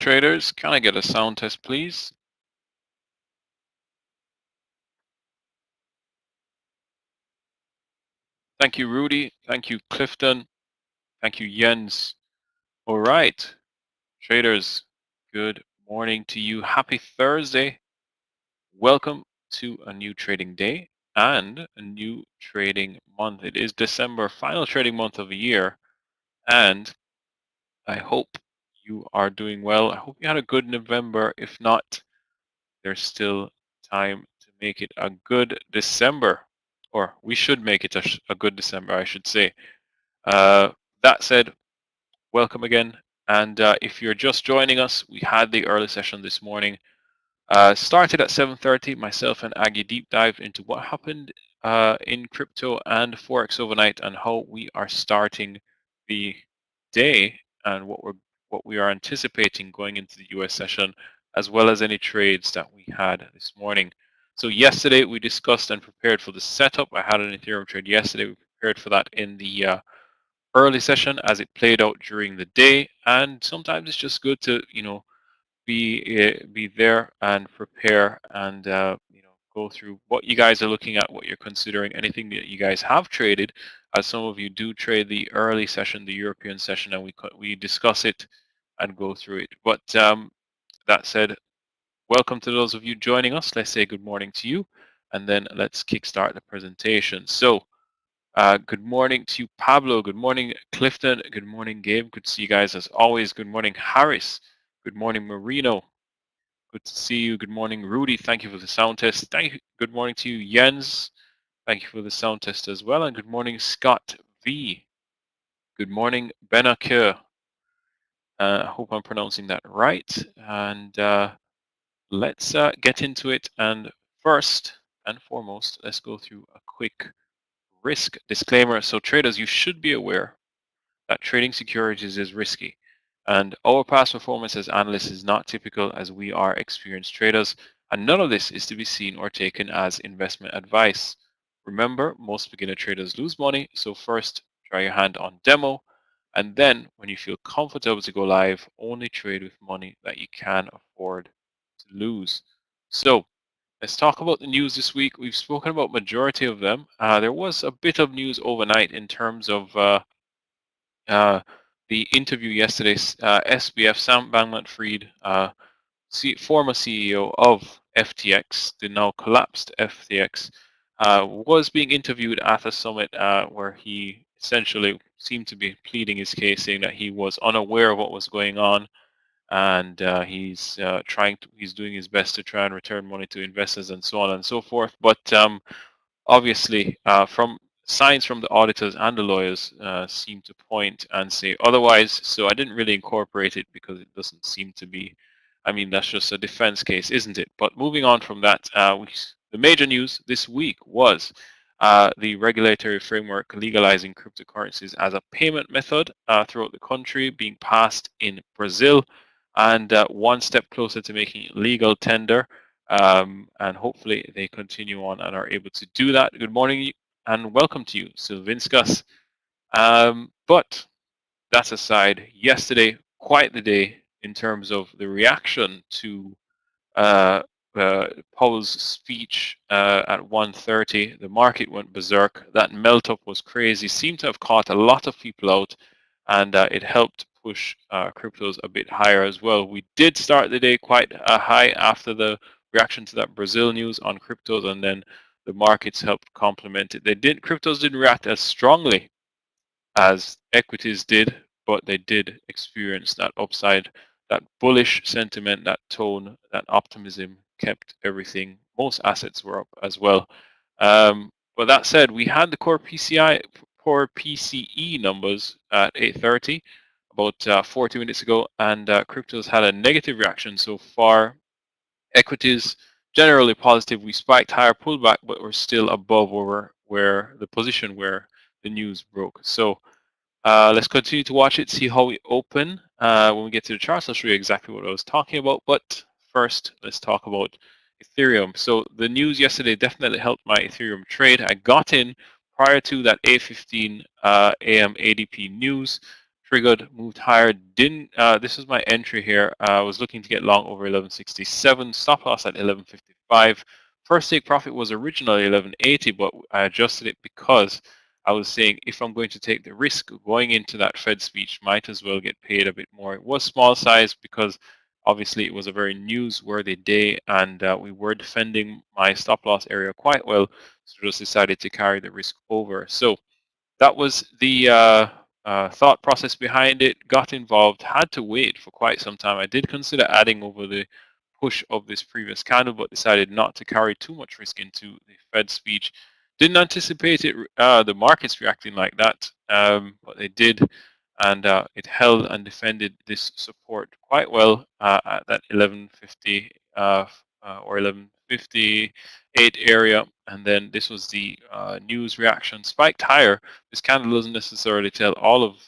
traders. Can I get a sound test, please? Thank you, Rudy. Thank you, Clifton. Thank you, Jens. All right, traders, good morning to you. Happy Thursday. Welcome to a new trading day and a new trading month. It is December, final trading month of the year, and I hope you are doing well. I hope you had a good November. If not, there's still time to make it a good December, or we should make it a good December, I should say. That said, welcome again. And if you're just joining us, we had the early session this morning. Started at 7:30. Myself and Aggie deep dived into what happened in crypto and Forex overnight and how we are starting the day and what we are anticipating going into the US session, as well as any trades that we had this morning. So yesterday we discussed and prepared for the setup. I had an Ethereum trade yesterday. We prepared for that in the early session as it played out during the day. And sometimes it's just good to be there and prepare and go through what you guys are looking at, what you're considering, anything that you guys have traded. As some of you do trade the early session, the European session, and we discuss it and go through it. But that said, welcome to those of you joining us. Let's say good morning to you, and then let's kickstart the presentation. So. Good morning to you, Pablo. Good morning, Clifton. Good morning, Gabe. Good to see you guys as always. Good morning, Harris. Good morning, Marino. Good to see you. Good morning, Rudy. Thank you for the sound test. Thank you. Good morning to you, Jens. Thank you for the sound test as well. And good morning, Scott V. Good morning, Benakir. I hope I'm pronouncing that right. And let's get into it. And first and foremost, let's go through a quick risk disclaimer. So traders, you should be aware that trading securities is risky, and our past performance as analysts is not typical as we are experienced traders, and none of this is to be seen or taken as investment advice. Remember, most beginner traders lose money, so first try your hand on demo, and then when you feel comfortable to go live, only trade with money that you can afford to lose. So let's talk about the news this week. We've spoken about majority of them. There was a bit of news overnight in terms of uh, the interview yesterday. SBF, Sam Bankman-Fried, former CEO of FTX, the now collapsed FTX, was being interviewed at a summit where he essentially seemed to be pleading his case, saying that he was unaware of what was going on, and he's doing his best to try and return money to investors and so on and so forth. But obviously, from signs from the auditors and the lawyers seem to point and say otherwise. So I didn't really incorporate it because it doesn't seem to be. I mean, that's just a defense case, isn't it? But moving on from that, the major news this week was the regulatory framework legalizing cryptocurrencies as a payment method throughout the country being passed in Brazil, and one step closer to making it legal tender. And hopefully they continue on and are able to do that. Good morning and welcome to you, Sylvinskas. But that aside, yesterday, quite the day in terms of the reaction to uh, Powell's speech at 1:30. The market went berserk. That melt up was crazy. Seemed to have caught a lot of people out, and it helped push cryptos a bit higher as well. We did start the day quite high after the reaction to that Brazil news on cryptos, and then the markets helped complement it. Cryptos didn't react as strongly as equities did, but they did experience that upside, that bullish sentiment, that tone, that optimism kept everything. Most assets were up as well. But that said, we had the core PCE numbers at 8:30, about 40 minutes ago, and cryptos had a negative reaction so far. Equities generally positive. We spiked higher, pulled back, but we're still above where the position where the news broke. So let's continue to watch it, see how we open. When we get to the charts, I'll show you exactly what I was talking about. But first, let's talk about Ethereum. So the news yesterday definitely helped my Ethereum trade. I got in prior to that 8:15 a.m. ADP news, triggered, moved higher. Didn't. This was my entry here. I was looking to get long over 1167. Stop loss at 1155. First take profit was originally 1180, but I adjusted it because I was saying if I'm going to take the risk going into that Fed speech, might as well get paid a bit more. It was small size because obviously it was a very newsworthy day, and we were defending my stop loss area quite well. So just decided to carry the risk over. So that was the thought process behind it. Got involved, had to wait for quite some time. I did consider adding over the push of this previous candle, but decided not to carry too much risk into the Fed speech. Didn't anticipate it, the markets reacting like that, but they did, and it held and defended this support quite well at that 1150 or 1158 area. And then this was the news reaction, spiked higher. This candle doesn't necessarily tell all of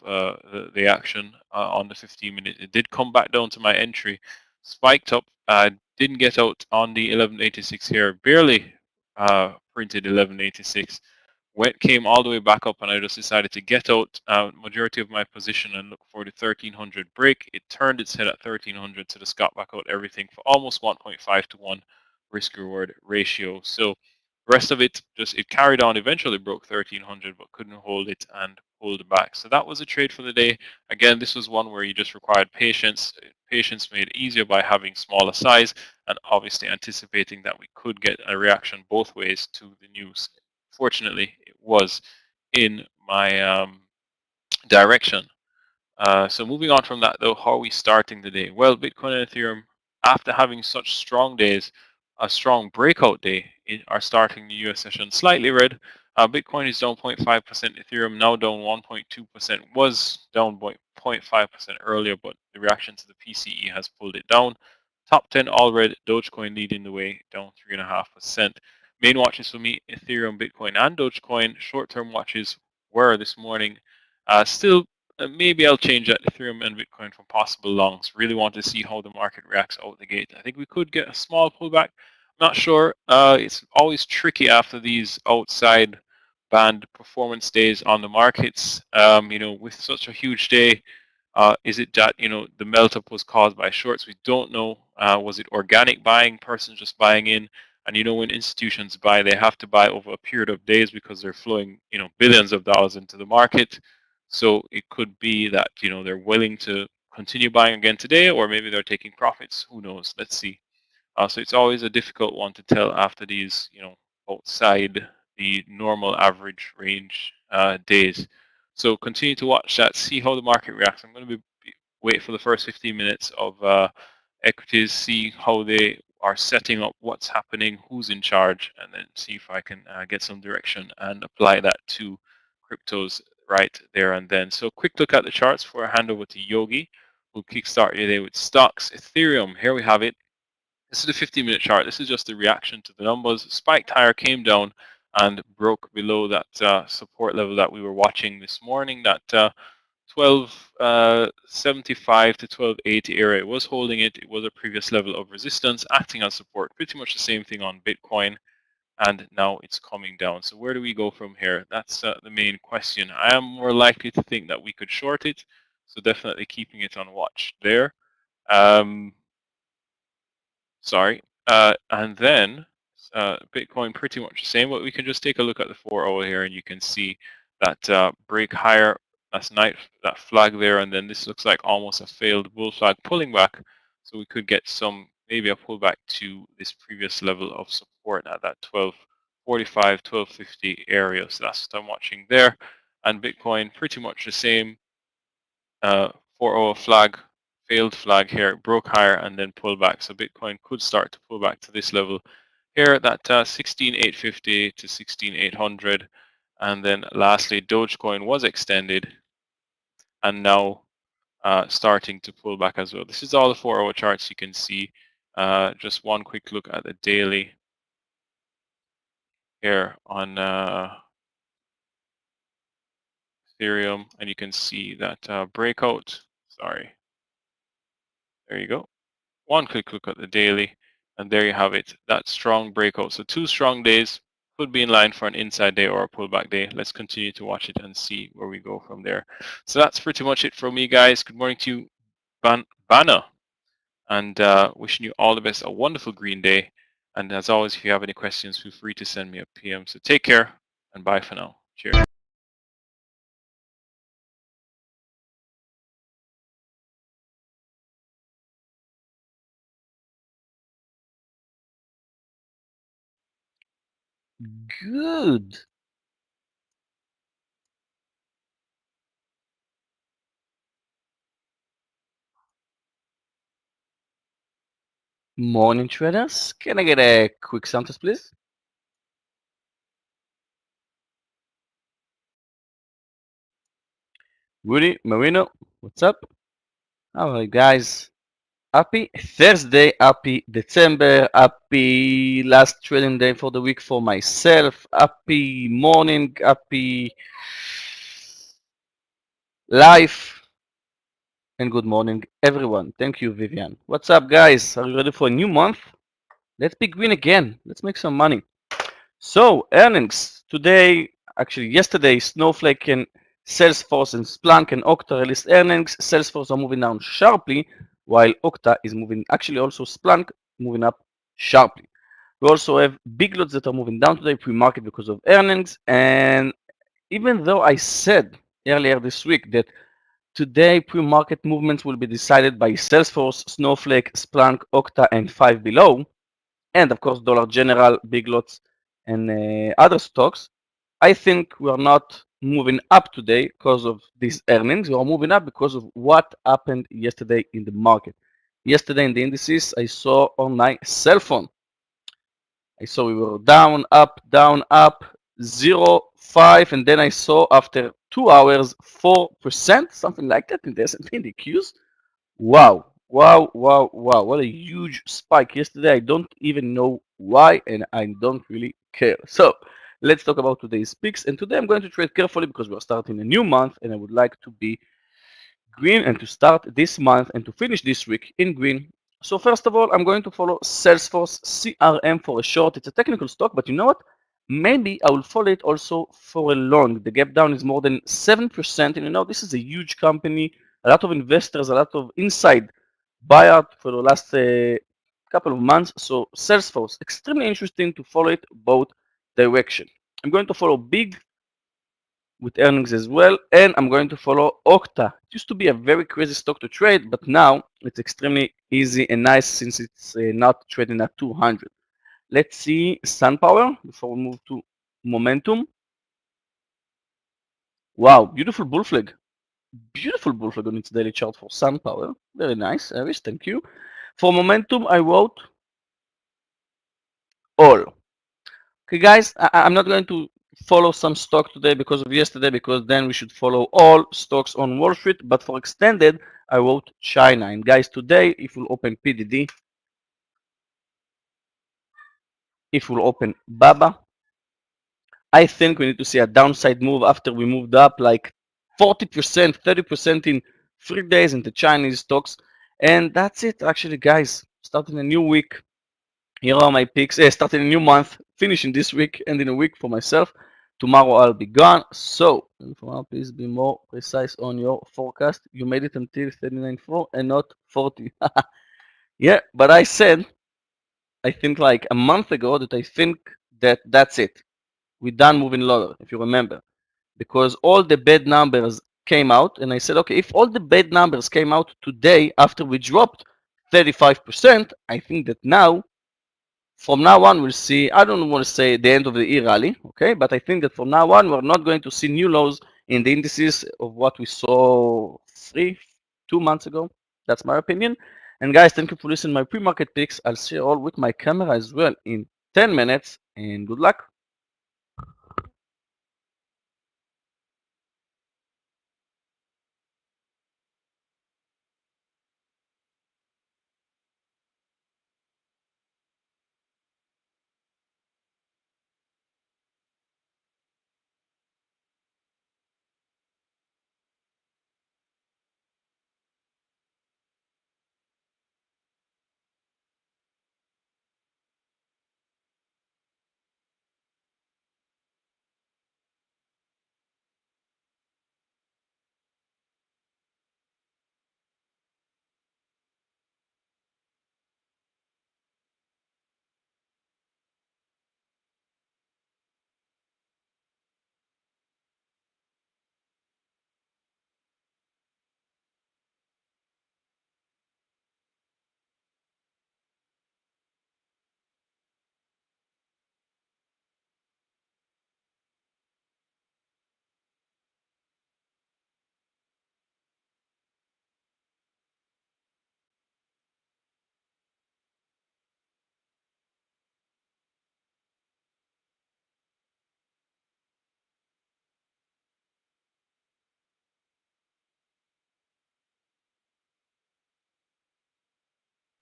the action on the 15-minute. It did come back down to my entry, spiked up, didn't get out on the 1186 here, barely printed 1186. Came all the way back up, and I just decided to get out majority of my position and look for the 1300 break. It turned its head at 1300, so just got back out everything for almost 1.5 to 1 risk reward ratio. So the rest of it, just it carried on, eventually broke 1300, but couldn't hold it and pulled back. So that was a trade for the day. Again, this was one where you just required patience. Patience made easier by having smaller size and obviously anticipating that we could get a reaction both ways to the news. Fortunately, it was in my direction. So moving on from that, though, how are we starting the day? Well, Bitcoin and Ethereum, after having such strong days, a strong breakout day, are starting the US session slightly red. Bitcoin is down 0.5%, Ethereum now down 1.2%, was down 0.5% earlier, but the reaction to the PCE has pulled it down. Top 10 all red, Dogecoin leading the way, down 3.5%. Main watches for me, Ethereum, Bitcoin, and Dogecoin. Short-term watches were this morning still maybe I'll change that Ethereum and Bitcoin from possible longs. Really want to see how the market reacts out the gate. I think we could get a small pullback. Not sure. It's always tricky after these outside band performance days on the markets. With such a huge day, is it that the melt up was caused by shorts? We don't know. Was it organic buying, persons just buying in? And when institutions buy, they have to buy over a period of days because they're flowing billions of dollars into the market. So it could be that they're willing to continue buying again today, or maybe they're taking profits. Who knows? Let's see. So it's always a difficult one to tell after these outside the normal average range days. So continue to watch that, see how the market reacts. I'm going to wait for the first 15 minutes of equities, see how they are setting up, what's happening, who's in charge, and then see if I can get some direction and apply that to cryptos right there and then. So quick look at the charts before I hand over to Yogi, who'll kickstart your day with stocks. Ethereum, here we have it. This is the 15-minute chart. This is just the reaction to the numbers. Spiked higher, came down, and broke below that support level that we were watching this morning, that 1275 to 1280 area. It was holding it. It was a previous level of resistance, acting as support. Pretty much the same thing on Bitcoin, and now it's coming down. So where do we go from here? That's the main question. I am more likely to think that we could short it, so definitely keeping it on watch there. Um, Sorry. And then Bitcoin pretty much the same, but we can just take a look at the 4-hour here, and you can see that break higher. That's night, that flag there, and then this looks like almost a failed bull flag pulling back. So we could get maybe a pullback to this previous level of support at that 1245, 1250 area. So that's what I'm watching there. And Bitcoin pretty much the same. 4-hour flag, failed flag here, broke higher and then pulled back. So Bitcoin could start to pull back to this level here, that 16,850 to 16,800. And then lastly, Dogecoin was extended and now starting to pull back as well. This is all the 4-hour charts you can see. Just one quick look at the daily here on Ethereum, and you can see that breakout. Sorry, there you go. One quick look at the daily, and there you have it, that strong breakout. So 2 strong days, could be in line for an inside day or a pullback day. Let's continue to watch it and see where we go from there. So that's pretty much it from me, guys. Good morning to you, Bana, and wishing you all the best. A wonderful green day. And as always, if you have any questions, feel free to send me a PM. So take care and bye for now. Cheers. Good morning, traders. Can I get a quick sound test, please? Rudy, Marino, what's up? All right, guys. Happy Thursday, happy December, happy last trading day for the week for myself. Happy morning, happy life, and good morning, everyone. Thank you, Vivian. What's up, guys? Are you ready for a new month? Let's be green again. Let's make some money. So, earnings today, actually yesterday, Snowflake and Salesforce and Splunk and Okta released earnings. Salesforce are moving down sharply, while Okta is moving, actually also Splunk moving up sharply. We also have big lots that are moving down today pre-market because of earnings. And even though I said earlier this week that today pre-market movements will be decided by Salesforce, Snowflake, Splunk, Okta, and Five Below, and of course Dollar General, Big Lots, and other stocks. I think we are not moving up today because of these earnings. We are moving up because of what happened yesterday in the market. Yesterday in the indices, I saw on my cell phone. I saw we were down, up, 0.5, and then I saw after 2 hours 4%, something like that in the S&P and the Qs. Wow, wow, wow, wow. What a huge spike yesterday. I don't even know why, and I don't really care. So let's talk about today's picks. And today I'm going to trade carefully because we're starting a new month, and I would like to be green and to start this month and to finish this week in green. So first of all, I'm going to follow Salesforce CRM for a short. It's a technical stock, but you know what? Maybe I will follow it also for a long. The gap down is more than 7%. And you know, this is a huge company, a lot of investors, a lot of inside buyout for the last couple of months. So Salesforce, extremely interesting to follow it both direction. I'm going to follow big with earnings as well, and I'm going to follow Okta. It used to be a very crazy stock to trade, but now it's extremely easy and nice since it's not trading at 200. Let's see SunPower before we move to Momentum. Wow, beautiful bull flag. Beautiful bull flag on its daily chart for SunPower. Very nice, Aris, thank you. For Momentum, I wrote all. Okay, guys, I'm not going to follow some stock today because of yesterday, because then we should follow all stocks on Wall Street. But for extended, I wrote China. And guys, today, if we'll open PDD, if we'll open BABA, I think we need to see a downside move after we moved up like 40%, 30% in 3 days into Chinese stocks. And that's it, actually, guys. Starting a new week. Here are my picks. Starting a new month, finishing this week, ending a week for myself. Tomorrow I'll be gone. So, for now, please be more precise on your forecast. You made it until 39.4 and not 40. Yeah, but I said, I think like a month ago, that I think that that's it. We're done moving lower, if you remember. Because all the bad numbers came out, and I said, okay, if all the bad numbers came out today after we dropped 35%, I think that now from now on, we'll see, I don't want to say the end of the year rally, okay? But I think that from now on, we're not going to see new lows in the indices of what we saw 2 months ago. That's my opinion. And guys, thank you for listening to my pre-market picks. I'll see you all with my camera as well in 10 minutes, and good luck.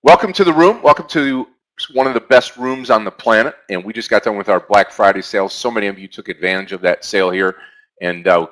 Welcome to the room. Welcome to one of the best rooms on the planet. And we just got done with our Black Friday sales. So many of you took advantage of that sale here. And the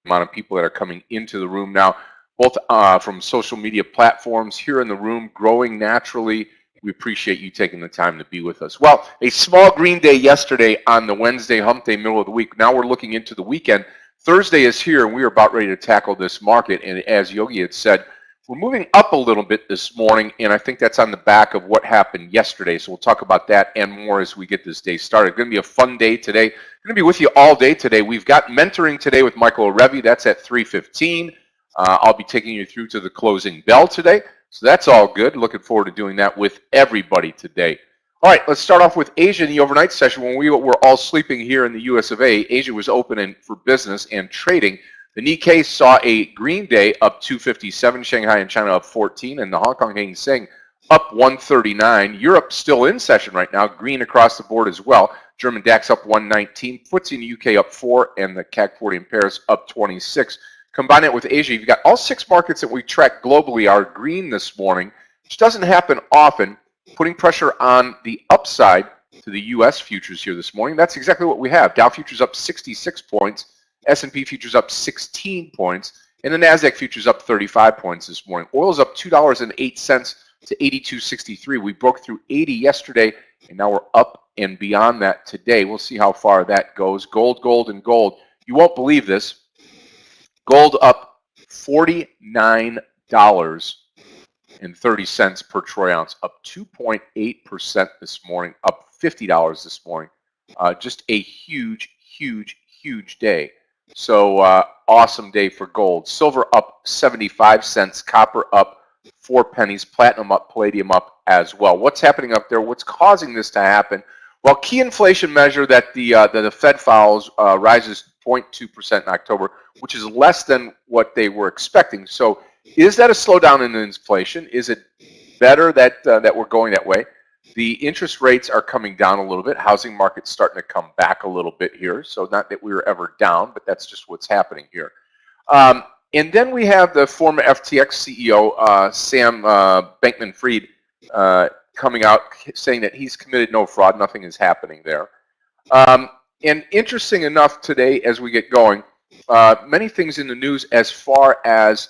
amount of people that are coming into the room now, both from social media platforms here in the room, growing naturally. We appreciate you taking the time to be with us. Well, a small green day yesterday on the Wednesday hump day, middle of the week. Now we're looking into the weekend. Thursday is here, and we are about ready to tackle this market. And as Yogi had said, we're moving up a little bit this morning, and I think that's on the back of what happened yesterday. So we'll talk about that and more as we get this day started. It's going to be a fun day today. I'm going to be with you all day today. We've got mentoring today with Michael Orevi. That's at 3:15. I'll be taking you through to the closing bell today. So that's all good. Looking forward to doing that with everybody today. All right, let's start off with Asia in the overnight session. When we were all sleeping here in the US of A, Asia was open for business and trading. The Nikkei saw a green day up 257, Shanghai and China up 14, and the Hong Kong Hang Seng up 139. Europe still in session right now, green across the board as well. German DAX up 119, FTSE in the UK up 4, and the CAC 40 in Paris up 26. Combine it with Asia, you've got all 6 markets that we track globally are green this morning, which doesn't happen often, putting pressure on the upside to the US futures here this morning. That's exactly what we have. Dow futures up 66 points. S&P futures up 16 points, and the NASDAQ futures up 35 points this morning. Oil's up $2.08 to 82.63. We broke through 80 yesterday, and now we're up and beyond that today. We'll see how far that goes. Gold. You won't believe this. Gold up $49.30 per troy ounce, up 2.8% this morning, up $50 this morning. Just a huge day. So awesome day for gold. Silver up 75 cents, copper up 4 pennies, platinum up, palladium up as well. What's happening up there? What's causing this to happen? Well, key inflation measure that the Fed follows rises 0.2% in October, which is less than what they were expecting. So is that a slowdown in inflation? Is it better that we're going that way? The interest rates are coming down a little bit. Housing market's starting to come back a little bit here. So not that we were ever down, but that's just what's happening here. And then we have the former FTX CEO, Sam Bankman-Fried, coming out saying that he's committed no fraud. Nothing is happening there. And interesting enough today, as we get going, many things in the news as far as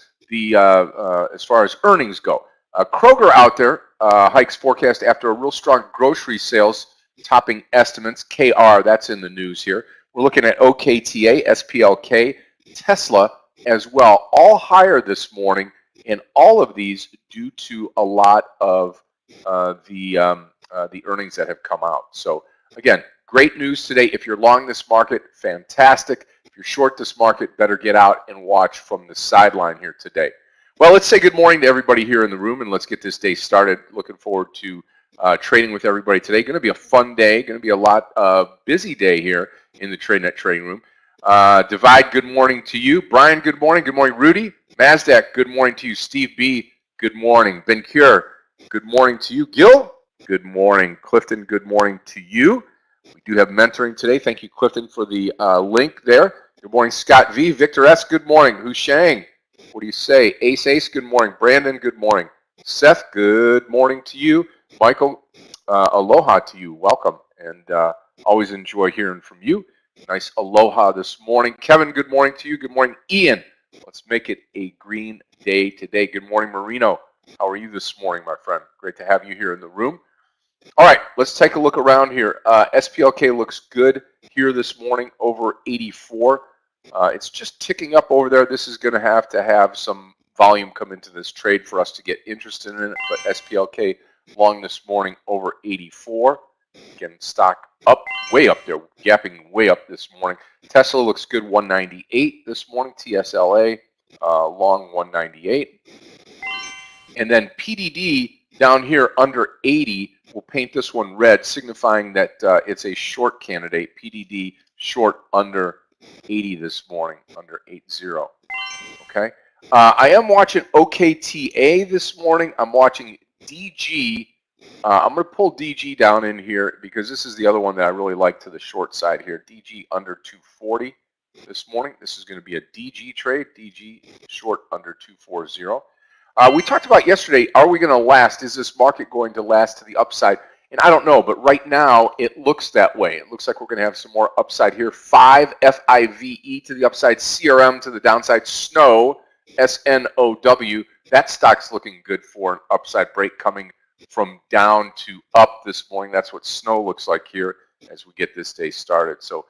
earnings go. Kroger out there hikes forecast after a real strong grocery sales topping estimates. KR, that's in the news here. We're looking at OKTA, SPLK, Tesla as well, all higher this morning, and all of these due to a lot of the earnings that have come out. So again, great news today. If you're long this market, fantastic. If you're short this market, better get out and watch from the sideline here today. Well, let's say good morning to everybody here in the room, and let's get this day started. Looking forward to trading with everybody today. Going to be a fun day. Going to be a lot busy day here in the Tradenet trading room. Divide, good morning to you. Brian, good morning. Good morning, Rudy. Mazdak, good morning to you. Steve B, good morning. Ben Cure, good morning to you. Gil, good morning. Clifton, good morning to you. We do have mentoring today. Thank you, Clifton, for the link there. Good morning, Scott V. Victor S, good morning. Hushang, what do you say? Ace, good morning. Brandon, good morning. Seth, good morning to you. Michael, aloha to you. Welcome. And always enjoy hearing from you. Nice aloha this morning. Kevin, good morning to you. Good morning, Ian. Let's make it a green day today. Good morning, Marino. How are you this morning, my friend? Great to have you here in the room. All right, let's take a look around here. SPLK looks good here this morning, over 84. It's just ticking up over there. This is going to have some volume come into this trade for us to get interested in it. But SPLK long this morning over 84. Again, stock up, way up there, gapping way up this morning. Tesla looks good, 198 this morning. TSLA long 198. And then PDD down here under 80. We'll paint this one red, signifying that it's a short candidate. PDD short under 80 this morning, under 80. Okay. I am watching OKTA this morning. I'm watching DG. I'm going to pull DG down in here because this is the other one that I really like to the short side here. DG under 240 this morning. This is going to be a DG trade. DG short under 240. We talked about yesterday, are we going to last? Is this market going to last to the upside? And I don't know, but right now it looks that way. It looks like we're going to have some more upside here. 5 FIVE to the upside, CRM to the downside, SNOW, SNOW. That stock's looking good for an upside break coming from down to up this morning. That's what SNOW looks like here as we get this day started. So,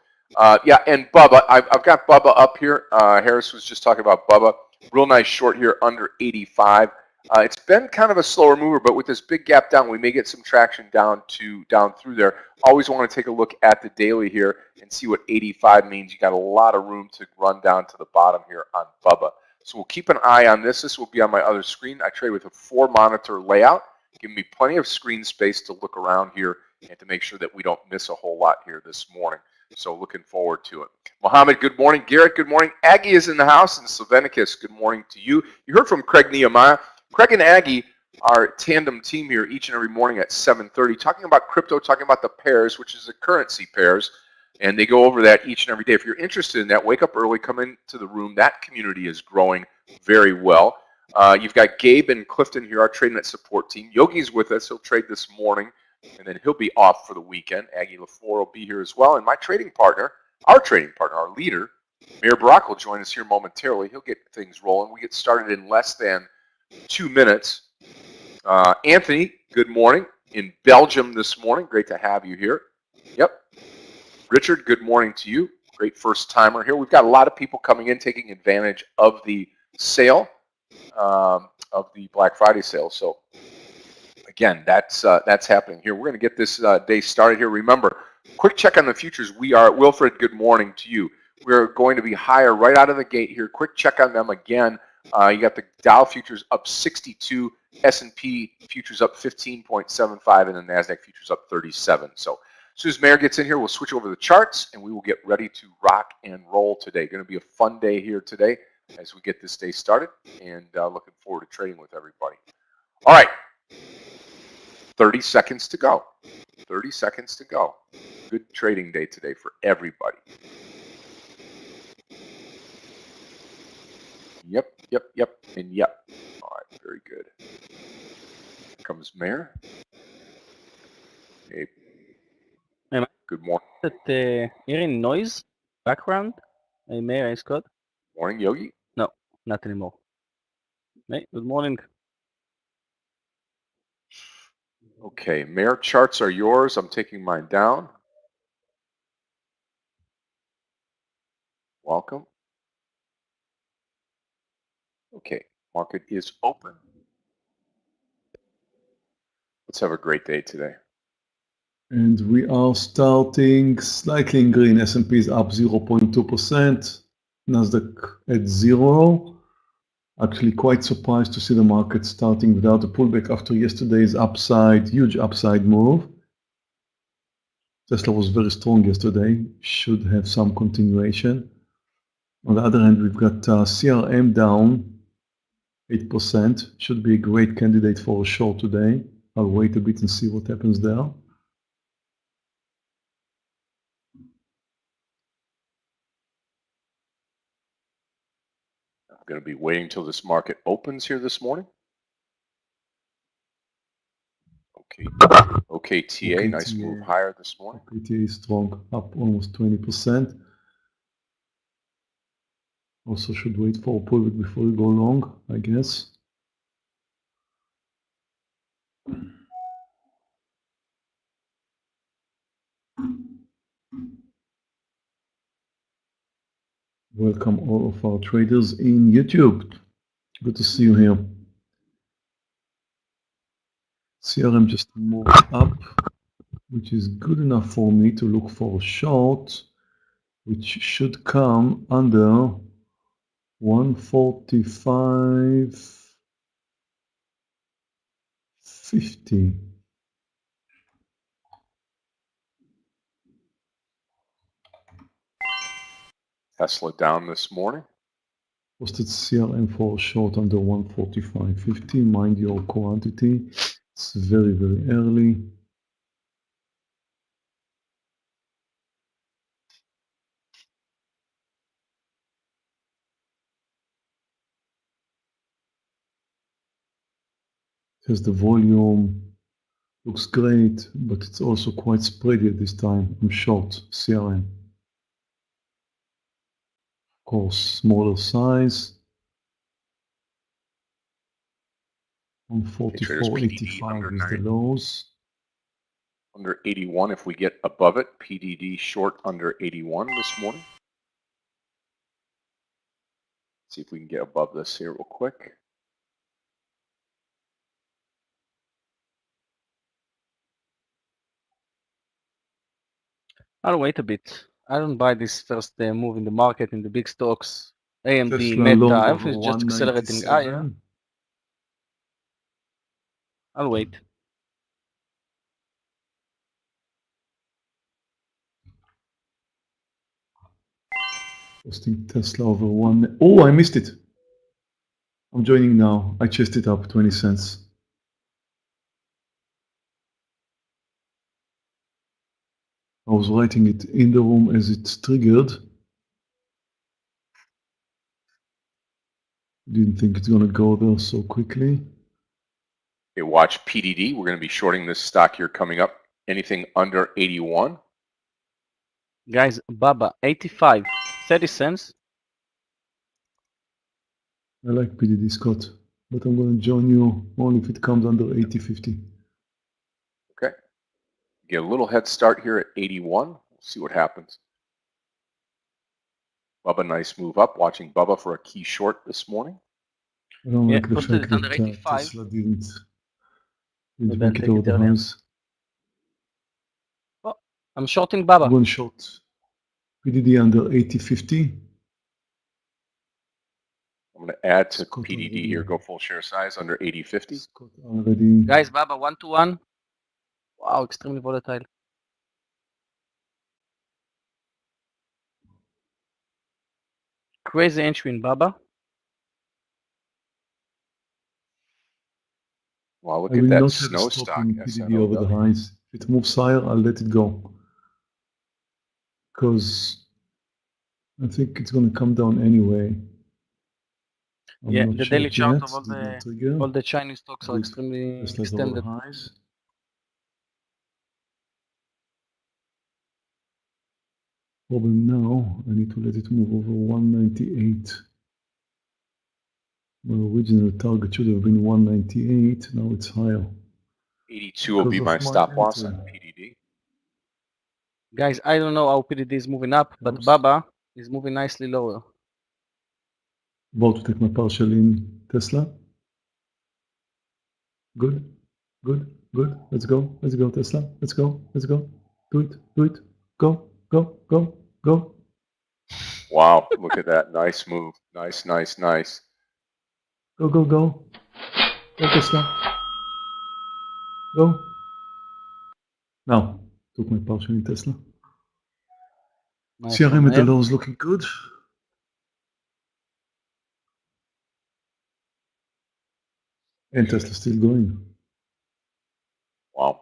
yeah, and Bubba, I've got Bubba up here. Harris was just talking about Bubba. Real nice short here under 85. It's been kind of a slower mover, but with this big gap down, we may get some traction down through there. Always want to take a look at the daily here and see what 85 means. You got a lot of room to run down to the bottom here on Bubba. So we'll keep an eye on this. This will be on my other screen. I trade with a 4-monitor layout, giving me plenty of screen space to look around here and to make sure that we don't miss a whole lot here this morning. So looking forward to it. Mohammed, good morning. Garrett, good morning. Aggie is in the house, and Slovenicus, good morning to you. You heard from Craig Nehemiah. Craig and Aggie are a tandem team here each and every morning at 7:30, talking about crypto, talking about the pairs, which is the currency pairs, and they go over that each and every day. If you're interested in that, wake up early, come into the room. That community is growing very well. You've got Gabe and Clifton here, our Tradenet support team. Yogi's with us. He'll trade this morning, and then he'll be off for the weekend. Aggie LaFleur will be here as well. And my trading partner, our leader, Meir Barak, will join us here momentarily. He'll get things rolling. We get started in less than 2 minutes. Anthony, good morning. In Belgium this morning. Great to have you here. Yep. Richard, good morning to you. Great first timer here. We've got a lot of people coming in, taking advantage of the sale, of the Black Friday sale. So again, that's happening here. We're going to get this day started here. Remember, quick check on the futures. We are, Wilfred, good morning to you. We're going to be higher right out of the gate here. Quick check on them again. You got the Dow futures up 62, S&P futures up 15.75, and the NASDAQ futures up 37. So as soon as Meir gets in here, we'll switch over the charts, and we will get ready to rock and roll today. Going to be a fun day here today as we get this day started, and looking forward to trading with everybody. All right, 30 seconds to go. 30 seconds to go. Good trading day today for everybody. Yep, and yep. All right, very good. Here comes Meir. Hey, Am good morning. I hearing noise background? Hey, Meir, hey, Scott? Morning, Yogi. No, not anymore. Hey, good morning. Okay, Meir, charts are yours. I'm taking mine down. Welcome. Okay, market is open. Let's have a great day today. And we are starting slightly in green. S&P is up 0.2%. Nasdaq at 0. Actually quite surprised to see the market starting without a pullback after yesterday's upside, huge upside move. Tesla was very strong yesterday, should have some continuation. On the other hand, we've got CRM down 8%. Should be a great candidate for a short today. I'll wait a bit and see what happens there. I'm going to be waiting till this market opens here this morning. Okay, OKTA, nice move higher this morning. OKTA is strong, up almost 20%. Also should wait for a pullback before we go long, I guess. Welcome all of our traders in YouTube. Good to see you here. CRM just moved up, which is good enough for me to look for a short, which should come under 145.50. Tesla down this morning. Posted CRM for a short under 145.50. Mind your quantity. It's very, very early. has the volume, looks great, but it's also quite spready at this time. I'm short CRM. Of course, smaller size. On traders, PDD 44.85 under is the 90. lows. Under 81, if we get above it, PDD short under 81 this morning. See if we can get above this here real quick. I'll wait a bit. I don't buy this first move in the market in the big stocks. AMD, Tesla Meta, long over everything is just accelerating higher. 197. I'll wait. Posting Tesla over one. Oh, I missed it. I'm joining now. I chased it up 20 cents. I was writing it in the room as it's triggered. Didn't think it's gonna go there so quickly. Okay, watch PDD. We're going to be shorting this stock here coming up. Anything under 81. Guys, Baba, 85, 30 cents. I like PDD, Scott, but I'm gonna join you only if it comes under 80.50. Okay. Get a little head start here at 81. We'll see what happens. Bubba, nice move up. Watching Bubba for a key short this morning. I don't Yeah, like the posted fact it under that 85. Tesla didn't Maybe I'll make it take over it the earlier. highs. Oh, I'm shorting Baba. I'm going short PDD under 80.50. I'm going to add to Scott PDD already. here. Go full share size under 80.50. Scott already. Guys, Baba, 1-to-1. Wow, extremely volatile. Crazy entry in Baba. Wow, look I at will that not have a snow stop stock. in PDD over the highs. If it moves higher, I'll let it go. Because I think it's going to come down anyway. I'm Yeah, not the sure daily chart yet. of all Did not the trigger. Chinese stocks are Good. extremely Tesla's over the extended. highs. Problem now, I need to let it move over 198. My original target should have been 198. Now it's higher. 82 will be Because my of my stop loss entry. on PDD. Guys, I don't know how PDD is moving up, but Oops. Baba is moving nicely lower. About to take my partial in Tesla. Good, good, good. Let's go, Tesla. Let's go, do it, go, go, go, go. Wow, look at that. Nice move. Nice, nice, nice. Go, go, go. Go, Tesla. Go. Now, took my partial in Tesla. Nice CRM one, at the Meir. lows looking good. And Tesla still going. Wow.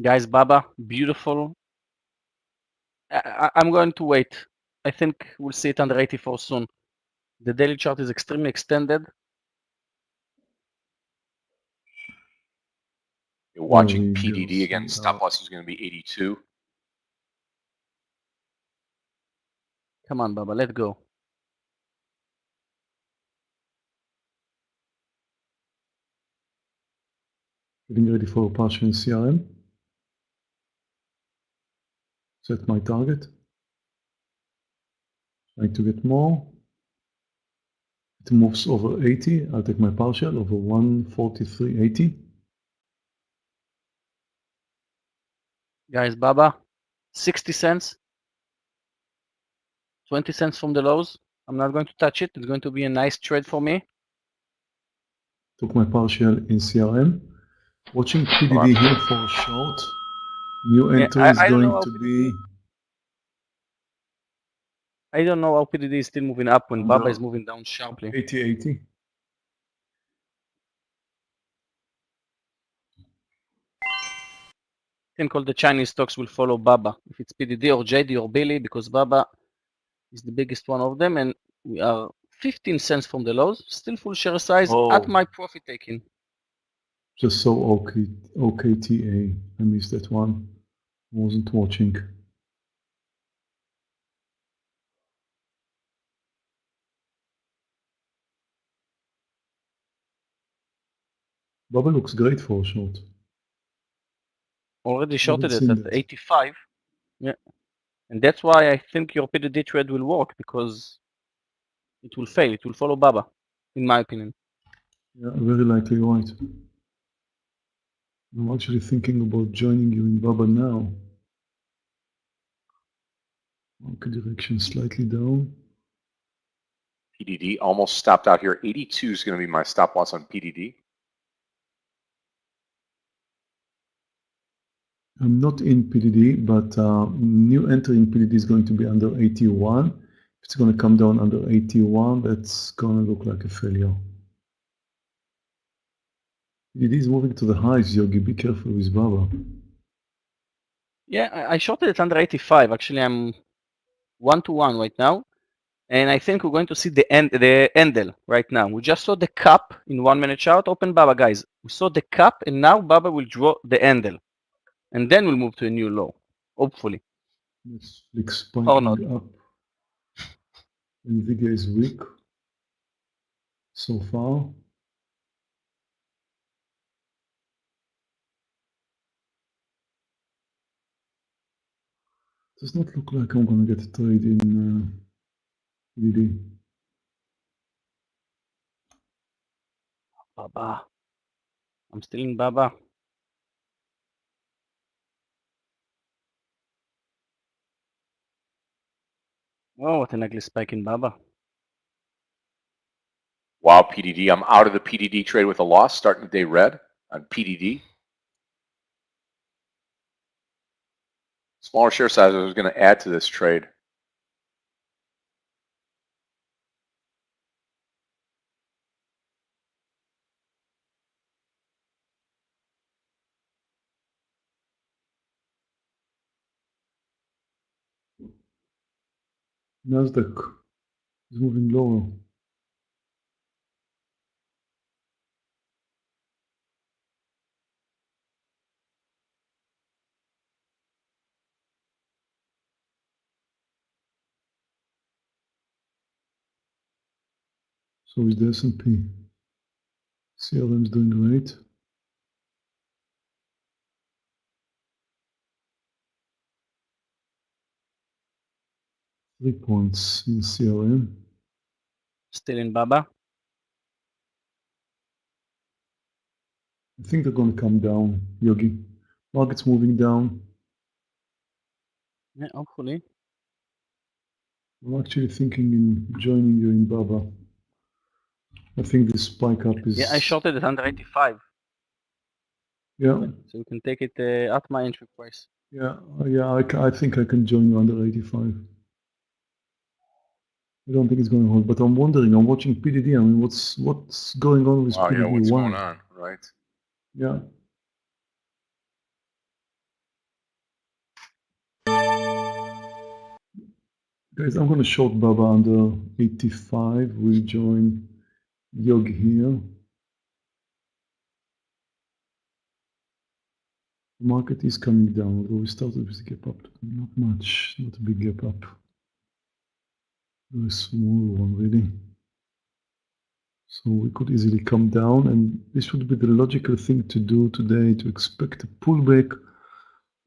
Guys, Baba, beautiful. I'm going to wait. I think we'll see it under 84 soon. The daily chart is extremely extended. You're watching There we go. PDD again. See, Stop loss is going to be 82. Come on, Baba, let's go. getting ready for a partial in CRM. Set my target. Trying to get more. It moves over 80. I'll take my partial over 143.80. Guys, Baba, 60 cents. 20 cents from the lows. I'm not going to touch it. It's going to be a nice trade for me. Took my partial in CRM. Watching PDD here for a short. New entry is I don't know going how to PDD, be. I don't know how PDD is still moving up when Baba Under is moving down sharply. 80.80. I think all the Chinese stocks will follow Baba. If it's PDD or JD or Billy, because Baba is the biggest one of them, and we are 15 cents from the lows, still full share size Oh. at my profit taking. Just so OKTA. I missed that one. Wasn't watching. Bubble looks great for a short. Already shorted it seen at that. 85. Yeah. And that's why I think your PDD trade will work, because it will fail. It will follow Baba, in my opinion. Yeah, very likely right. I'm actually thinking about joining you in Baba now. Market direction slightly down. PDD almost stopped out here. 82 is going to be my stop loss on PDD. I'm not in PDD, but new entry in PDD is going to be under 81. If it's going to come down under 81, that's going to look like a failure. PDD is moving to the highs, Yogi. Be careful with Baba. Yeah, I shorted it under 85. Actually, I'm 1-to-1 right now. And I think we're going to see the endel right now. We just saw the cup in 1 minute chart. Open Baba, guys. We saw the cup, and now Baba will draw the endel. And then we'll move to a new low, hopefully. Netflix Or not. spiking up. Nvidia is weak so far. Does not look like I'm going to get a trade in PDD. Baba. I'm still in Baba. Oh, what an ugly spike in Baba. Wow, PDD. I'm out of the PDD trade with a loss, starting the day red on PDD. Smaller share size I was going to add to this trade. Nasdaq is moving lower. So is the S&P. CLM is doing great. Three points in CLM. Still in Baba. I think they're going to come down, Yogi. Market's moving down. Yeah, hopefully. I'm actually thinking in joining you in Baba. I think this spike up is... Yeah, I shorted it under 85. Yeah, So we can take it at my entry price. yeah, I think I can join you under 85. I don't think it's going to hold, but I'm wondering, I'm watching PDD. I mean, what's going on with Wow, PDD? yeah, what's Why? going on, right? Yeah. Guys, I'm going to short Baba under 85. We'll join Yogi here. The market is coming down, although we started with a gap up. Not much, not a big gap up. Very small one, really. So we could easily come down, and this would be the logical thing to do today, to expect a pullback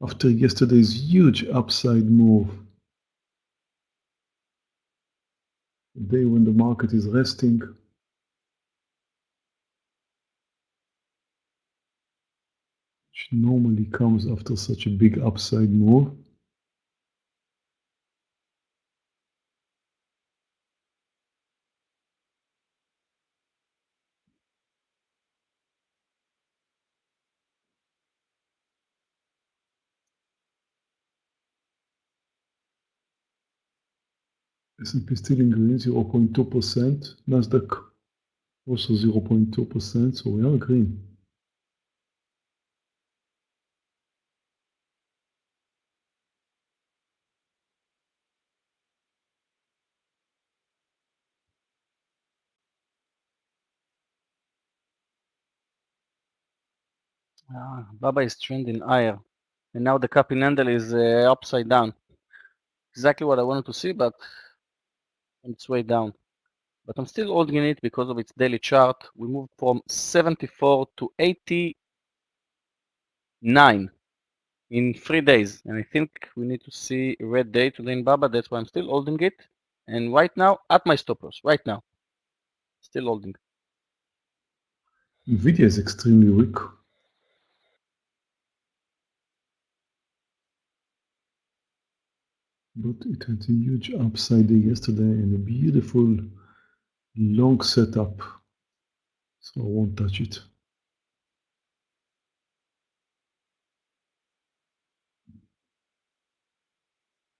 after yesterday's huge upside move. The day when the market is resting, which normally comes after such a big upside move. S&P still in green, 0.2%. Nasdaq also 0.2%, so we are green. Baba is trending higher, and now the cup in handle is upside down. Exactly what I wanted to see, but it's way down. But I'm still holding it because of its daily chart. We moved from 74 to 89 in 3 days, and I think we need to see a red day today in Baba. That's why I'm still holding it. And right now, at my stop loss, right now, still holding. Nvidia is extremely weak. But it had a huge upside day yesterday and a beautiful long setup. So I won't touch it.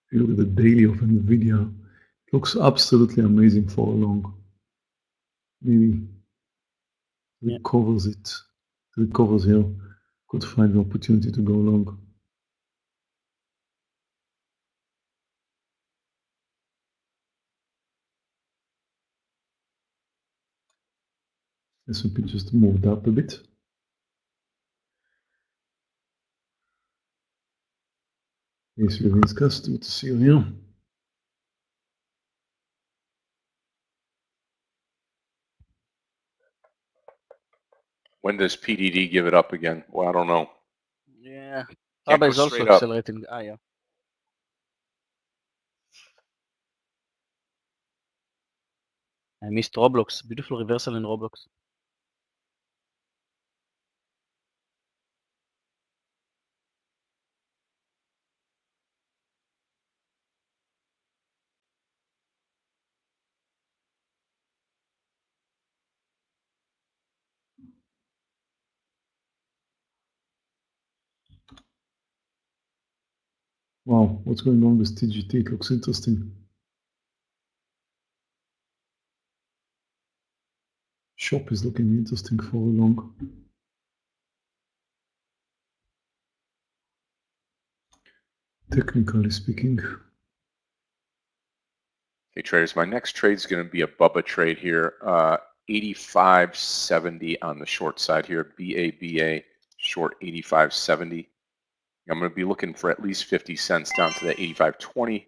If you look at the daily of Nvidia, it looks absolutely amazing for a long. Maybe Yeah. recovers it, recovers here, could find an opportunity to go long. S&P just moved up a bit. Yes, Levinskas, good to see you here. When does PDD give it up again? Well, I don't know. Yeah. Can't Baba go is also straight up. accelerating higher. I missed Roblox. Beautiful reversal in Roblox. Wow, what's going on with TGT? It looks interesting. Shop is looking interesting for a long. Technically speaking. Okay, traders, my next trade is going to be a Bubba trade here. 85.70 on the short side here. BABA short 85.70. I'm going to be looking for at least 50 cents down to that 85.20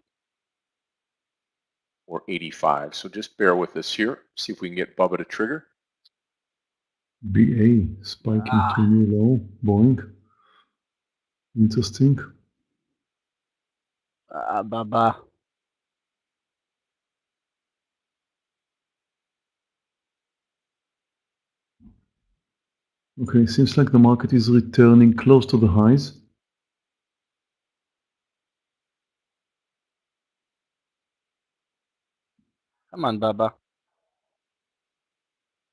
or 85. So just bear with us here. See if we can get Bubba to trigger. BA spiking to a new low, Boeing. Interesting. Baba. Okay, seems like the market is returning close to the highs. Come on, Baba.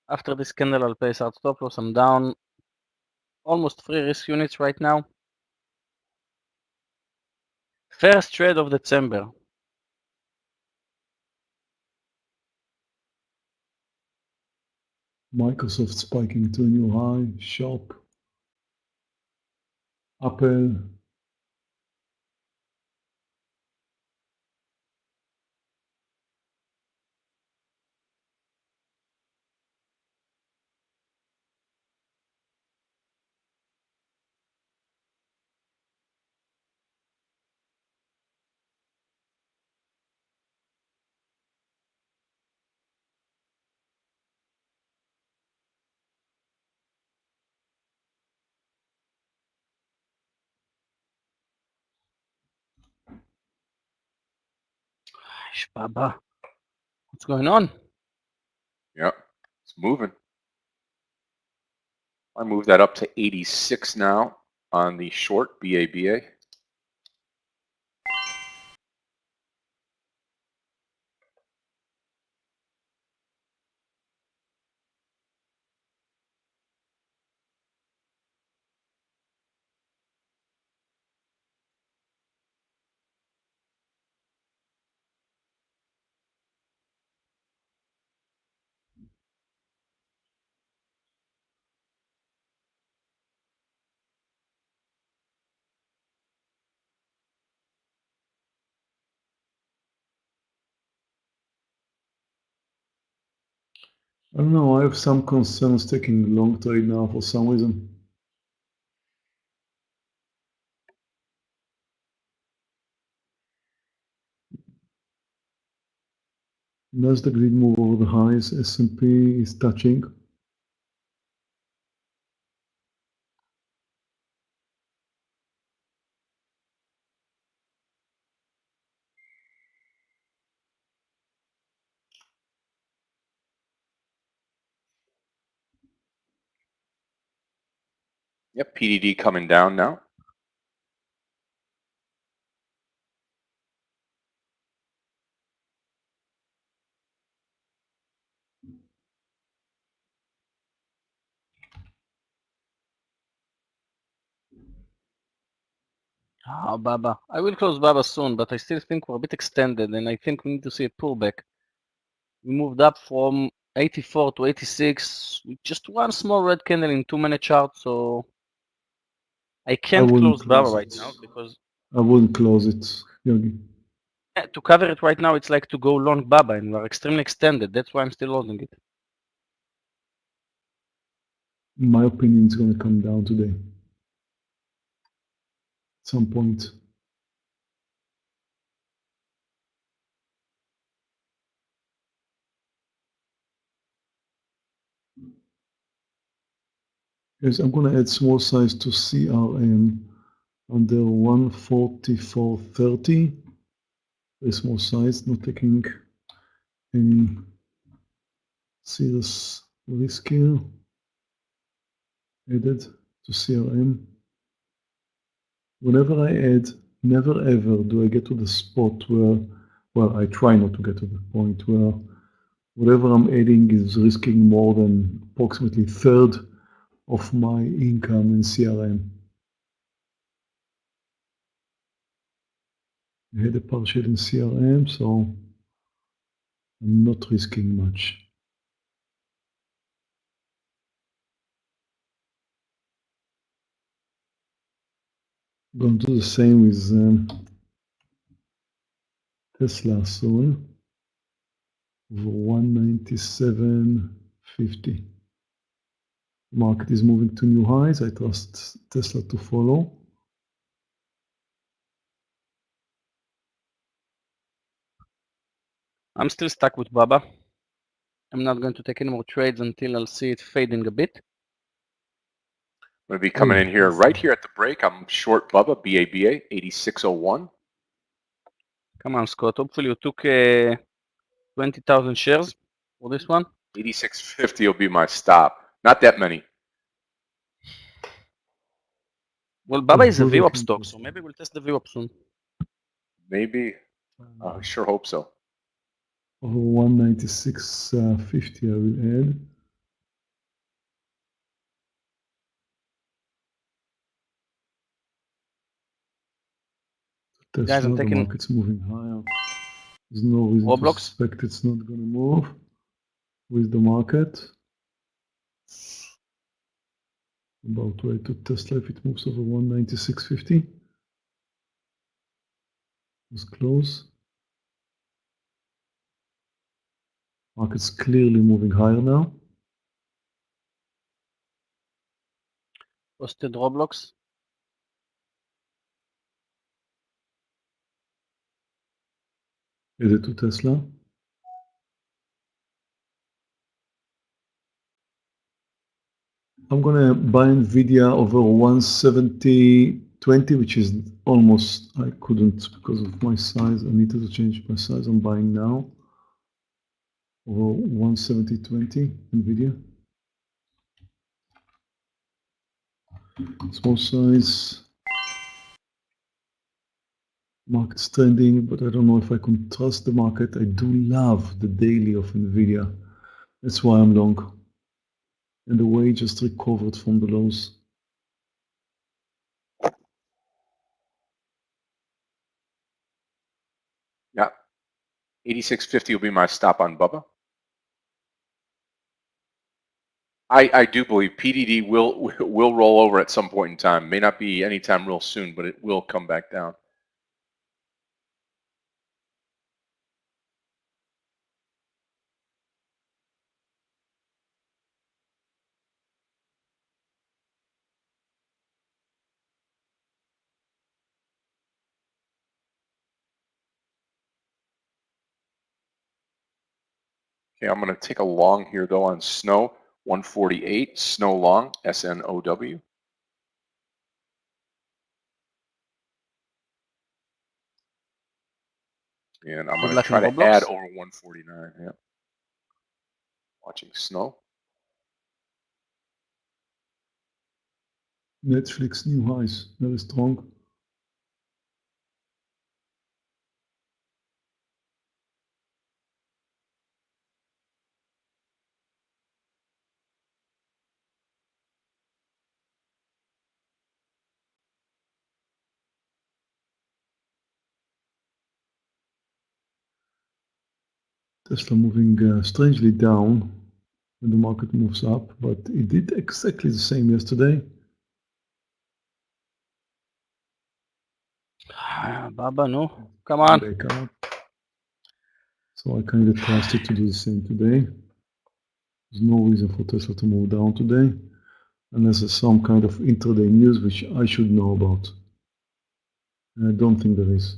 After this candle, I'll place out stop loss. I'm down almost 3 risk units right now. First trade of December. Microsoft spiking to a new high, Sharp, Apple. Baba. What's going on? Yep, it's moving. I moved that up to 86 now on the short BABA. I don't know, I have some concerns taking long trade now for some reason. Nasdaq did move over the highs. S&P is touching. Yep, PDD coming down now. Ah, Baba. I will close Baba soon, but I still think we're a bit extended, and I think we need to see a pullback. We moved up from 84 to 86 with just one small red candle in 2-minute chart, so I can't wouldn't close Baba close right it. now because I wouldn't close it, Yogi. to cover it right now, it's like to go long Baba, and we're extremely extended. That's why I'm still holding it. In my opinion, it's going to come down today. At some point. Yes, I'm going to add small size to CRM under 144.30. Very small size, not taking any serious risk here. Added to CRM. Whenever I add, never ever do I get to the spot where, well, I try not to get to the point where whatever I'm adding is risking more than approximately a third of my income in CRM. I had a partial in CRM, so I'm not risking much. Going to do the same with Tesla soon. Over 197.50. Market is moving to new highs. I trust Tesla to follow. I'm still stuck with Baba. I'm not going to take any more trades until I'll see it fading a bit. I'm going to be coming Oh, in here right here at the break. I'm short Bubba, BABA, 8601. Come on, Scott. Hopefully you took 20,000 shares for this one. 8650 will be my stop. Not that many. Well, Baba oh, is a very VWAP stock, so interesting. maybe we'll test the VWAP soon. Maybe. I sure hope so. Over 196.50 I will add. Guys, I'm Tesla, the taking market's moving higher. There's no reason to Roblox. suspect it's not going to move with the market. About to wait to Tesla if it moves over 196.50. It's close. Market's clearly moving higher now. Posted Roblox. Added to Tesla. I'm gonna buy Nvidia over 170.20, which is almost, I couldn't because of my size. I needed to change my size. I'm buying now over 170.20 Nvidia. Small size. Market's trending, but I don't know if I can trust the market. I do love the daily of Nvidia. That's why I'm long. And the way it just recovered from the lows. Yeah. 8650 will be my stop on Bubba. I do believe PDD will roll over at some point in time. May not be anytime real soon, but it will come back down. Okay, I'm going to take a long here though on Snow 148, Snow long, SNOW. And I'm Good going to luck try in to add Roblox. over 149. Yeah. Watching Snow. Netflix new highs, very strong. Tesla moving strangely down when the market moves up, but it did exactly the same yesterday. Baba, no. Come on. Back up. So I kind of trust it to do the same today. There's no reason for Tesla to move down today, unless there's some kind of intraday news which I should know about. And I don't think there is.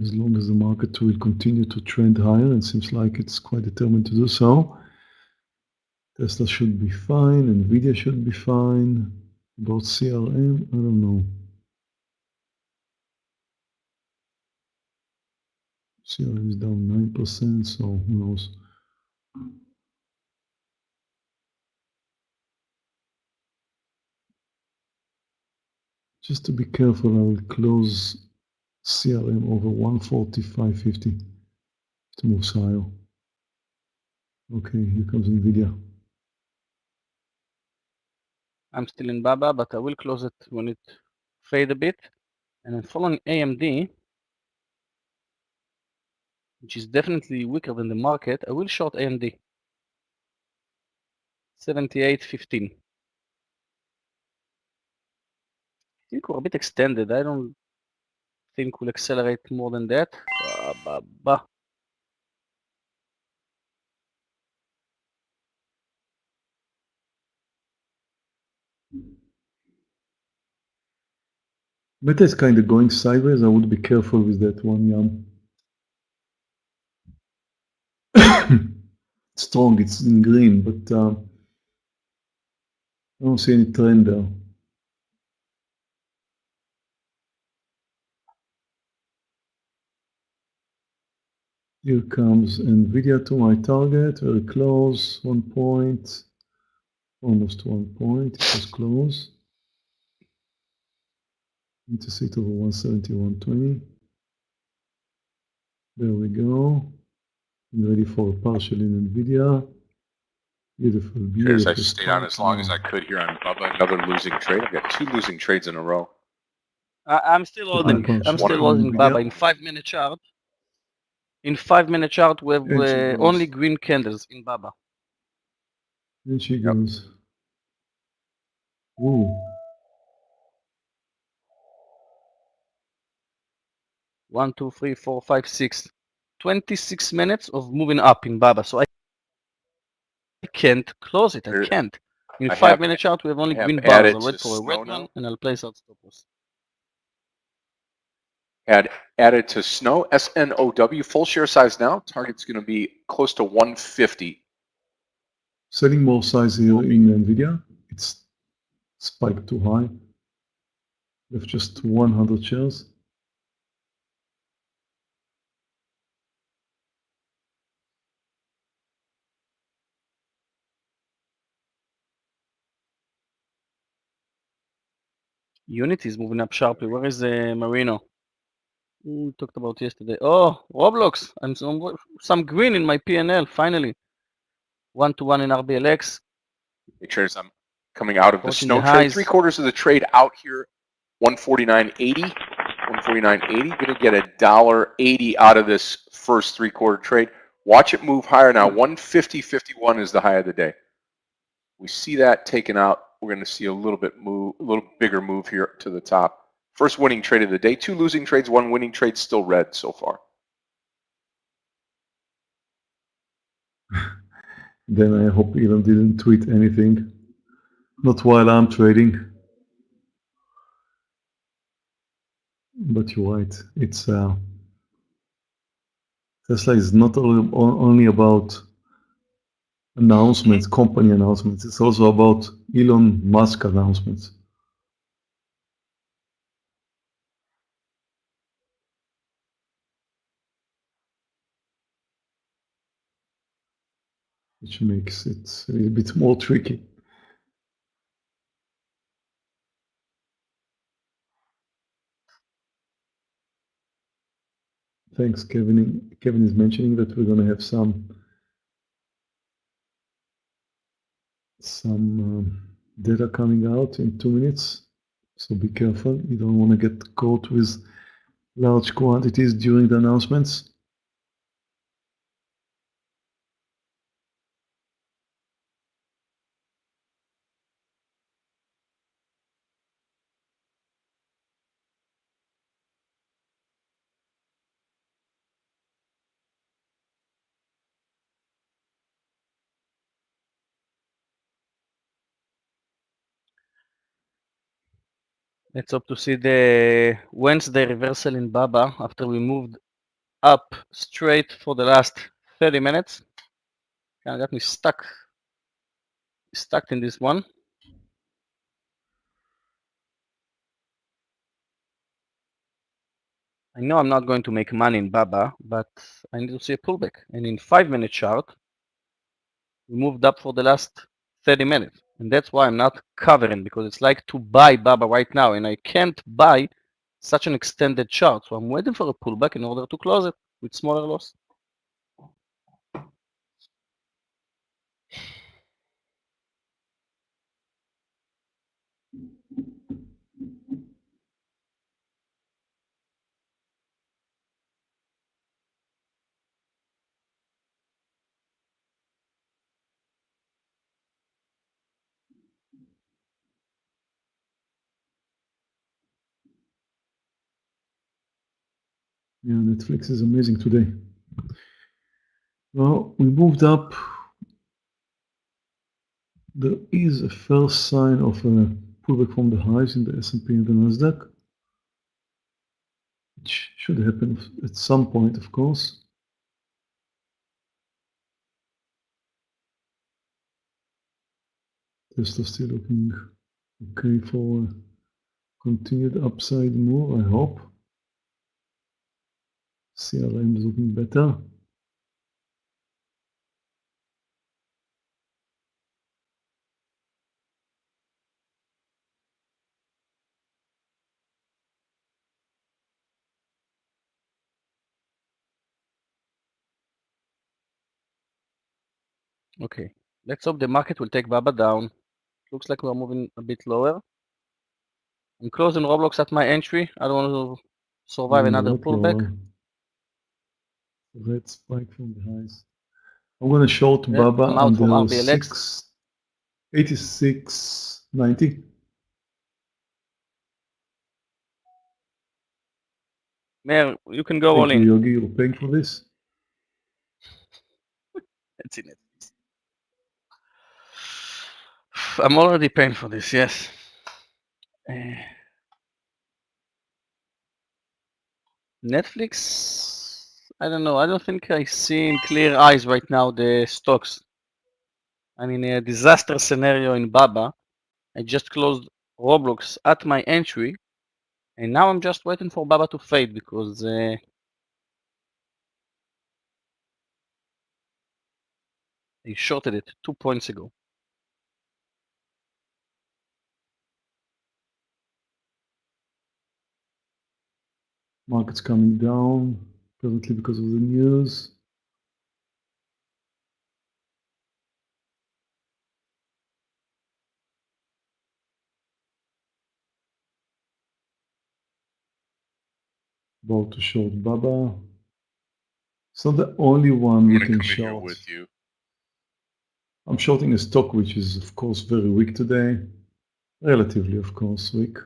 As long as the market will continue to trend higher, and seems like it's quite determined to do so, Tesla should be fine, Nvidia should be fine. About CRM, I don't know. CRM is down 9%, so who knows? Just to be careful, I will close CRM over 145.50 to move higher. Okay, here comes Nvidia. I'm still in Baba, but I will close it when it fade a bit. And then following AMD, which is definitely weaker than the market, I will short AMD. 78.15. I think we're a bit extended. I don't think we'll accelerate more than that. Meta is kind of going sideways. I would be careful with that one, Strong, it's in green, but I don't see any trend there. Here comes Nvidia to my target, very close, 1 point, almost 1 point, it was close. Need to sit over 170, 120. There we go. I'm ready for a partial in Nvidia. Beautiful, Traders, beautiful. I stayed on as long as I could here on Bubba. Another losing trade. I've got 2 losing trades in a row. I'm still holding. I'm still holding Baba in 5-minute chart. In 5-minute chart, we have only green candles in Baba. And she goes. Ooh. 1, 2, 3, 4, 5, 6. 26 minutes of moving up in Baba. So I can't close it. I can't. In 5-minute chart, we have only green bars. I'll wait for a red one and I'll place out stop loss. Added to Snow, SNOW, full share size now. Target's going to be close to 150. Selling more size here in Nvidia. It's spiked too high. We have just 100 shares. Unity is moving up sharply. Where is Marino? We talked about yesterday. Oh, Roblox. I'm some green in my PNL, finally. 1-to-1 in RBLX. Hey, traders, I'm coming out of the Watching Snow the trade. highs. 3/4 of the trade out here, 149.80. 149.80. Going to get $1.80 out of this first 3/4 trade. Watch it move higher now. 150.51 is the high of the day. We see that taken out. We're going to see a little bigger move here to the top. First winning trade of the day. 2 losing trades, 1 winning trade. Still red so far. Then I hope Elon didn't tweet anything. Not while I'm trading. But you're right. It's Tesla is not only about announcements, company announcements. It's also about Elon Musk announcements. Which makes it a little bit more tricky. Thanks, Kevin. Kevin is mentioning that we're going to have some data coming out in 2 minutes. So be careful. You don't want to get caught with large quantities during the announcements. Let's hope to see the Wednesday reversal in Baba after we moved up straight for the last 30 minutes. Kind of got me stuck in this one. I know I'm not going to make money in Baba, but I need to see a pullback. And in 5-minute chart, we moved up for the last 30 minutes. And that's why I'm not covering, because it's like to buy Baba right now, and I can't buy such an extended chart. So I'm waiting for a pullback in order to close it with smaller loss. Yeah, Netflix is amazing today. Well, we moved up. There is a first sign of a pullback from the highs in the S&P and the Nasdaq, which should happen at some point, of course. Tesla still looking okay for continued upside move, I hope. CRM is looking better. Okay, let's hope the market will take Baba down. Looks like we're moving a bit lower. I'm closing Roblox at my entry. I don't want to survive another pullback. Red spike from the highs. I'm going to short Yeah, Baba I'm out from under RBLX. 86.90. Meir, you can go all Thank you, in. Yogi. You're paying for this? That's in it. I'm already paying for this, yes. Netflix, I don't know. I don't think I see in clear eyes right now the stocks. I'm in a disaster scenario in Baba. I just closed Roblox at my entry, and now I'm just waiting for Baba to fade because I shorted it 2 points ago. Market's coming down, probably because of the news. About to short Baba. It's not the only one we can short. With you. I'm shorting a stock which is, of course, very weak today. Relatively, of course, weak.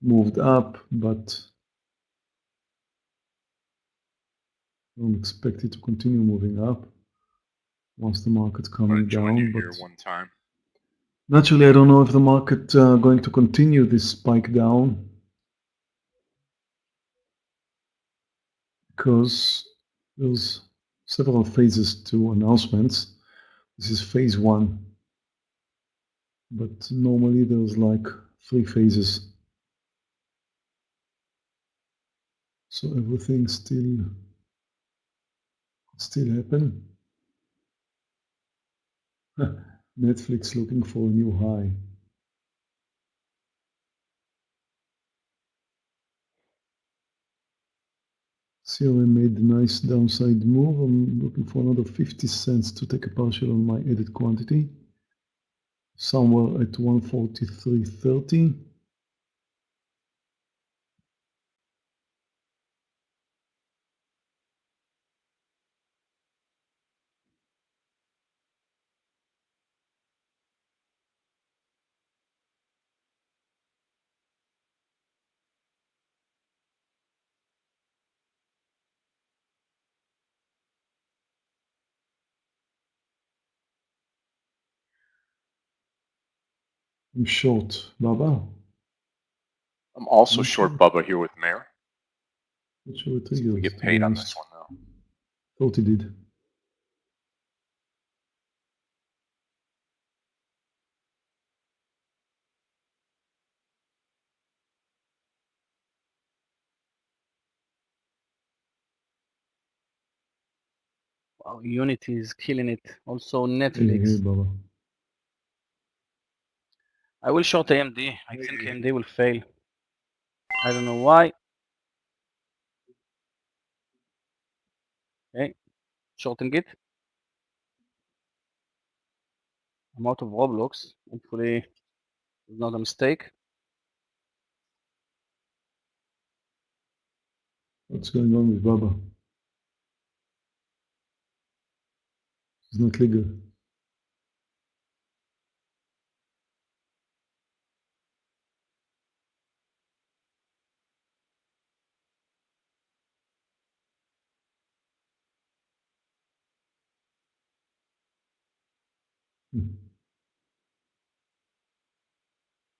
Moved up, but I don't expect it to continue moving up once the market's coming down. But one time. naturally, I don't know if the market going to continue this spike down. because there's several phases to announcements. This is phase 1, but normally there's like 3 phases. So everything still happen. Netflix looking for a new high. CRM made a nice downside move. I'm looking for another 50 cents to take a partial on my added quantity. Somewhere at 143.30. I'm short Baba. I'm also I'm short short. Bubba here with Meir. Not sure it See if we triggers, get to be paid on honest. this one though. Thought it did. Wow, Unity is killing it. Also Hey, Netflix. Baba. I will short AMD. I think AMD will fail. I don't know why. Okay, shorting it. I'm out of Roblox. Hopefully, it's not a mistake. What's going on with Baba? It's not legal. Hmm.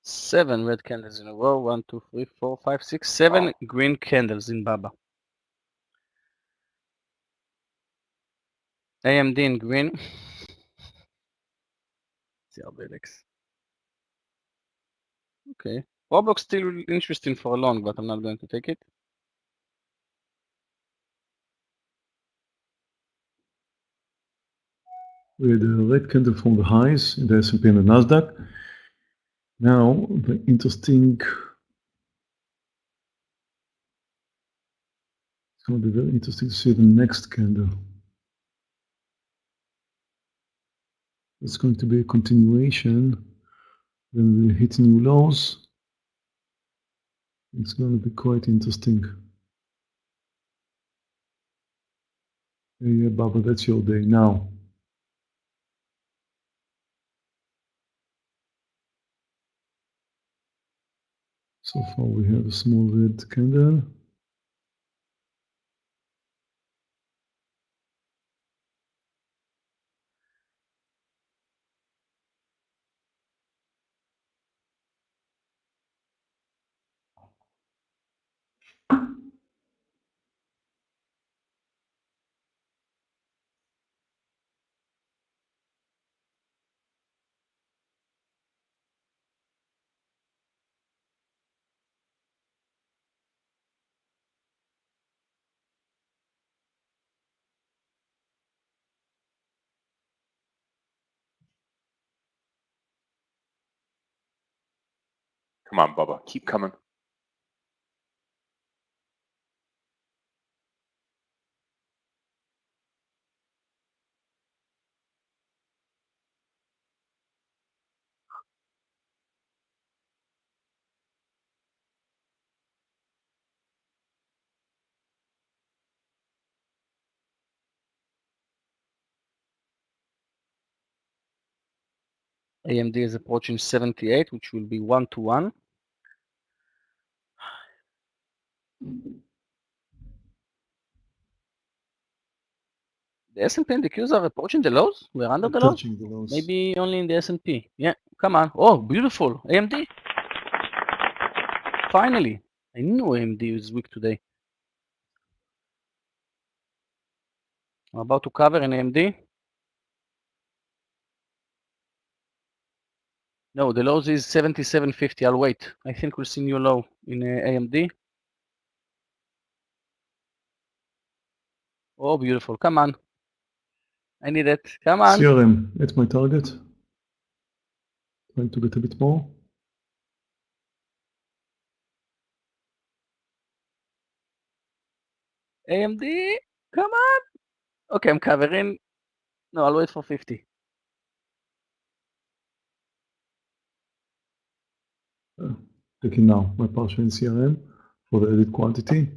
7 red candles in a row. 1, 2, 3, 4, 5, 6, 7 green candles in Baba. AMD in green. CRBLX. Okay. Roblox still interesting for a long, but I'm not going to take it. We had a red candle from the highs in the S&P and the Nasdaq. Now, the interesting, it's going to be very interesting to see the next candle. It's going to be a continuation. Then we'll hit new lows. It's going to be quite interesting. Yeah, Baba, that's your day now. So far we have a small red candle. Come on, Bubba, keep coming. AMD is approaching 78, which will be 1-to-1. The S&P and the Qs are approaching the lows? We're under the lows? Touching the lows. Maybe only in the S&P. Yeah, come on. Oh, beautiful. AMD. Finally. I knew AMD was weak today. I'm about to cover in AMD. No, the lows is 77.50. I'll wait. I think we'll see new low in AMD. Oh, beautiful. Come on. I need it. Come on. CRM at my target. Trying to get a bit more. AMD. Come on. Okay, I'm covering. No, I'll wait for 50. Taking now my partial in CRM for the added quantity.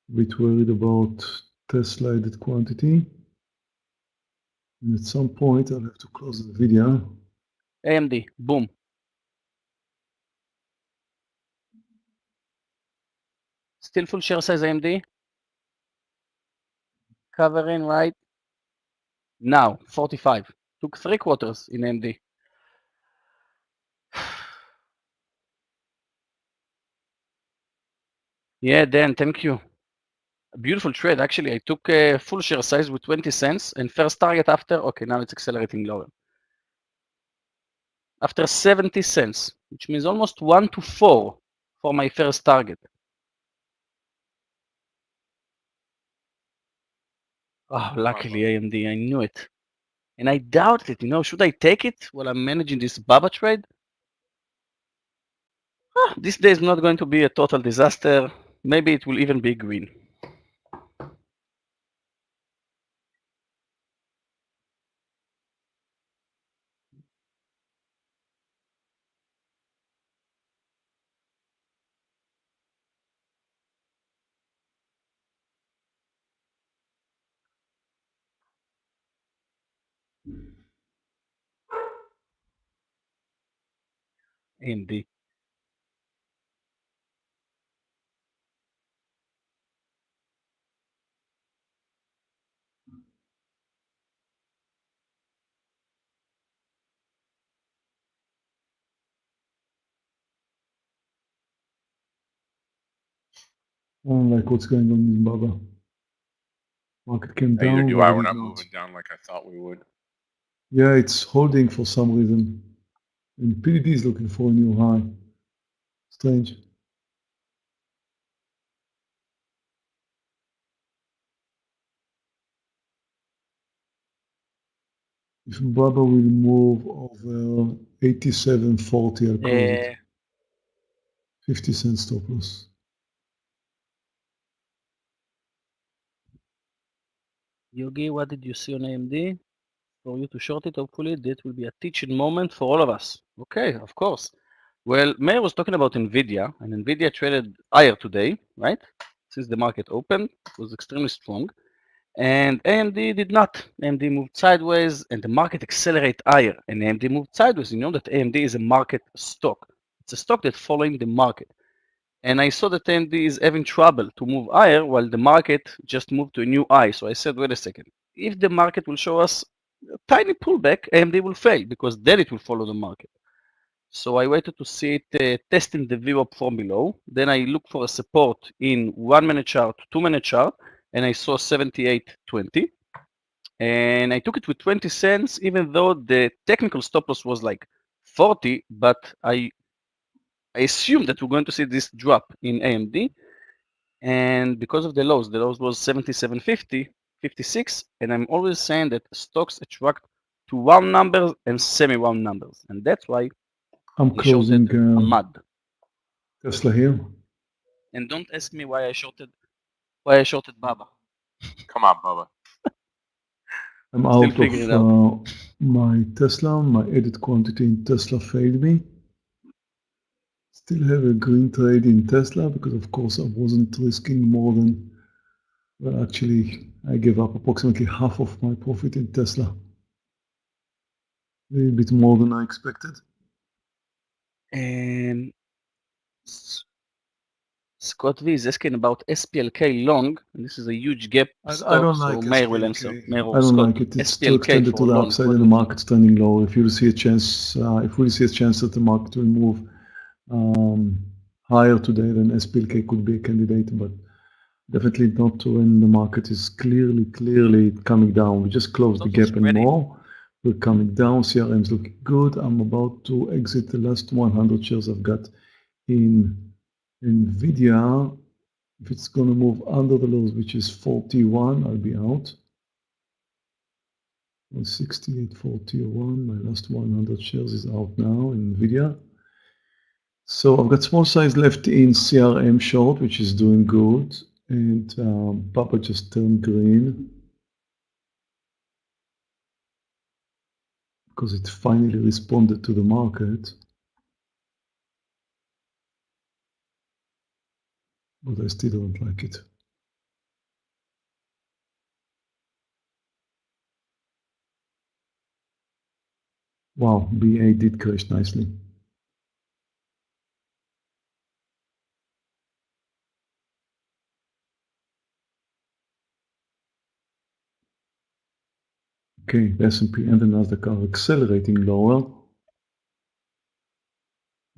A bit worried about Tesla added quantity. And at some point, I'll have to close the video. AMD. Boom. Still full share size AMD. Covering right now. 45. Took 3 quarters in AMD. Yeah, Dan, thank you. A beautiful trade. Actually, I took a full share size with 20 cents and first target after. Okay, now it's accelerating lower. After 70 cents, which means almost 1 to 4 for my first target. Oh, luckily AMD, I knew it. And I doubted it, should I take it while I'm managing this BABA trade? This day is not going to be a total disaster. Maybe it will even be green. AMD. I don't like what's going on in Baba. Market came down. Neither do I. but We're it not did moving down like I thought we would. Yeah, it's holding for some reason. And PDD is looking for a new high. Strange. If Baba will move over 87.40, I'll close it. 50 cents stop loss. Yogi, what did you see on AMD? For you to short it, hopefully that will be a teaching moment for all of us. Okay, of course. Well, Meir was talking about NVIDIA, and NVIDIA traded higher today, right? Since the market opened, it was extremely strong. And AMD did not. AMD moved sideways, and the market accelerated higher, and AMD moved sideways. You know that AMD is a market stock. It's a stock that's following the market. And I saw that AMD is having trouble to move higher while the market just moved to a new high. So I said, wait a second. If the market will show us a tiny pullback, AMD will fail because then it will follow the market. So I waited to see it testing the VWAP from below. Then I looked for a support in 1 minute chart, 2 minute chart, and I saw 78.20. And I took it with 20 cents, even though the technical stop loss was like 40, but I assumed that we're going to see this drop in AMD. And because of the lows was 77.50, 56, and I'm always saying that stocks attract to round numbers and semi-round numbers, and that's why I'm I closing shorted Ahmad. Tesla here. And don't ask me why I shorted Baba. Come on, Bubba. I'm Still out figuring it of my Tesla. My added quantity in Tesla failed me. Still have a green trade in Tesla because, of course, I wasn't risking more than, well, actually, I gave up approximately half of my profit in Tesla. A little bit more than I expected. And Scott V is asking about SPLK long, and this is a huge gap stock, I don't so like Meir will answer. SPLK. Meir or I don't Scott, like it. It's too SPLK extended for to the long. upside What and the would you- market's trending low. If you see a chance, if we see a chance that the market will move higher today, then SPLK could be a candidate. But Definitely not when the market is clearly coming down. We just closed the gap and more. We're coming down. CRM is looking good. I'm about to exit the last 100 shares I've got in NVIDIA. If it's going to move under the lows, which is 41, I'll be out. 68.41. My last 100 shares is out now in NVIDIA. So I've got small size left in CRM short, which is doing good. And Papa just turned green because it finally responded to the market. But I still don't like it. Wow, BA did crash nicely. Okay, the S&P and the Nasdaq are accelerating lower.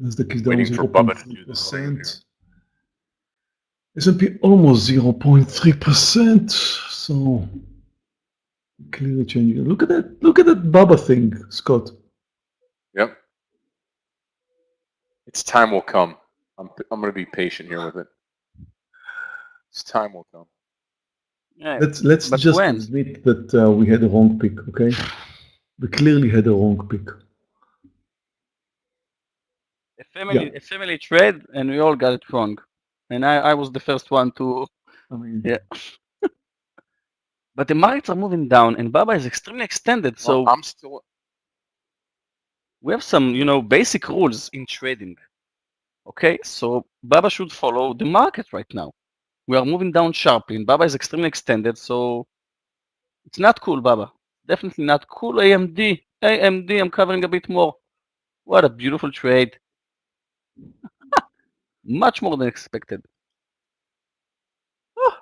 Nasdaq is down Waiting for Bubba to do this. 0.3%. S&P almost 0.3%. So clearly changing. Look at that! Look at that Baba thing, Scott. Yep. Its time will come. I'm going to be patient here with it. Its time will come. Yeah, Let's but just when? admit that we had a wrong pick, okay? We clearly had a wrong pick. A family trade, and we all got it wrong. And I was the first one to. I mean, Yeah. But the markets are moving down, and Baba is extremely extended. So Well, I'm still. we have some, basic rules in trading. Okay, so Baba should follow the market right now. We are moving down sharply, and Baba is extremely extended, so it's not cool, Baba. Definitely not cool. AMD, I'm covering a bit more. What a beautiful trade. Much more than expected. Oh.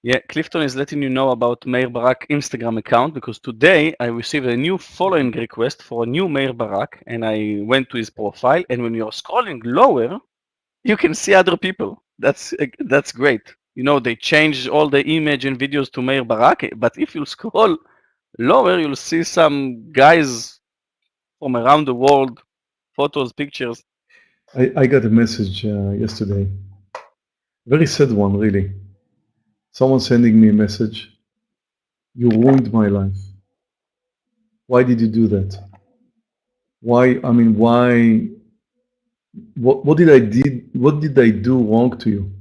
Yeah, Clifton is letting you know about Meir Barak Instagram account because today I received a new following request for a new Meir Barak, and I went to his profile, and when you're scrolling lower, you can see other people. That's great. They changed all the image and videos to Meir Barak, but if you scroll lower, you'll see some guys from around the world, photos, pictures. I got a message yesterday. Very sad one, really. Someone sending me a message. You ruined my life. Why did you do that? Why? I mean, why? What did I do wrong to you?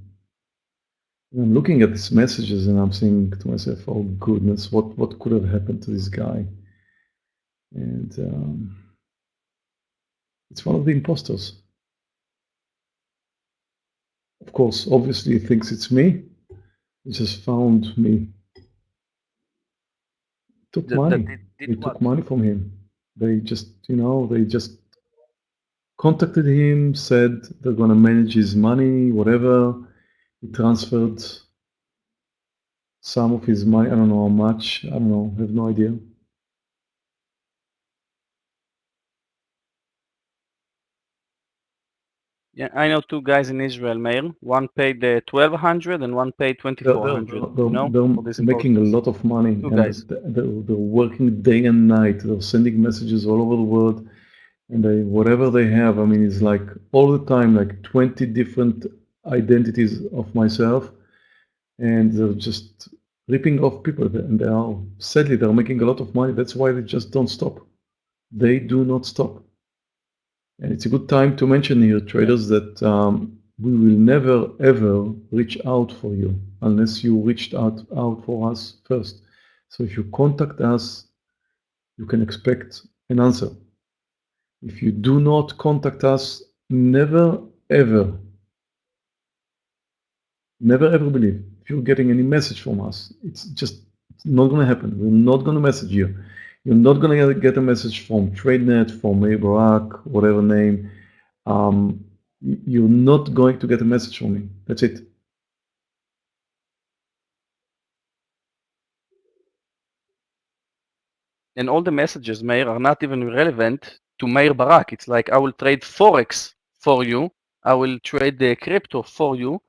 And I'm looking at these messages and I'm saying to myself, oh goodness, what could have happened to this guy? And it's one of the imposters. Of course, obviously he thinks it's me. He just found me. Took money. They took money from him. They just contacted him, said they're gonna manage his money, whatever. He transferred some of his money. I don't know how much. I don't know. I have no idea. Yeah, I know two guys in Israel, Meir. One paid 1,200 and one paid 2,400. They're making a lot of money, Two and guys. they're working day and night. They're sending messages all over the world, and whatever they have, I mean, it's like all the time, like 20 different identities of myself, and they're just ripping off people, and sadly they're making a lot of money. That's why they just don't stop. They do not stop. And it's a good time to mention here, traders, that we will never ever reach out for you unless you reached out for us first. So if you contact us, you can expect an answer. If you do not contact us, never ever believe if you're getting any message from us. It's not going to happen. We're not going to message you. You're not going to get a message from Tradenet, from Meir Barak, whatever name. You're not going to get a message from me. That's it. And all the messages, Meir, are not even relevant to Meir Barak. It's like, I will trade Forex for you. I will trade the crypto for you.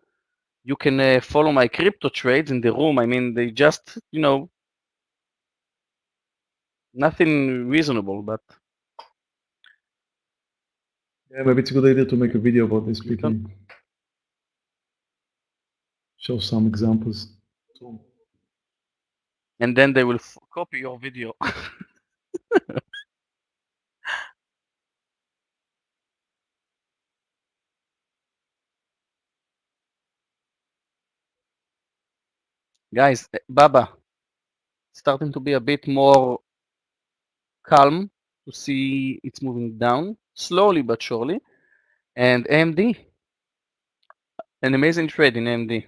You can follow my crypto trades in the room. I mean, they just, nothing reasonable, but Yeah, maybe it's a good idea to make a video about this, You can. speaking. Show some examples. and then they will copy your video. Guys, Baba, starting to be a bit more calm to see it's moving down, slowly but surely. And AMD, an amazing trade in AMD.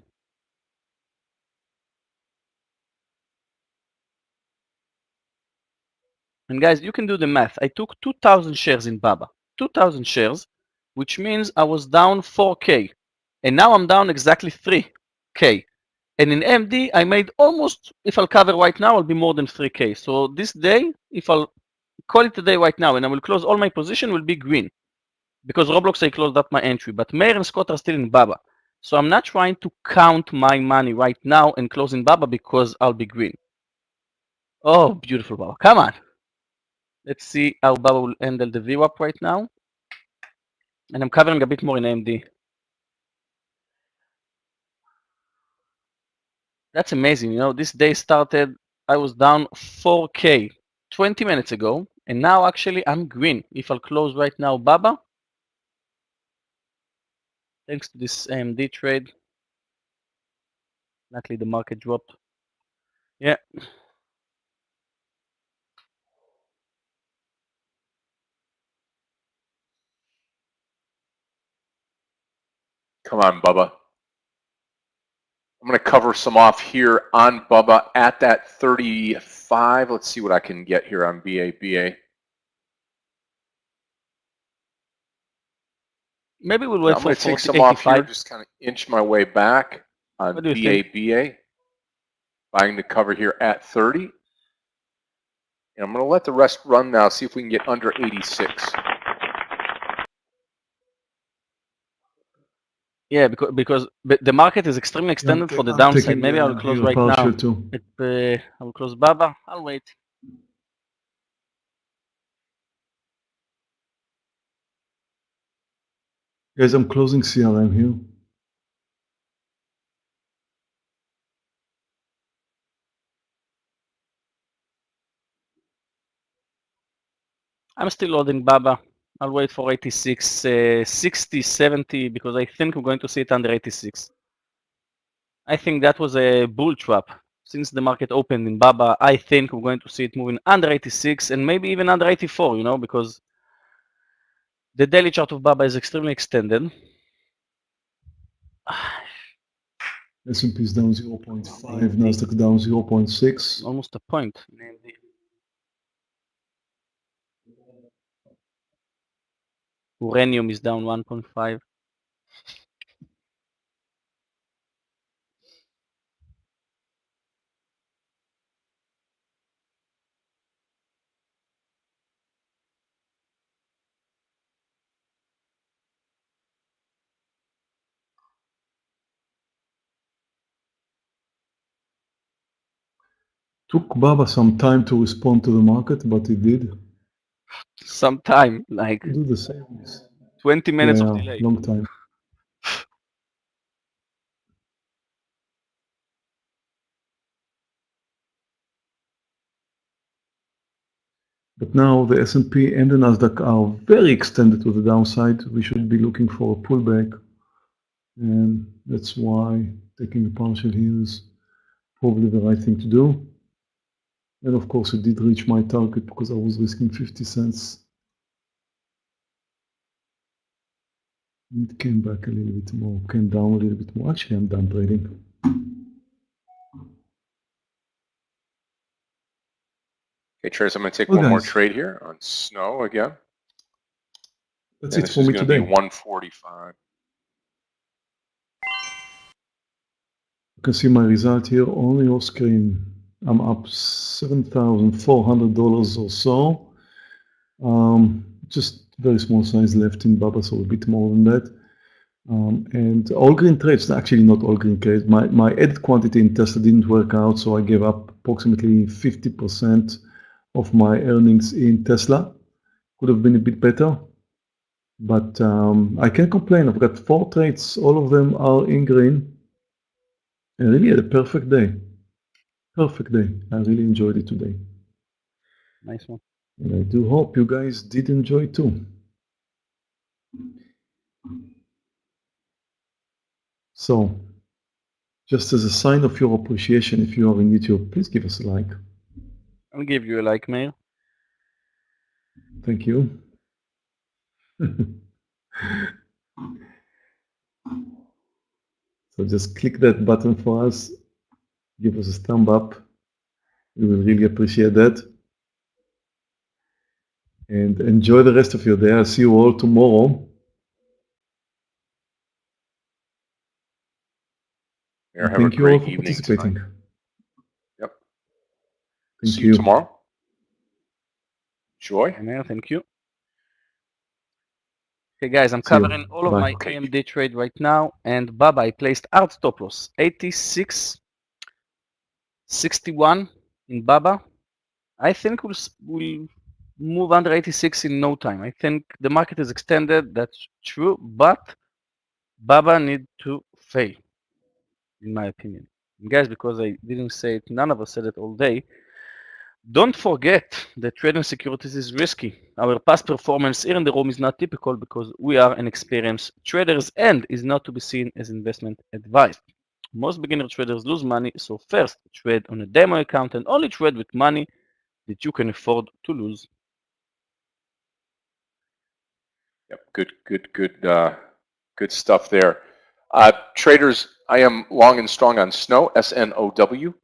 And guys, you can do the math. I took 2,000 shares in Baba, 2,000 shares, which means I was down 4K. And now I'm down exactly 3K. And in AMD, I made almost, if I'll cover right now, I'll be more than 3K. So this day, if I'll call it a day right now and I will close all my position, will be green. Because Roblox, I closed up my entry. But Meir and Scott are still in Baba. So I'm not trying to count my money right now and close in Baba because I'll be green. Oh, beautiful Baba. Come on. Let's see how Baba will handle the VWAP right now. And I'm covering a bit more in AMD. That's amazing. This day started, I was down 4K 20 minutes ago. And now actually I'm green. If I'll close right now Baba, thanks to this AMD trade, luckily the market dropped. Yeah. Come on, Bubba. I'm going to cover some off here on Bubba at that 35. Let's see what I can get here on BA. Maybe we'll wait I'm for going to take 40, some off here, 85. just kind of inch my way back on What do you think? BA. Buying the cover here at 30. And I'm going to let the rest run now, see if we can get under 86. Yeah, because the market is extremely extended for the I'm downside. taking Maybe I'll close here right partial now. too. I will close Baba. I'll wait. Guys, I'm closing CRM here. I'm still holding Baba. I'll wait for 86, 60, 70, because I think we're going to see it under 86. I think that was a bull trap. Since the market opened in Baba, I think we're going to see it moving under 86 and maybe even under 84, because the daily chart of Baba is extremely extended. S&P is down 0.5, Nasdaq down 0.6. Almost a point. Uranium is down 1.5. Took Baba some time to respond to the market, but it did. Some time, like Do the same. 20 minutes of Yeah, delay. long time. But now the S&P and the Nasdaq are very extended to the downside. We should be looking for a pullback. And that's why taking a partial here is probably the right thing to do. And of course, it did reach my target because I was risking 50 cents. It came back a little bit more, came down a little bit more. Actually, I'm done trading. Okay, traders, I'm going to take Well, one more guys, trade here on Snow again. that's And it this for is me going to be today. 145. You can see my result here on your screen. I'm up $7,400 or so. Just very small size left in Baba, so a bit more than that. And all green trades, actually not all green trades. My added quantity in Tesla didn't work out, so I gave up approximately 50% of my earnings in Tesla. Could have been a bit better, but I can't complain. I've got 4 trades, all of them are in green. I really had a perfect day. Perfect day. I really enjoyed it today. Nice one. And I do hope you guys did enjoy too. So, just as a sign of your appreciation, if you are in YouTube, please give us a like. I'll give you a like, Meir. Thank you. So just click that button for us. Give us a thumb up. We will really appreciate that. And enjoy the rest of your day. I'll see you all tomorrow. Meir, have a Thank you all great for evening participating. tonight. Yep. Thank See you. you tomorrow. Joy. Meir, thank you. Okay, guys, I'm See you. covering all of Bye. my Okay. AMD trade right now, and Baba, I placed hard stop loss 86.61 in Baba. I think we'll move under 86 in no time. I think the market is extended, that's true, but Baba need to fail, in my opinion. And guys, because I didn't say it, none of us said it all day. Don't forget that trading securities is risky. Our past performance here in the room is not typical because we are inexperienced traders and is not to be seen as investment advice. Most beginner traders lose money, so first trade on a demo account and only trade with money that you can afford to lose. Yep. Good stuff there. Traders, I am long and strong on Snow, SNOW.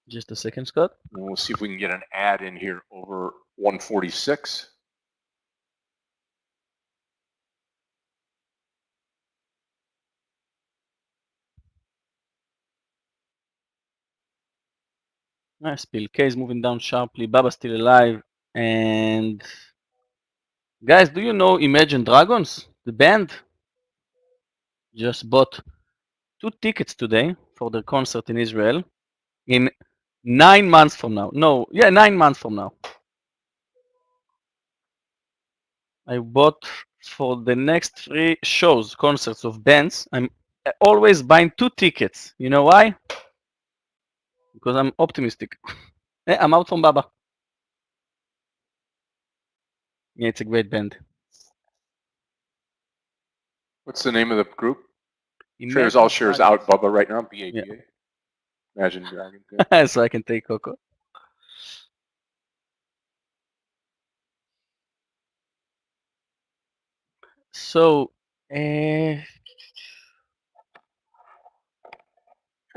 Just a second, Scott. And we'll see if we can get an ad in here over 146. Nice. Bill K is moving down sharply. Baba still alive. And guys, do you know Imagine Dragons? The band just bought 2 tickets today for their concert in Israel in 9 months from now. No, yeah, 9 months from now. I bought for the next 3 shows, concerts of bands. I'm always buying 2 tickets. You know why? Because I'm optimistic. I'm out from Baba. Yeah, it's a great band. What's the name of the group? Traders Imagine All Shares out, Bubba, right now. BABA. Yeah. Imagine Dragons. Yeah. So I can take Coco. So, Traders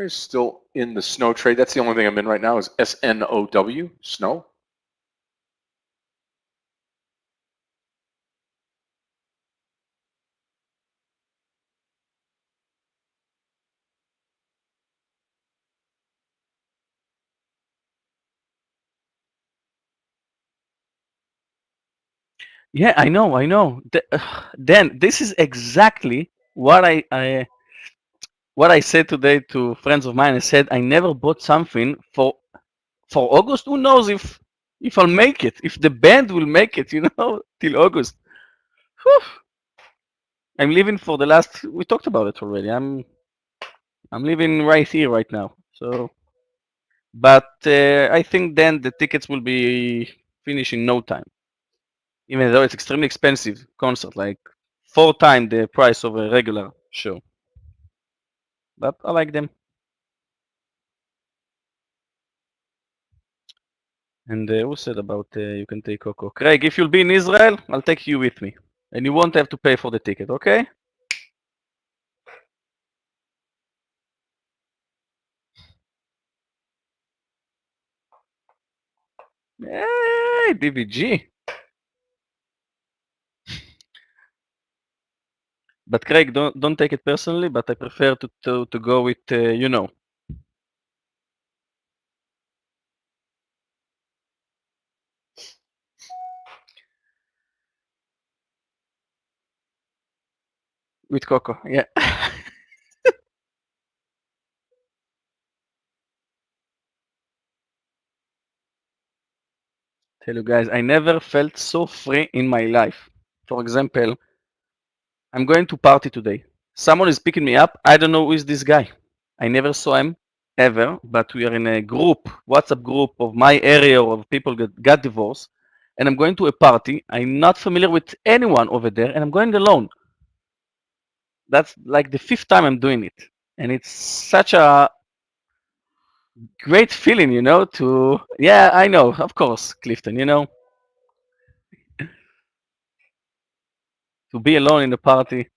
still in the Snow trade. That's the only thing I'm in right now is SNOW, Snow. yeah, I know. Dan, this is exactly what I said today to friends of mine. I said I never bought something for August. Who knows if I'll make it? If the band will make it, till August. Whew. I'm living for the last. We talked about it already. I'm living right here, right now. So, but I think then the tickets will be finished in no time. Even though it's extremely expensive concert, like 4 times the price of a regular show. But I like them. And who said about you can take Coco? Craig, if you'll be in Israel, I'll take you with me. And you won't have to pay for the ticket, okay? Hey, DVG. But Craig, don't take it personally, but I prefer to go with, With Coco, yeah. Tell you guys, I never felt so free in my life. For example, I'm going to party today. Someone is picking me up. I don't know who is this guy. I never saw him ever, but we are in a group, WhatsApp group of my area of people that got divorced, and I'm going to a party. I'm not familiar with anyone over there, and I'm going alone. That's like the fifth time I'm doing it, and it's such a great feeling, to yeah, I know, of course, Clifton, to be alone in the party.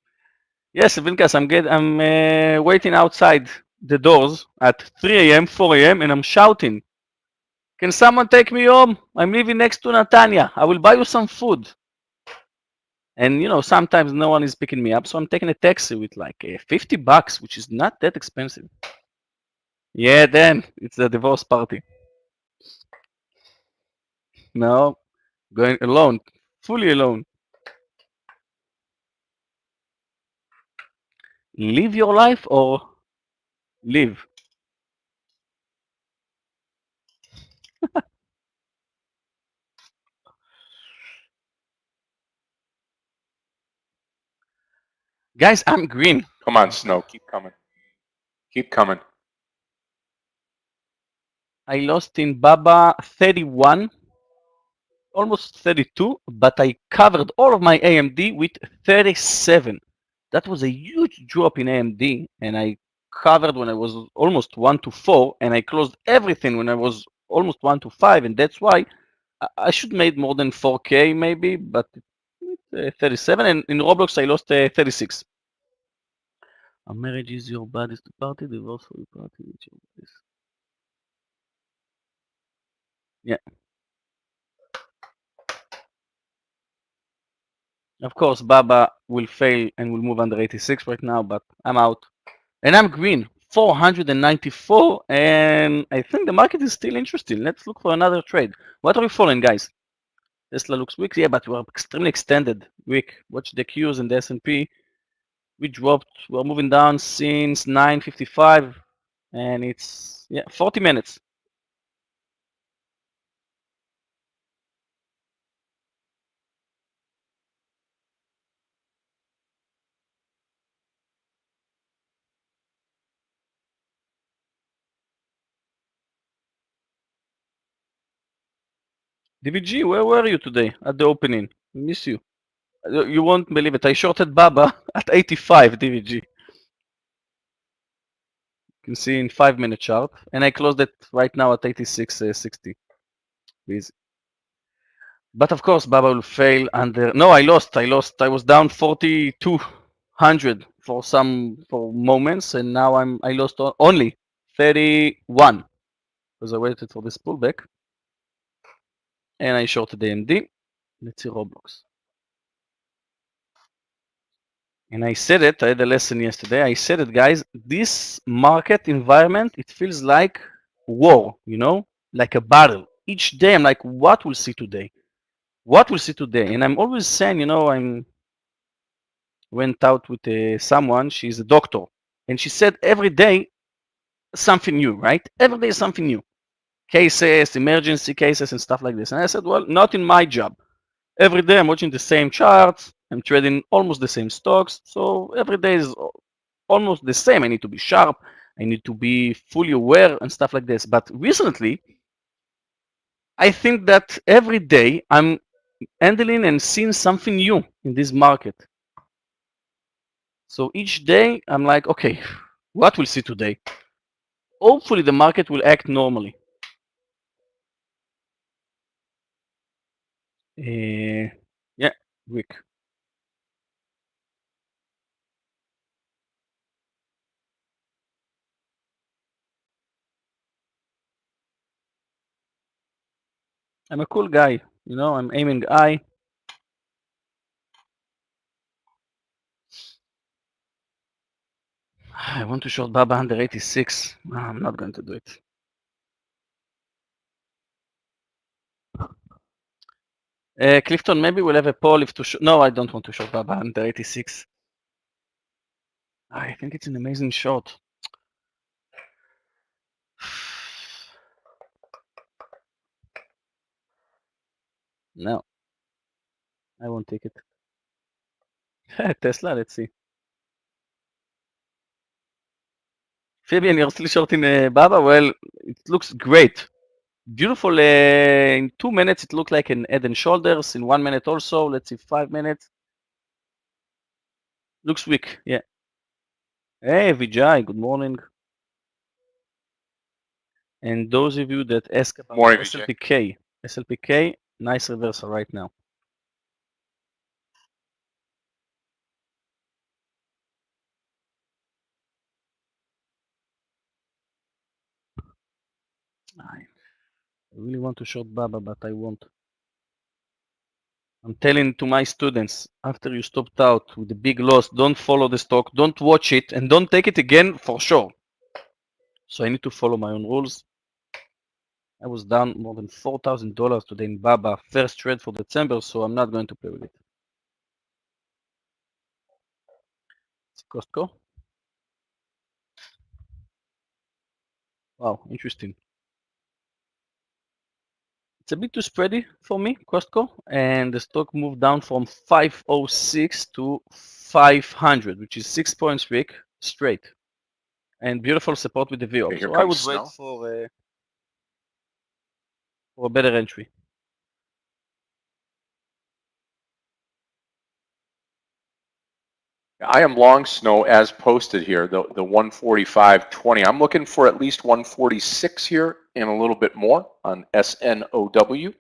Yes, Vilkas, I'm waiting outside the doors at 3 a.m., 4 a.m., and I'm shouting, "Can someone take me home? I'm living next to Natanya. I will buy you some food." And sometimes no one is picking me up, so I'm taking a taxi with like $50, which is not that expensive. Yeah, then it's the divorce party. No, going alone, fully alone. Live your life or live? Guys, I'm green. Come on, Snow. Keep coming. Keep coming. I lost in Baba 31, almost 32, but I covered all of my AMD with 37. That was a huge drop in AMD, and I covered when I was almost 1 to 4, and I closed everything when I was almost 1 to 5, and that's why I should made more than 4K maybe, but 37, and in Roblox I lost 36. A marriage is your body's to party, divorce for your party with your body's. Yeah. Of course, Baba will fail and will move under 86 right now, but I'm out. And I'm green, 494, and I think the market is still interesting. Let's look for another trade. What are we following, guys? Tesla looks weak, yeah, but we're extremely extended weak. Watch the Qs and the S&P. We dropped, we're moving down since 9:55, and it's, yeah, 40 minutes. DVG, where were you today at the opening? I miss you. You won't believe it. I shorted Baba at 85 DVG. You can see in 5-minute chart, and I closed it right now at 86.60. Please. But of course, Baba will fail under. No, I lost. I was down 4,200 for moments, and now I lost only 31 because I waited for this pullback, and I shorted AMD. Let's see Roblox. And I said it, I had a lesson yesterday. I said it, guys. This market environment, it feels like war, like a battle. Each day, I'm like, what we'll see today? What we'll see today? And I'm always saying, I'm went out with someone. She's a doctor, and she said every day something new, right? Every day something new, cases, emergency cases, and stuff like this. And I said, well, not in my job. Every day I'm watching the same charts. I'm trading almost the same stocks. So every day is almost the same. I need to be sharp. I need to be fully aware and stuff like this. But recently, I think that every day I'm handling and seeing something new in this market. So each day I'm like, okay, what we'll see today? Hopefully the market will act normally. Yeah, Rick. I'm a cool guy. I'm aiming high. I want to short Baba under 86. No, I'm not going to do it. Clifton, maybe we'll have a poll if to short. No, I don't want to short Baba under 86. I think it's an amazing shot. No, I won't take it. Tesla, let's see. Fabian, you're still shorting Baba? Well, it looks great. Beautiful. In 2 minutes, it looked like an head and shoulders. In 1 minute also, let's see, 5 minutes. Looks weak, yeah. Hey, Vijay, good morning. And those of you that ask about Morning, Vijay. SLPK, nice reversal right now. I really want to short Baba, but I won't. I'm telling to my students, after you stopped out with the big loss, don't follow the stock, don't watch it, and don't take it again for sure. So I need to follow my own rules. I was down more than $4,000 today in Baba, first trade for December, so I'm not going to play with it. It's Costco. Wow, interesting. It's a bit too spready for me, Costco, and the stock moved down from 506 to 500, which is 6 points weak straight, and beautiful support with the VWAP. Okay, here So I would comes wait Snow. for a better entry. I am long Snow as posted here, the 145.20. I'm looking for at least 146 here and a little bit more on SNOW.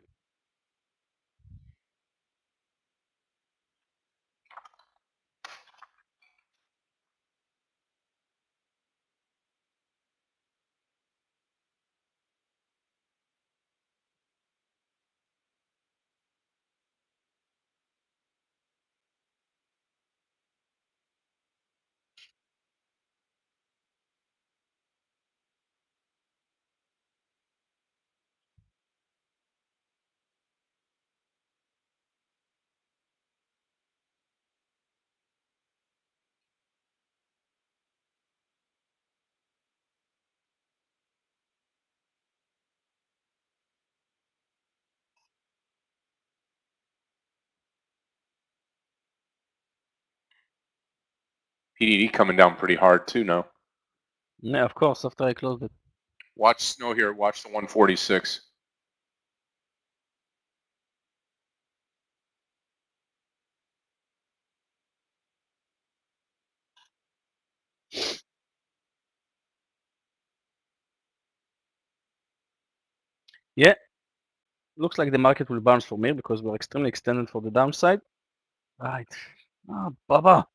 PDD coming down pretty hard too now. Yeah, of course, after I closed it. Watch Snow here, watch the 146. Yeah, looks like the market will bounce for me because we're extremely extended for the downside. Right. Ah, Baba.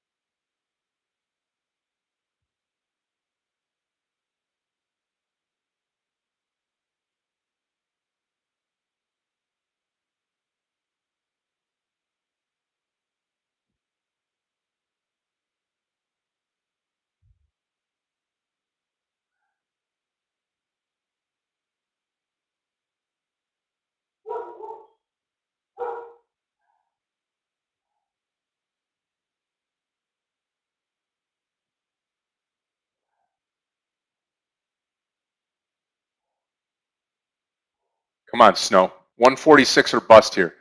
Come on, Snow. 146 or bust here.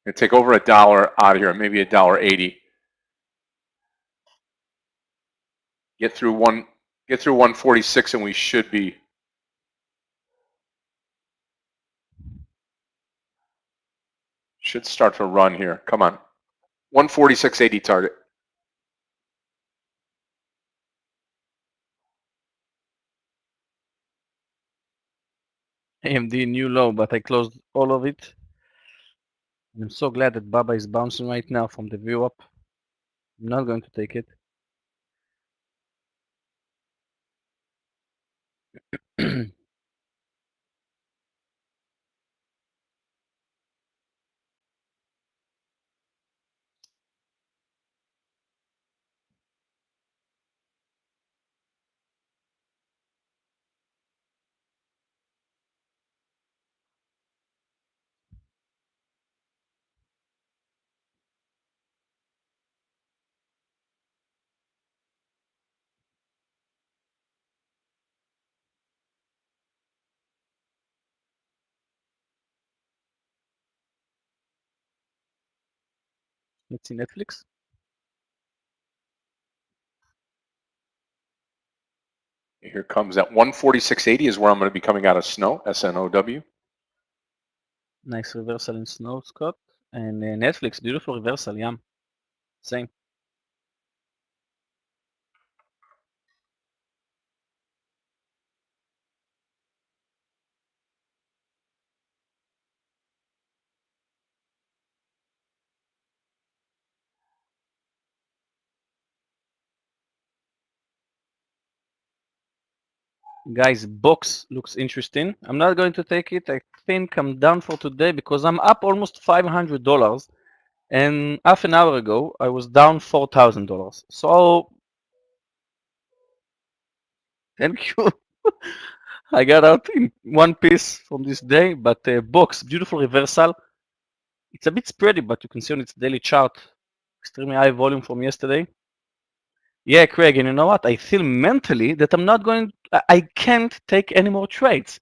And take over $1 out of here, maybe $1.80. Get through 146 and we should start to run here. Come on. 146.80 target. AMD new low, but I closed all of it. And I'm so glad that Baba is bouncing right now from the view up. I'm not going to take it. Let's see Netflix. Here comes at 146.80 is where I'm going to be coming out of snow, SNOW. Nice reversal in snow, Scott. And Netflix, beautiful reversal, yum. Same. Guys, box looks interesting. I'm not going to take it. I think I'm done for today because I'm up almost $500. And half an hour ago, I was down $4,000. So, thank you. I got out in one piece from this day, but box, beautiful reversal. It's a bit spready, but you can see on its daily chart, extremely high volume from yesterday. Yeah, Craig, and you know what? I feel mentally that I'm not going, I can't take any more trades.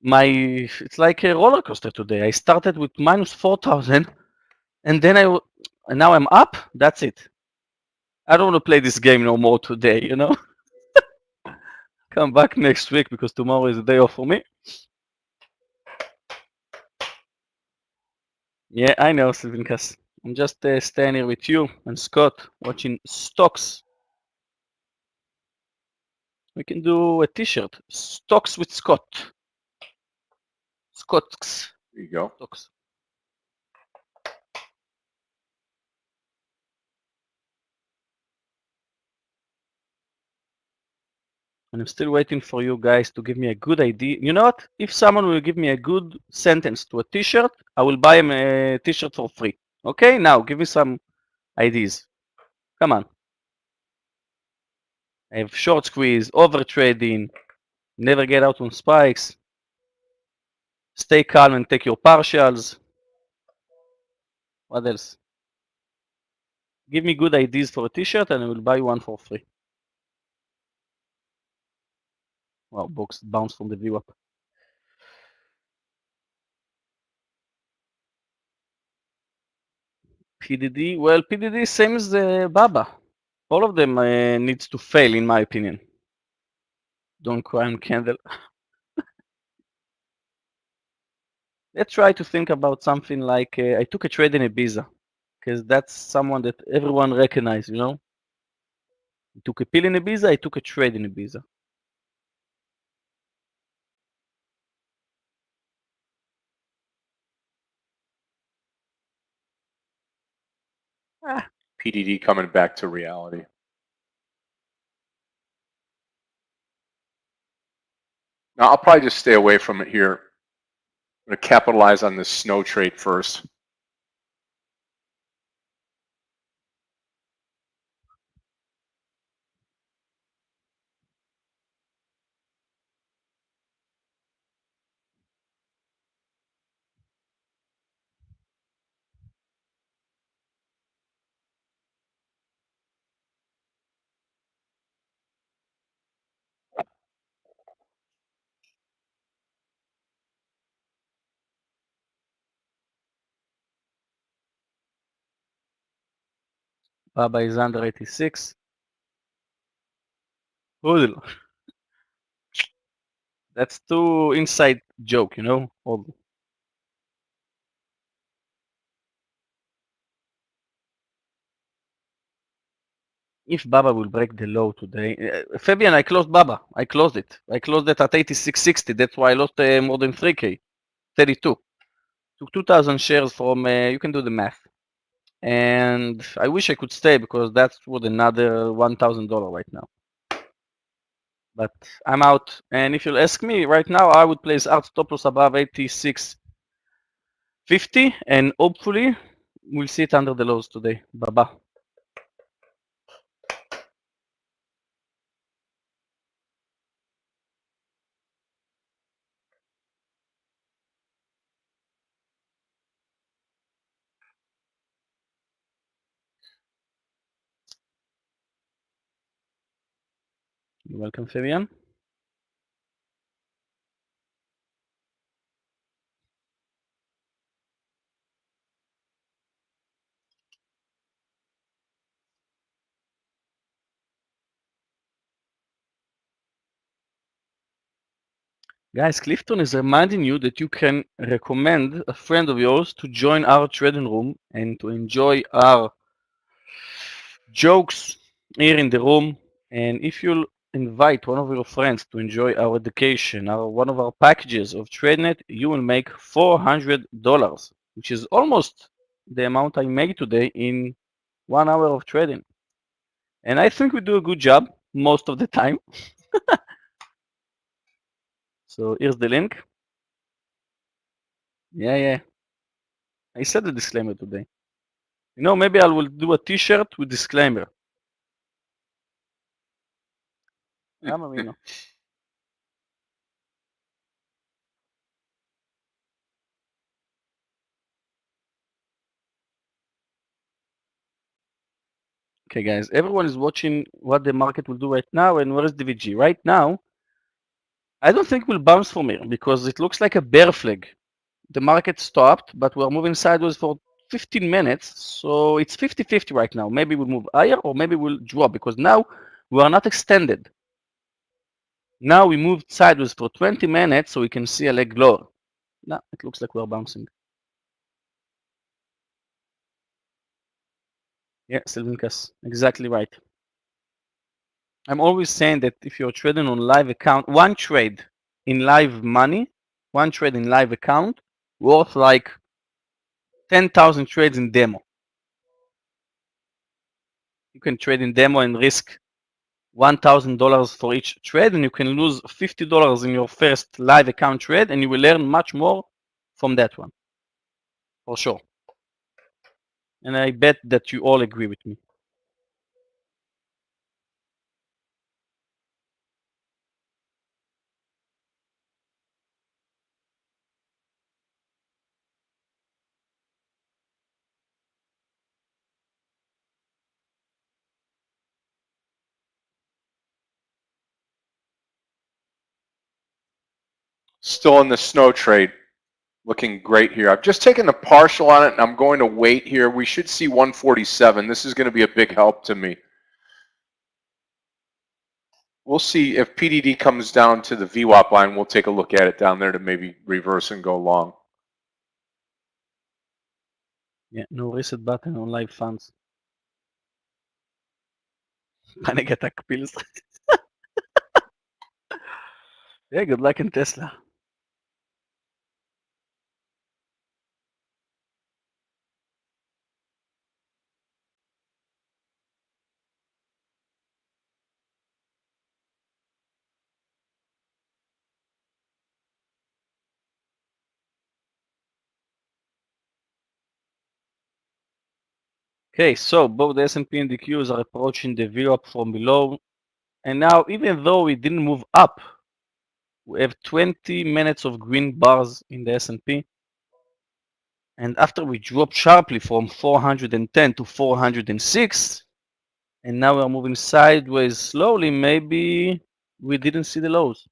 It's like a roller coaster today. I started with minus 4,000, and then and now I'm up. That's it. I don't want to play this game no more today, you know? Come back next week because tomorrow is a day off for me. Yeah, I know, Silvinkas. I'm just staying here with you and Scott watching stocks. We can do a t-shirt. Stocks with Scott. Scott's There you go. stocks. And I'm still waiting for you guys to give me a good idea. You know what? If someone will give me a good sentence to a t-shirt, I will buy him a t-shirt for free. Okay, now give me some ideas. Come on. I have short squeeze, over trading, never get out on spikes, stay calm and take your partials. What else? Give me good ideas for a t-shirt and I will buy one for free. Wow, box bounced from the view up. PDD, well, PDD same as Baba. All of them needs to fail in my opinion. Don't cry on candle. Let's try to think about something like I took a trade in Ibiza because that's someone that everyone recognizes, you know. I took a pill in Ibiza, I took a trade in Ibiza. Ah, PDD coming back to reality. Now, I'll probably just stay away from it here. I'm going to capitalize on this snow trade first. Baba is under 86. Good. That's too inside joke, you know. If Baba will break the low today, Fabian, I closed Baba. I closed it. I closed it at 86.60. That's why I lost more than 3K. 32. Took 2,000 shares from. You can do the math. And I wish I could stay because that's worth another $1,000 right now. But I'm out. And if you'll ask me right now, I would place out stop loss above 86.50, and hopefully we'll see it under the lows today. Baba. You're welcome, Fabian. Guys, Clifton is reminding you that you can recommend a friend of yours to join our trading room and to enjoy our jokes here in the room. And if you'll invite one of your friends to enjoy our education, one of our packages of Tradenet, you will make $400, which is almost the amount I made today in 1 hour of trading. And I think we do a good job most of the time. So here's the link. Yeah. I said the disclaimer today. You know, maybe I will do a t-shirt with disclaimer. Amino. Okay, guys, everyone is watching what the market will do right now, and where is the VG? Right now, I don't think we'll bounce from here because it looks like a bear flag. The market stopped, but we're moving sideways for 15 minutes, so it's 50-50 right now. Maybe we'll move higher or maybe we'll drop because now we are not extended. Now we moved sideways for 20 minutes so we can see a leg lower. Now it looks like we're bouncing. Yeah, Sylvinkas, exactly right. I'm always saying that if you're trading on live account, one trade in live money, one trade in live account, worth like 10,000 trades in demo. You can trade in demo and risk $1,000 for each trade, and you can lose $50 in your first live account trade, and you will learn much more from that one, for sure. And I bet that you all agree with me. Still in the snow trade. Looking great here. I've just taken the partial on it, and I'm going to wait here. We should see 147. This is going to be a big help to me. We'll see if PDD comes down to the VWAP line. We'll take a look at it down there to maybe reverse and go long. Yeah, no reset button on live funds. Panic attack pills. Yeah, good luck in Tesla. Okay, so both the S&P and the Qs are approaching the VWAP from below. And now, even though we didn't move up, we have 20 minutes of green bars in the S&P. And after we dropped sharply from 410 to 406, and now we're moving sideways slowly, maybe we didn't see the lows.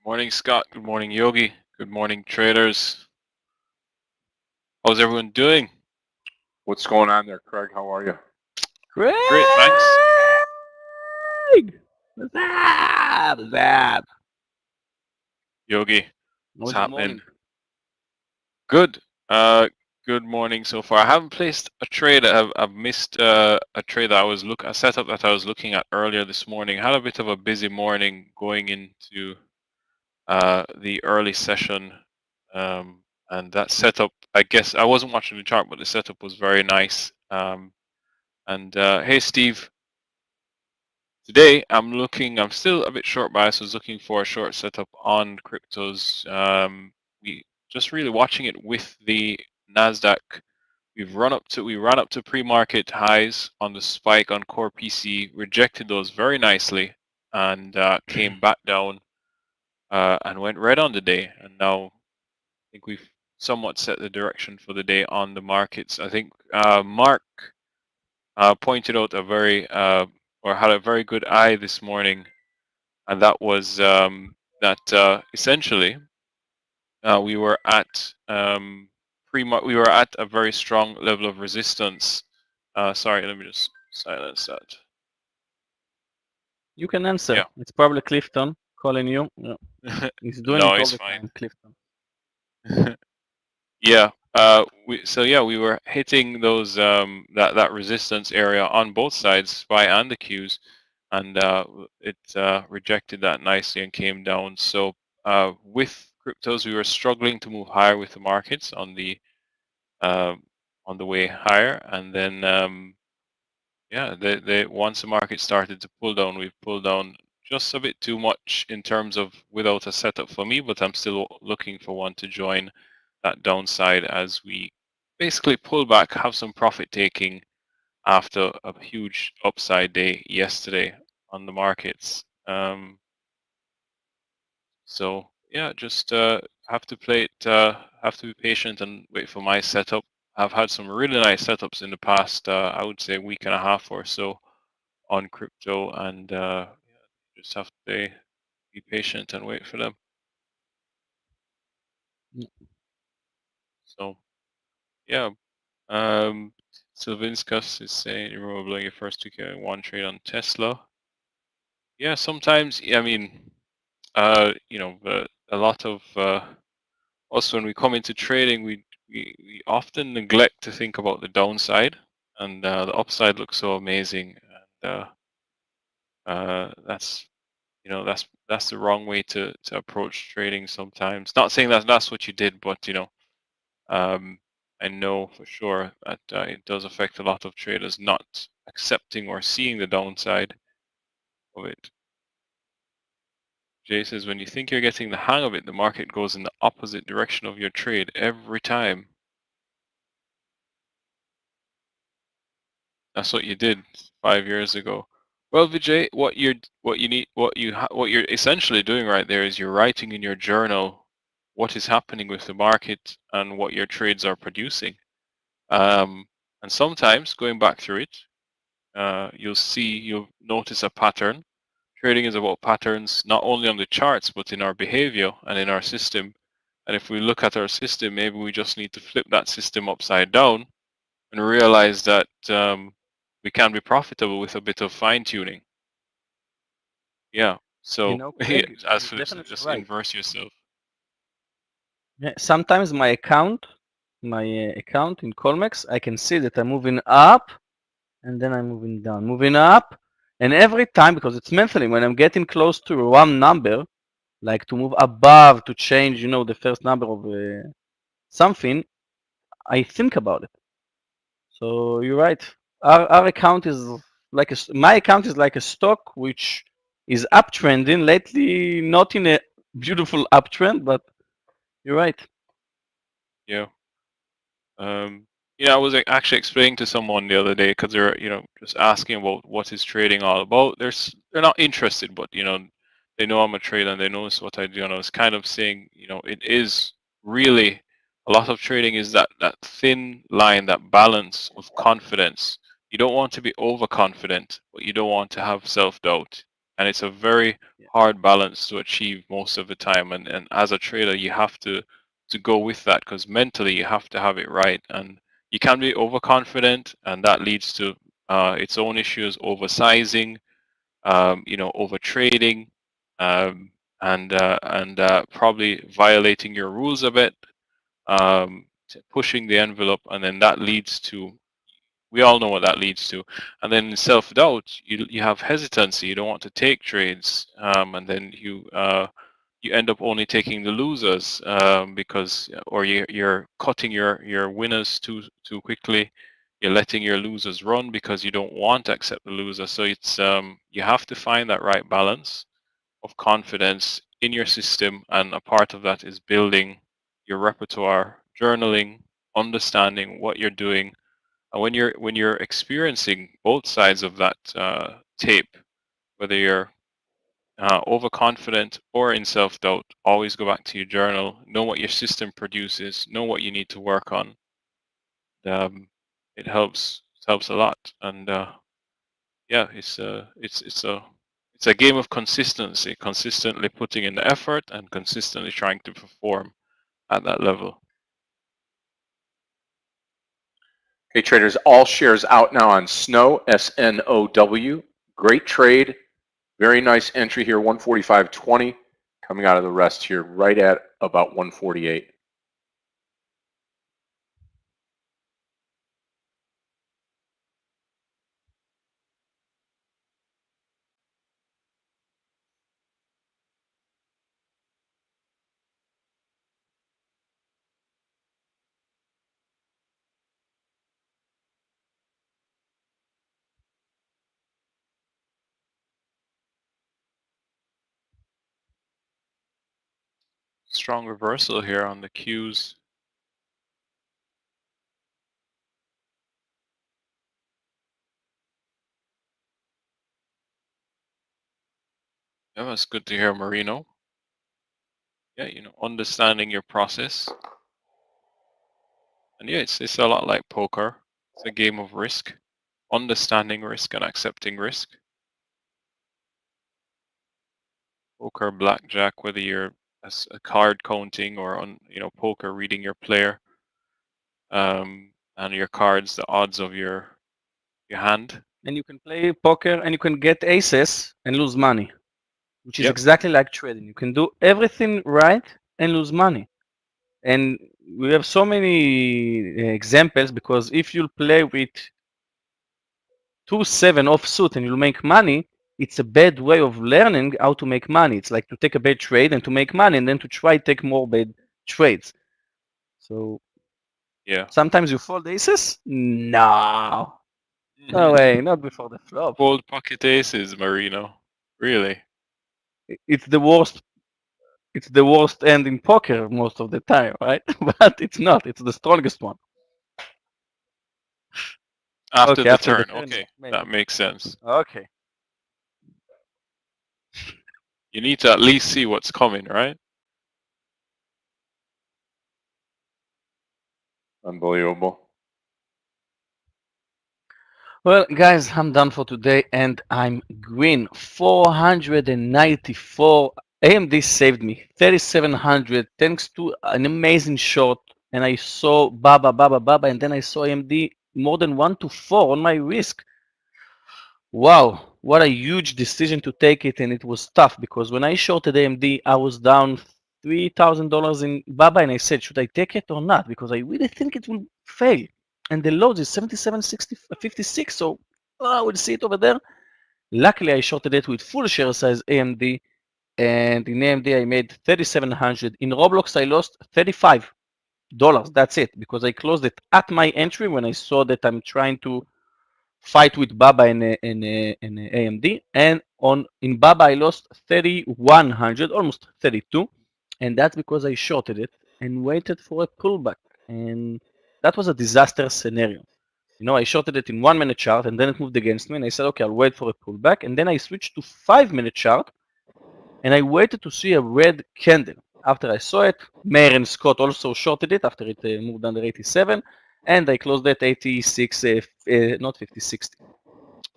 Good morning, Scott. Good morning, Yogi. Good morning, traders. How's everyone doing? What's going on there, Craig? How are you? Craig! Great, thanks. What's that? What's that? Yogi, what's What's the happening? morning? Good. Good morning so far. I haven't placed a trade. I've missed a trade that a setup that I was looking at earlier this morning. Had a bit of a busy morning going into the early session, and that setup. I guess I wasn't watching the chart, but the setup was very nice. And hey, Steve. Today I'm still a bit short biased. I was looking for a short setup on cryptos. We just really watching it with the Nasdaq. We ran up to pre-market highs on the spike on core PC, rejected those very nicely, and came back down and went right on the day. And now I think we've somewhat set the direction for the day on the markets. I think Mark pointed out a very or had a very good eye this morning, and that was that essentially we were at we were at a very strong level of resistance. Sorry, let me just silence that. You can answer. Yeah. It's probably Clifton calling you. Yeah. He's doing No, it all it's the fine. time, Clifton. Yeah. We were hitting those that resistance area on both sides, SPY and the Qs, and it rejected that nicely and came down. So with cryptos, we were struggling to move higher with the markets on the way higher, and then yeah, they once the market started to pull down, we've pulled down just a bit too much in terms of without a setup for me, but I'm still looking for one to join that downside as we basically pull back, have some profit taking after a huge upside day yesterday on the markets. So yeah, just have to play it, have to be patient and wait for my setup. I've had some really nice setups in the past, I would say week and a half or so on crypto, and just have to be patient and wait for them. So yeah, Sylvinskas is saying you remember blowing your first 2K one trade on Tesla. Yeah, sometimes I mean, you know, a lot of us when we come into trading, we often neglect to think about the downside, and the upside looks so amazing, and that's that's the wrong way to approach trading sometimes. Not saying that that's what you did, but um, I know for sure that it does affect a lot of traders not accepting or seeing the downside of it. Jay says, when you think you're getting the hang of it, the market goes in the opposite direction of your trade every time. That's what you did 5 years ago. Well, Vijay, what you're essentially doing right there is you're writing in your journal what is happening with the market and what your trades are producing. And sometimes going back through it, you'll notice a pattern. Trading is about patterns, not only on the charts, but in our behavior and in our system. And if we look at our system, maybe we just need to flip that system upside down and realize that we can be profitable with a bit of fine tuning. Yeah. So Craig, as you're Philip said, definitely just right. inverse yourself. Yeah, sometimes my account in Colmex, I can see that I'm moving up and then I'm moving down, moving up. And every time, because it's mentally, when I'm getting close to one number, like to move above to change, the first number of something, I think about it. So you're right. Our account is like my account is like a stock which is uptrending lately, not in a beautiful uptrend, but you're right. Yeah. Um, I was actually explaining to someone the other day because they're, just asking about what is trading all about. They're not interested, but they know I'm a trader and they notice what I do. And I was kind of saying, it is really a lot of trading is that thin line, that balance of confidence. You don't want to be overconfident, but you don't want to have self-doubt. And it's a very Yeah. hard balance to achieve most of the time. And as a trader, you have to go with that because mentally you have to have it right, and you can be overconfident, and that leads to its own issues, oversizing, over trading, and probably violating your rules a bit, pushing the envelope, and then that leads to, we all know what that leads to. And then in self-doubt, you have hesitancy, you don't want to take trades, and then you end up only taking the losers because, or you're cutting your winners too quickly. You're letting your losers run because you don't want to accept the loser. So it's you have to find that right balance of confidence in your system, and a part of that is building your repertoire, journaling, understanding what you're doing. And when you're experiencing both sides of that tape, whether you're overconfident or in self-doubt, always go back to your journal, know what your system produces, know what you need to work on. It helps a lot, and yeah, it's a game of consistency, consistently putting in the effort and consistently trying to perform at that level. Okay, traders, all shares out now on Snow, SNOW. Great trade. Very nice entry here, 145.20. Coming out of the rest here right at about 148. Strong reversal here on the Qs. Yeah, that's good to hear, Marino. Yeah, understanding your process. And yeah, it's a lot like poker. It's a game of risk, understanding risk and accepting risk. Poker, blackjack, whether you're a card counting or on poker, reading your player, and your cards, the odds of your hand. And you can play poker and you can get aces and lose money, which is Yep. exactly like trading. You can do everything right and lose money. And we have so many examples, because if you play with 2-7 offsuit and you'll make money, it's a bad way of learning how to make money. It's like to take a bad trade and to make money, and then to try take more bad trades. So Yeah. sometimes you fold aces. No, no way, not before the flop. Fold pocket aces, Marino. Really? It's the worst. It's the worst end in poker most of the time, right? But it's not. It's the strongest one. After Okay, the after the turn. turn, Okay, maybe. that makes sense. Okay. You need to at least see what's coming, right? Unbelievable. Well, guys, I'm done for today, and I'm green. 494. AMD saved me 3,700 thanks to an amazing short. And I saw Baba, and then I saw AMD more than 1 to 4 on my risk. Wow, what a huge decision to take it, and it was tough because when I shorted AMD, I was down $3,000 in Baba, and I said, should I take it or not? Because I really think it will fail. And the lows is 77.56, so I will see it over there. Luckily, I shorted it with full share size AMD, and in AMD I made 3,700. In Roblox, I lost $35. That's it, because I closed it at my entry when I saw that I'm trying to fight with Baba and AMD, and in Baba I lost 3,100, almost 32, and that's because I shorted it and waited for a pullback, and that was a disaster scenario. I shorted it in 1 minute chart, and then it moved against me, and I said, okay, I'll wait for a pullback, and then I switched to 5 minute chart, and I waited to see a red candle. After I saw it, Meir and Scott also shorted it after it moved under 87, and I closed at 86, not 50, 60.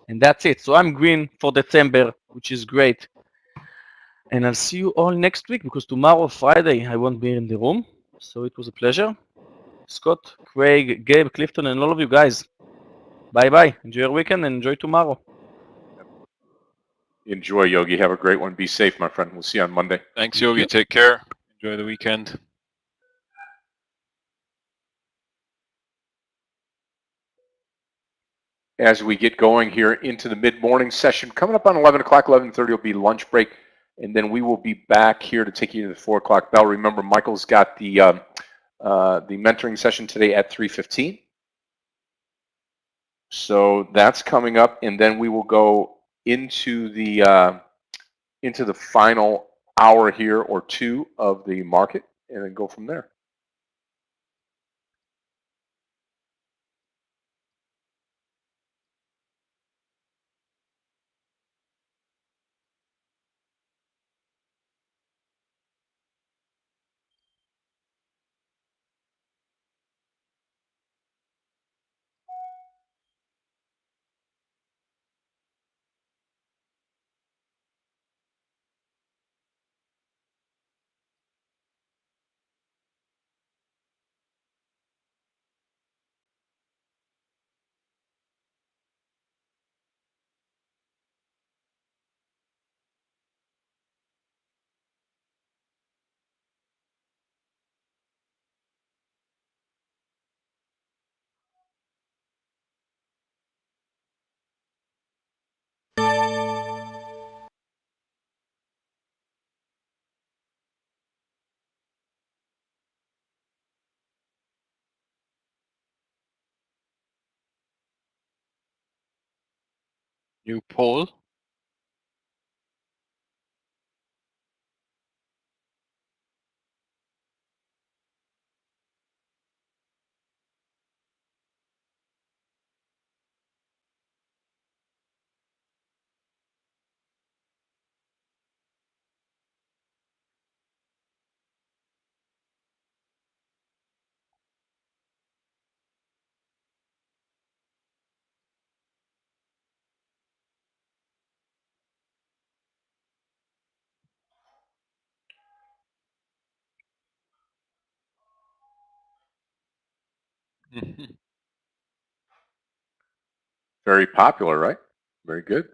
And that's it. So I'm green for December, which is great. And I'll see you all next week, because tomorrow, Friday, I won't be in the room. So it was a pleasure. Scott, Craig, Gabe, Clifton, and all of you guys. Bye-bye. Enjoy your weekend and enjoy tomorrow. Enjoy, Yogi. Have a great one. Be safe, my friend. We'll see you on Monday. Thanks, Thank Yogi. you. Take care. Enjoy the weekend. As we get going here into the mid-morning session, coming up on 11 o'clock, 11:30 will be lunch break, and then we will be back here to take you to the 4 o'clock bell. Remember, Michael's got the mentoring session today at 3:15. So that's coming up, and then we will go into the final hour here or two of the market, and then go from there. New poll. Very popular, right? Very good.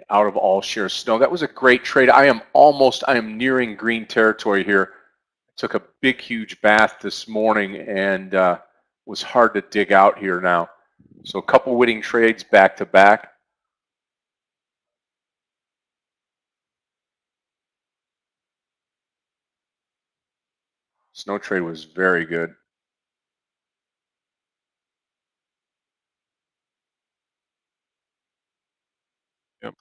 Out of all shares. Snow, that was a great trade. I am nearing green territory here. I took a big, huge bath this morning and was hard to dig out here now. So a couple winning trades back to back. Snow trade was very good. Yep.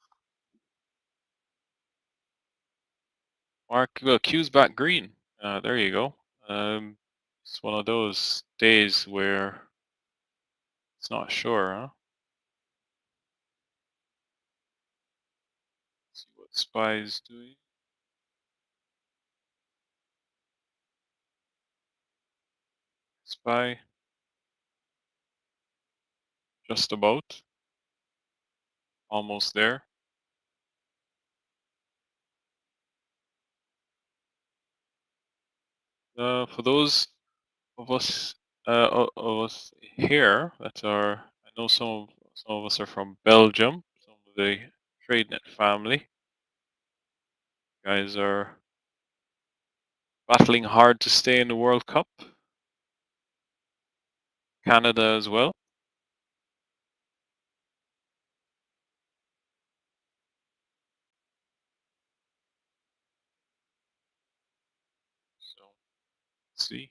Mark, well, Q's back green. There you go. It's one of those days where it's not sure, huh? See what SPY is doing. SPY, just about. Almost there. For those of us here that are, I know some of us are from Belgium, some of the Tradenet family. Guys are battling hard to stay in the World Cup. Canada as well. So let's see.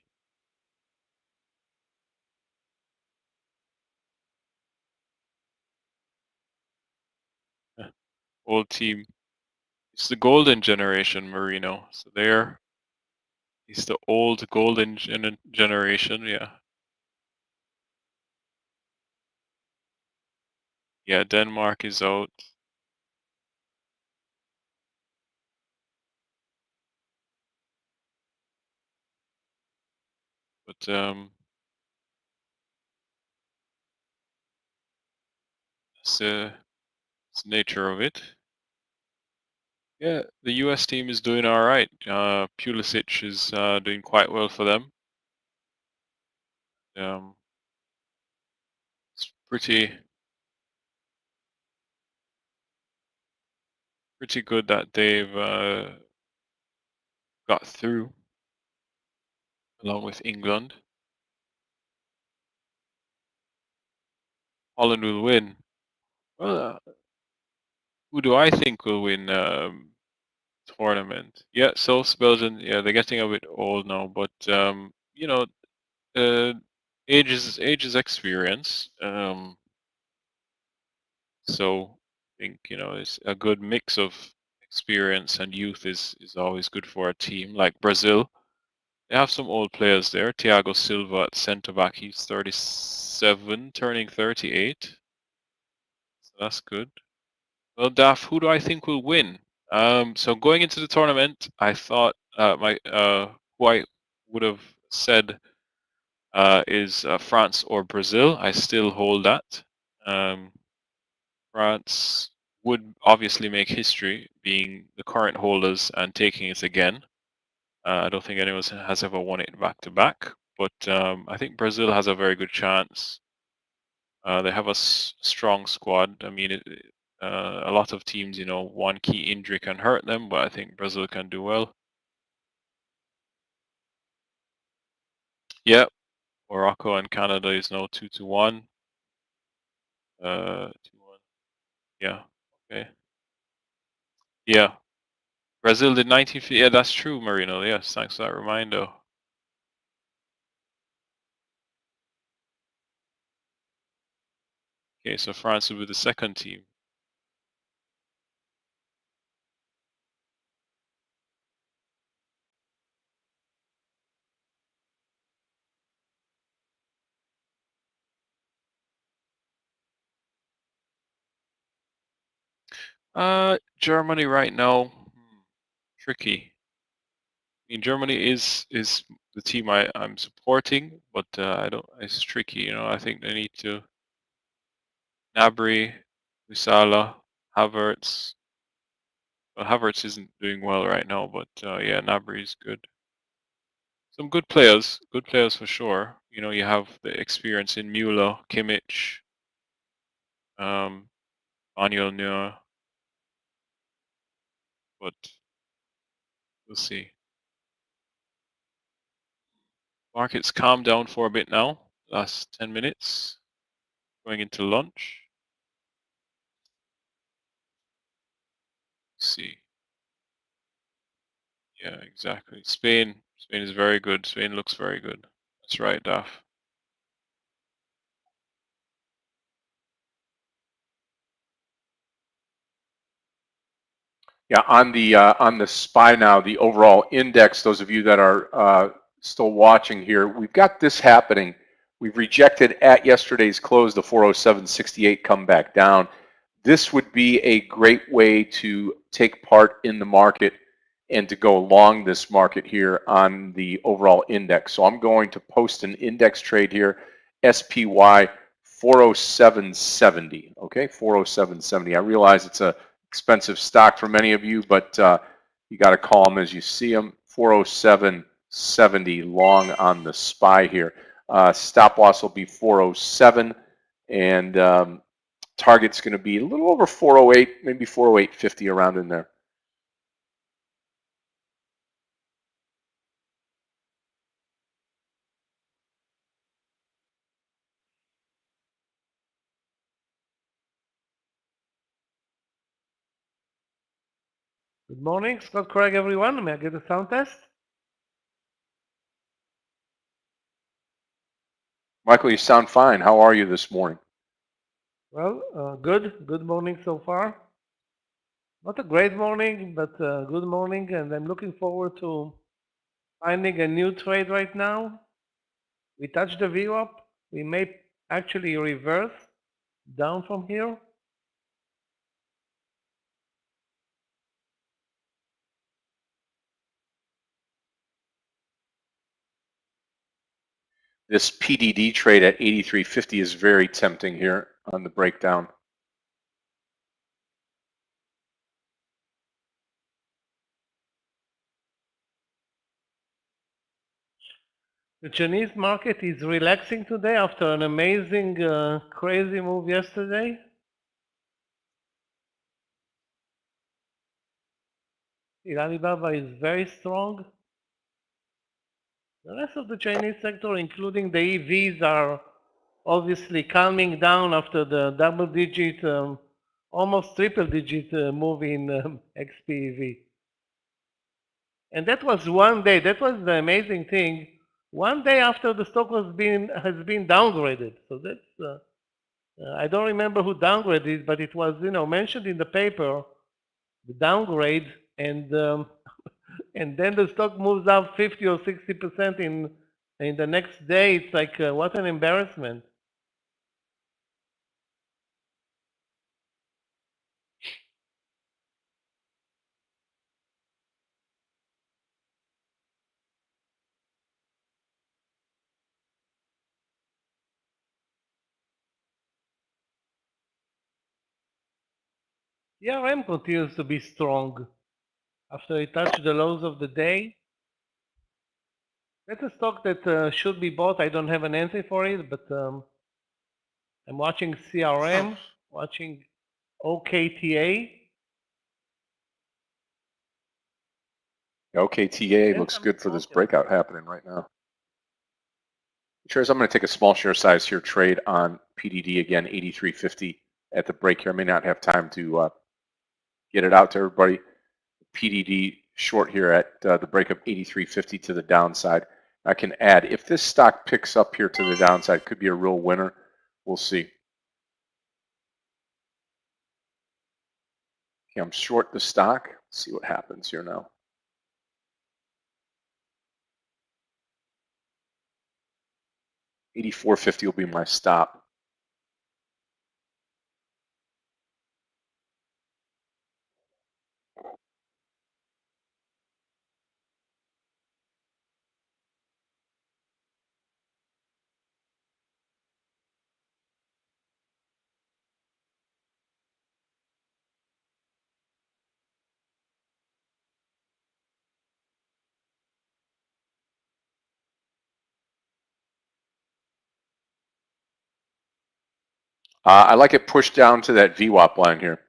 Old team. It's the golden generation, Marino. So he's the old golden generation, yeah. Yeah, Denmark is out. But it's the nature of it. Yeah, the US team is doing all right. Pulisic is doing quite well for them. It's pretty good that they've got through along with England. Holland will win. Well, who do I think will win tournament? Yeah, South Belgium. Yeah, they're getting a bit old now, but you know, age is experience. So I think it's a good mix of experience and youth is always good for a team. Like Brazil, they have some old players there. Thiago Silva at centre back, he's 37, turning 38. So that's good. Well, Daf, who do I think will win? So going into the tournament, I thought who I would have said is France or Brazil. I still hold that. France would obviously make history, being the current holders and taking it again. I don't think anyone has ever won it back to back, but I think Brazil has a very good chance. They have a strong squad. I mean, a lot of teams, one key injury can hurt them, but I think Brazil can do well. Yeah, Morocco and Canada is now 2-1. 2-1. Yeah. Okay. Yeah. Brazil did 1950. Yeah, that's true, Marino. Yes, thanks for that reminder. Okay, so France will be the second team. Germany right now, tricky. I mean, Germany is the team I'm supporting, but I don't. It's tricky, you know. I think they need to Gnabry, Musala, Havertz. Well, Havertz isn't doing well right now, but yeah, Gnabry is good. Some good players for sure. You know, you have the experience in Müller, Kimmich, um, Manuel Neuer, but we'll see. Markets calm down for a bit now. Last 10 minutes, going into lunch. Let's see. Yeah, exactly. Spain is very good. Spain looks very good. That's right, Daf. Yeah, on the SPY now, the overall index. Those of you that are still watching here, we've got this happening. We've rejected at yesterday's close the 407.68 come back down. This would be a great way to take part in the market and to go long this market here on the overall index. So I'm going to post an index trade here, SPY 407.70. Okay, 407.70. I realize it's a expensive stock for many of you, but you got to call them as you see them. 407.70 long on the SPY here. Stop loss will be 407, and target's going to be a little over 408, maybe 408.50 around in there. Good morning, Scott Craig, everyone. May I get a sound test? Michael, you sound fine. How are you this morning? Well, good. Good morning so far. Not a great morning, but a good morning, and I'm looking forward to finding a new trade right now. We touched the VWAP. We may actually reverse down from here. This PDD trade at 83.50 is very tempting here on the breakdown. The Chinese market is relaxing today after an amazing, crazy move yesterday. Alibaba is very strong. The rest of the Chinese sector, including the EVs, are obviously calming down after the double-digit, almost triple-digit move in XPEV. And that was one day. That was the amazing thing. One day after the stock has been downgraded. So that's I don't remember who downgraded it, but it was mentioned in the paper, the downgrade, and and then the stock moves up 50 or 60% in the next day. It's like what an embarrassment. ERM continues to be strong after it touched the lows of the day. That's a stock that should be bought. I don't have an answer for it, but I'm watching CRM, watching OKTA. OKTA looks good for this breakout happening right now. Shares, I'm going to take a small share size here trade on PDD again, 83.50 at the break here. I may not have time to get it out to everybody. PDD short here at the breakup 83.50 to the downside. I can add, if this stock picks up here to the downside, could be a real winner. We'll see. Okay, I'm short the stock. Let's see what happens here now. $84.50 will be my stop. I like it pushed down to that VWAP line here.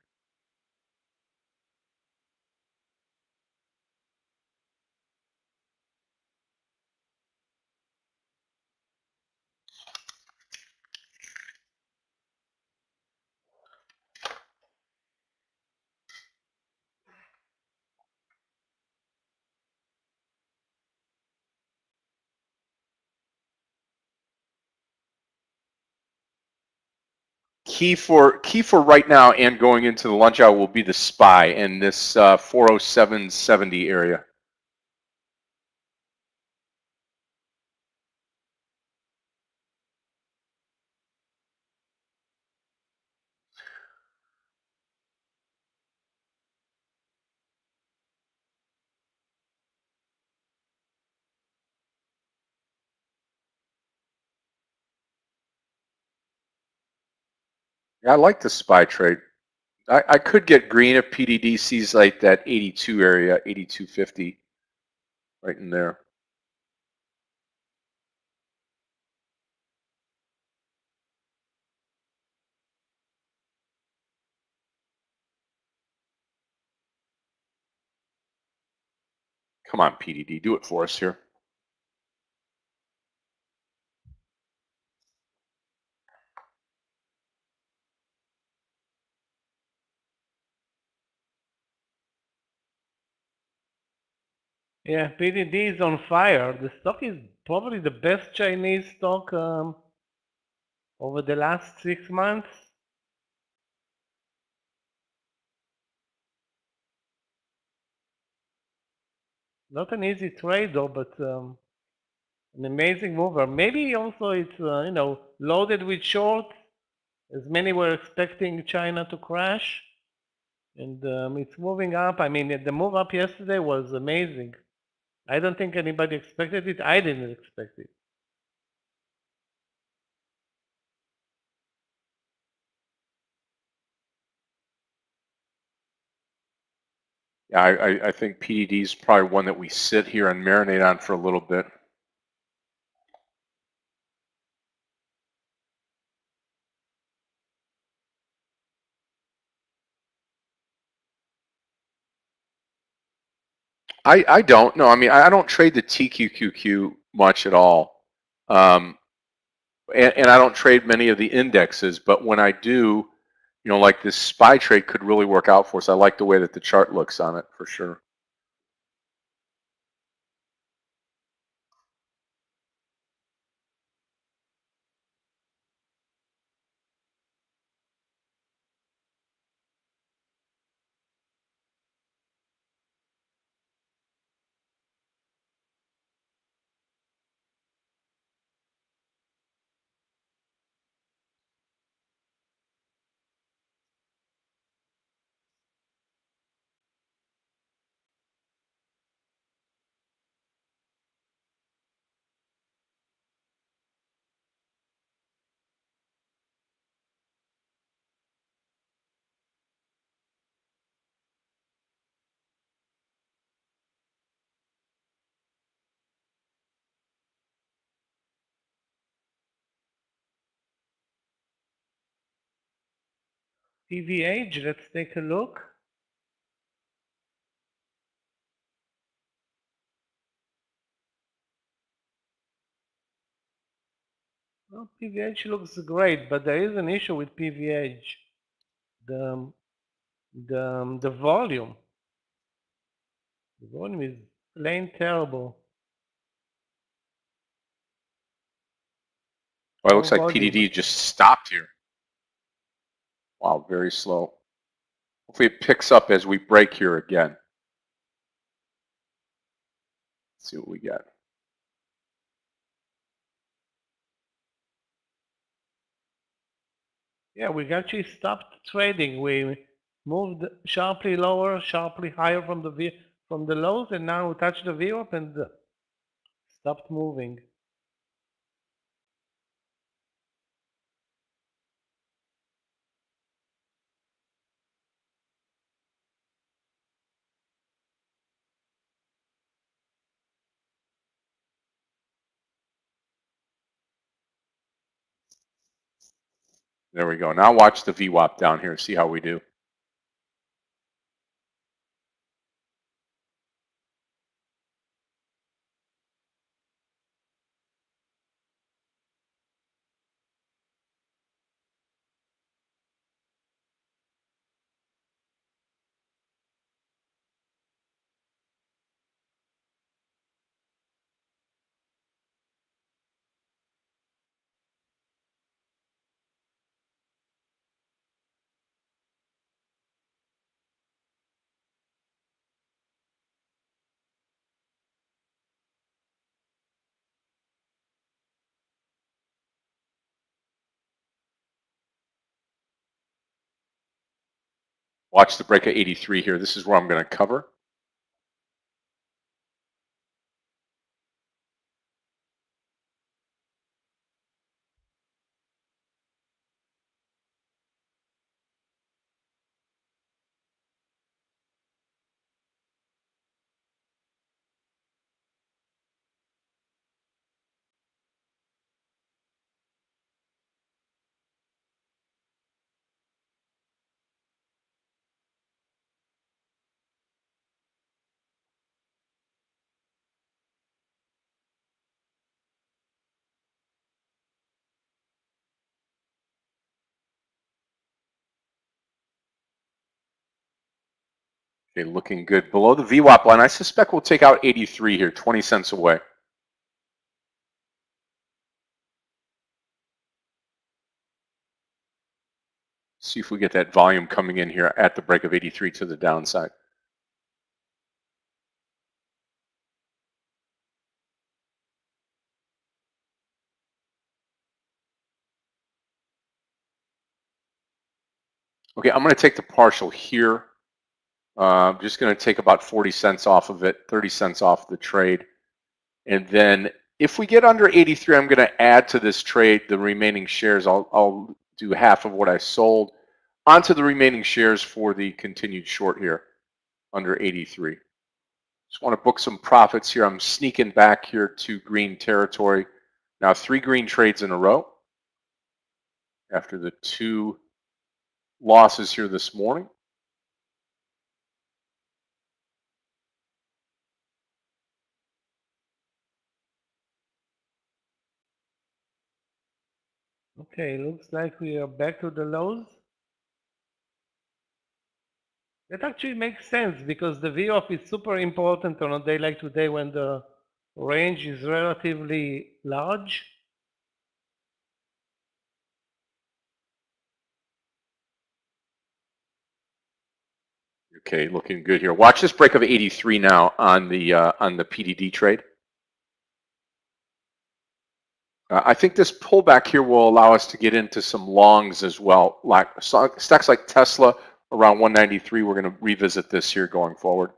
Key for right now and going into the lunch hour will be the SPY in this 407.70 area. Yeah, I like the SPY trade. I could get green if PDD sees like that 82 area, 82.50, right in there. Come on, PDD, do it for us here. Yeah, PDD is on fire. The stock is probably the best Chinese stock over the last 6 months. Not an easy trade though, but an amazing mover. Maybe also it's loaded with short, as many were expecting China to crash, and it's moving up. I mean, the move up yesterday was amazing. I don't think anybody expected it. I didn't expect it. Yeah, I think PDD is probably one that we sit here and marinate on for a little bit. I don't. No, I mean, I don't trade the TQQQ much at all. And I don't trade many of the indexes, but when I do, like this SPY trade could really work out for us. I like the way that the chart looks on it for sure. PVH, let's take a look. Well, PVH looks great, but there is an issue with PVH. The volume. The volume is plain terrible. Well, it looks No like volume. PDD just stopped here. Wow, very slow. Hopefully it picks up as we break here again. Let's see what we get. Yeah, we actually stopped trading. We moved sharply lower, sharply higher from the lows, and now we touched the V up and stopped moving. There we go. Now watch the VWAP down here. See how we do. Watch the break of 83 here. This is where I'm going to cover. Okay, looking good. Below the VWAP line, I suspect we'll take out 83 here, 20 cents away. See if we get that volume coming in here at the break of 83 to the downside. Okay, I'm going to take the partial here. I'm just going to take about 40 cents off of it, 30 cents off the trade. And then if we get under 83, I'm going to add to this trade the remaining shares. I'll do half of what I sold onto the remaining shares for the continued short here under 83. Just want to book some profits here. I'm sneaking back here to green territory. Now 3 green trades in a row after the 2 losses here this morning. Okay, looks like we are back to the lows. That actually makes sense because the VWAP is super important on a day like today when the range is relatively large. Okay, looking good here. Watch this break of 83 now on the PDD trade. I think this pullback here will allow us to get into some longs as well. Like stocks like Tesla around 193. We're going to revisit this here going forward.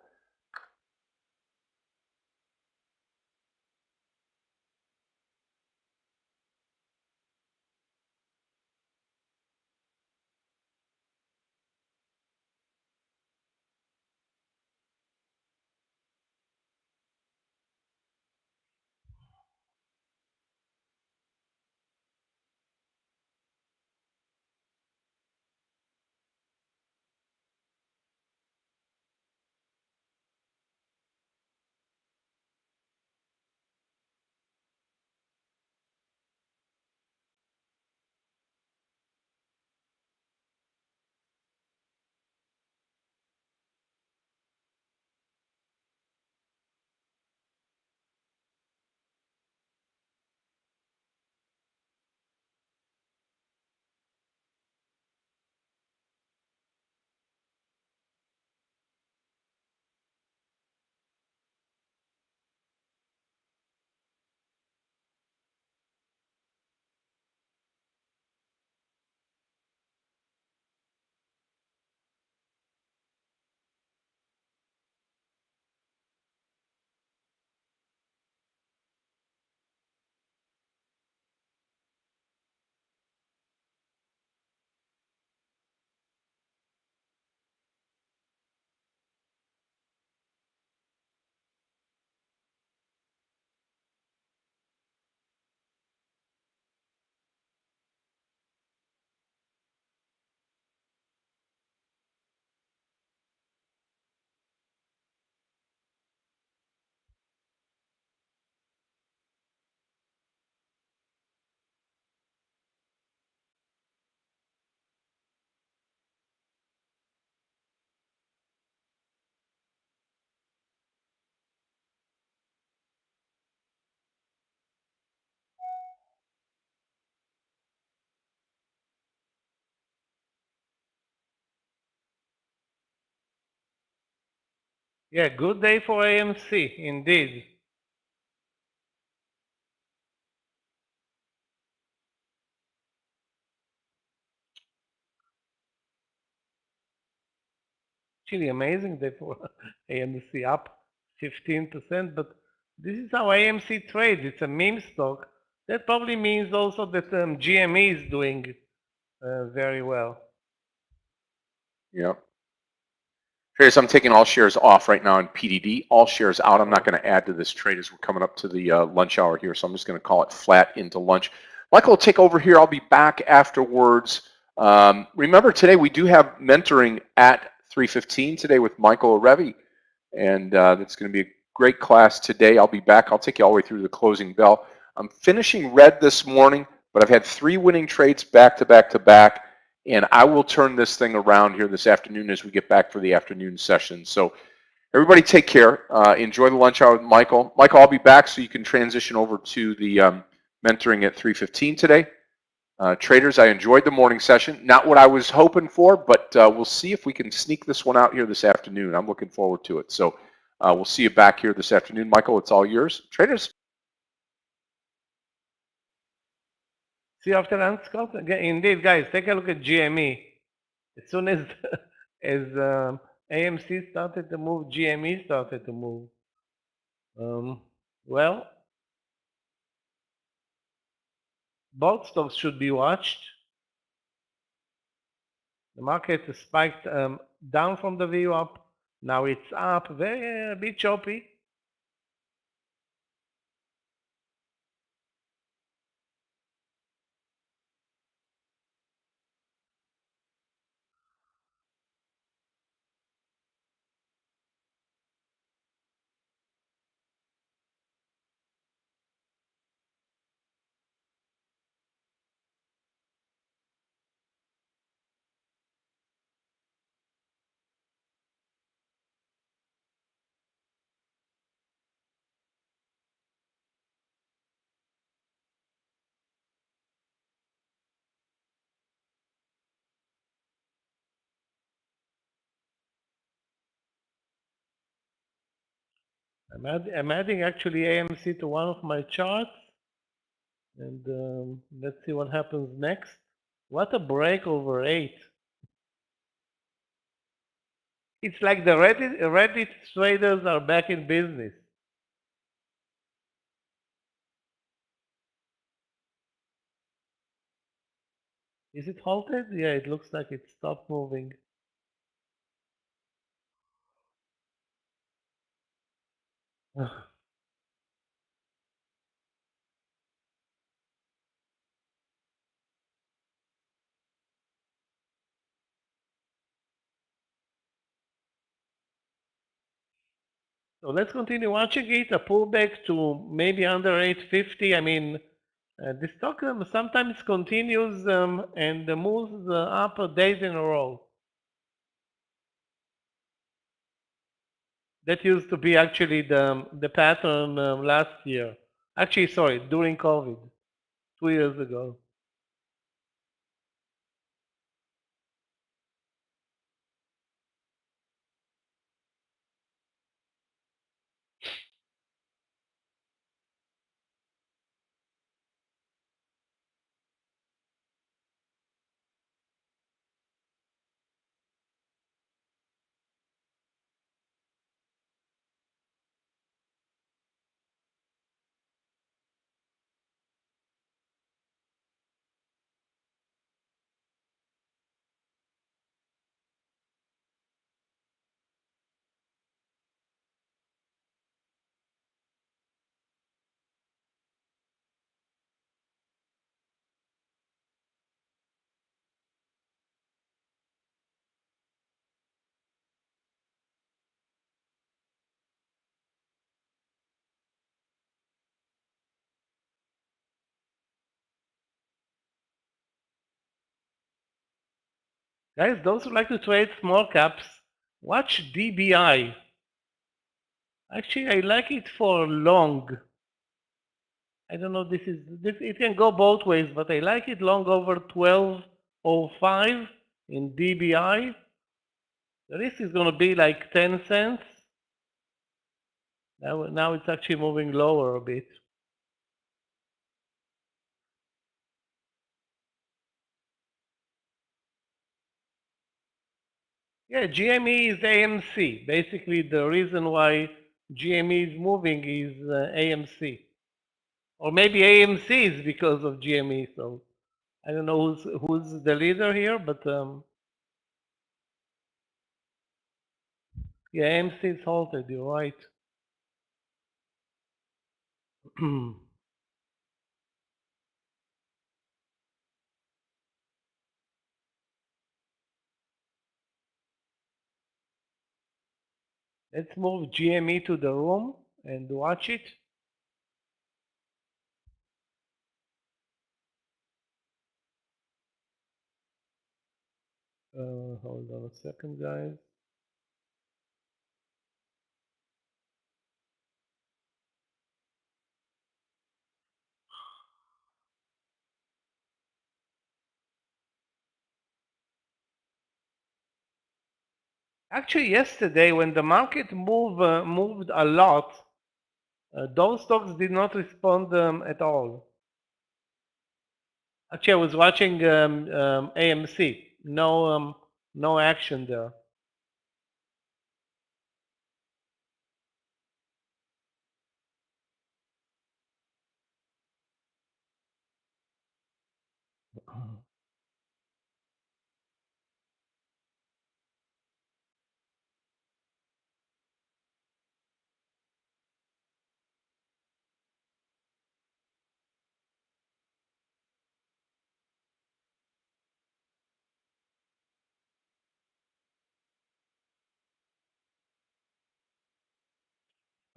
Yeah, good day for AMC, indeed. Actually, amazing day for AMC, up 15%, but this is how AMC trades. It's a meme stock. That probably means also that GME is doing very well. Yep. Traders, I'm taking all shares off right now in PDD. All shares out. I'm not going to add to this trade as we're coming up to the lunch hour here, so I'm just going to call it flat into lunch. Michael will take over here. I'll be back afterwards. Remember, today we do have mentoring at 3:15 today with Michael Revi, and that's going to be a great class today. I'll be back. I'll take you all the way through the closing bell. I'm finishing red this morning, but I've had 3 winning trades back to back to back. And I will turn this thing around here this afternoon as we get back for the afternoon session. So everybody take care. Enjoy the lunch hour with Michael. Michael, I'll be back so you can transition over to the mentoring at 3:15 today. Traders, I enjoyed the morning session. Not what I was hoping for, but we'll see if we can sneak this one out here this afternoon. I'm looking forward to it. So we'll see you back here this afternoon. Michael, it's all yours. Traders. See you after lunch, Scott? Indeed, guys, take a look at GME. As soon as AMC started to move, GME started to move. Well, both stocks should be watched. The market spiked down from the view up. Now it's up, very a bit choppy. I'm adding actually AMC to one of my charts, and let's see what happens next. What a break over 8. It's like the Reddit traders are back in business. Is it halted? Yeah, it looks like it stopped moving. So let's continue watching it. A pullback to maybe under 850. I mean, the stock sometimes continues and moves up days in a row. That used to be actually the pattern last year. Actually, sorry, during COVID, 2 years ago. Guys, those who like to trade small caps, watch DBI. Actually, I like it for long. I don't know, this it can go both ways, but I like it long over 12.05 in DBI. The risk is going to be like 10 cents. Now it's actually moving lower a bit. Yeah, GME is AMC. Basically, the reason why GME is moving is AMC. Or maybe AMC is because of GME. So I don't know who's the leader here, but yeah, AMC is halted. You're right. Let's move GME to the room and watch it. Hold on a second, guys. Actually, yesterday when the market moved a lot, those stocks did not respond at all. Actually, I was watching AMC. No action there.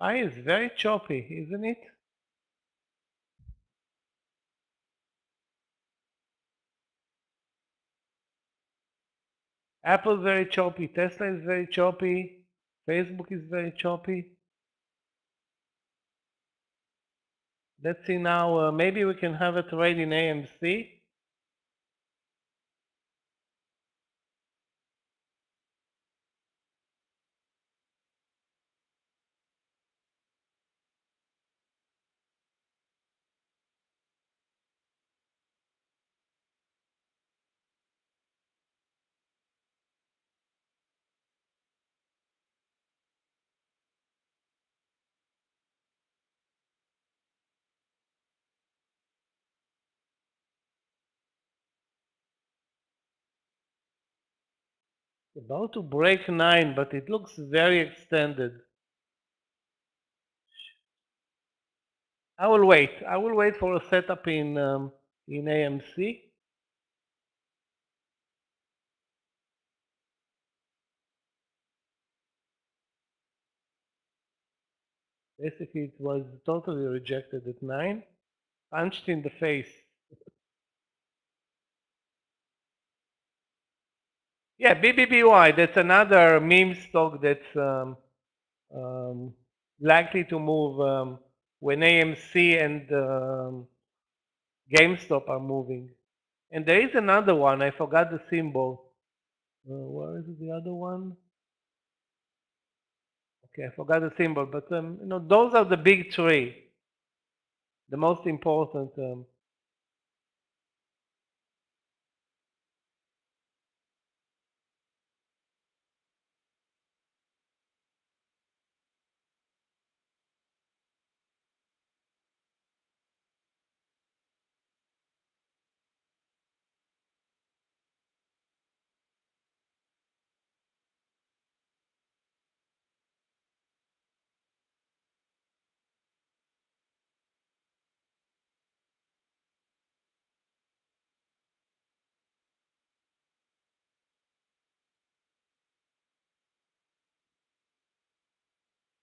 Is very choppy, isn't it? Apple is very choppy. Tesla is very choppy. Facebook is very choppy. Let's see now. Maybe we can have a trade in AMC. About to break 9, but it looks very extended. I will wait. I will wait for a setup in AMC. Basically, it was totally rejected at 9, punched in the face. Yeah, BBBY. That's another meme stock that's likely to move when AMC and GameStop are moving. And there is another one. I forgot the symbol. Where is the other one? Okay, I forgot the symbol. But those are the big three, the most important.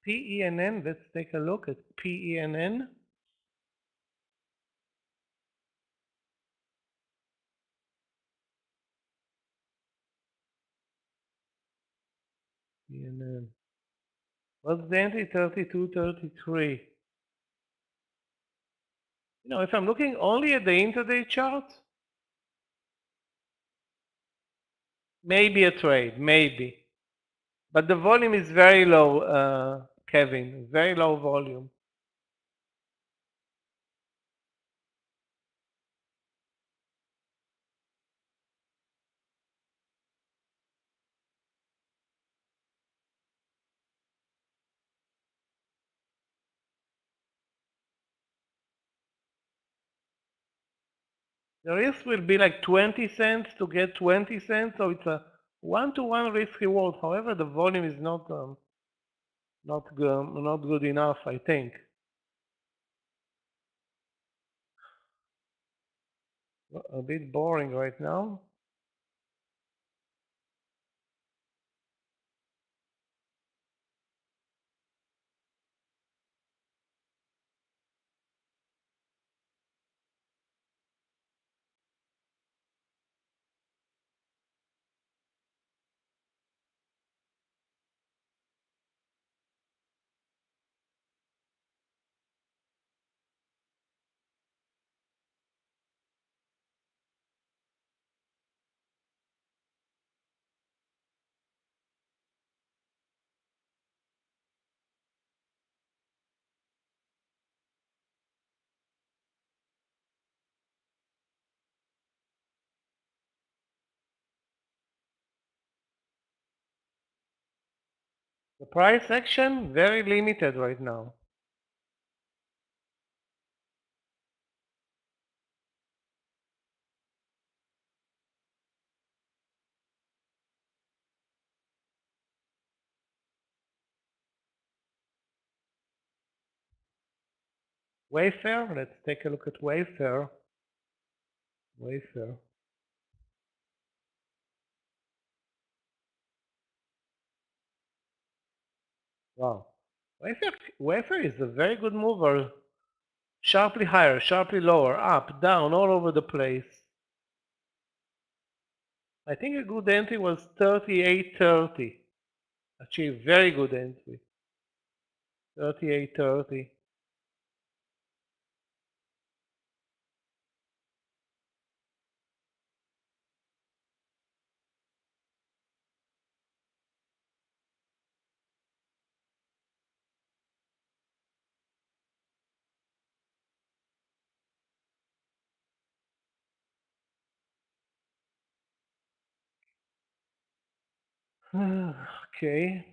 PENN. Let's take a look at PENN. PENN. What's the entry? 32, 33. If I'm looking only at the intraday chart, maybe a trade, maybe. But the volume is very low. Kevin. Very low volume. The risk will be like 20 cents to get 20 cents, so it's a one-to-one risk reward. However, the volume is not good enough, I think. A bit boring right now. The price action, very limited right now. Wayfair, let's take a look at Wayfair. Wayfair. Wow. Wayfair is a very good mover. Sharply higher, sharply lower, up, down, all over the place. I think a good entry was 38.30. Actually, very good entry. 38.30. Okay.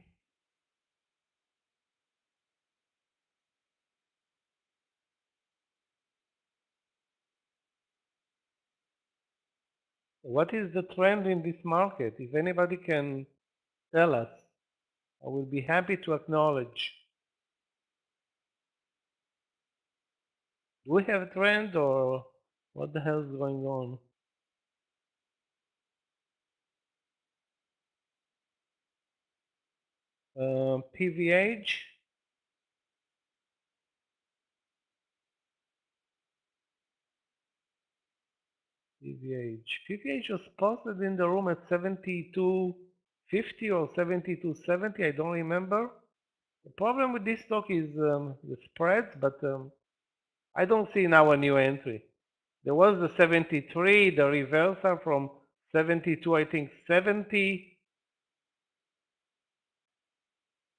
What is the trend in this market? If anybody can tell us, I will be happy to acknowledge. Do we have a trend or what the hell is going on? PVH. PVH was posted in the room at 72.50 or 72.70. I don't remember. The problem with this stock is the spreads, but I don't see now a new entry. There was the 73, the reversal from 72, I think 70.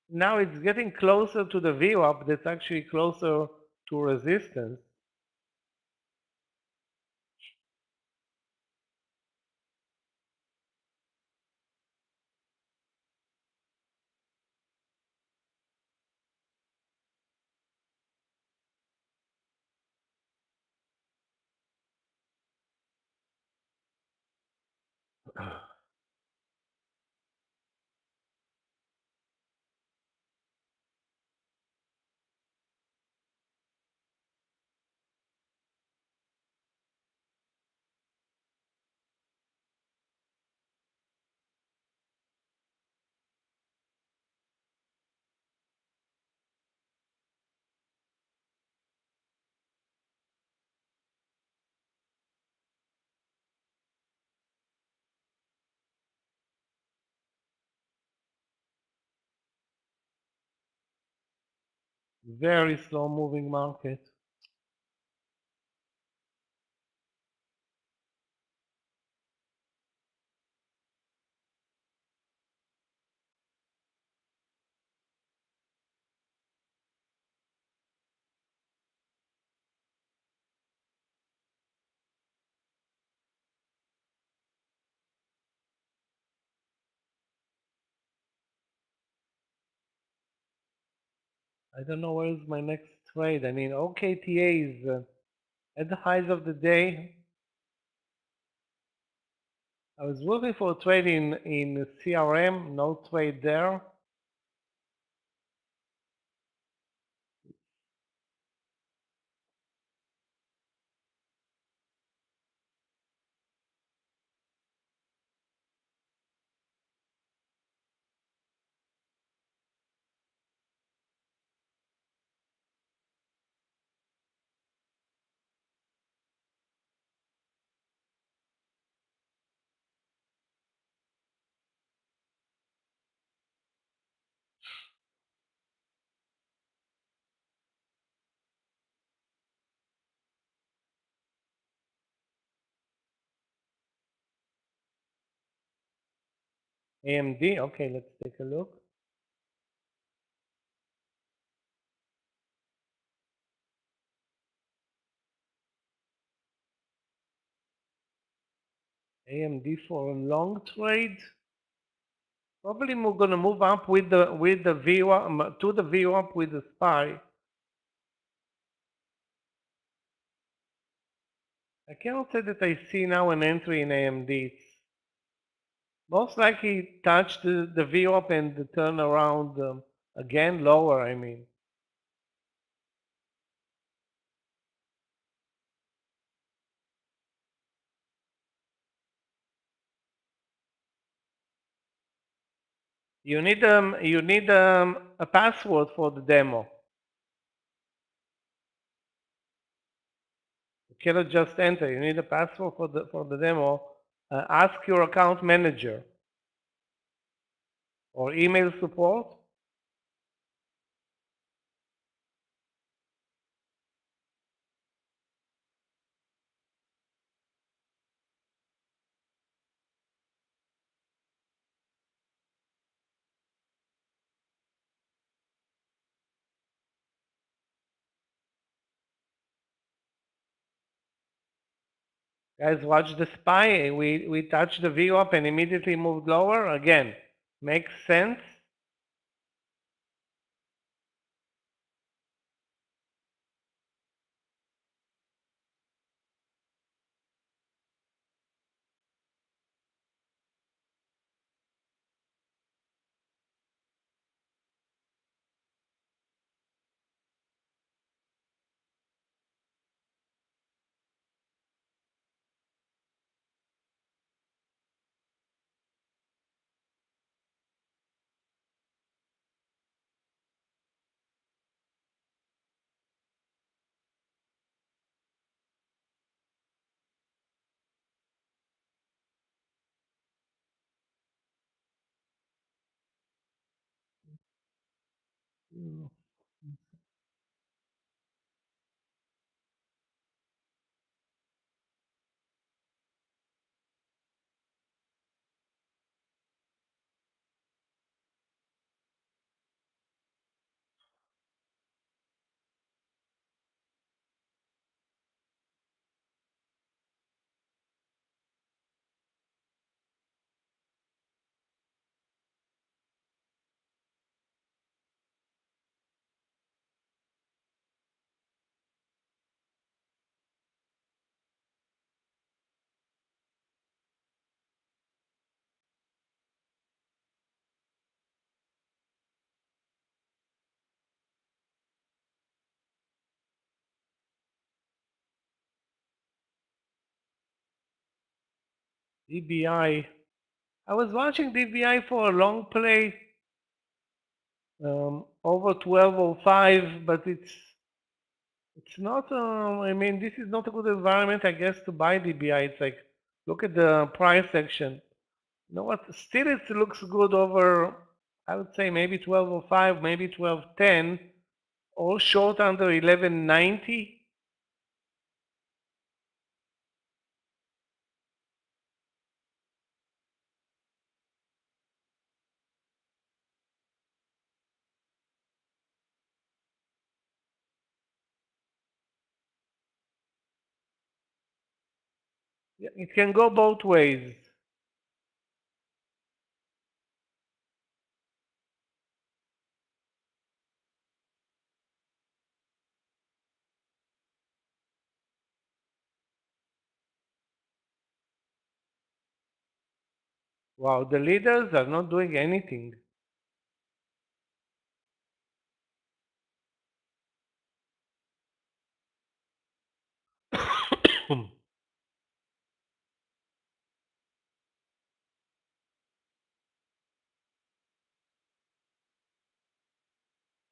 Now it's getting closer to the VWAP that's actually closer to resistance. Very slow moving market. I don't know where is my next trade. I mean, OKTA is at the highs of the day. I was looking for a trade in CRM, no trade there. AMD, okay, let's take a look. AMD for a long trade. Probably we're gonna move up with the VWAP to the VWAP with the SPY. I cannot say that I see now an entry in AMD. It's most likely touch the VWAP and the turn around again lower, I mean. You need a password for the demo. You cannot just enter. You need a password for the demo. Ask your account manager or email support. Guys, watch the SPY. We touched the VWAP and immediately moved lower. Again, makes sense. DBI. I was watching DBI for a long play over 1205, but it's not. I mean, this is not a good environment, I guess, to buy DBI. It's like look at the price section. You know what? Still, it looks good over. I would say maybe 1205, maybe 1210, all short under 1190. Yeah, it can go both ways. Wow, the leaders are not doing anything.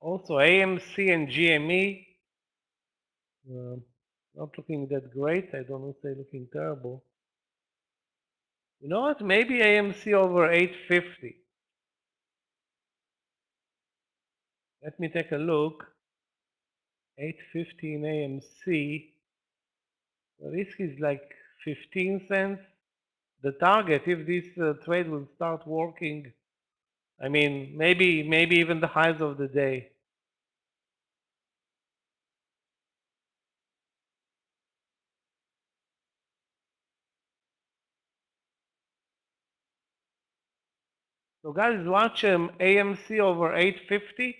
Also, AMC and GME, not looking that great. I don't want to say looking terrible. You know what? Maybe AMC over 850. Let me take a look. 850 in AMC. The risk is like 15 cents. The target, if this trade will start working, I mean, maybe even the highs of the day. So guys, watch AMC over 850.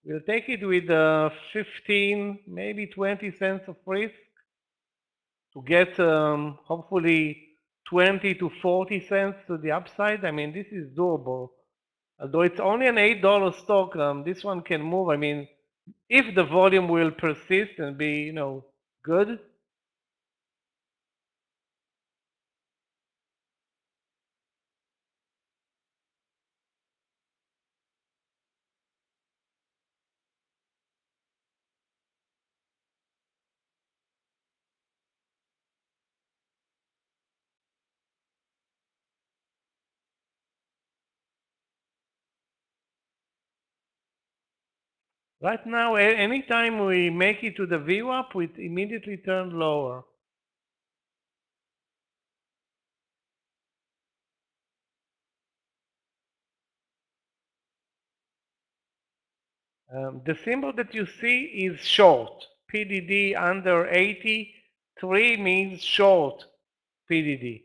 We'll take it with 15, maybe 20 cents of risk to get hopefully 20 to 40 cents to the upside. I mean, this is doable. Although it's only an $8 stock, this one can move. I mean, if the volume will persist and be, you know, good. Right now, anytime we make it to the VWAP, we immediately turn lower. The symbol that you see is short. PDD under 83 means short PDD.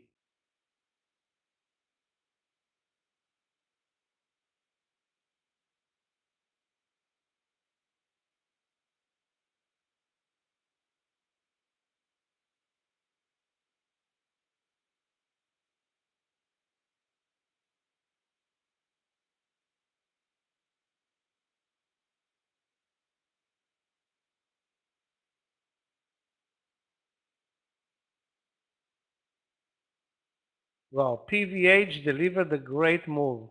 Well, PVH delivered a great move.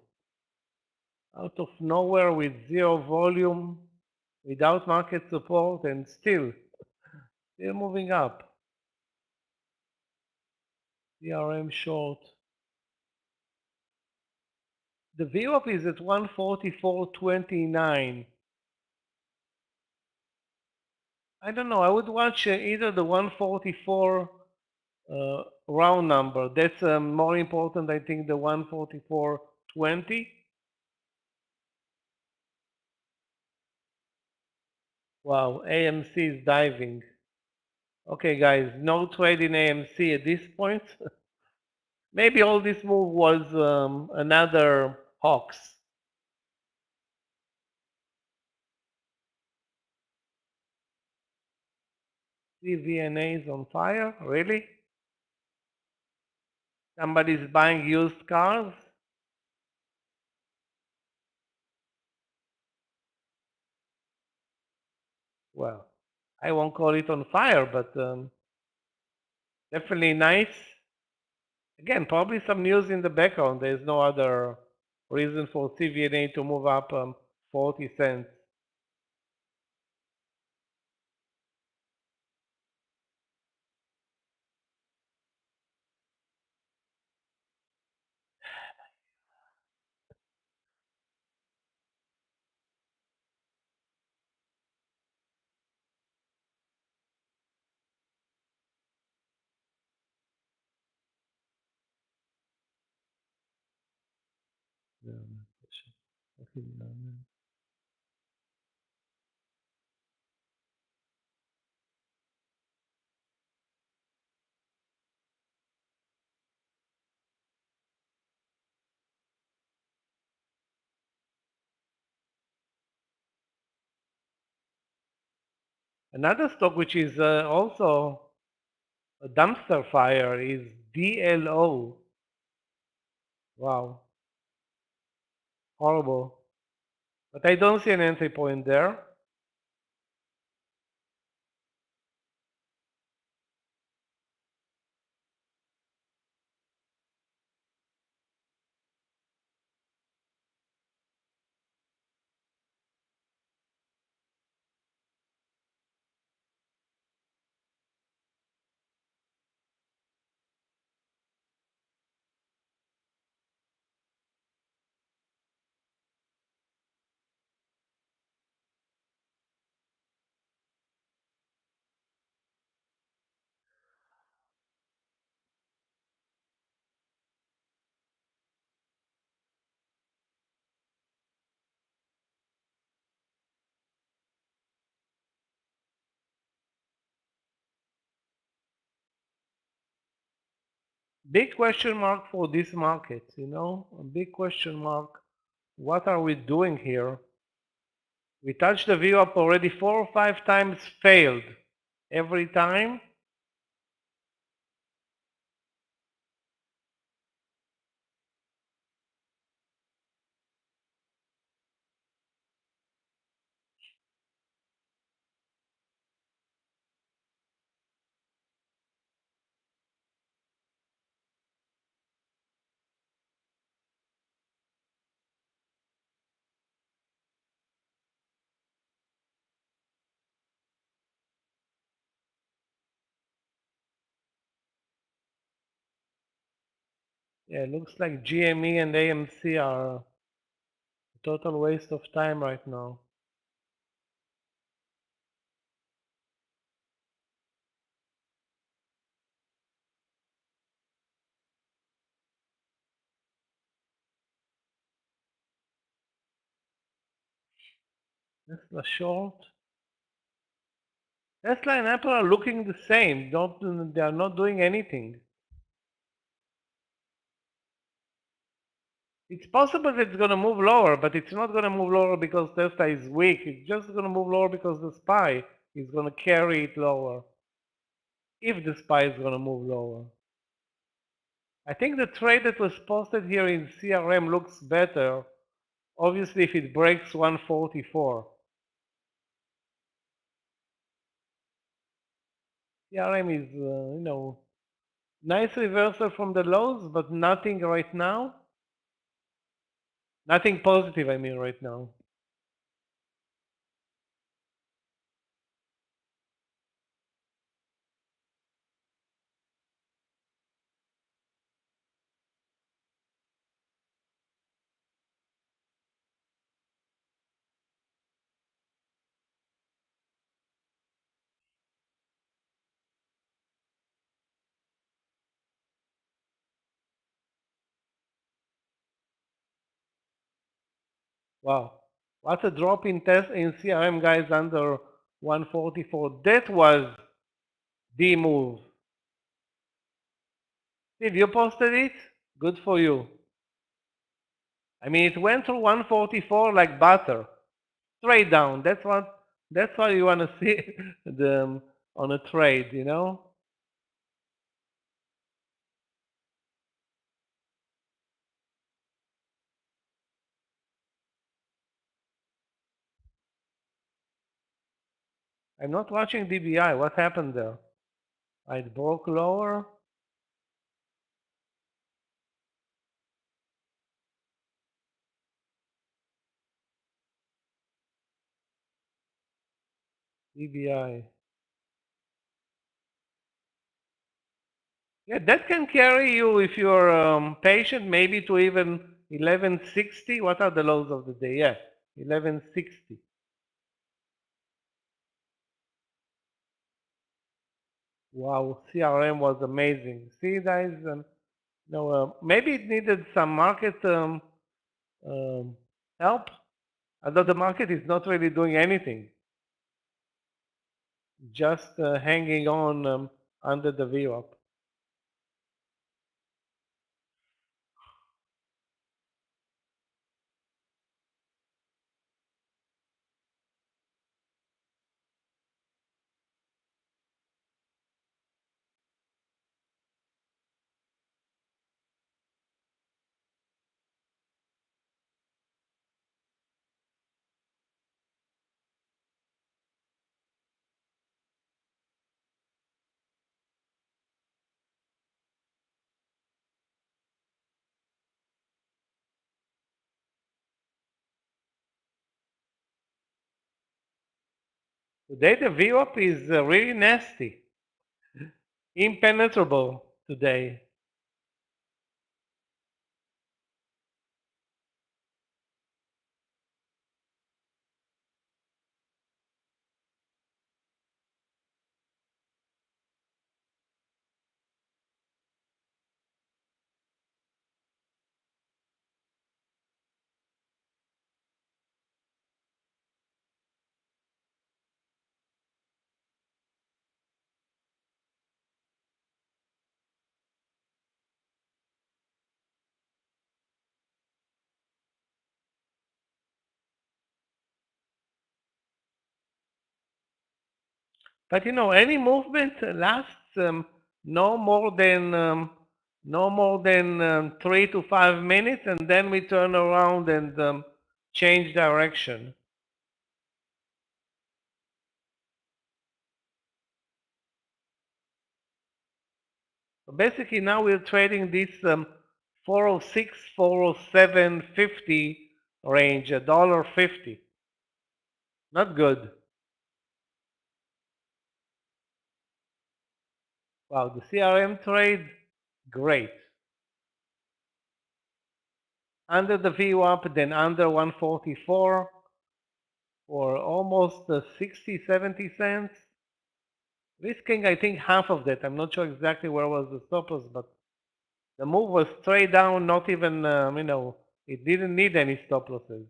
Out of nowhere with zero volume, without market support, and still moving up. CRM short. The VWAP is at 144.29. I don't know. I would watch either the 144 round number. That's more important, I think, the 144.20. Wow, AMC is diving. Okay, guys, no trade in AMC at this point. Maybe all this move was another hoax. CVNA is on fire? Really? Somebody's buying used cars? Well, I won't call it on fire, but definitely nice. Again, probably some news in the background. There's no other reason for CVNA to move up 40 cents. Another stock which is also a dumpster fire is DLO. Wow. Horrible. But I don't see an entry point there. Big question mark for this market, you know? A big question mark. What are we doing here? We touched the VWAP already 4 or 5 times, failed. Every time. Yeah, it looks like GME and AMC are a total waste of time right now. Tesla short. Tesla and Apple are looking the same. They are not doing anything. It's possible that it's going to move lower, but it's not going to move lower because Tesla is weak. It's just going to move lower because the SPY is going to carry it lower. If the SPY is going to move lower. I think the trade that was posted here in CRM looks better, obviously if it breaks 144. CRM is, you know, nice reversal from the lows, but nothing right now. Nothing positive, I mean, right now. Wow. What a drop in CRM, guys, under 144. That was the move. Steve, you posted it? Good for you. I mean, it went through 144 like butter. Straight down. That's what you want to see on a trade, you know? I'm not watching DBI. What happened there? It broke lower. DBI. Yeah, that can carry you if you're patient, maybe to even 1160. What are the lows of the day? Yeah, 1160. Wow, CRM was amazing. See, guys, no, maybe it needed some market um, help. Although the market is not really doing anything, just hanging on under the VWAP. Today the VWAP is really nasty, impenetrable today. But any movement lasts no more than 3 to 5 minutes, and then we turn around and change direction. So basically, now we're trading this 406, 407.50 range, $1.50. Not good. Wow, the CRM trade, great. Under the VWAP, then under 144 for almost 60, 70 cents. Risking, I think, half of that. I'm not sure exactly where was the stop loss, but the move was straight down, not even, it didn't need any stop losses.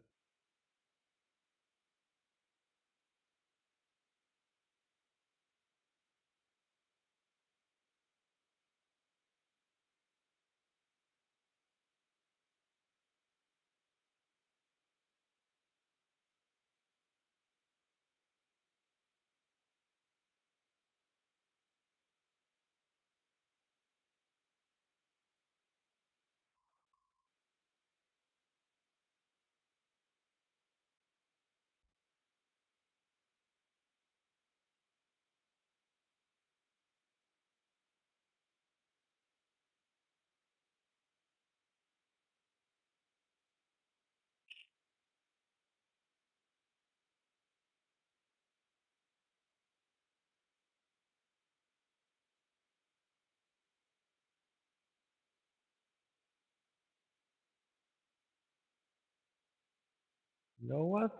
You know what?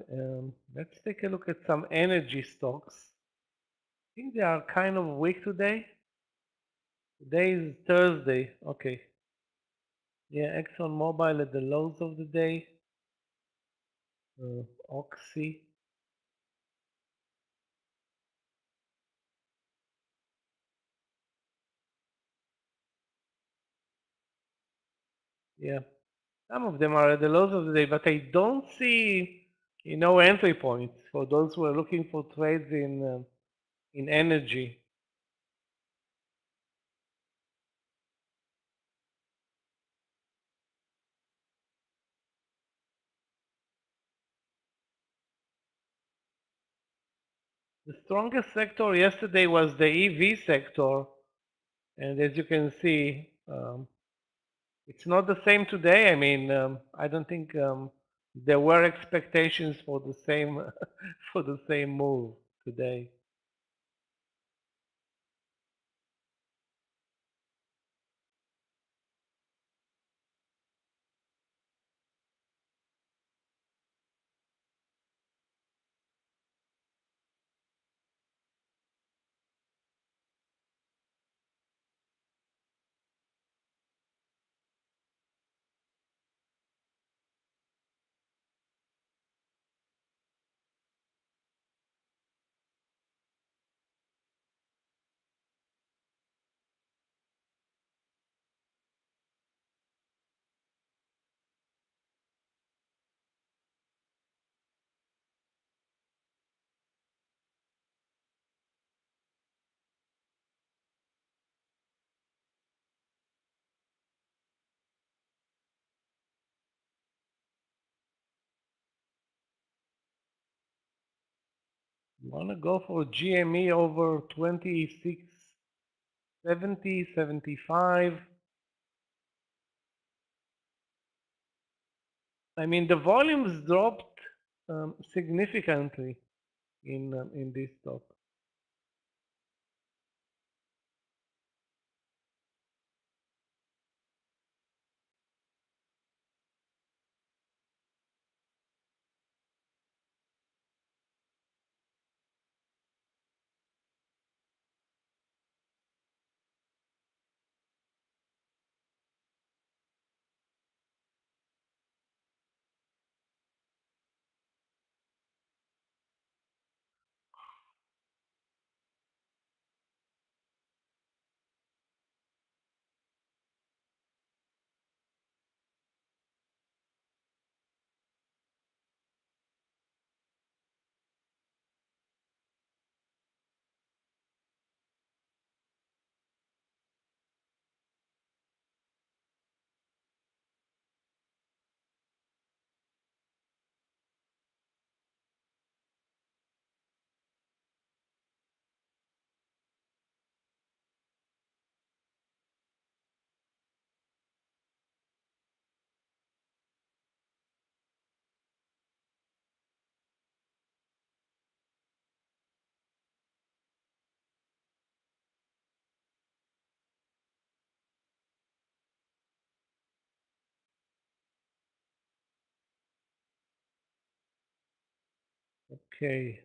Let's take a look at some energy stocks. I think they are kind of weak today. Today is Thursday. Okay. Yeah, ExxonMobil at the lows of the day. Oxy. Yeah, some of them are at the lows of the day, but I don't see, entry points for those who are looking for trades in energy. The strongest sector yesterday was the EV sector, and as you can see, it's not the same today. I mean, I don't think there were expectations for the same for the same move today. You want to go for GME over 2670, 75. I mean, the volumes dropped significantly. in this stock. Okay.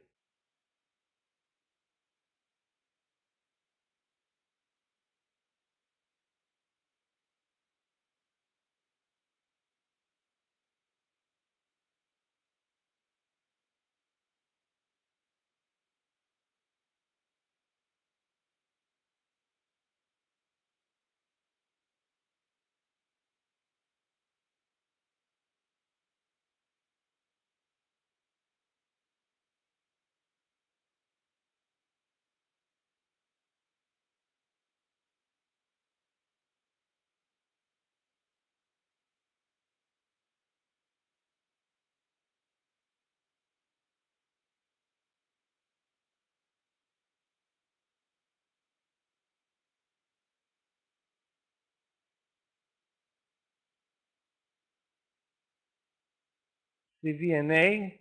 CVNA.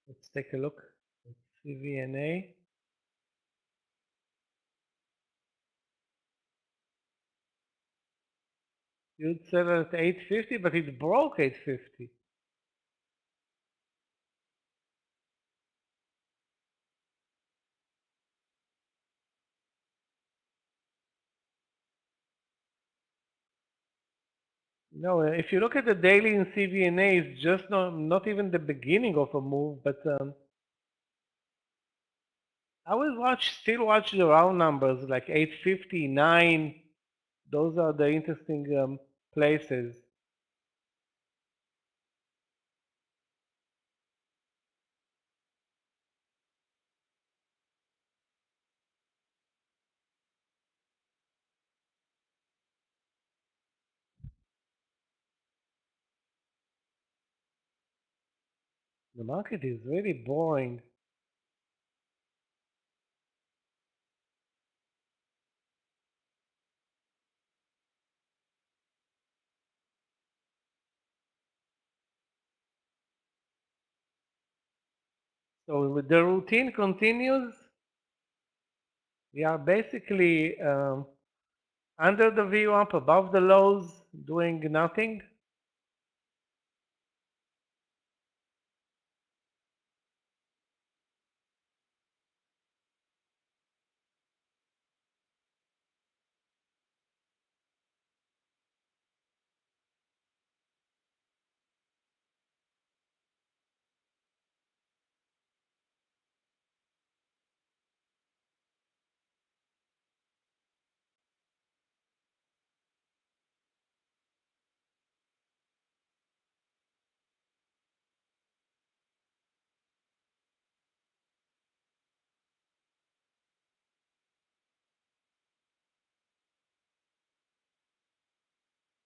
Let's take a look at CVNA. You'd sell it at 850, but it broke 850. No, if you look at the daily in CVNA, it's just not even the beginning of a move, but I will still watch the round numbers like 850, 9. Those are the interesting places. The market is really boring. So the routine continues. We are basically under the VWAP, above the lows, doing nothing.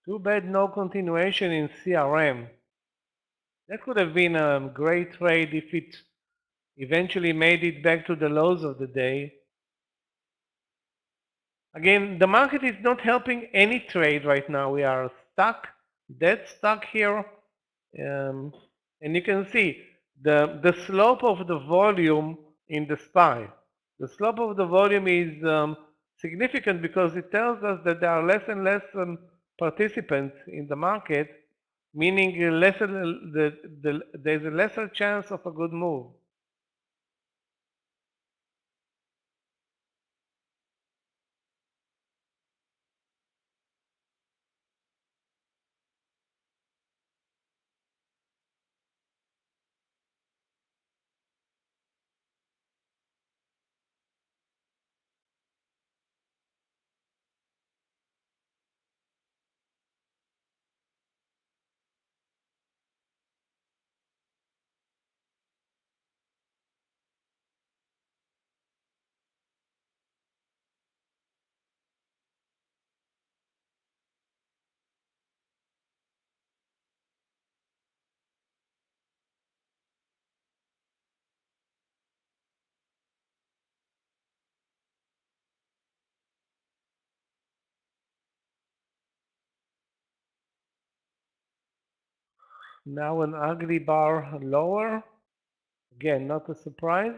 Too bad no continuation in CRM. That could have been a great trade if it eventually made it back to the lows of the day. Again, the market is not helping any trade right now. We are stuck, dead stuck here. And you can see the slope of the volume in the SPY. The slope of the volume is significant because it tells us that there are less and less participants in the market, meaning there's a lesser chance of a good move. Now an ugly bar lower. Again, not a surprise.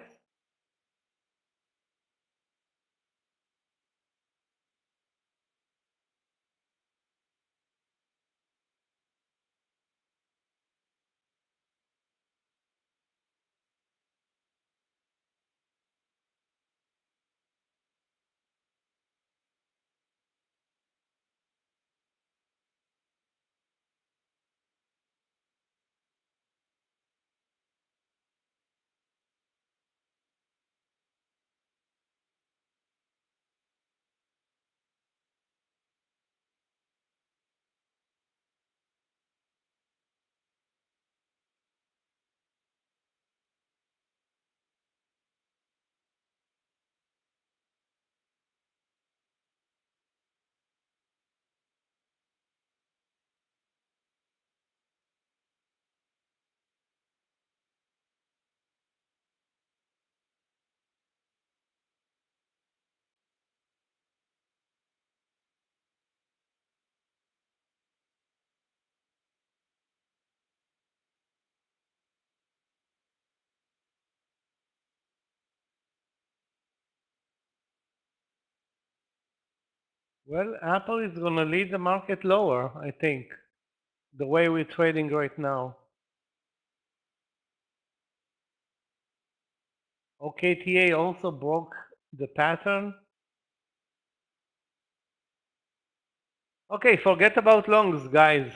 Well, Apple is going to lead the market lower, I think, the way we're trading right now. OKTA also broke the pattern. Okay, forget about longs, guys.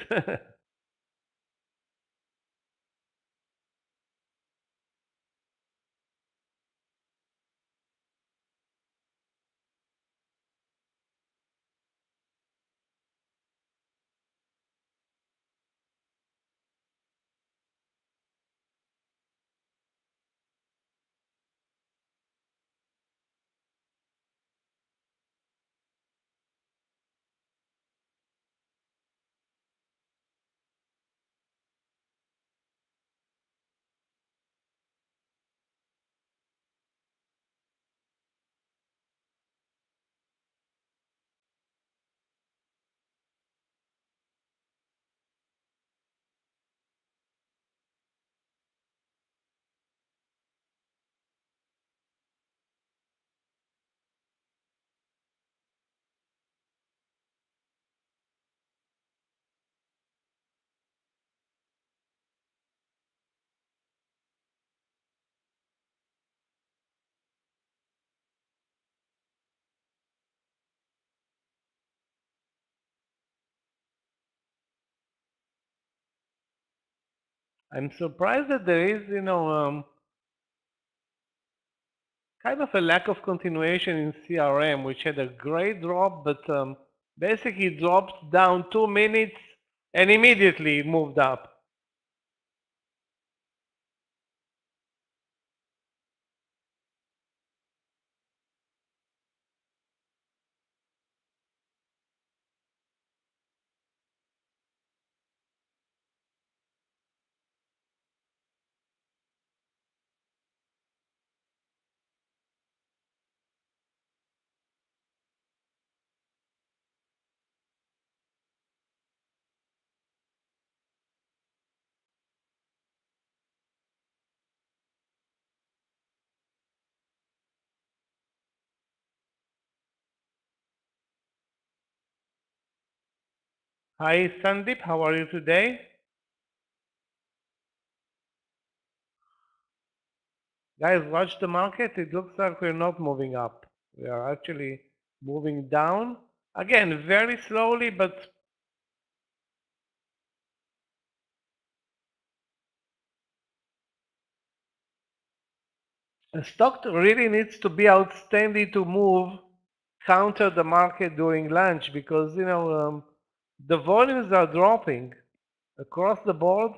I'm surprised that there is, kind of a lack of continuation in CRM, which had a great drop, but basically dropped down 2 minutes and immediately moved up. Hi, Sandeep. How are you today? Guys, watch the market. It looks like we're not moving up. We are actually moving down. Again, very slowly, but a stock really needs to be outstanding to move, counter the market during lunch because, the volumes are dropping across the board.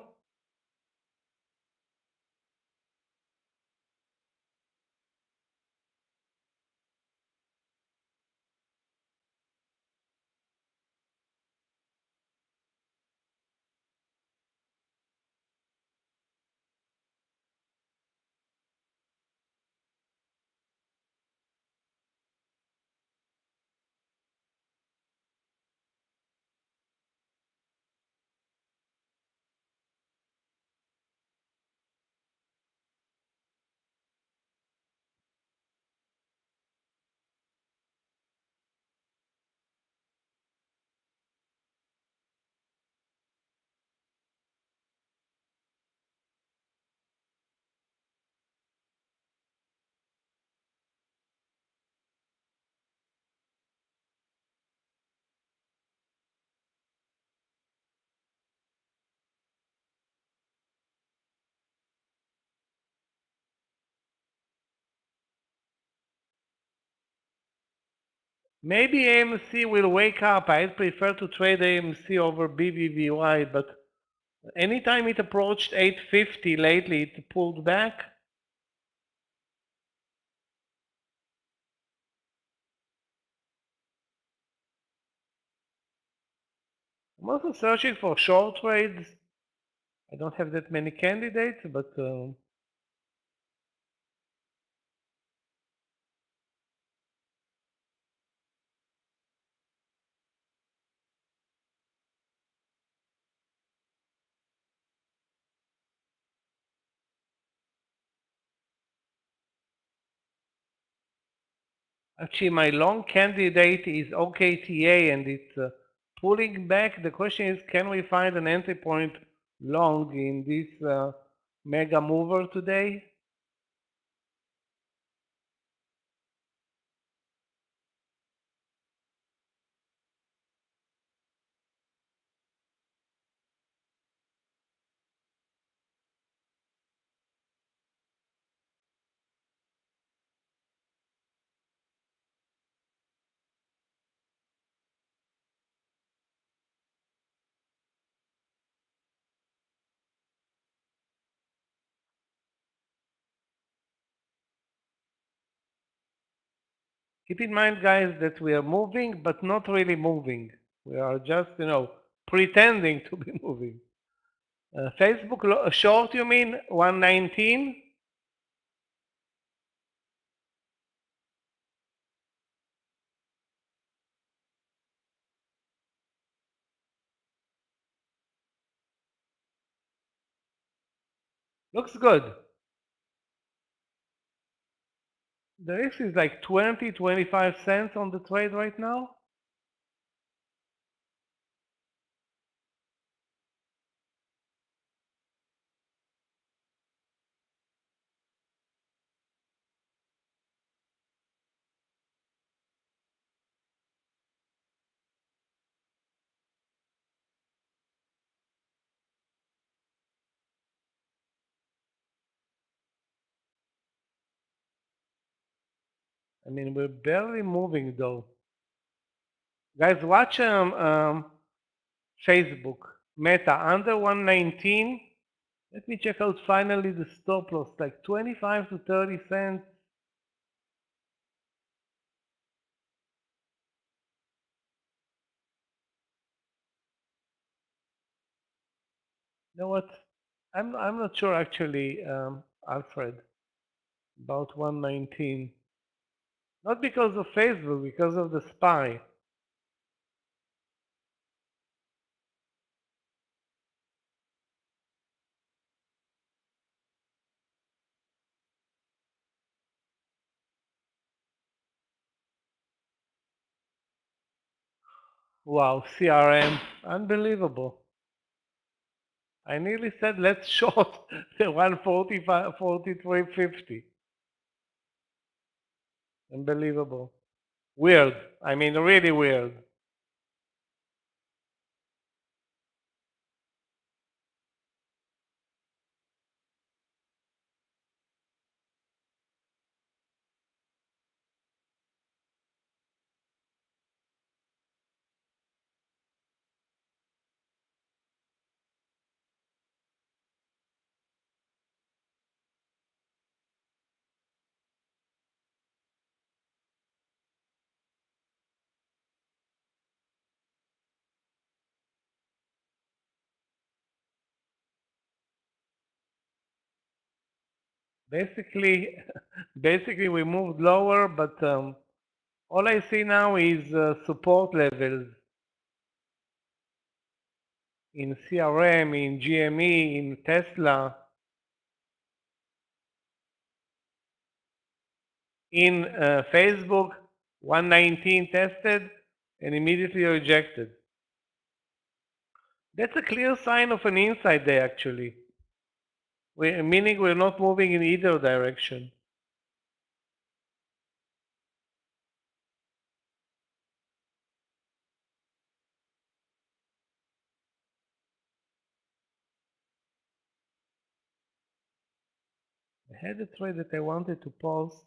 Maybe AMC will wake up. I'd prefer to trade AMC over BBVY, but anytime it approached 850 lately, it pulled back. I'm also searching for short trades. I don't have that many candidates, but actually my long candidate is OKTA and it's pulling back. The question is, can we find an entry point long in this mega mover today? Keep in mind, guys, that we are moving, but not really moving. We are just, pretending to be moving. Facebook short, you mean 119? Looks good. The risk is like 20, 25 cents on the trade right now. I mean, we're barely moving though. Guys, watch Facebook, Meta under 119. Let me check out finally the stop loss, like 25 to 30 cents. You know what? I'm not sure actually, Alfred, about 119. Not because of Facebook, because of the SPY. Wow, CRM, unbelievable. I nearly said let's short the 145, 43.50. Unbelievable. Weird. I mean, really weird. Basically, basically we moved lower, but all I see now is support levels in CRM, in GME, in Tesla, in Facebook, 119 tested and immediately rejected. That's a clear sign of an inside day, actually. Meaning we're not moving in either direction. I had a trade that I wanted to post.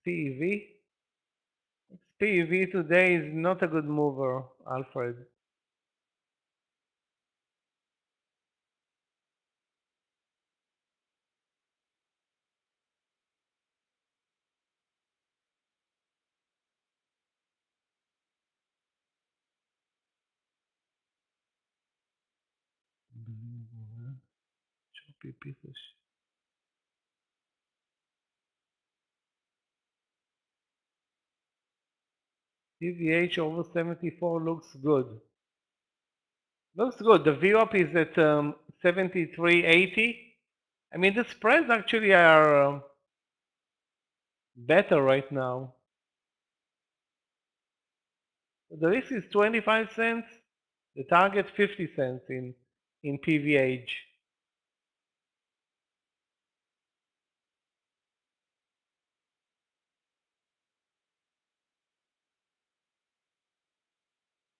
XPEV. XPEV today is not a good mover, Alfred. Choppy piece of shit. TVH over 74 looks good. Looks good. The VWAP is at 73.80. I mean, the spreads actually are better right now. The risk is 25 cents. The target 50 cents in PVH.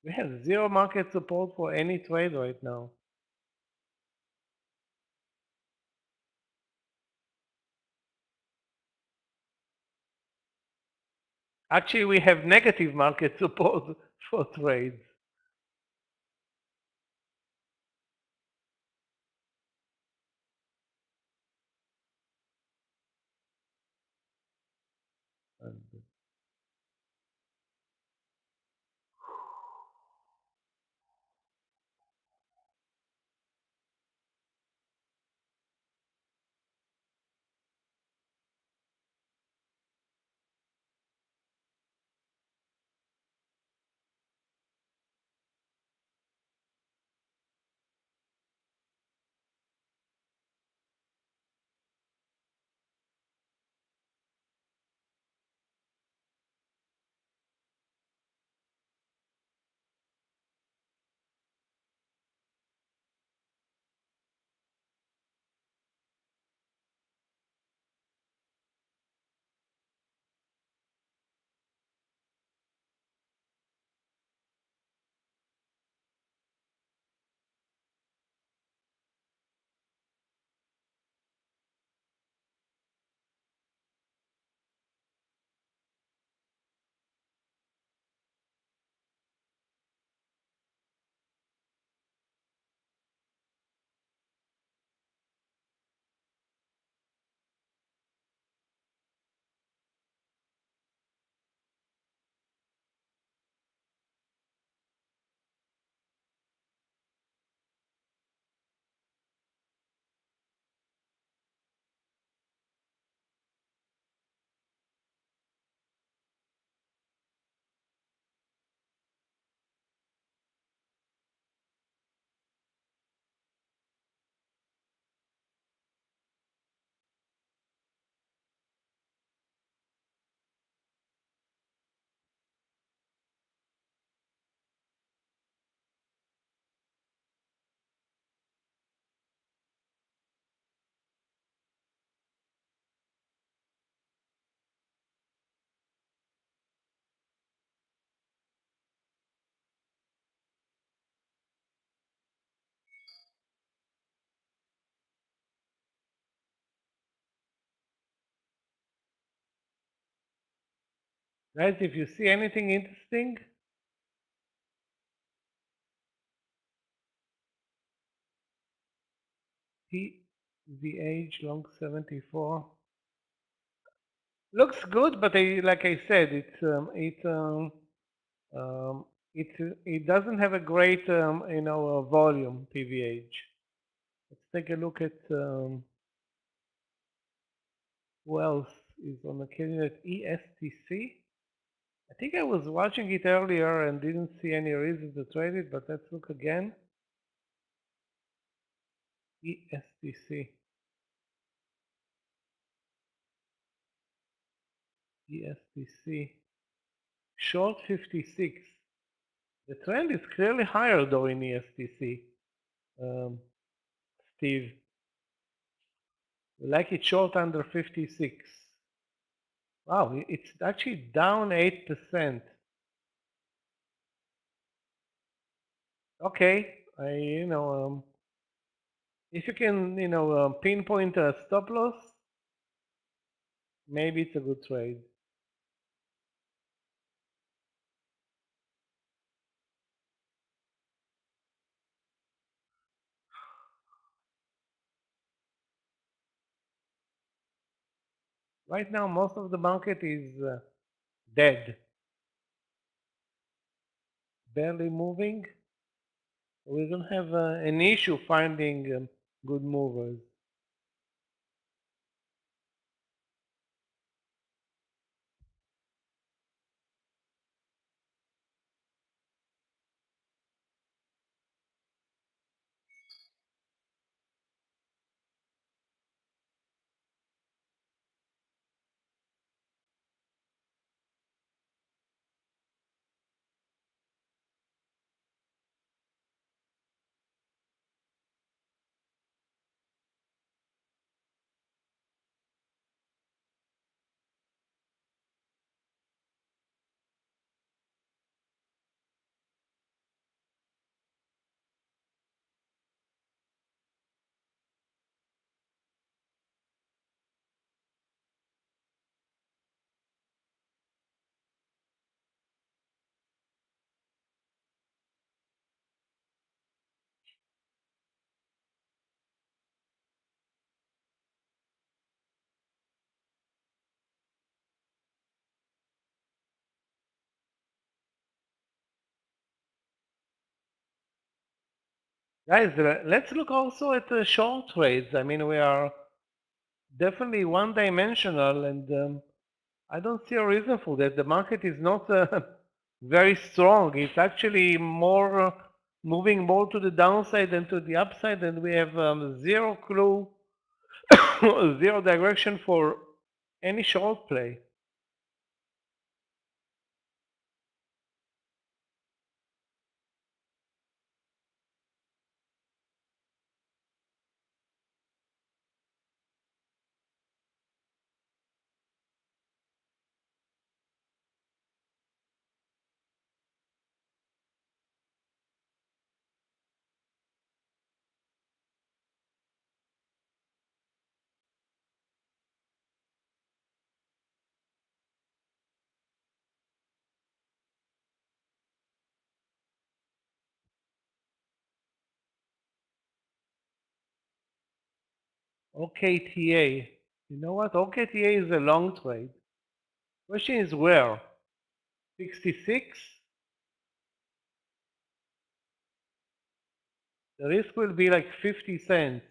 We have zero market support for any trade right now. Actually, we have negative market support for trades. Guys, if you see anything interesting, TVH long 74 looks good, but like I said, it doesn't have a great volume. TVH. Let's take a look at who else is on the candidate ESTC. I think I was watching it earlier and didn't see any reason to trade it, but let's look again. ESTC. ESTC. Short 56. The trend is clearly higher though in ESTC. Steve. Like it short under 56. Wow, it's actually down 8%. Okay, if you can, pinpoint a stop loss, maybe it's a good trade. Right now, most of the market is dead, barely moving. We don't have an issue finding good movers. Guys, let's look also at the short trades. I mean, we are definitely one-dimensional, and I don't see a reason for that. The market is not very strong. It's actually more moving more to the downside than to the upside, and we have zero clue, zero direction for any short play. OKTA. You know what? OKTA is a long trade. Question is where? 66? The risk will be like 50 cents.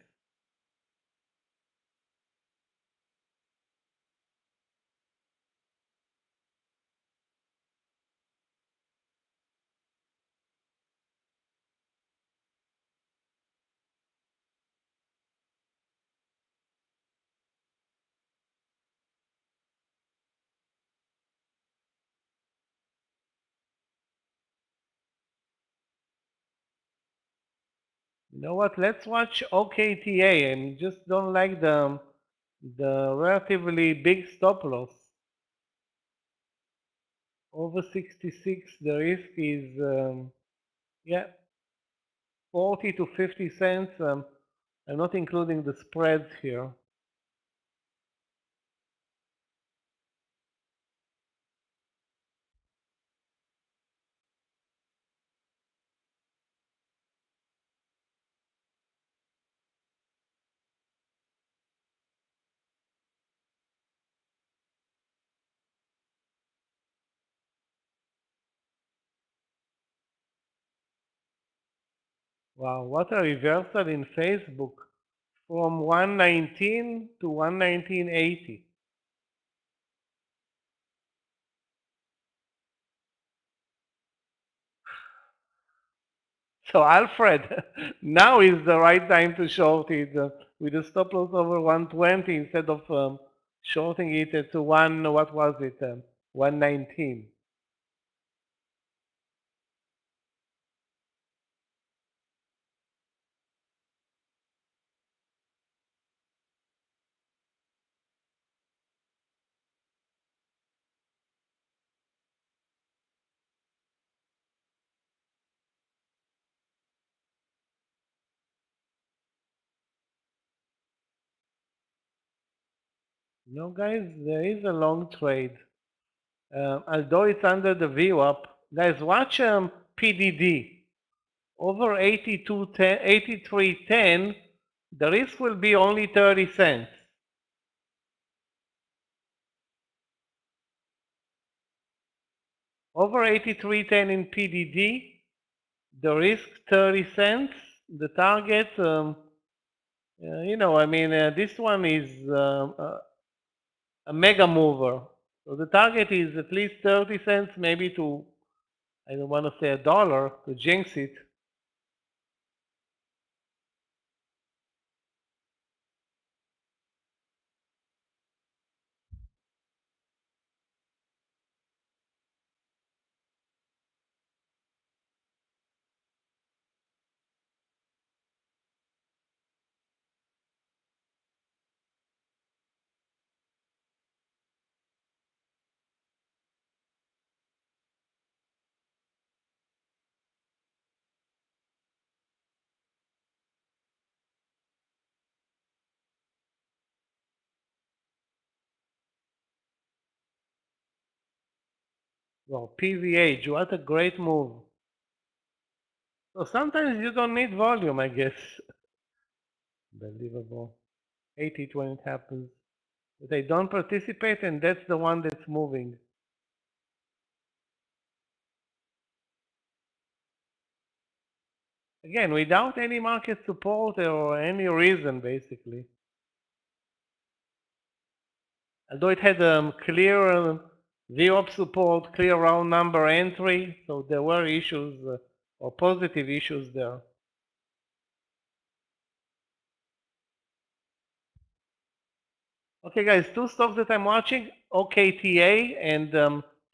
You know what? Let's watch OKTA. I just don't like the relatively big stop loss. Over 66, the risk is yeah, 40 to 50 cents. I'm not including the spreads here. Wow, what a reversal in Facebook from 119 to 119.80. So Alfred, now is the right time to short it with a stop loss over 120 instead of shorting it at what was it, 119. No, guys, there is a long trade. Although it's under the VWAP, guys, watch PDD over 83.10. The risk will be only 30 cents. Over 83.10 in PDD, the risk 30 cents. The target, this one is a mega mover. So the target is at least 30 cents, maybe to, I don't want to say a dollar to jinx it. Well, PVH, what a great move. So sometimes you don't need volume, I guess. Unbelievable. 80 when it happens. But they don't participate, and that's the one that's moving. Again, without any market support or any reason, basically. Although it had clear VWAP support, clear round number entry, so there were issues or positive issues there. Okay, guys, two stocks that I'm watching, OKTA and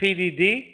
PDD.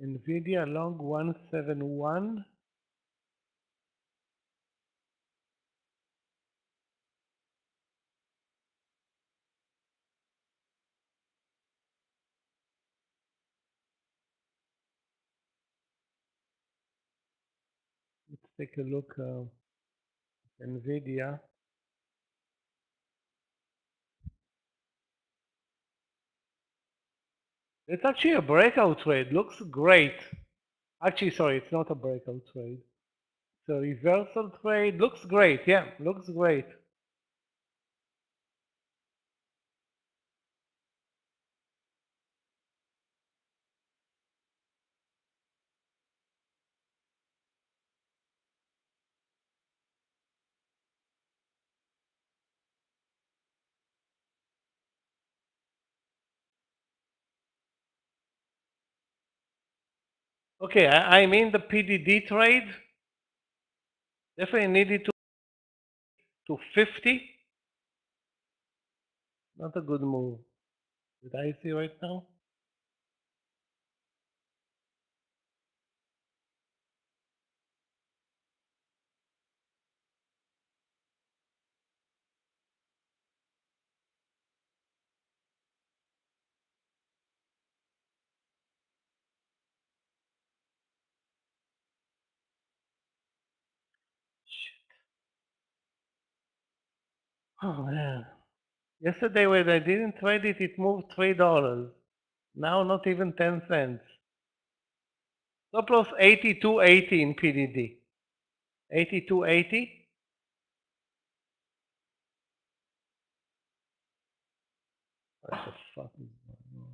NVIDIA long 171. Let's take a look. NVIDIA. It's actually a breakout trade. Looks great. Actually, sorry, it's not a breakout trade. It's a reversal trade. Looks great. Yeah, looks great. Okay, I mean the PDD trade. Definitely needed to 50. Not a good move. Did I see right now? Oh man. Yesterday when I didn't trade it, it moved $3. Now not even 10 cents. Stop loss 82.80 in PDD. 82.80. What the fuck is going on?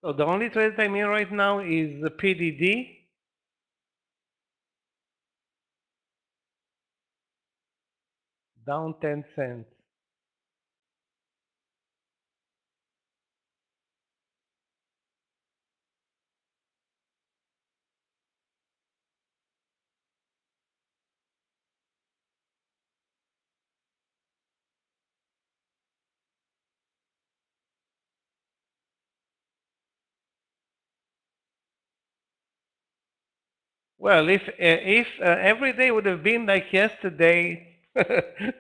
So the only trade I'm in right now is the PDD. Down 10 cents. Well, if every day would have been like yesterday,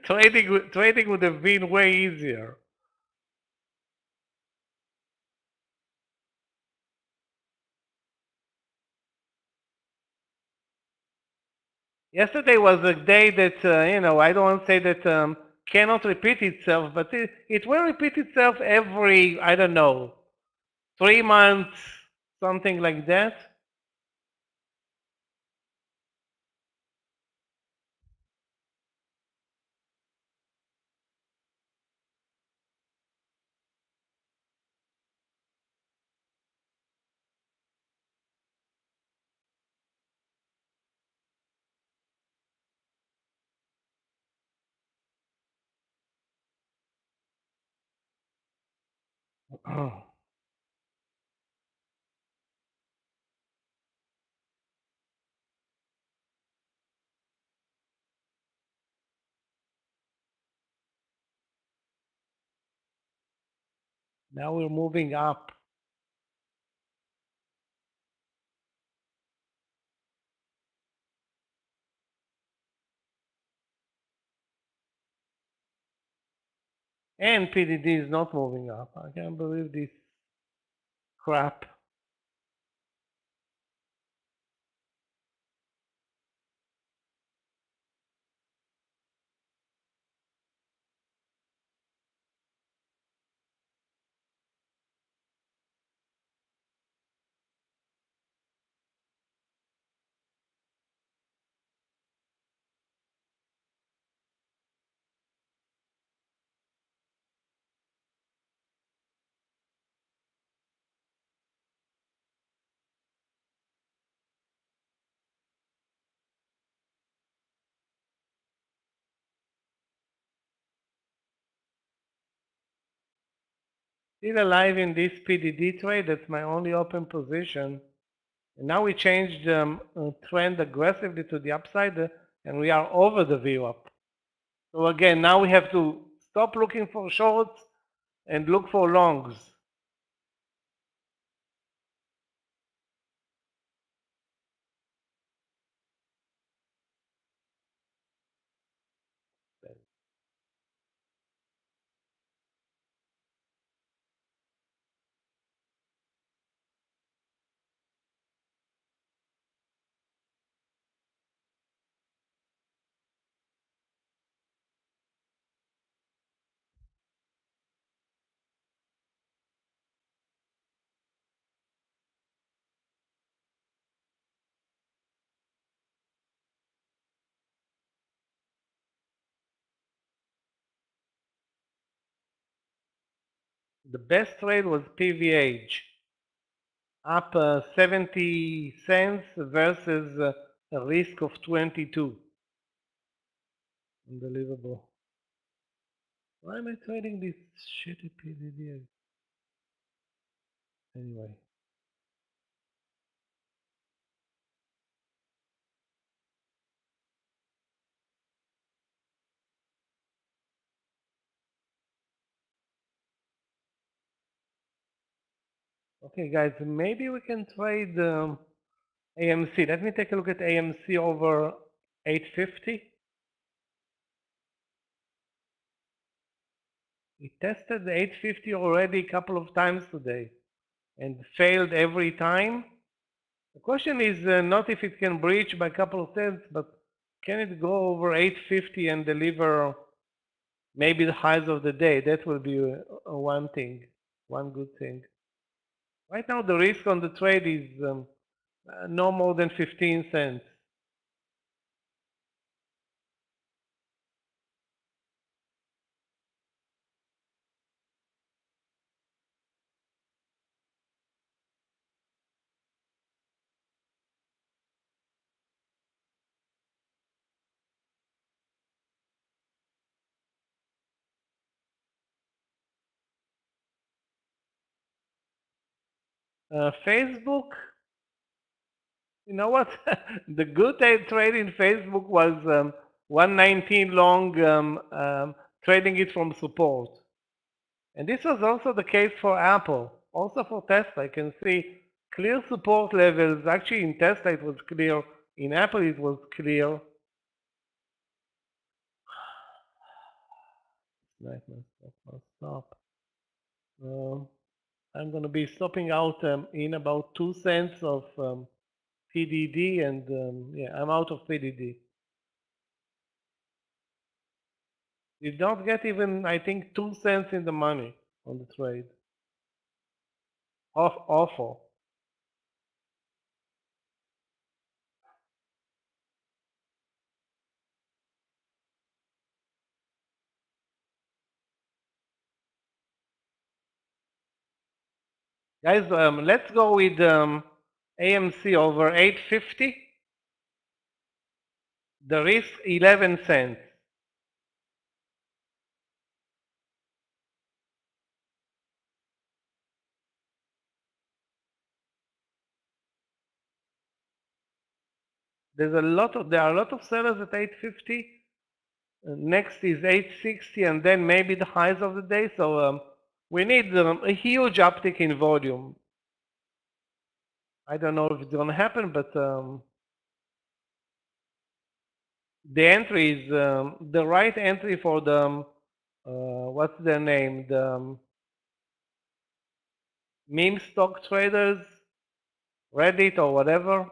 trading would have been way easier. Yesterday was a day that I don't want to say that cannot repeat itself, but it will repeat itself every, I don't know, 3 months, something like that. Now we're moving up. And PDD is not moving up. I can't believe this crap. Still alive in this PDD trade. That's my only open position. And now we changed the trend aggressively to the upside, and we are over the VWAP. So again, now we have to stop looking for shorts and look for longs. The best trade was PVH, up 70 cents versus a risk of 22. Unbelievable. Why am I trading this shitty PVD? Anyway. Okay, guys, maybe we can trade AMC. Let me take a look at AMC over 850. It tested the 850 already a couple of times today and failed every time. The question is not if it can breach by a couple of cents, but can it go over 850 and deliver maybe the highs of the day? That will be one thing, one good thing. Right now, the risk on the trade is no more than 15 cents. Facebook, you know what? The good trade in Facebook was 119 long, trading it from support. And this was also the case for Apple. Also for Tesla, I can see clear support levels. Actually, in Tesla it was clear. In Apple it was clear. Stop. I'm going to be stopping out in about 2 cents of PDD, and yeah, I'm out of PDD. You don't get even, I think, 2 cents in the money on the trade. Awful. Guys, let's go with AMC over 850. The risk 11 cents. There are a lot of sellers at 850. Next is 860, and then maybe the highs of the day. So we need a huge uptick in volume. I don't know if it's going to happen, but the entry is the right entry for the what's their name? The meme stock traders, Reddit or whatever.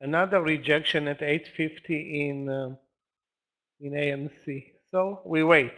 Another rejection at 850 in AMC. So we wait.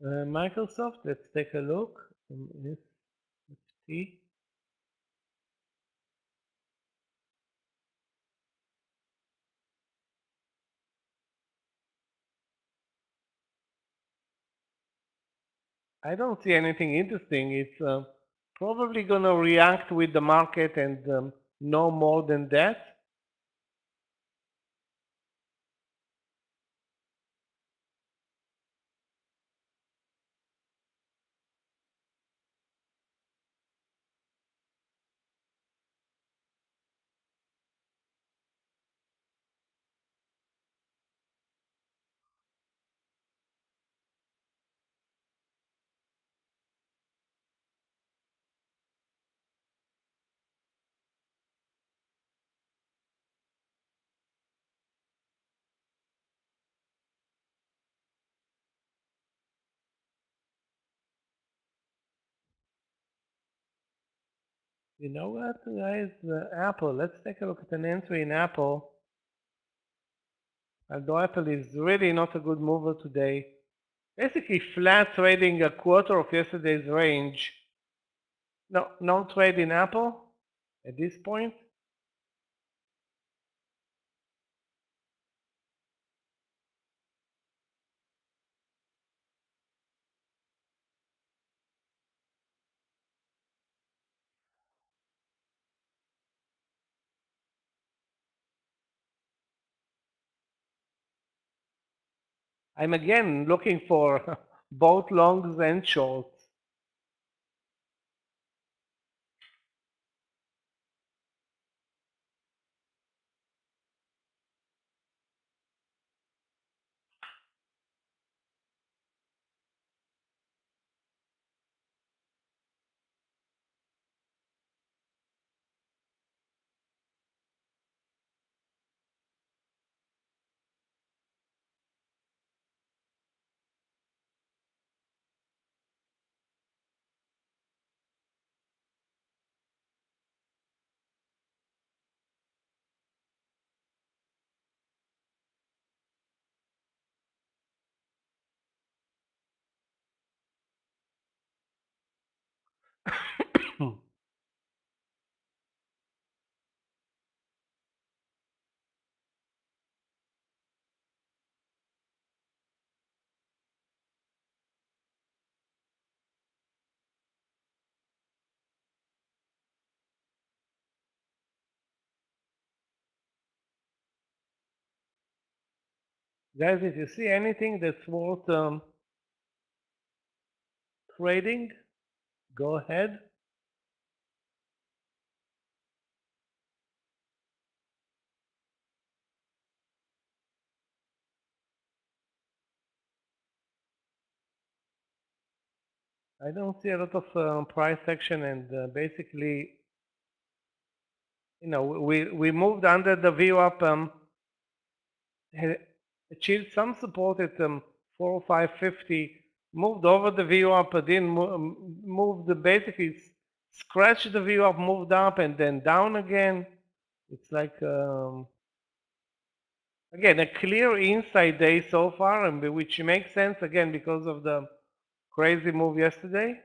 Microsoft, let's take a look. NFT. I don't see anything interesting. It's probably going to react with the market and no more than that. You know what, guys? Apple. Let's take a look at an entry in Apple. Although Apple is really not a good mover today. Basically flat trading a quarter of yesterday's range. No trade in Apple at this point. I'm again looking for both longs and shorts. Guys, if you see anything that's worth trading, go ahead. I don't see a lot of price action, and basically, you know, we moved under the VWAP, achieved some support at 40550, moved over the VWAP, didn't move the basically scratched the VWAP, moved up and then down again. It's like again a clear inside day so far, and which makes sense again because of the crazy move yesterday.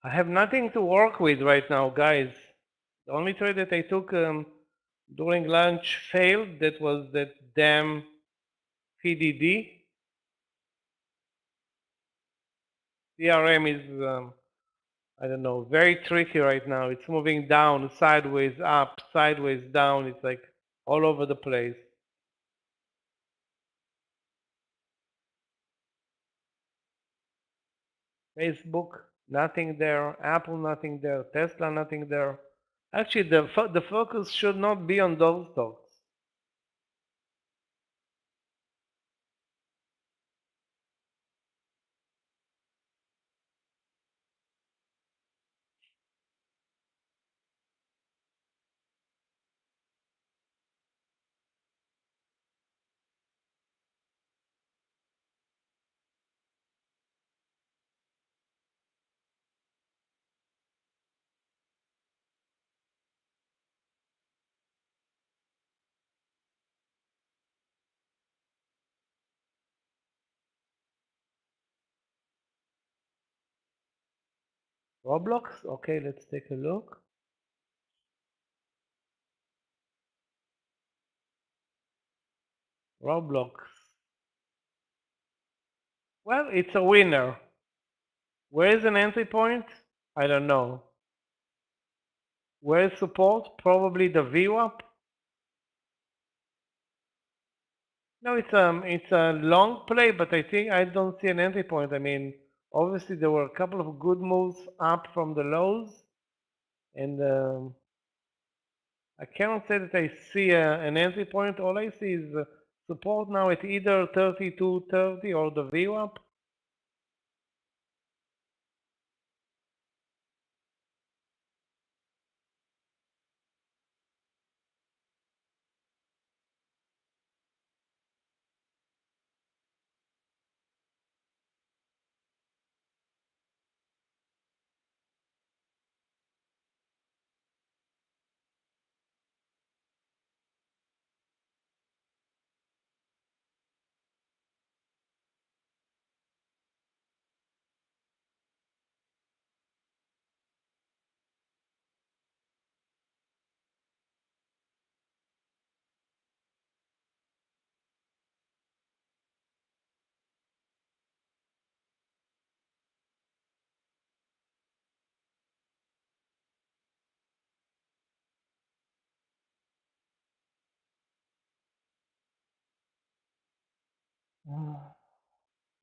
I have nothing to work with right now, guys. The only trade that I took during lunch failed. That was that damn PDD. CRM is, I don't know, very tricky right now. It's moving down, sideways, up, sideways, down. It's like all over the place. Facebook, nothing there. Apple, nothing there. Tesla, nothing there. Actually, the focus should not be on those stocks. Roblox, okay, let's take a look. Roblox. Well, it's a winner. Where is an entry point? I don't know. Where is support? Probably the VWAP. No, it's a long play, but I think I don't see an entry point. I mean, obviously there were a couple of good moves up from the lows, and I cannot say that I see an entry point. All I see is support now at either 32.30 or the VWAP.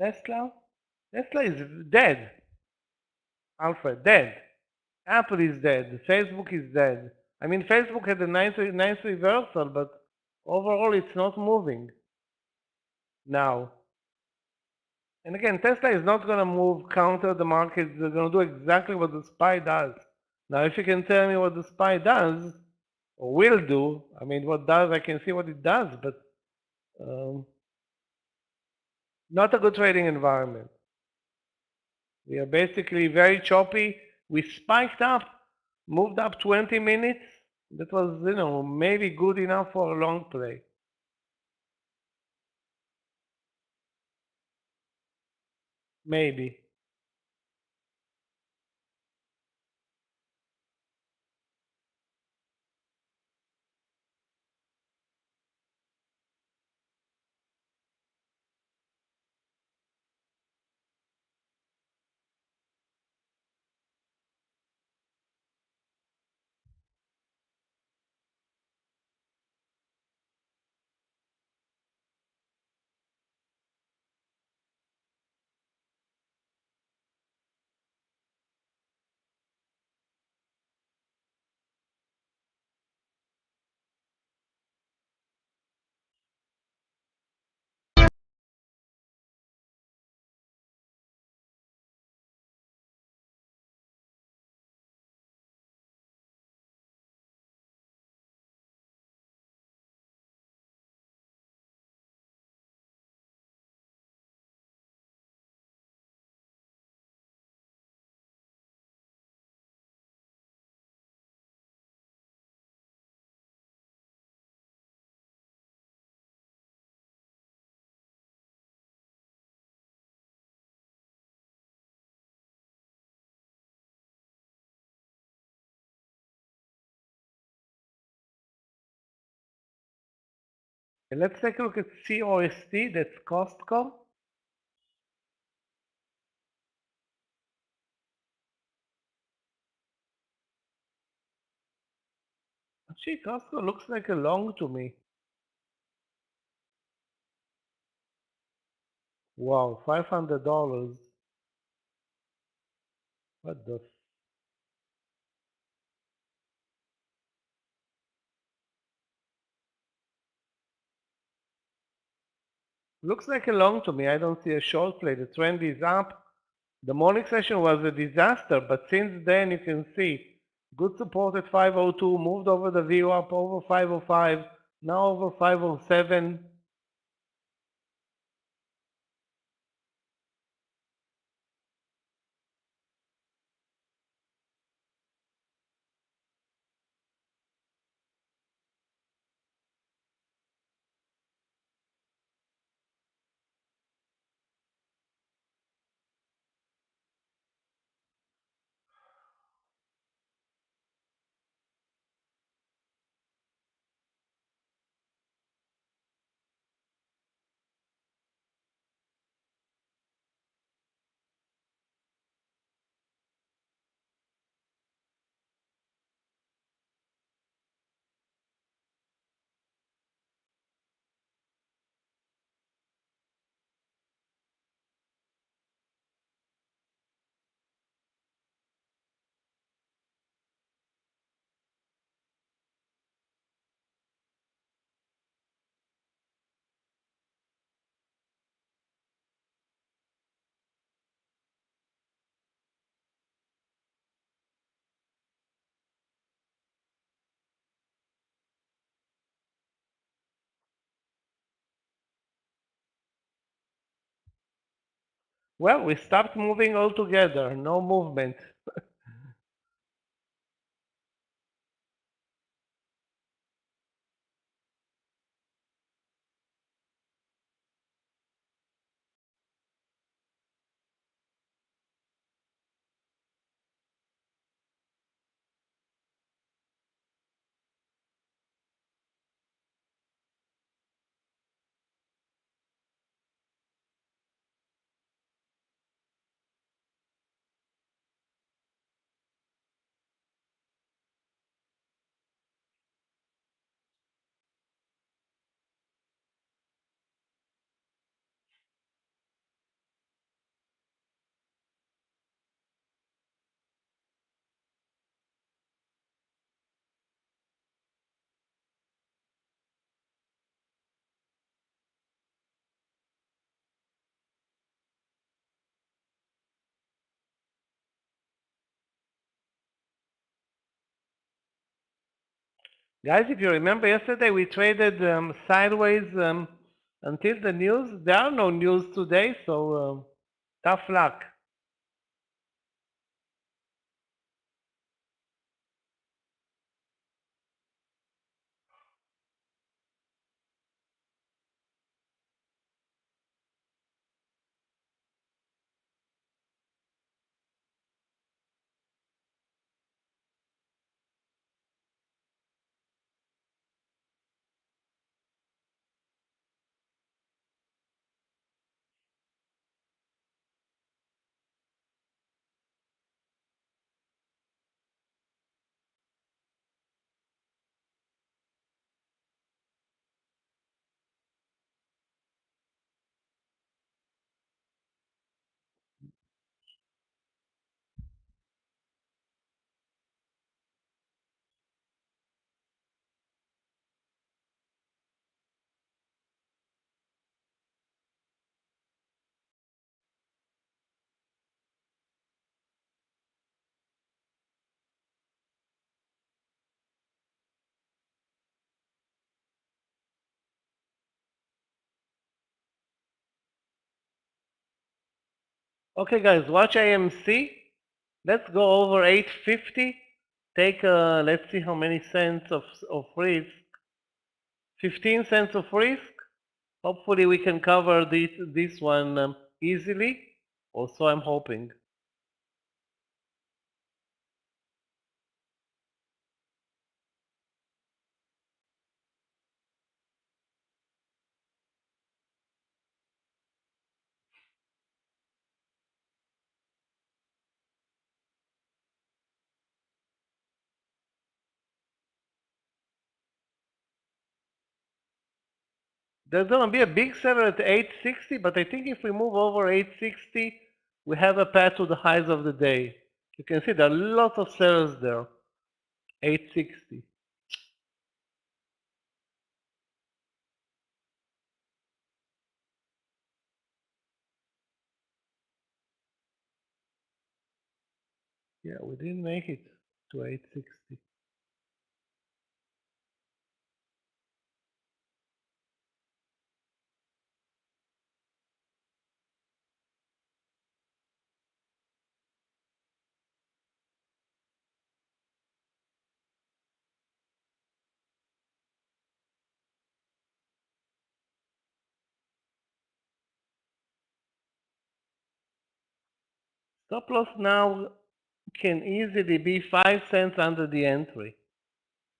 Tesla? Tesla is dead. Alfred, dead. Apple is dead. Facebook is dead. I mean, Facebook had a nice reversal, but overall it's not moving now. And again, Tesla is not going to move counter the market. They're going to do exactly what the SPY does. Now, if you can tell me what the SPY does, or will do, I mean, what does, I can see what it does, but not a good trading environment. We are basically very choppy. We spiked up, moved up 20 minutes. That was, maybe good enough for a long play. Maybe. And let's take a look at COST, that's Costco. Actually, Costco looks like a long to me. Wow, $500. What the? Looks like a long to me. I don't see a short play. The trend is up. The morning session was a disaster, but since then you can see good support at 502, moved over the view up over 505, now over 507. Well, we stopped moving altogether, no movement. Guys, if you remember yesterday, we traded sideways until the news. There are no news today, so tough luck. Okay, guys, watch AMC. Let's go over 850. Take, let's see how many cents of risk. 15 cents of risk. Hopefully we can cover this one easily. Also, I'm hoping. There's going to be a big seller at 860, but I think if we move over 860, we have a path to the highs of the day. You can see there are lots of sellers there. 860. Yeah, we didn't make it to 860. Stop loss now can easily be 5 cents under the entry.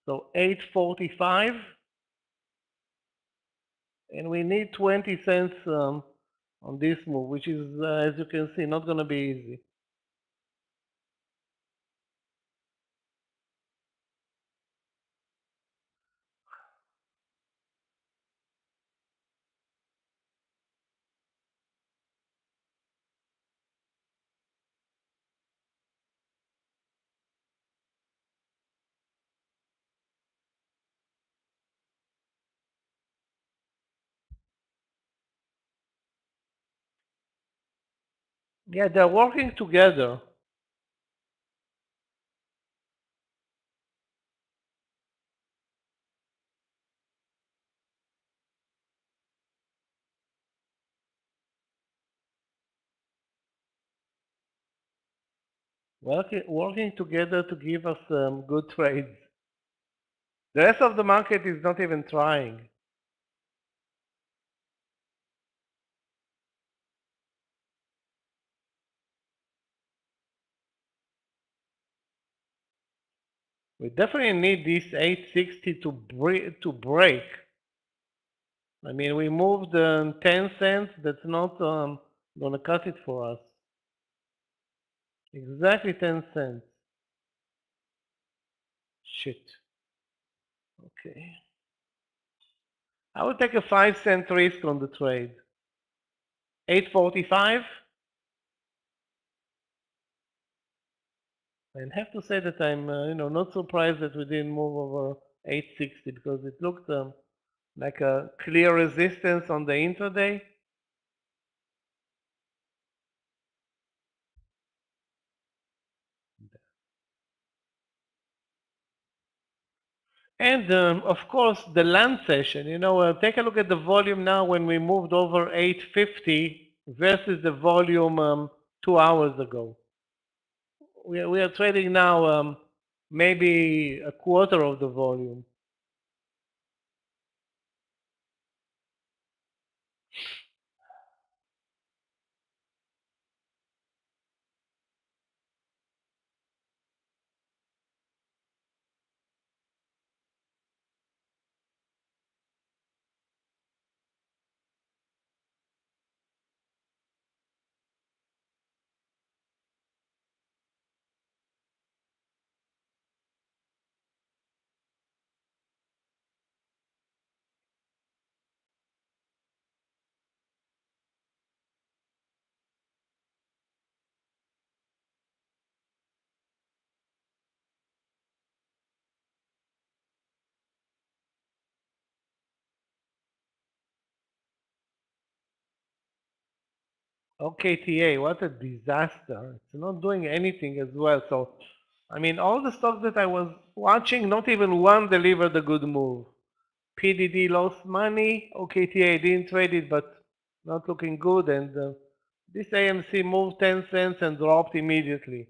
So 845, and we need 20 cents on this move, which is, as you can see, not going to be easy. Yeah, they're working together. Working together to give us good trades. The rest of the market is not even trying. We definitely need this 860 to break. I mean, we moved 10 cents. That's not going to cut it for us. Exactly 10 cents. Shit. Okay. I would take a 5-cent risk on the trade. 845. I have to say that I'm, not surprised that we didn't move over 860 because it looked like a clear resistance on the intraday. And of course, the land session, take a look at the volume now when we moved over 850 versus the volume 2 hours ago. We are trading now maybe a quarter of the volume. OKTA, what a disaster. It's not doing anything as well. So, I mean, all the stocks that I was watching, not even one delivered a good move. PDD lost money. OKTA didn't trade it, but not looking good. And this AMC moved 10 cents and dropped immediately.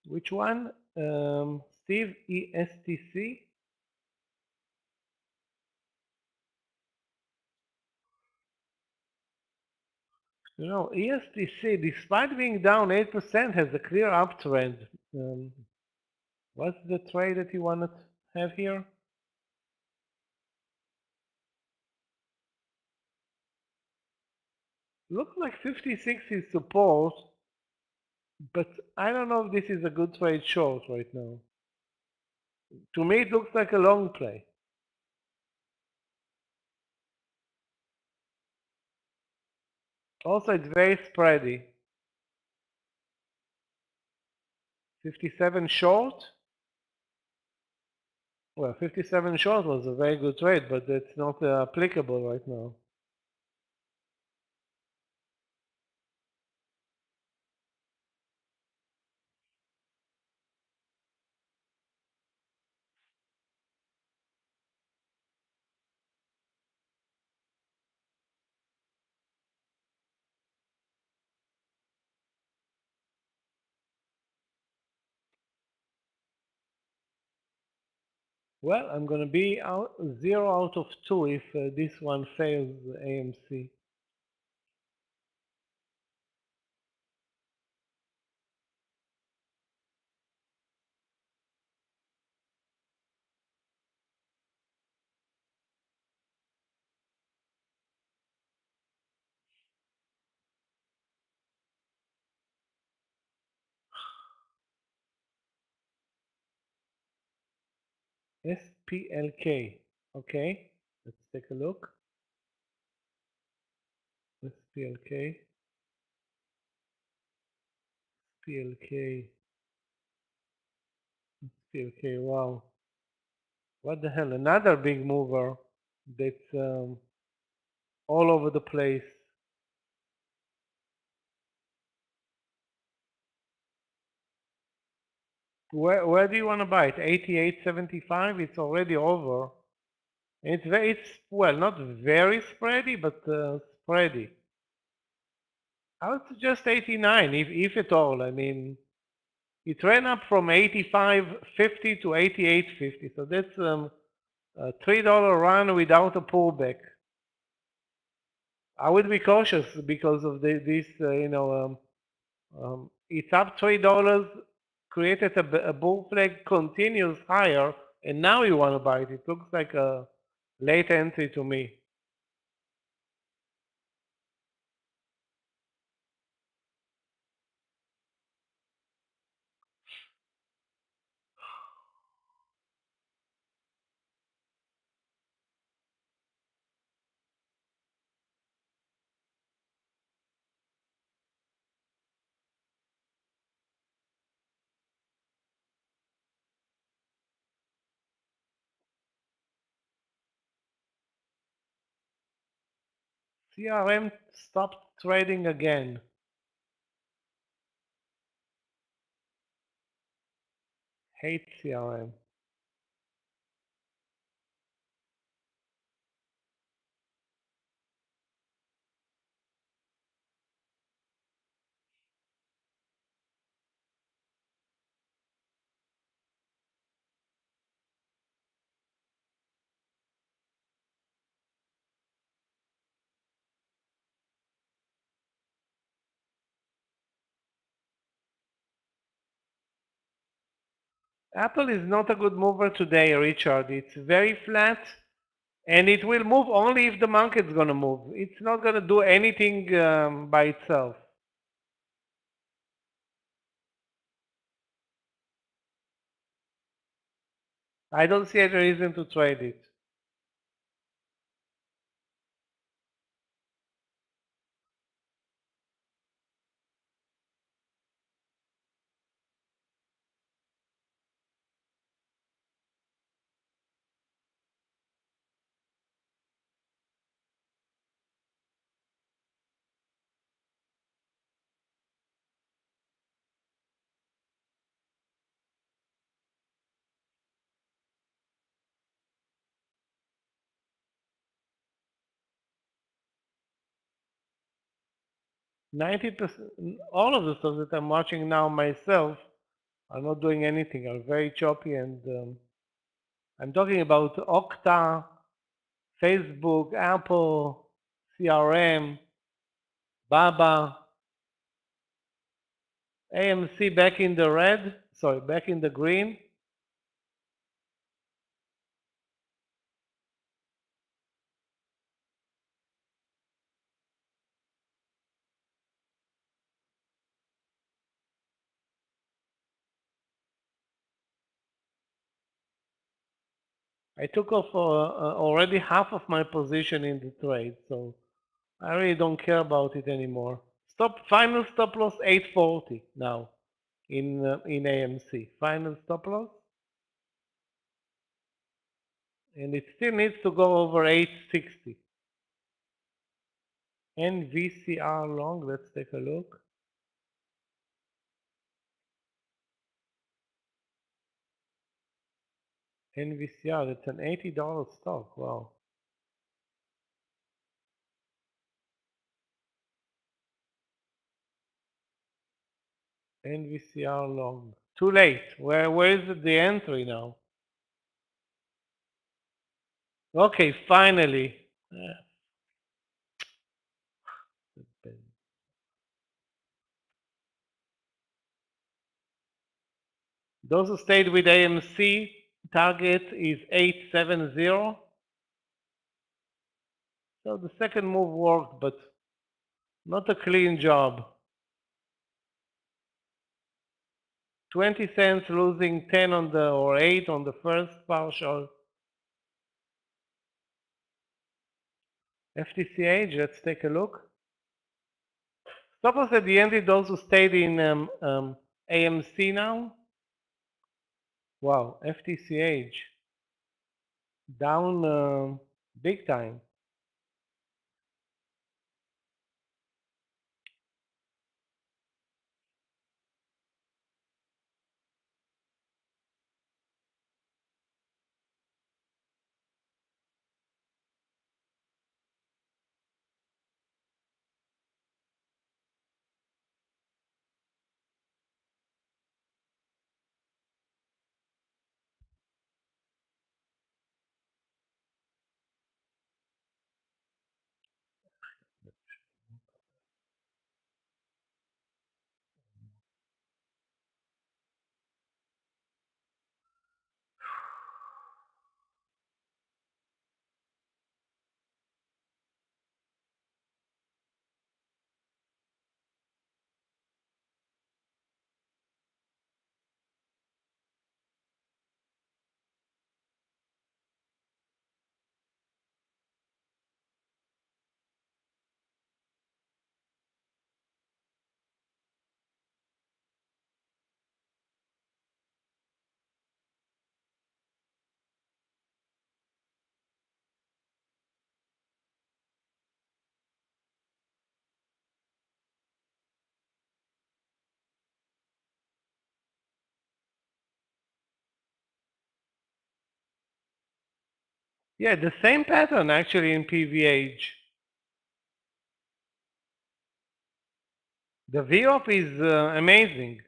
Which one? Steve, ESTC? ESTC, despite being down 8%, has a clear uptrend. What's the trade that you want to have here? Looks like 56 is support, but I don't know if this is a good trade short right now. To me, it looks like a long play. Also, it's very spready. 57 short. Well, 57 short was a very good trade, but it's not applicable right now. Well, I'm going to be out 0 out of 2 if this one fails AMC. SPLK. Okay, let's take a look. SPLK. SPLK. SPLK. Wow. What the hell? Another big mover that's all over the place. Where do you want to buy it? 88.75. It's already over. It's well, not very spready, but spready. I would suggest 89, if at all. I mean, it ran up from 85.50 to 88.50, so that's a $3 run without a pullback. I would be cautious because of this, it's up $3, created a bull flag, continues higher, and now you want to buy it. It looks like a late entry to me. CRM stopped trading again. Hate CRM. Apple is not a good mover today, Richard. It's very flat, and it will move only if the market's going to move. It's not going to do anything by itself. I don't see any reason to trade it. All of the stuff that I'm watching now myself are not doing anything, are very choppy, and I'm talking about Okta, Facebook, Apple, CRM, Baba, AMC back in the red, sorry, back in the green. I took off already half of my position in the trade, so I really don't care about it anymore. Final stop loss 840 now in AMC. Final stop loss, and it still needs to go over 860. NVCR long. Let's take a look. NVCR. That's an $80 stock. Wow. NVCR long. Too late. Where is the entry now? Okay, finally. Those who stayed with AMC, target is 870. So the second move worked, but not a clean job. 20 cents losing 10 on the, or 8 on the first partial. FTCH, let's take a look. Stop loss at the end is those who stayed in AMC now. Wow, FTCH down big time. Yeah, the same pattern actually in PVH. The VOP is amazing.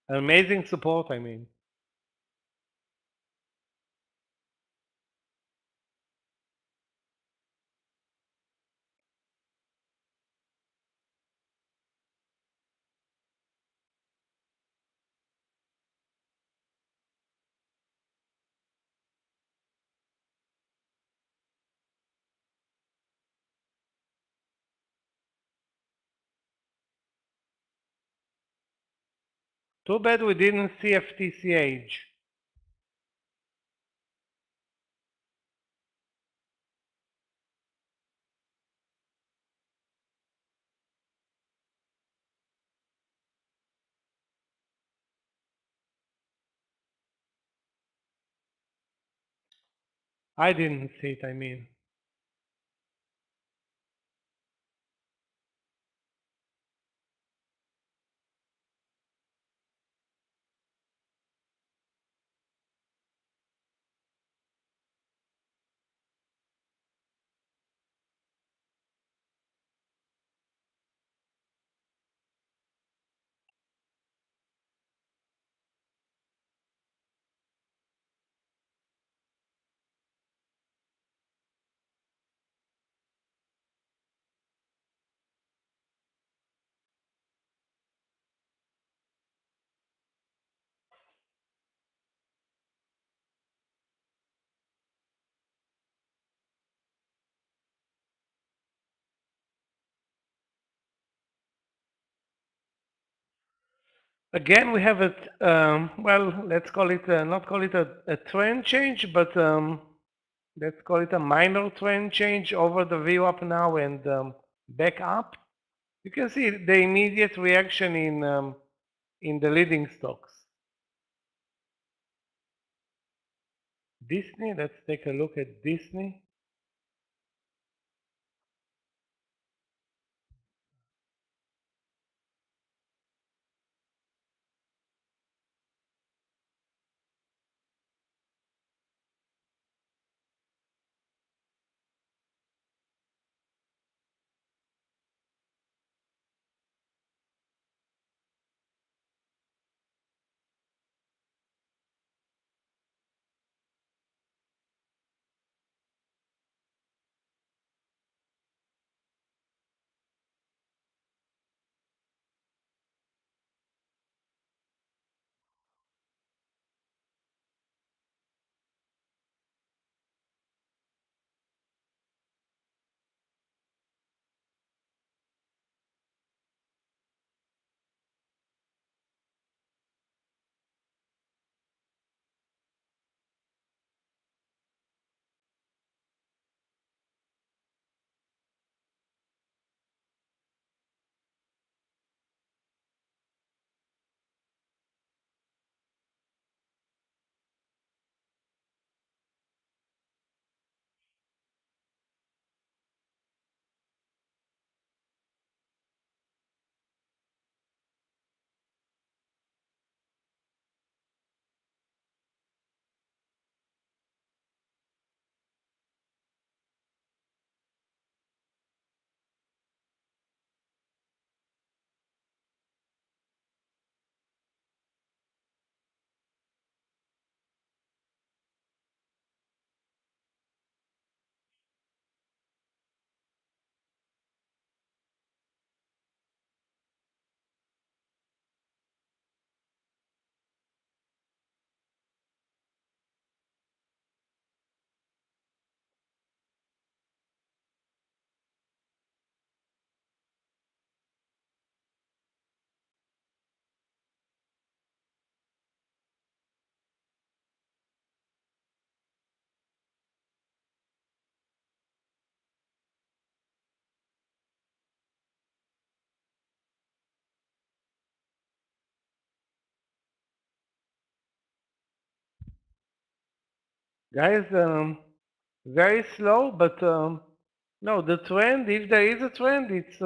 Amazing support, I mean. Too bad we didn't see FTCH. I didn't see it, I mean. Again, we have a, well, let's call it, not call it a trend change, but let's call it a minor trend change over the VWAP now and back up. You can see the immediate reaction in the leading stocks. Disney, let's take a look at Disney. Guys, very slow, but no, the trend, if there is a trend, it's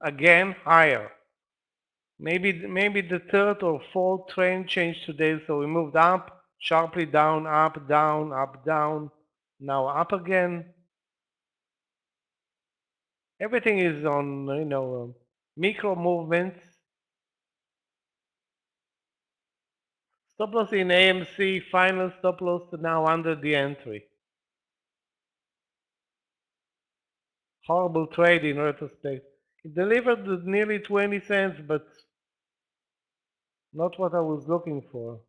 again higher. Maybe the third or fourth trend change today. So we moved up, sharply down, up, down, up, down, now up again. Everything is on, micro movements. Stop loss in AMC, final stop loss now under the entry. Horrible trade in retrospect. It delivered nearly 20 cents, but not what I was looking for.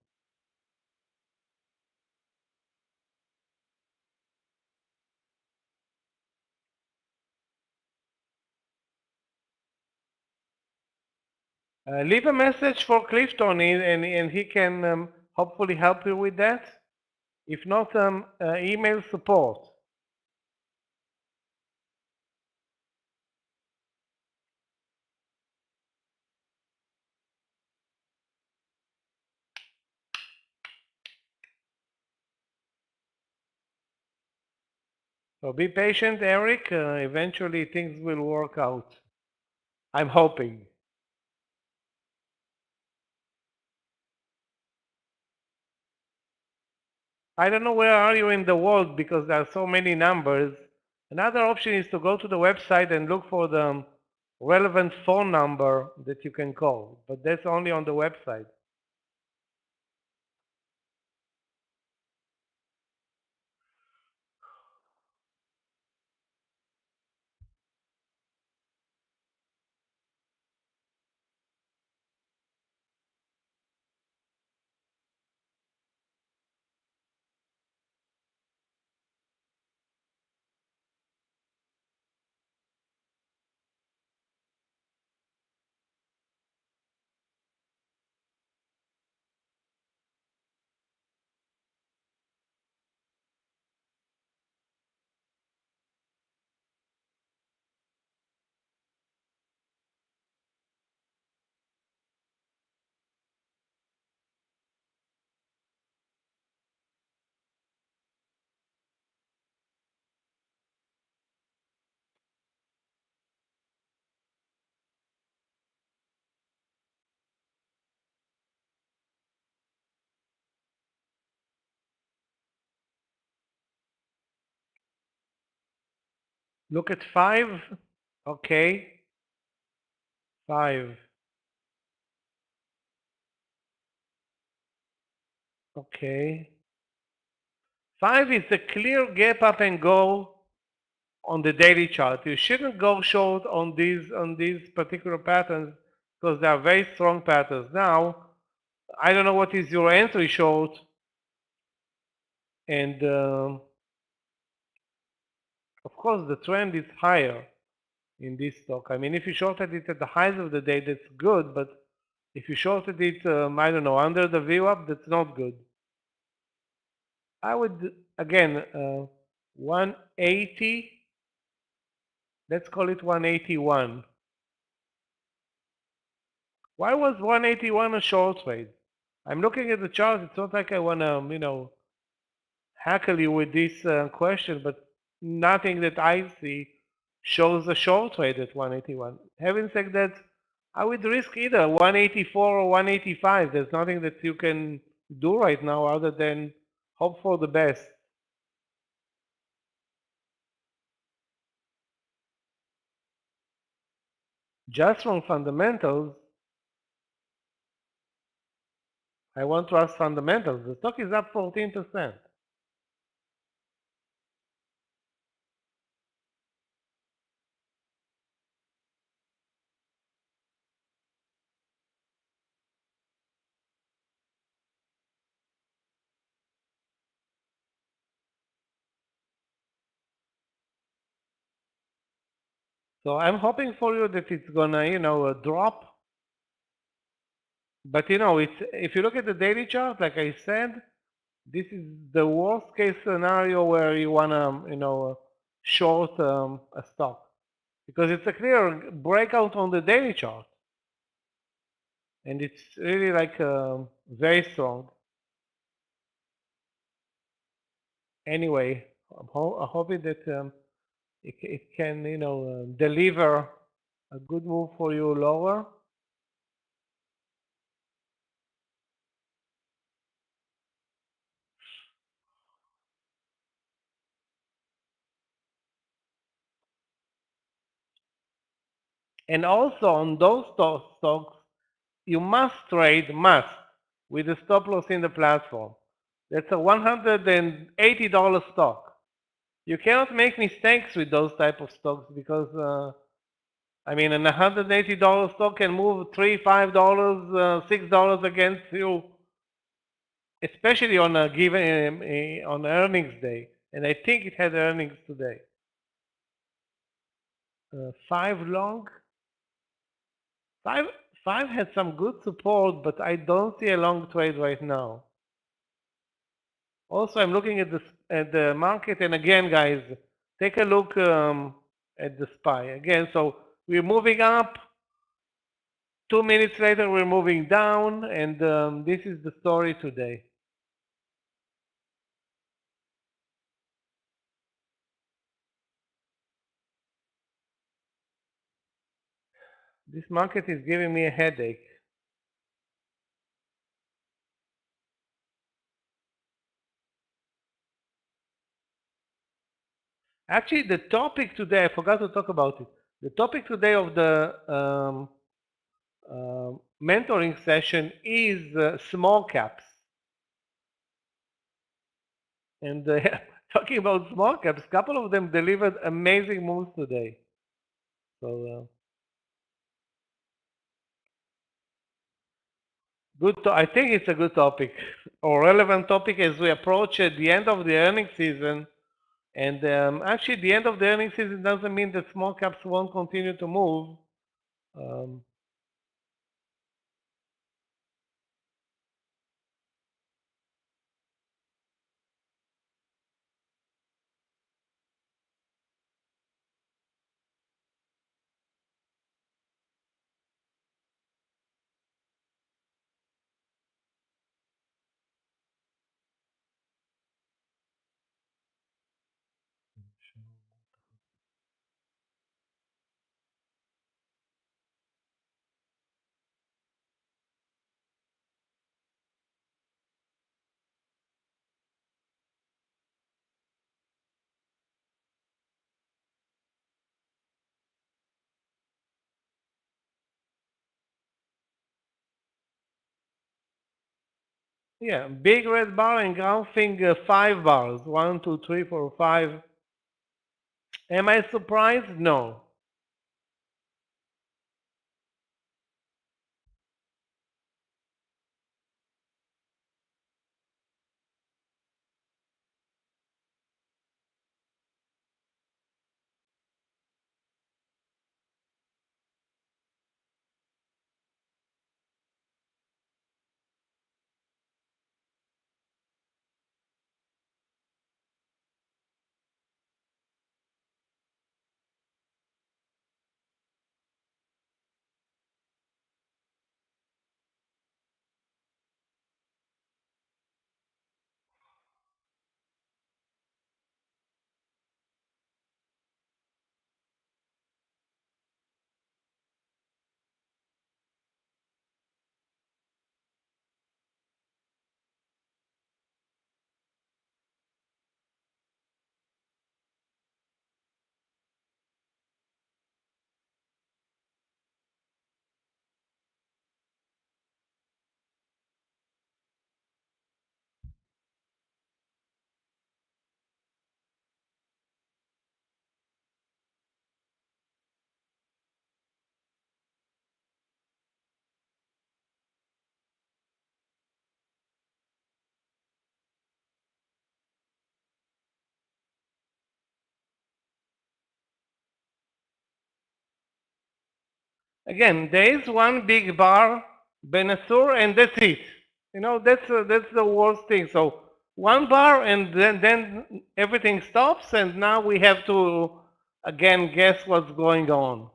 Leave a message for Clifton and he can hopefully help you with that. If not, email support. So be patient, Eric. Eventually things will work out. I'm hoping. I don't know where are you in the world because there are so many numbers. Another option is to go to the website and look for the relevant phone number that you can call, but that's only on the website. Look at 5. Okay. 5. Okay. 5 is a clear gap up and go on the daily chart. You shouldn't go short on these particular patterns because they are very strong patterns. Now, I don't know what is your entry short, and of course the trend is higher in this stock. I mean, if you shorted it at the highs of the day, that's good, but if you shorted it, I don't know, under the VWAP, that's not good. I would, again, 180, let's call it 181. Why was 181 a short trade? I'm looking at the chart. It's not like I want to, hackle you with this question, but nothing that I see shows a short trade at 181. Having said that, I would risk either 184 or 185. There's nothing that you can do right now other than hope for the best. Just from fundamentals, I want to ask fundamentals. The stock is up 14%. So I'm hoping for you that it's gonna, drop. But it's if you look at the daily chart, like I said, this is the worst case scenario where you wanna, short a stock because it's a clear breakout on the daily chart, and it's really like very strong. Anyway, I'm hoping that it can, deliver a good move for you lower. And also on those stocks, you must trade with a stop loss in the platform. That's a $180 stock. You cannot make mistakes with those type of stocks because I mean, an $180 stock can move $3, $5, $6 against you, especially on a given on earnings day. And I think it had earnings today. 5 long. 5 5 had some good support, but I don't see a long trade right now. Also, I'm looking at the market, and again, guys, take a look at the SPY again. So we're moving up. 2 minutes later, we're moving down, and this is the story today. This market is giving me a headache. Actually, the topic today, I forgot to talk about it. The topic today of the mentoring session is small caps. And talking about small caps, a couple of them delivered amazing moves today. So I think it's a good topic or relevant topic as we approach at the end of the earnings season. And actually, the end of the earnings season doesn't mean that small caps won't continue to move. Yeah, big red bar engulfing 5 bars. 1, 2, 3, 4, 5. Am I surprised? No. Again, there is one big bar, Benasur, and that's it. You know, that's the worst thing. So one bar, and then everything stops, and now we have to again guess what's going on.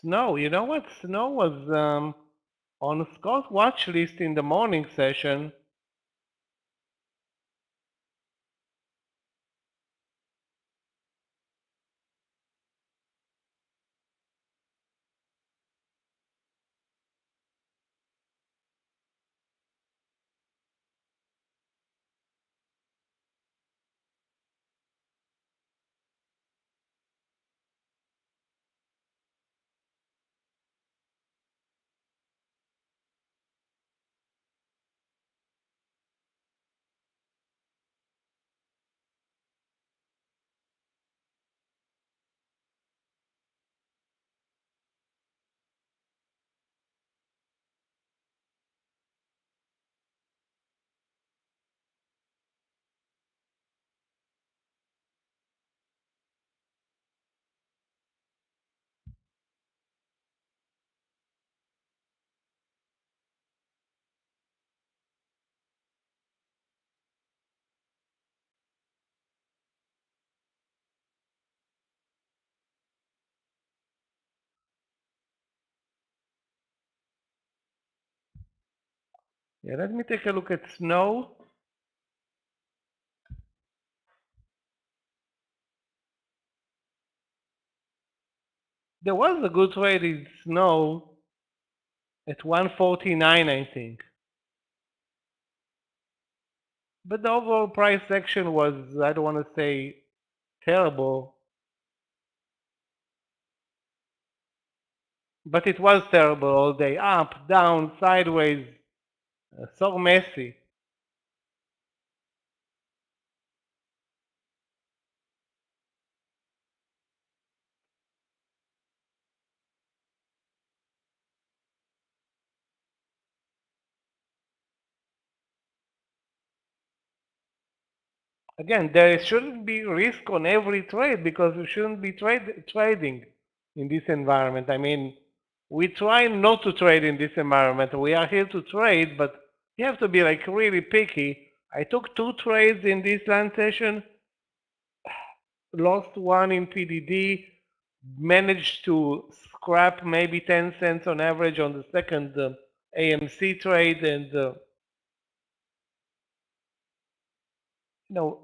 Snow, you know what? Snow was on Scott's watch list in the morning session. Yeah, let me take a look at Snow. There was a good trade in Snow at 149, I think. But the overall price action was, I don't want to say terrible, but it was terrible all day. Up, down, sideways, so messy. Again, there shouldn't be risk on every trade because we shouldn't be trading in this environment. I mean, we try not to trade in this environment. We are here to trade, but you have to be like really picky. I took 2 trades in this land session, lost one in PDD, managed to scrap maybe 10 cents on average on the second AMC trade, and you know,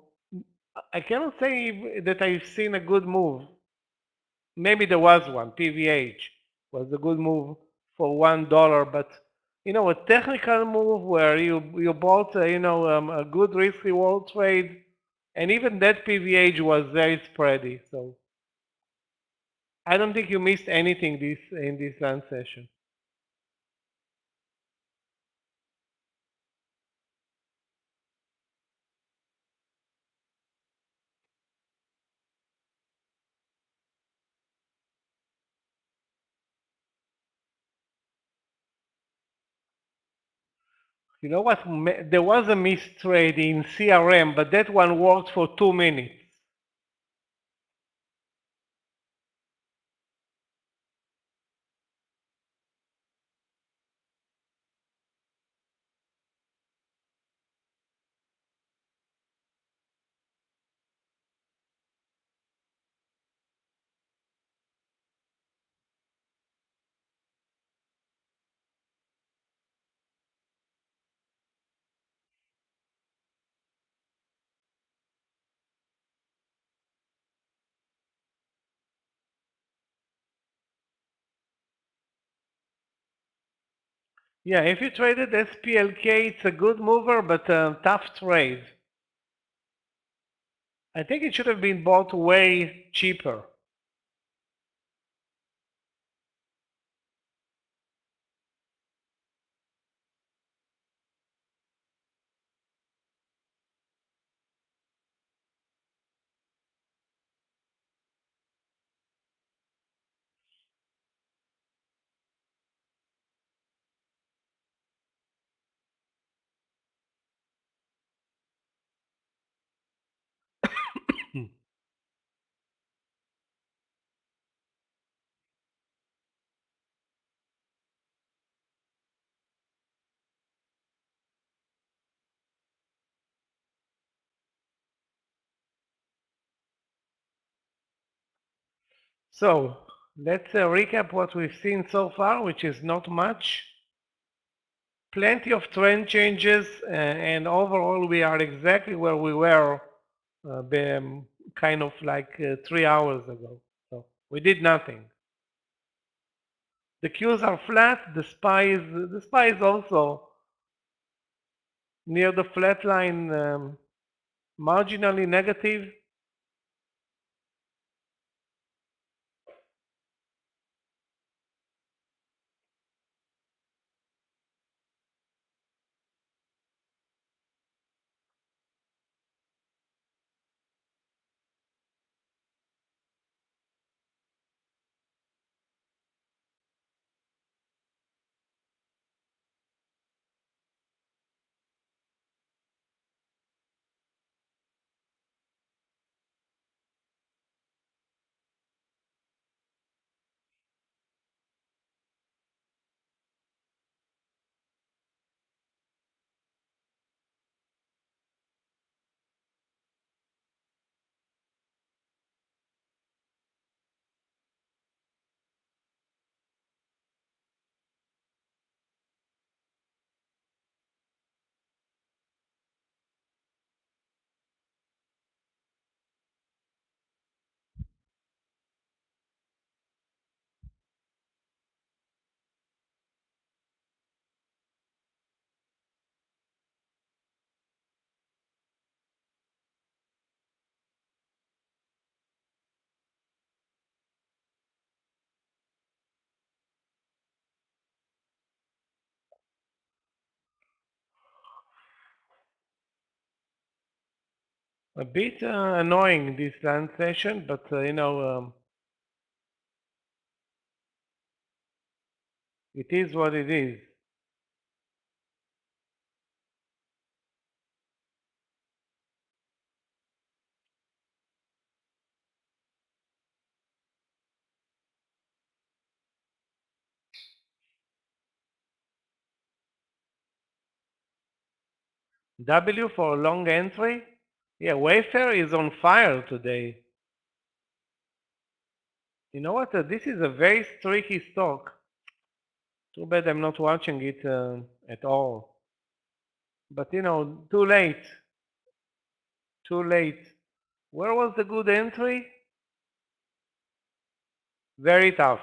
I cannot say that I've seen a good move. maybe there was one. PVH was a good move for $1, but a technical move where you bought a good risk reward trade, and even that PVH was very spready. So I don't think you missed anything in this land session. You know what? There was a missed trade in CRM, but that one worked for 2 minutes. Yeah, if you traded SPLK, it's a good mover, but a tough trade. I think it should have been bought way cheaper. So let's recap what we've seen so far, which is not much. Plenty of trend changes, and overall we are exactly where we were kind of like 3 hours ago. So we did nothing. The Qs are flat. The SPY is also near the flat line, marginally negative. A bit annoying this land session, but it is what it is. W for a long entry. Yeah, Wayfair is on fire today. You know what? This is a very streaky stock. Too bad I'm not watching it at all. But too late. Too late. Where was the good entry? very tough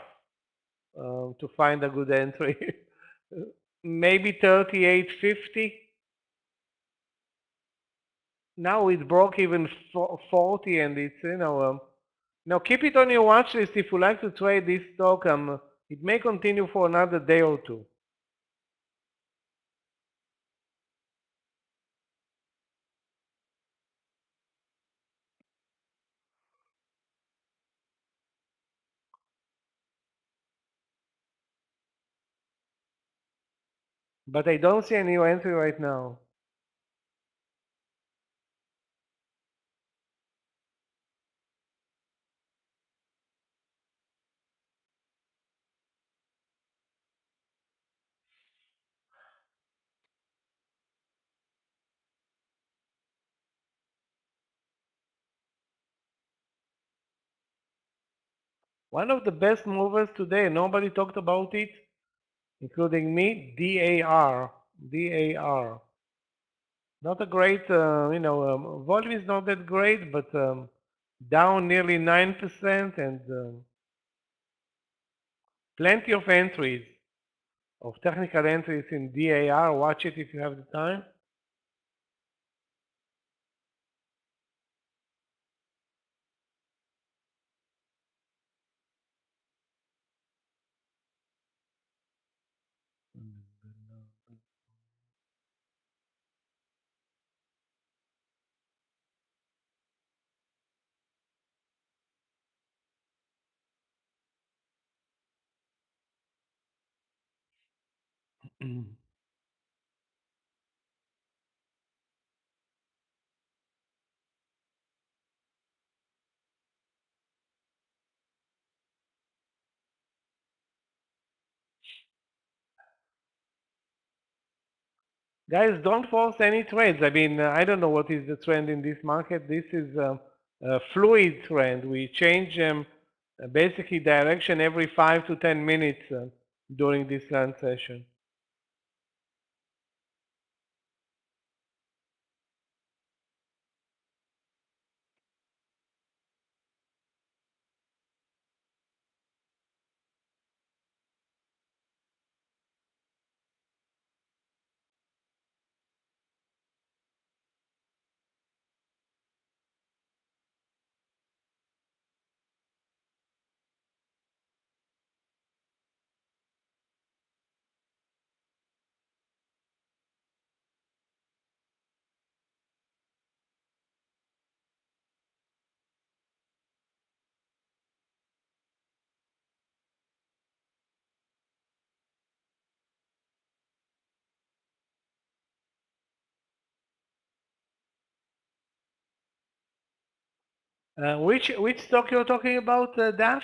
to find a good entry. Maybe 38.50. Now it broke even 40, and it's now keep it on your watch list if you like to trade this stock. It may continue for another day or two. But I don't see any new entry right now. One of the best movers today, nobody talked about it, including me, DAR. DAR. Not a great, volume is not that great, but down nearly 9% and plenty of entries, of technical entries in DAR. Watch it if you have the time. Guys, don't force any trades. I mean, I don't know what is the trend in this market. This is a fluid trend. We change basically direction every 5 to 10 minutes during this land session. Which stock you're talking about, DAF?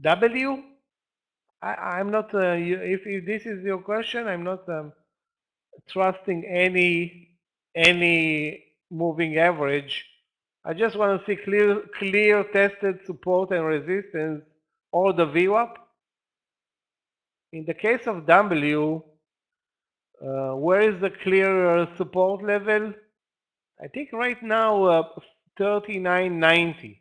W? I'm not, if this is your question, I'm not trusting any moving average. I just want to see clear tested support and resistance or the VWAP. In the case of W, where is the clear support level? I think right now 39.90.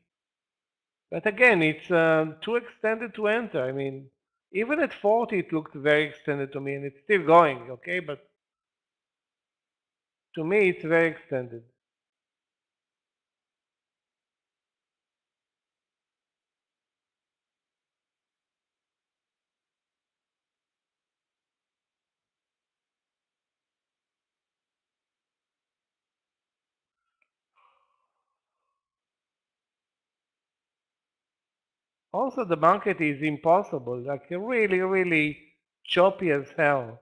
But again, it's too extended to enter. I mean, even at 40, it looked very extended to me, and it's still going, okay? But to me, it's very extended. Also, the market is impossible, like really, really choppy as hell.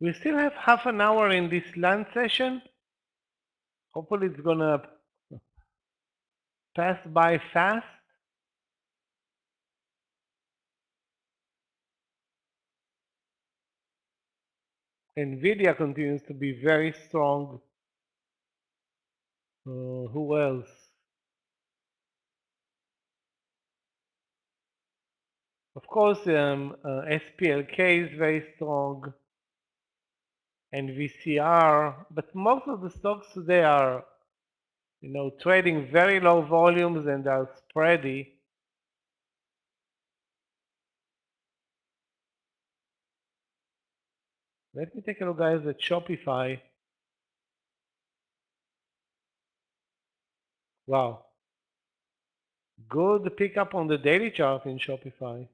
We still have half an hour in this lunch session. Hopefully it's gonna pass by fast. Nvidia continues to be very strong. Who else? Of course, SPLK is very strong, and VCR, but most of the stocks today are, trading very low volumes and are spready. Let me take a look, guys, at Shopify. Wow. Good pickup on the daily chart in Shopify.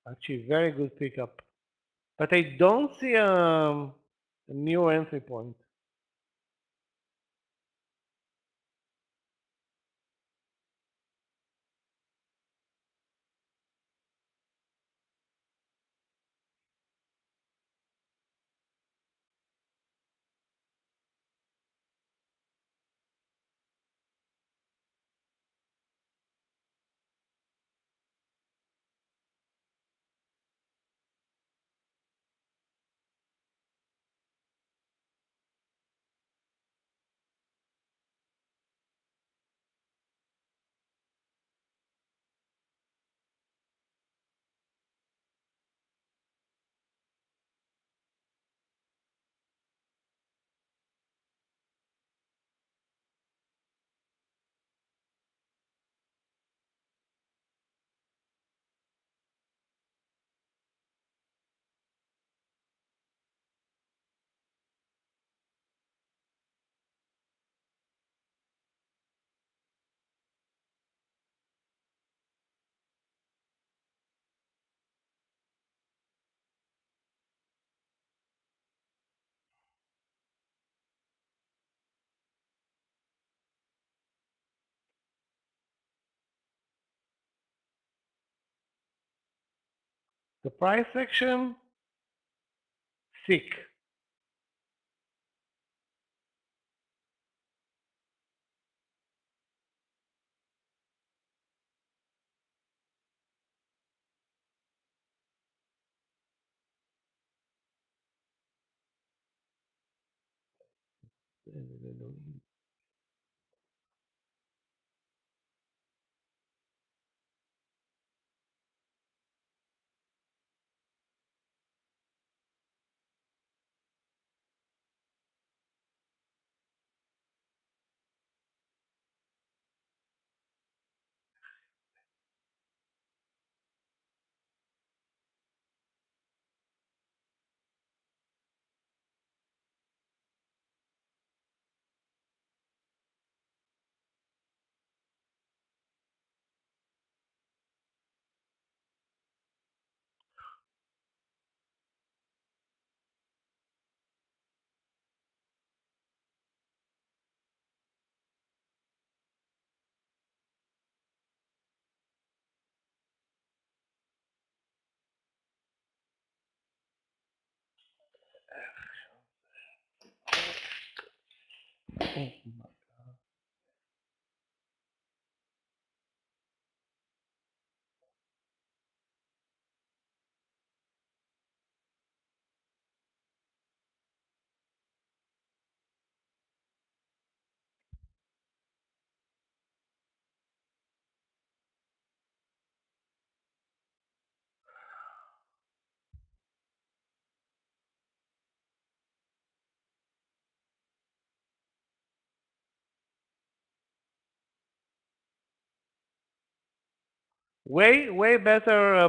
Actually, very good pickup. But I don't see a new entry point. The price action, thick. Way better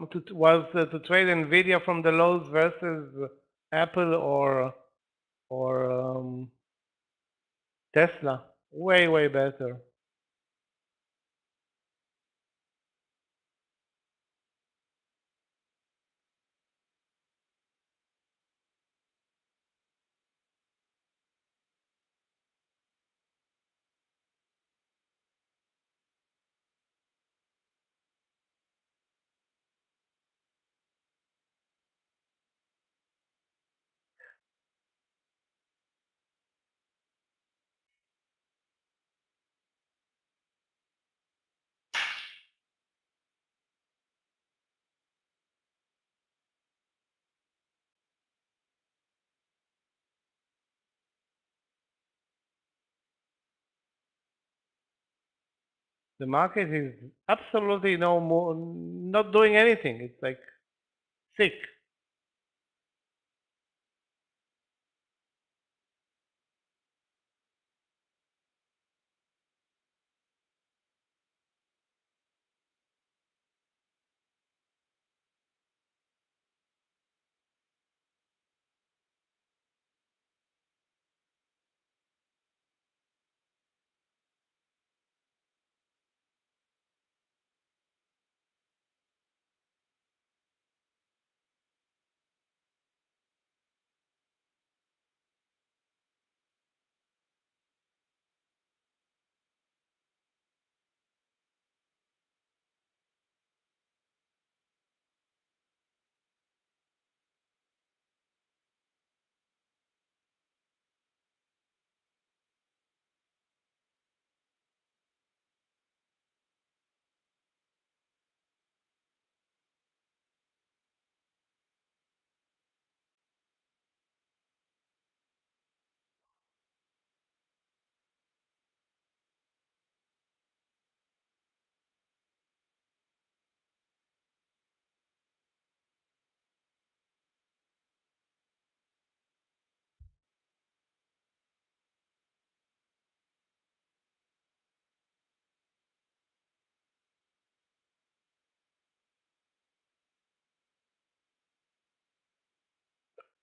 to trade Nvidia from the lows versus Apple or Tesla. Way better. The market is absolutely not doing anything. It's like sick.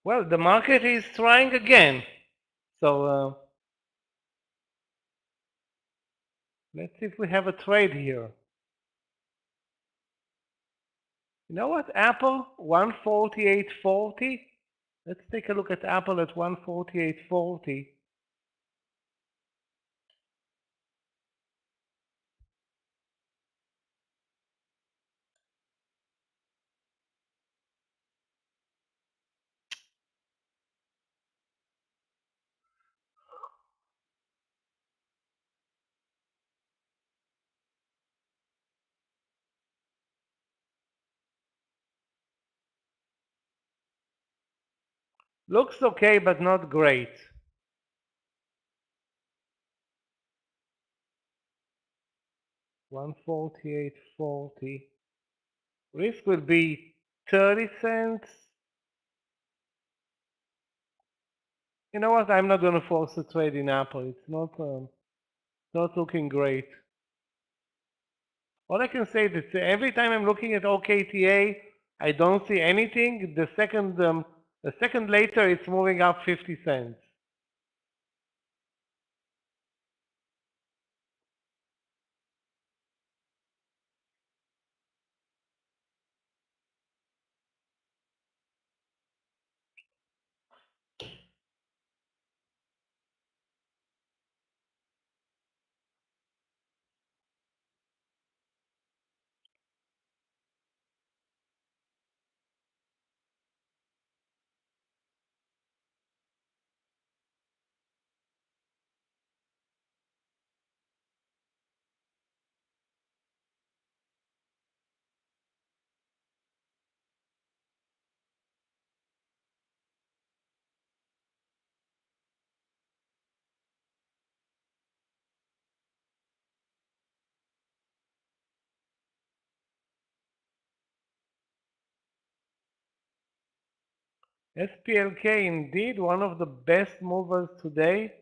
Well, the market is trying again. So let's see if we have a trade here. You know what? Apple 148.40. Let's take a look at Apple at 148.40. Looks okay, but not great. $148.40. Risk will be 30 cents. You know what? I'm not going to force a trade in Apple. It's not looking great. All I can say is that every time I'm looking at OKTA, I don't see anything. The second later, it's moving up 50 cents. SPLK indeed one of the best movers today.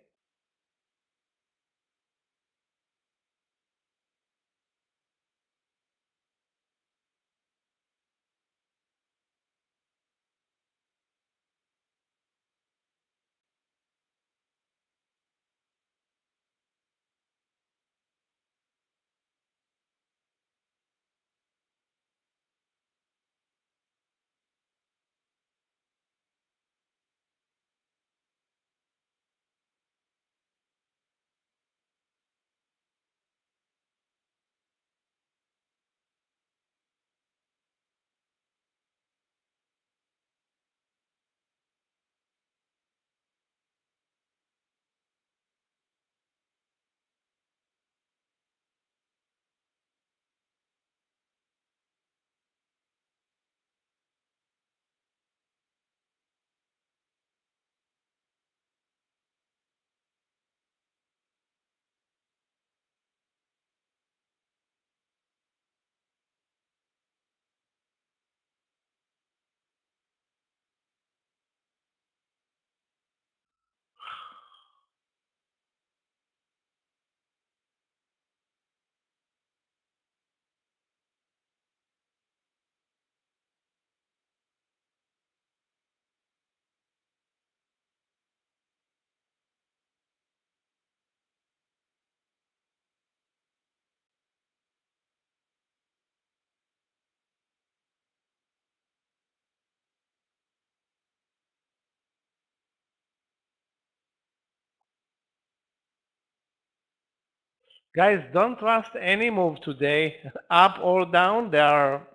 Guys, don't trust any move today, up or down. There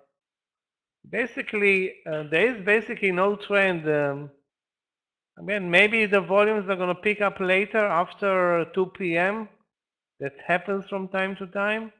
is basically no trend. I mean, maybe the volumes are going to pick up later after 2 p.m. That happens from time to time.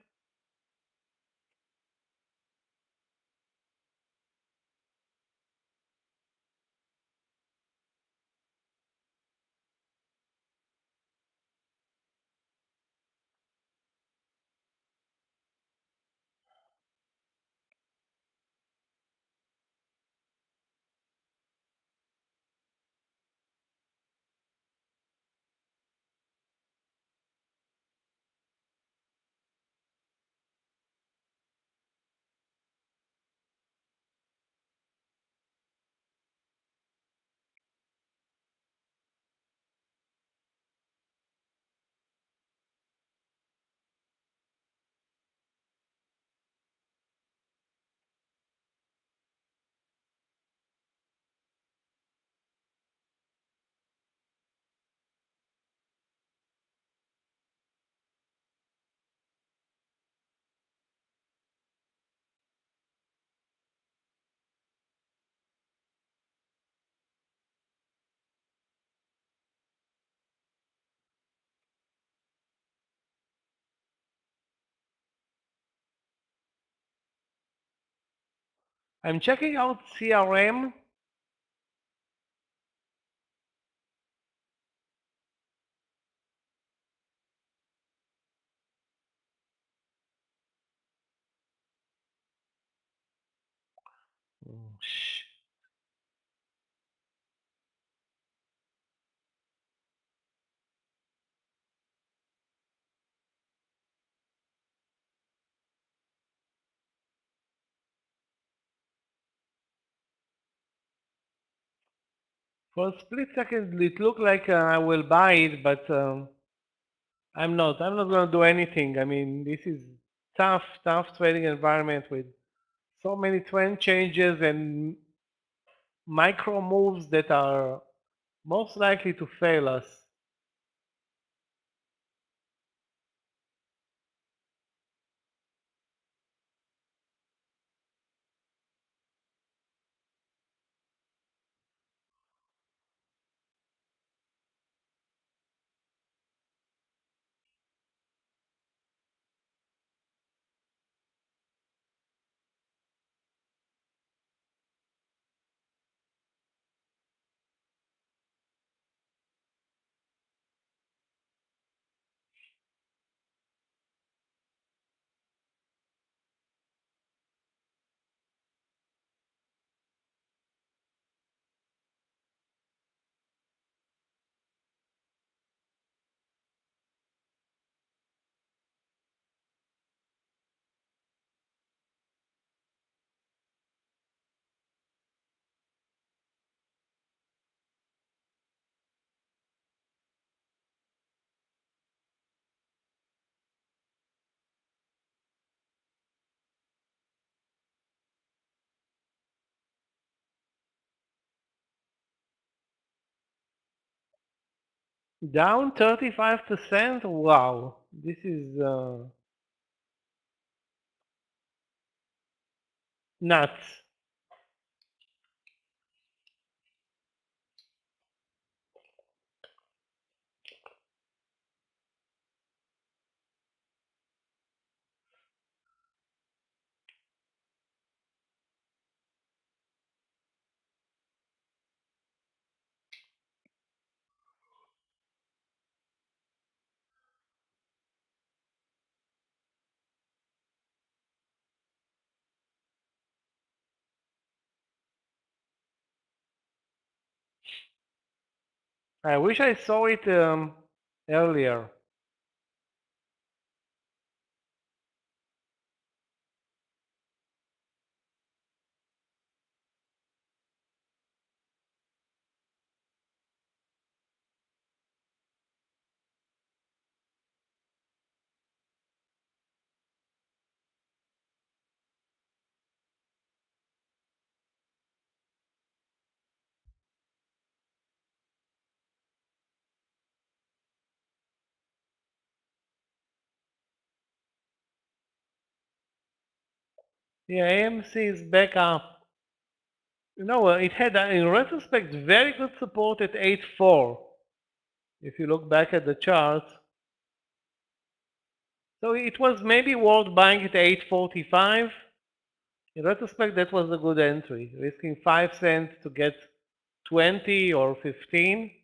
I'm checking out CRM. Oh, shh. For a split second, it looked like I will buy it, but I'm not. I'm not going to do anything. I mean, this is tough trading environment with so many trend changes and micro moves that are most likely to fail us. Down 35%? Wow, this is nuts. I wish I saw it earlier. Yeah, AMC is back up. You know, it had, in retrospect, very good support at 8.4. If you look back at the charts. So it was maybe worth buying at 8.45. In retrospect, that was a good entry, risking 5 cents to get 20 or 15.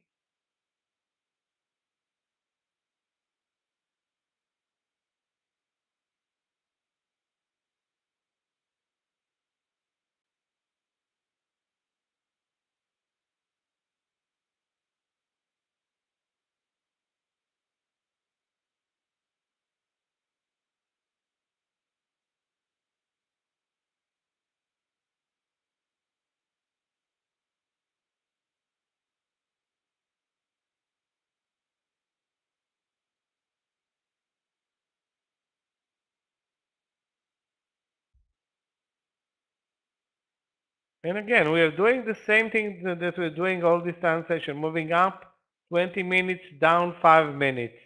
And again, we are doing the same thing that we're doing all this time session, moving up 20 minutes, down 5 minutes,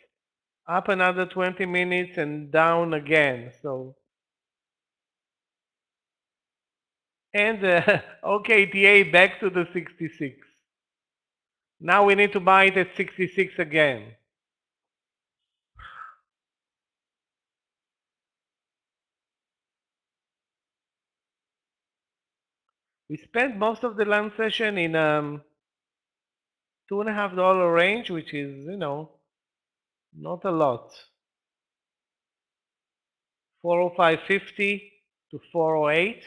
up another 20 minutes and down again. So, and OKTA back to the 66. Now we need to buy it at 66 again. We spent most of the lunch session in $2.50 range, which is, you know, not a lot. 405.50 to 408.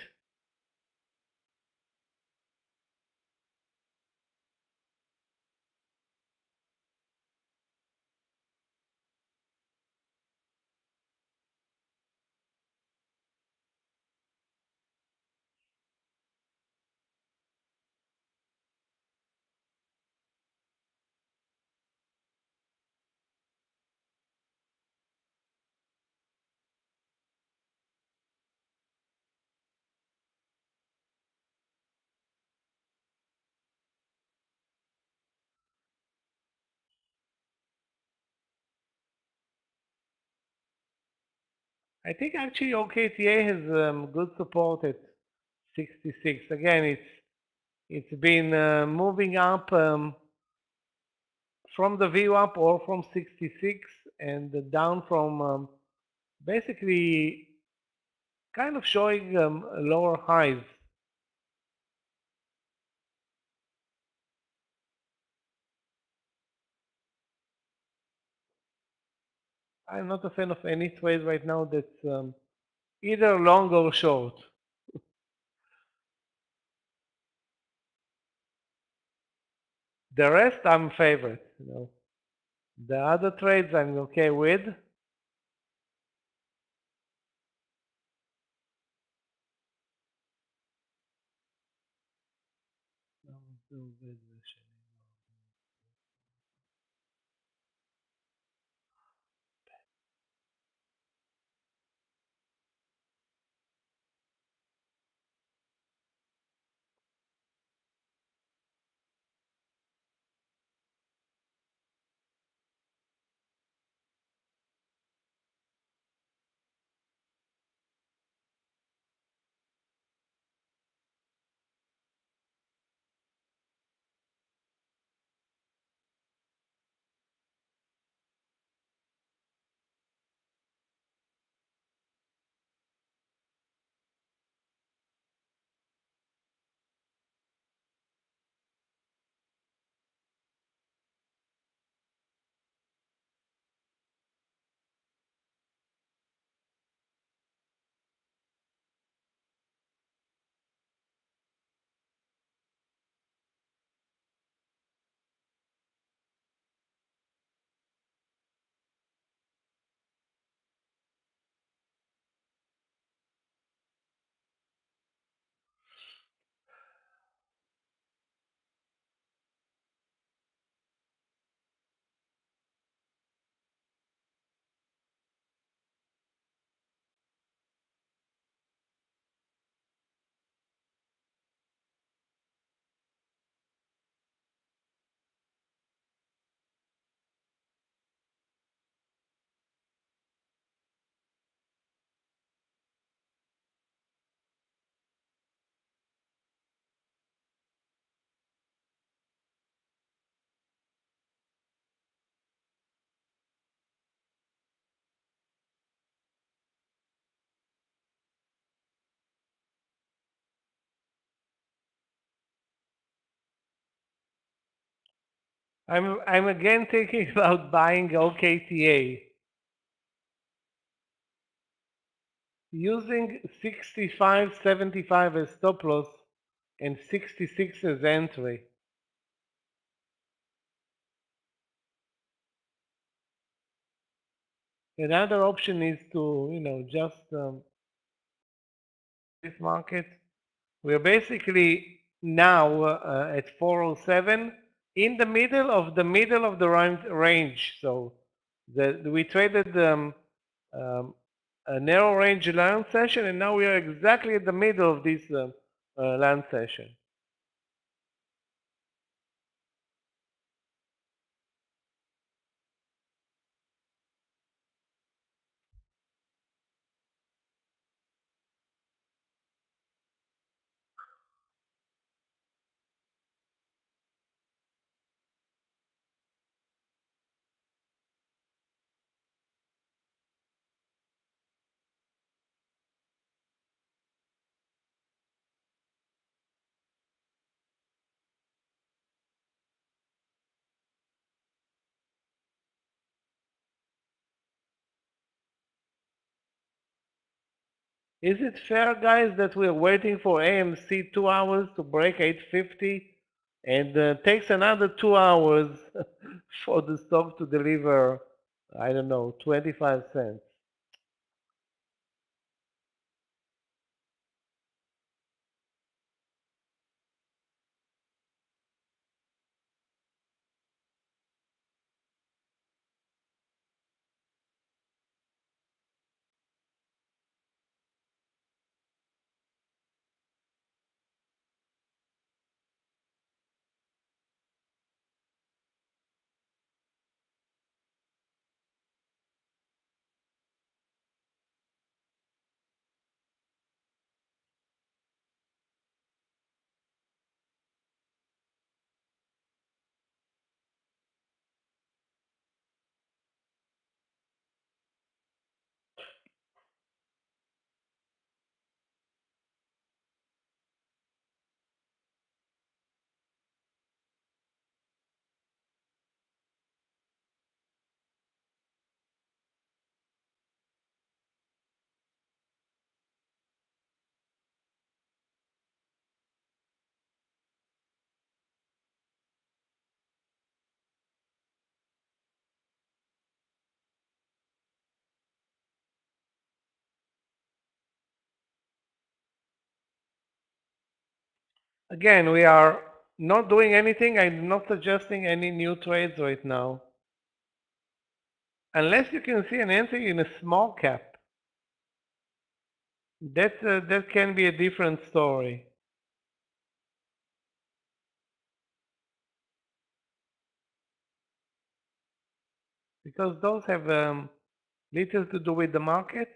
I think actually OKTA has good support at 66. Again, it's been moving up from the view up or from 66 and down from basically kind of showing lower highs. I'm not a fan of any trade right now that's either long or short. The rest I'm favorite, you know. The other trades I'm okay with. I'm again thinking about buying OKTA. Using 65.75 as stop loss and 66 as entry. Another option is to, just this market. We're basically now at 407 in the middle of the range. So we traded a narrow range land session, and now we are exactly at the middle of this land session. Is it fair, guys, that we're waiting for AMC 2 hours to break 850 and takes another 2 hours for the stock to deliver, I don't know, 25 cents? Again, we are not doing anything. I'm not suggesting any new trades right now. Unless you can see an entry in a small cap. That can be a different story. Because those have little to do with the market.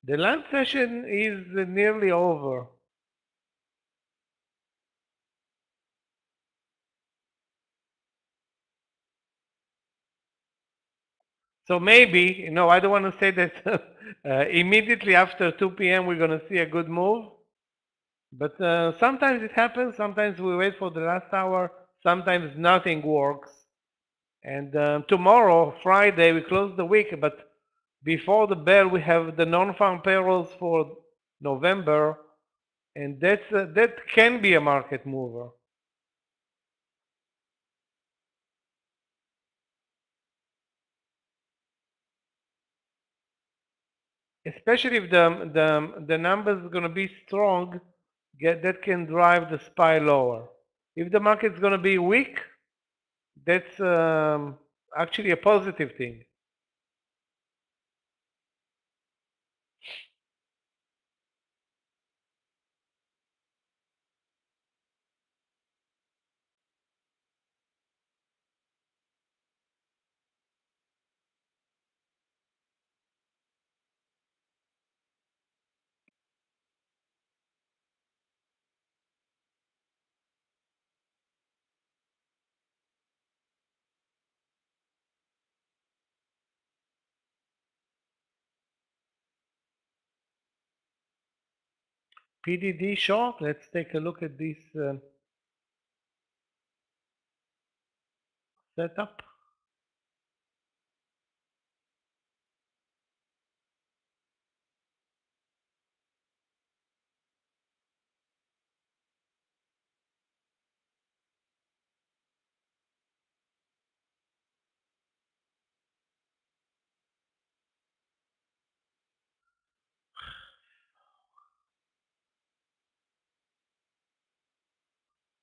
The land session is nearly over. So maybe, I don't want to say that immediately after 2 p.m. we're going to see a good move. But sometimes it happens. Sometimes we wait for the last hour. Sometimes nothing works. And tomorrow, Friday, we close the week. But before the bell, we have the non-farm payrolls for November. And that can be a market mover. Especially if the numbers are going to be strong, that can drive the SPY lower. If the market is going to be weak, that's actually a positive thing. PDD short. Let's take a look at this setup.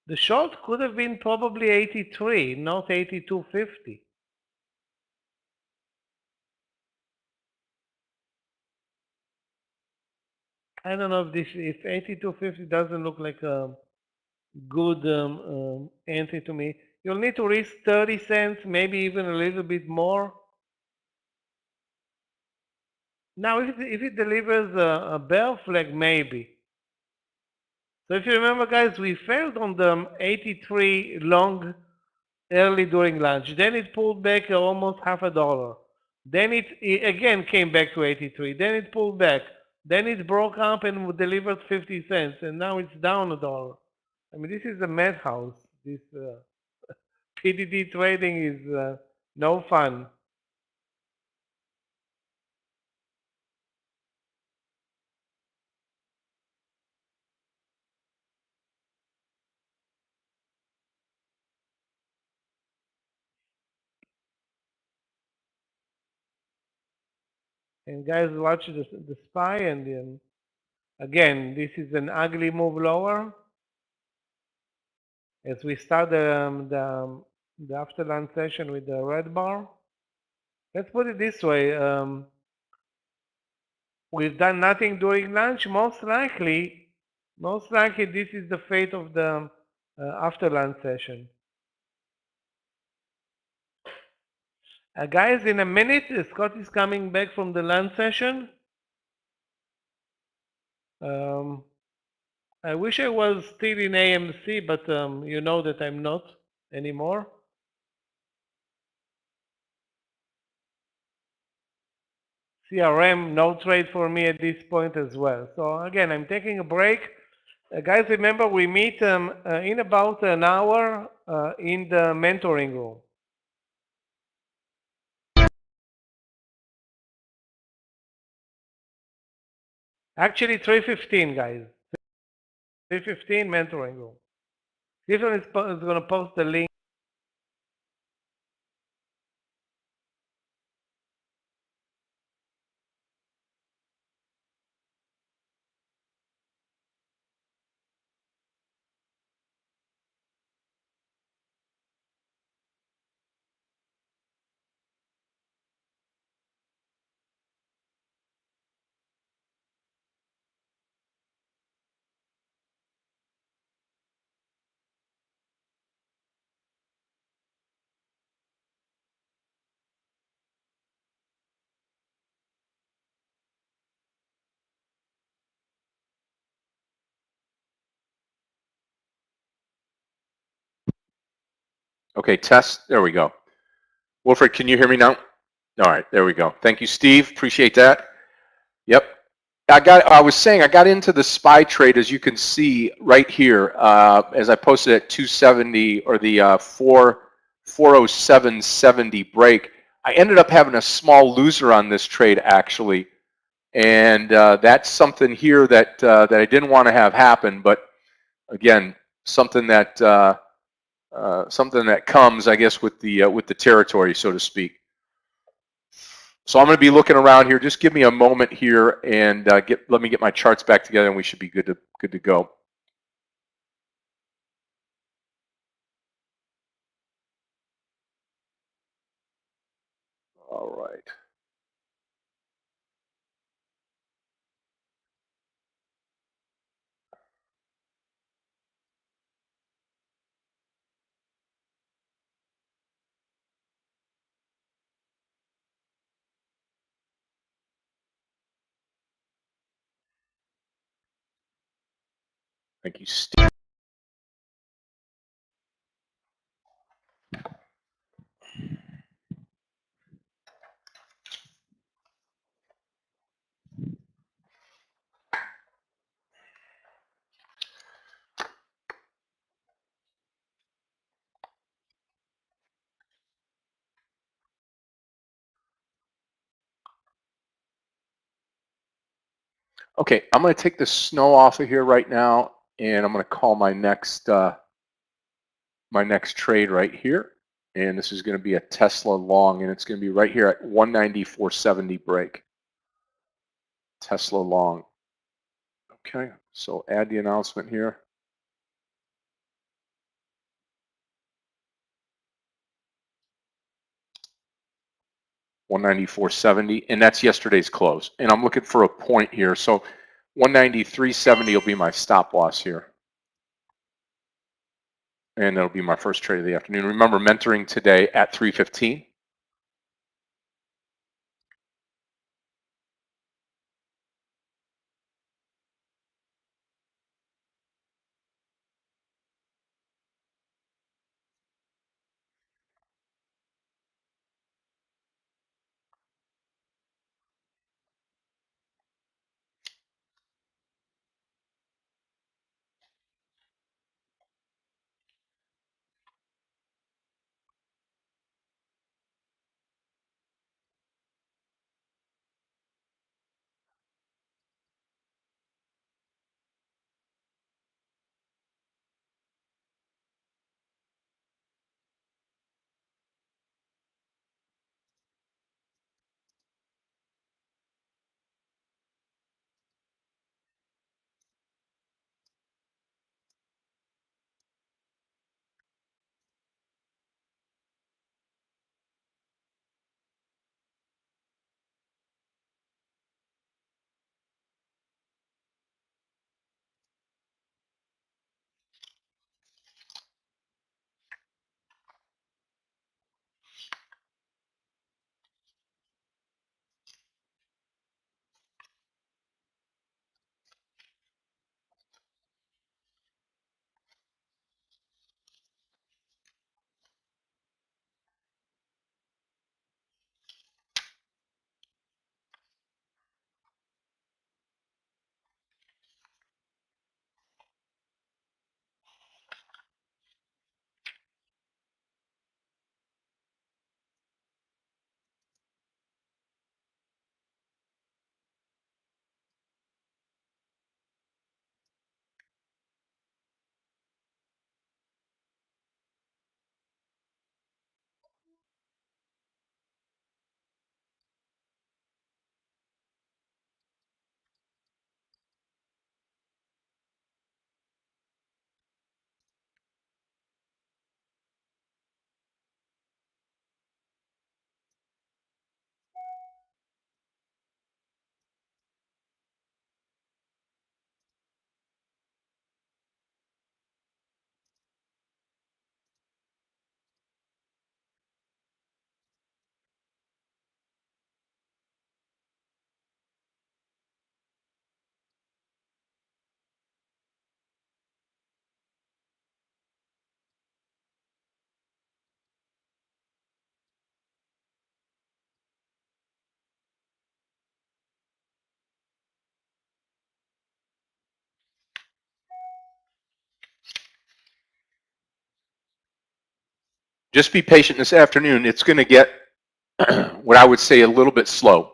The short could have been probably 83, not 82.50. I don't know if 82.50 doesn't look like a good entry to me. You'll need to risk 30 cents, maybe even a little bit more. Now, if it delivers a bear flag, maybe. So if you remember, guys, we failed on the 83 long early during lunch. Then it pulled back almost $0.50. Then it again came back to 83. Then it pulled back. Then it broke up and delivered 50 cents. And now it's down $1. I mean, this is a madhouse. This PDD trading is no fun. And guys, watch the SPY, and again, this is an ugly move lower. As we start the after lunch session with the red bar. Let's put it this way. We've done nothing during lunch. Most likely this is the fate of the after lunch session. Guys, in a minute, Scott is coming back from the lunch session. I wish I was still in AMC, but you know that I'm not anymore. CRM, no trade for me at this point as well. So again, I'm taking a break. Guys, remember we meet in about an hour in the mentoring room. Actually, 3:15, guys. 3:15 mentoring room. Stephen is going to post the link. Okay, test. There we go. Wilfred, can you hear me now? All right, there we go. Thank you, Steve. Appreciate that. Yep. I was saying I got into the SPY trade, as you can see right here, as I posted at 270 or the 407.70 break. I ended up having a small loser on this trade actually, and that's something here that that I didn't want to have happen. But again, something that comes, I guess, with the territory, so to speak. So I'm going to be looking around here. Just give me a moment here and let me get my charts back together, and we should be good to go. All right. Thank you, Steve. Okay, I'm going to take the snow off of here right now, and I'm going to call my next trade right here. And this is going to be a Tesla long, and it's going to be right here at 194.70 break. Tesla long. Okay, so add the announcement here. $194.70, and that's yesterday's close. And I'm looking for a point here. So 193.70 will be my stop loss here. And that'll be my first trade of the afternoon. Remember, mentoring today at 3:15. Just be patient this afternoon. It's going to get what I would say a little bit slow.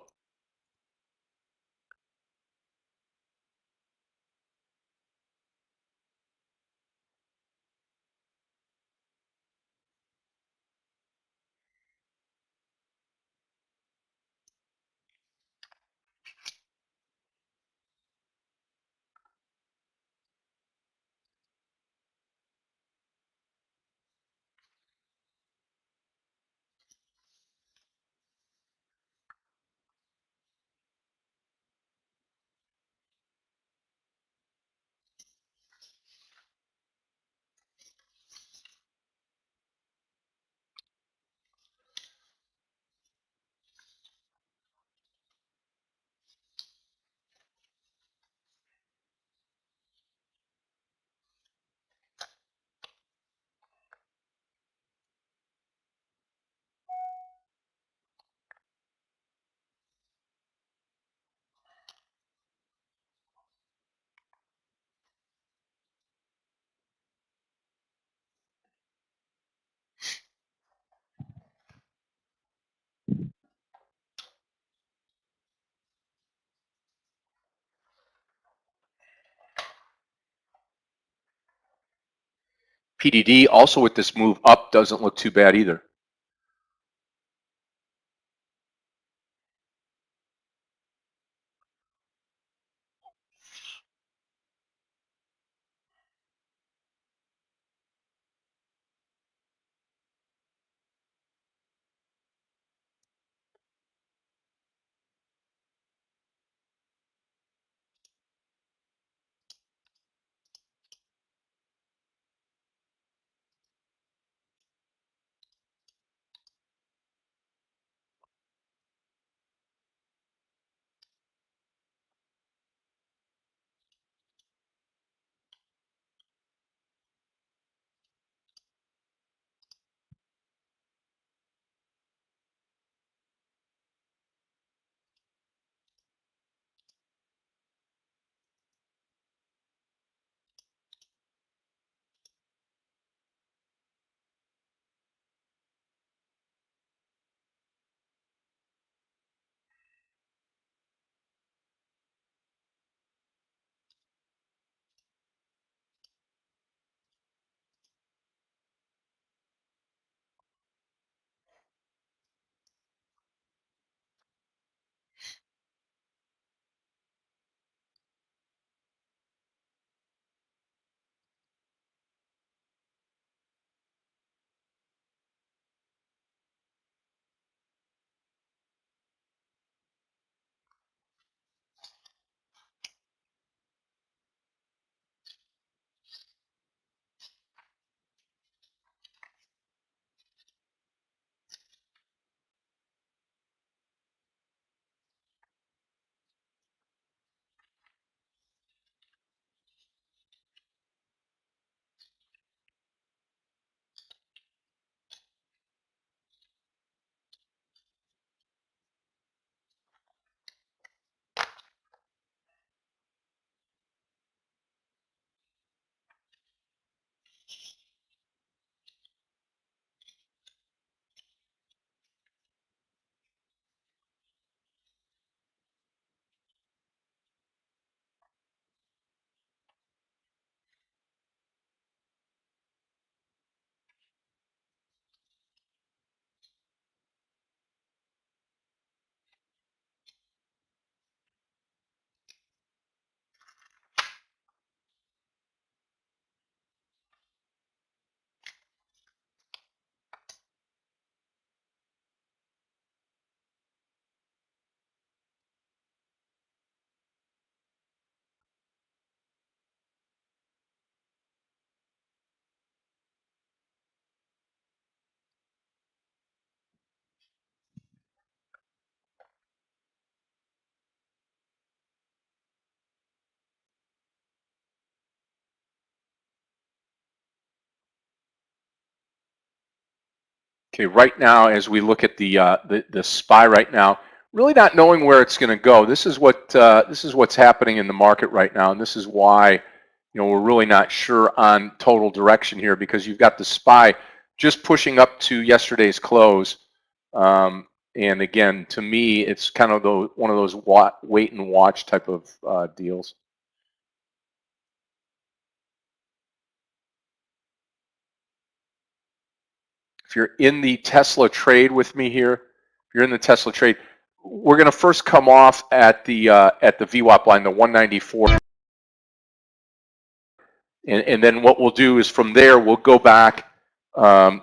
PDD also with this move up doesn't look too bad either. Okay, right now, as we look at the SPY right now, really not knowing where it's going to go. This is what's happening in the market right now, and this is why we're really not sure on total direction here, because you've got the SPY just pushing up to yesterday's close, and again, to me, it's kind of one of those wait and watch type of deals. If you're in the Tesla trade with me here, if you're in the Tesla trade, we're going to first come off at the VWAP line, the 194, and then what we'll do is from there we'll go back,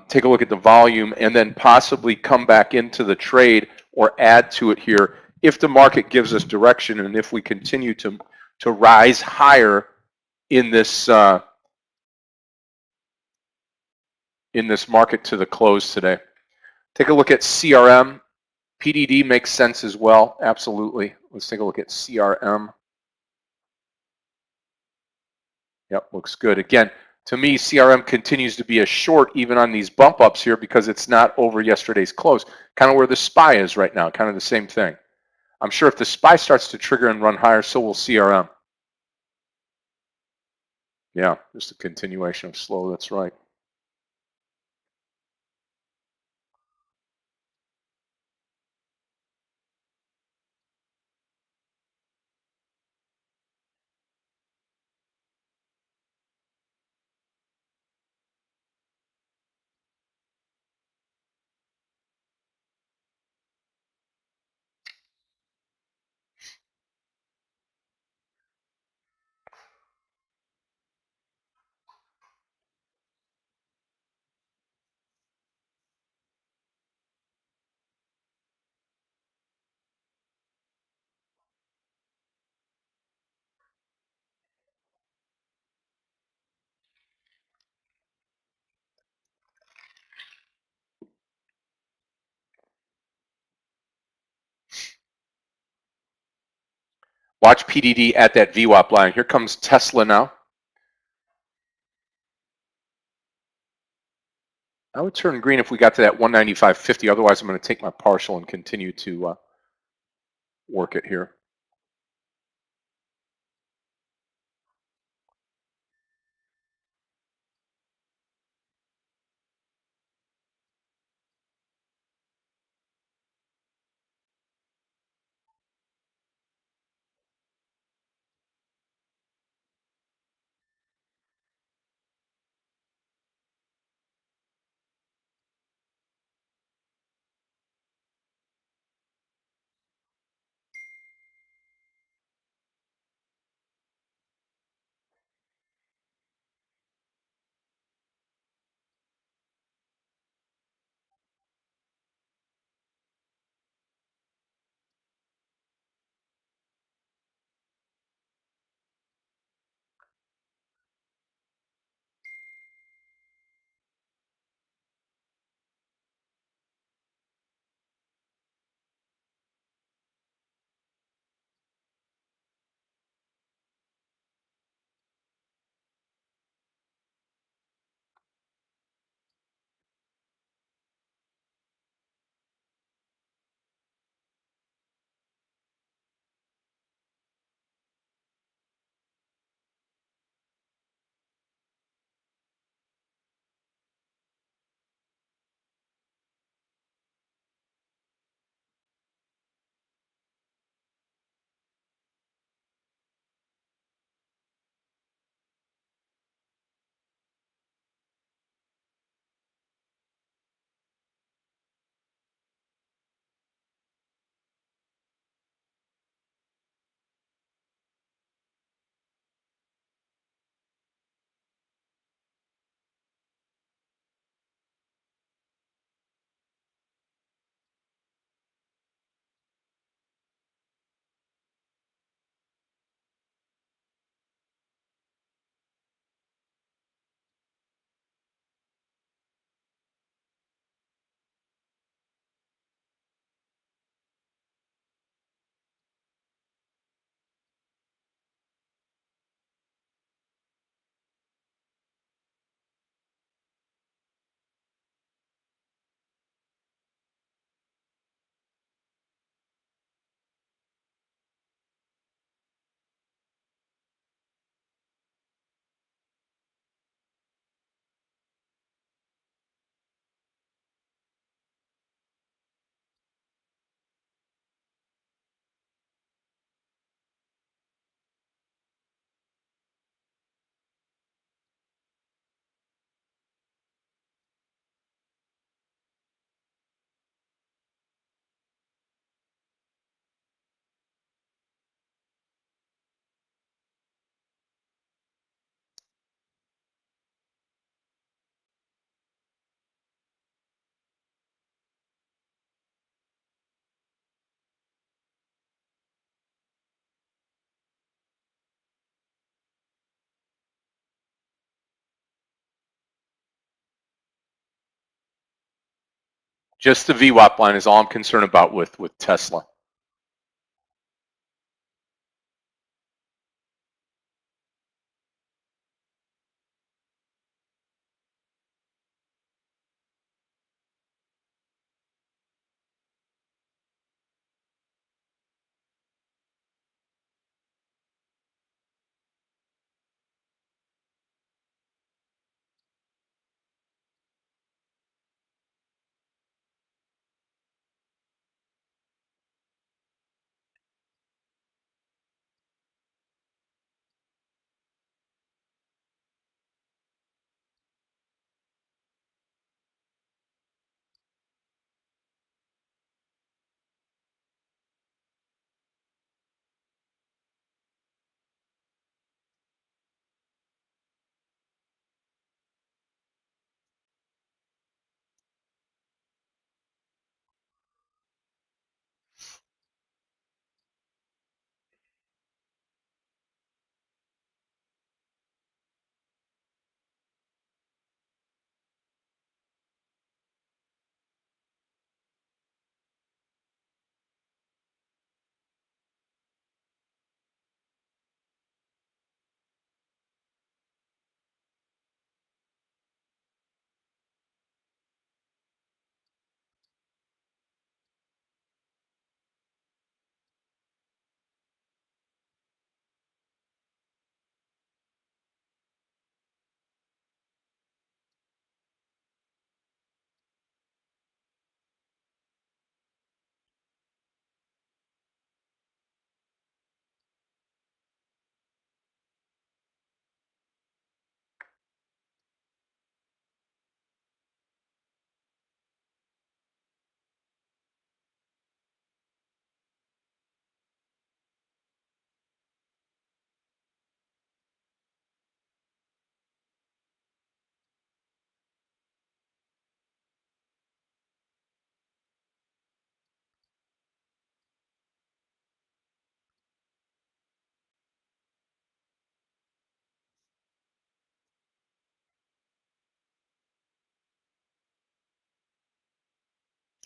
take a look at the volume, and then possibly come back into the trade or add to it here if the market gives us direction and if we continue to rise higher in this market to the close today. Take a look at CRM. PDD makes sense as well, absolutely. Let's take a look at CRM. Yep, looks good. Again, to me, CRM continues to be a short even on these bump ups here because it's not over yesterday's close. Kind of where the SPY is right now, kind of the same thing. I'm sure if the SPY starts to trigger and run higher, so will CRM. Yeah, just a continuation of slow, that's right. Watch PDD at that VWAP line. Here comes Tesla now. I would turn green if we got to that 195.50. Otherwise, I'm going to take my partial and continue to work it here. Just the VWAP line is all I'm concerned about with Tesla.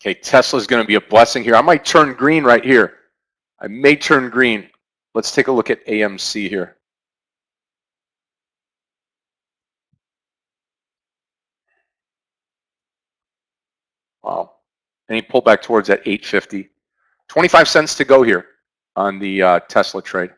Okay, Tesla's going to be a blessing here. I might turn green right here. I may turn green. Let's take a look at AMC here. Wow. And he pulled back towards that 850. 25 cents to go here on the Tesla trade.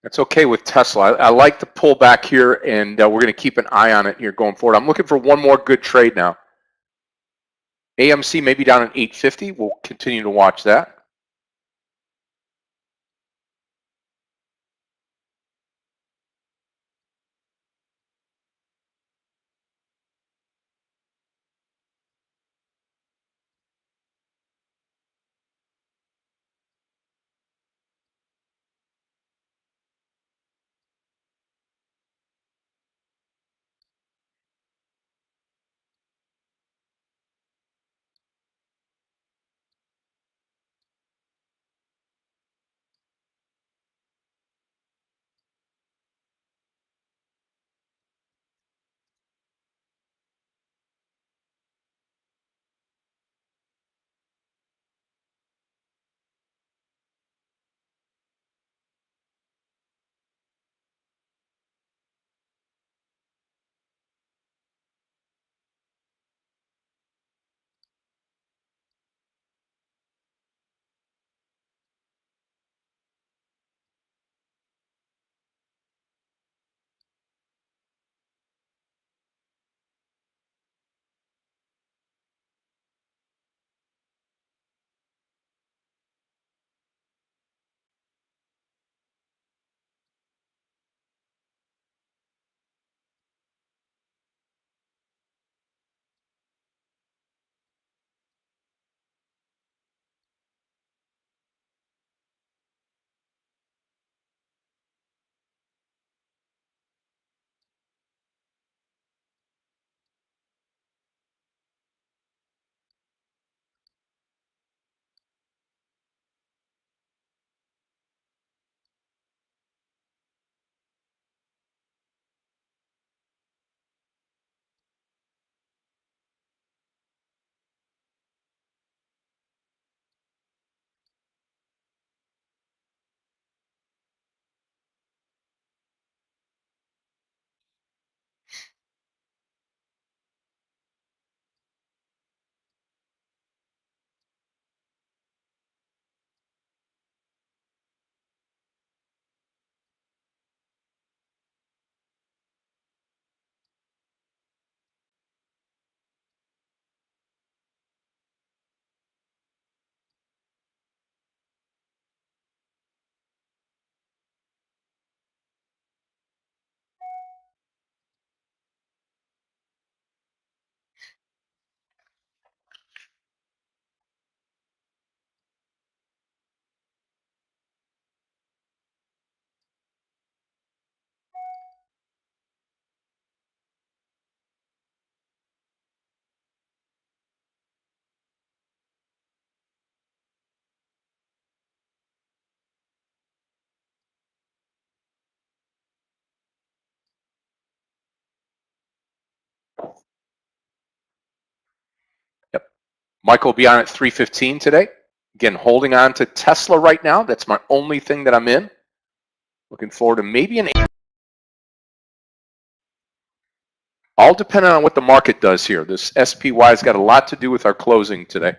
That's okay with Tesla. I like the pullback here, and we're going to keep an eye on it here going forward. I'm looking for one more good trade now. AMC may be down at 850. We'll continue to watch that. Michael will be on at 315 today. Again, holding on to Tesla right now. That's my only thing that I'm in. Looking forward to maybe an... All depending on what the market does here. This SPY has got a lot to do with our closing today.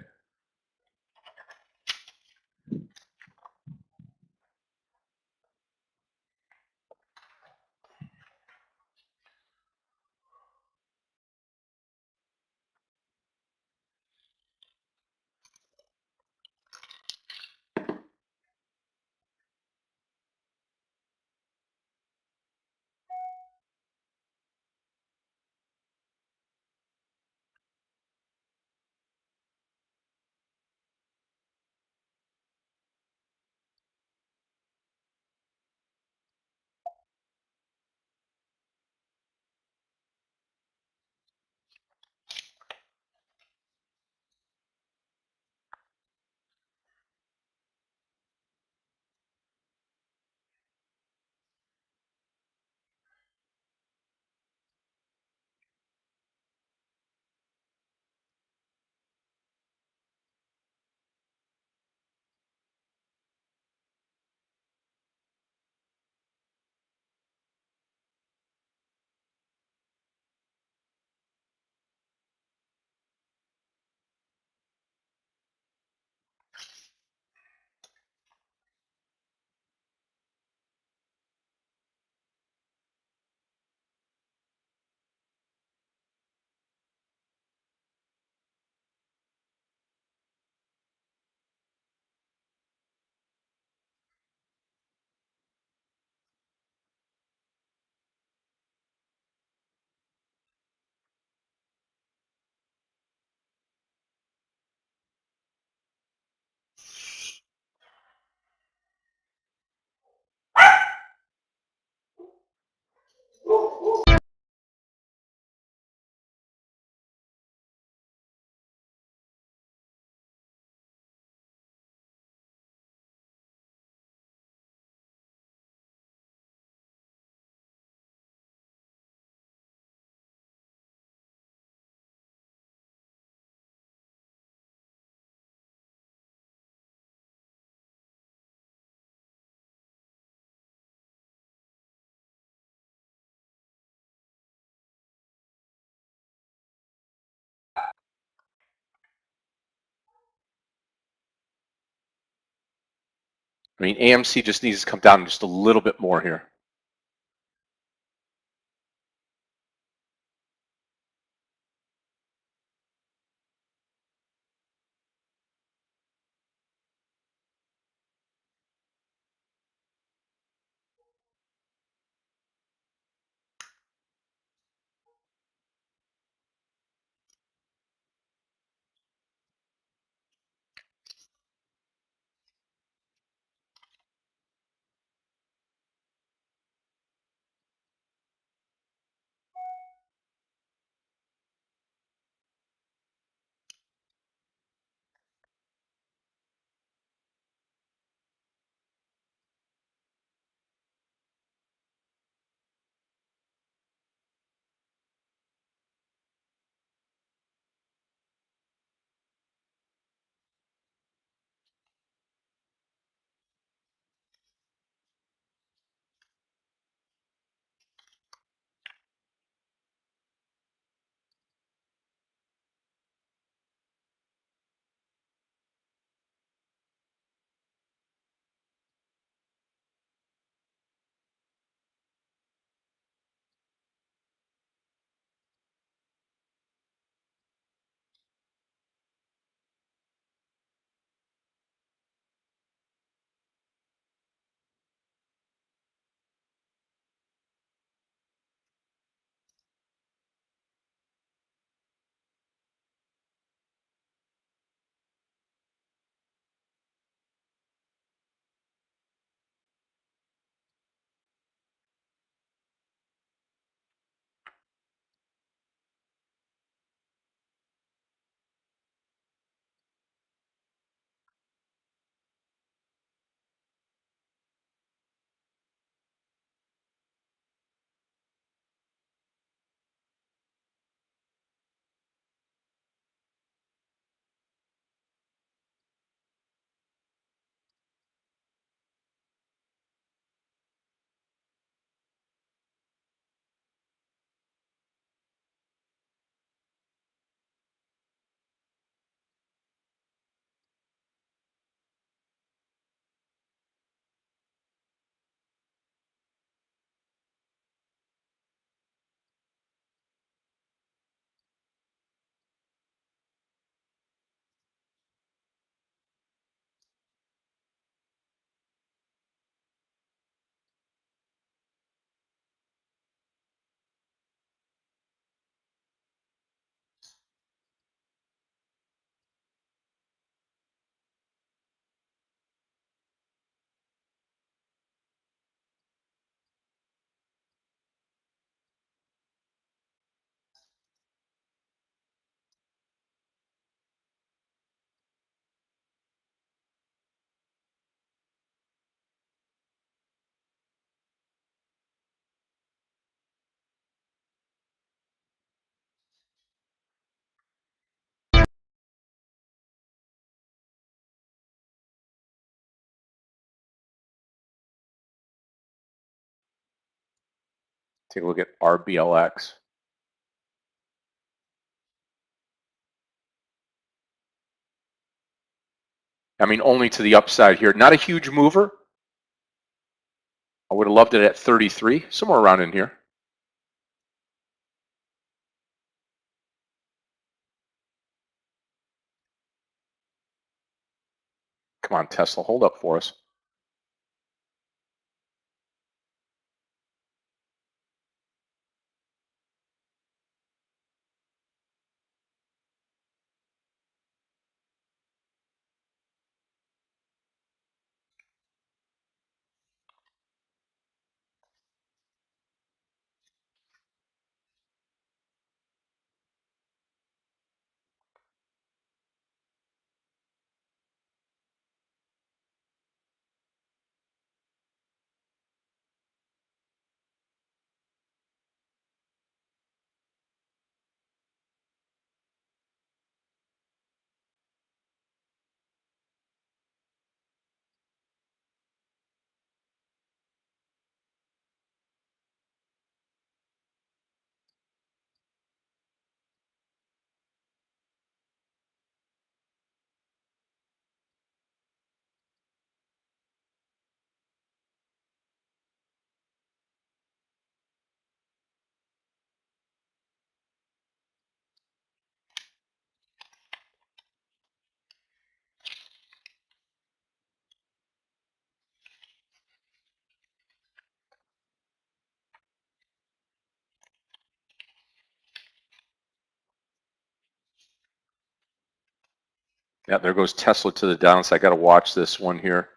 I mean, AMC just needs to come down just a little bit more here. Take a look at RBLX. I mean, only to the upside here. Not a huge mover. I would have loved it at 33, somewhere around in here. Come on, Tesla, hold up for us. Yeah, there goes Tesla to the downside. I got to watch this one here.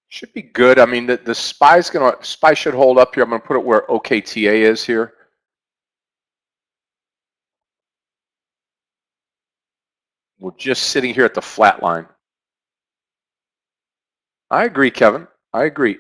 Should be good. I mean, the SPY should hold up here. I'm gonna put it where OKTA is here. We're just sitting here at the flat line. I agree, Kevin. I agree.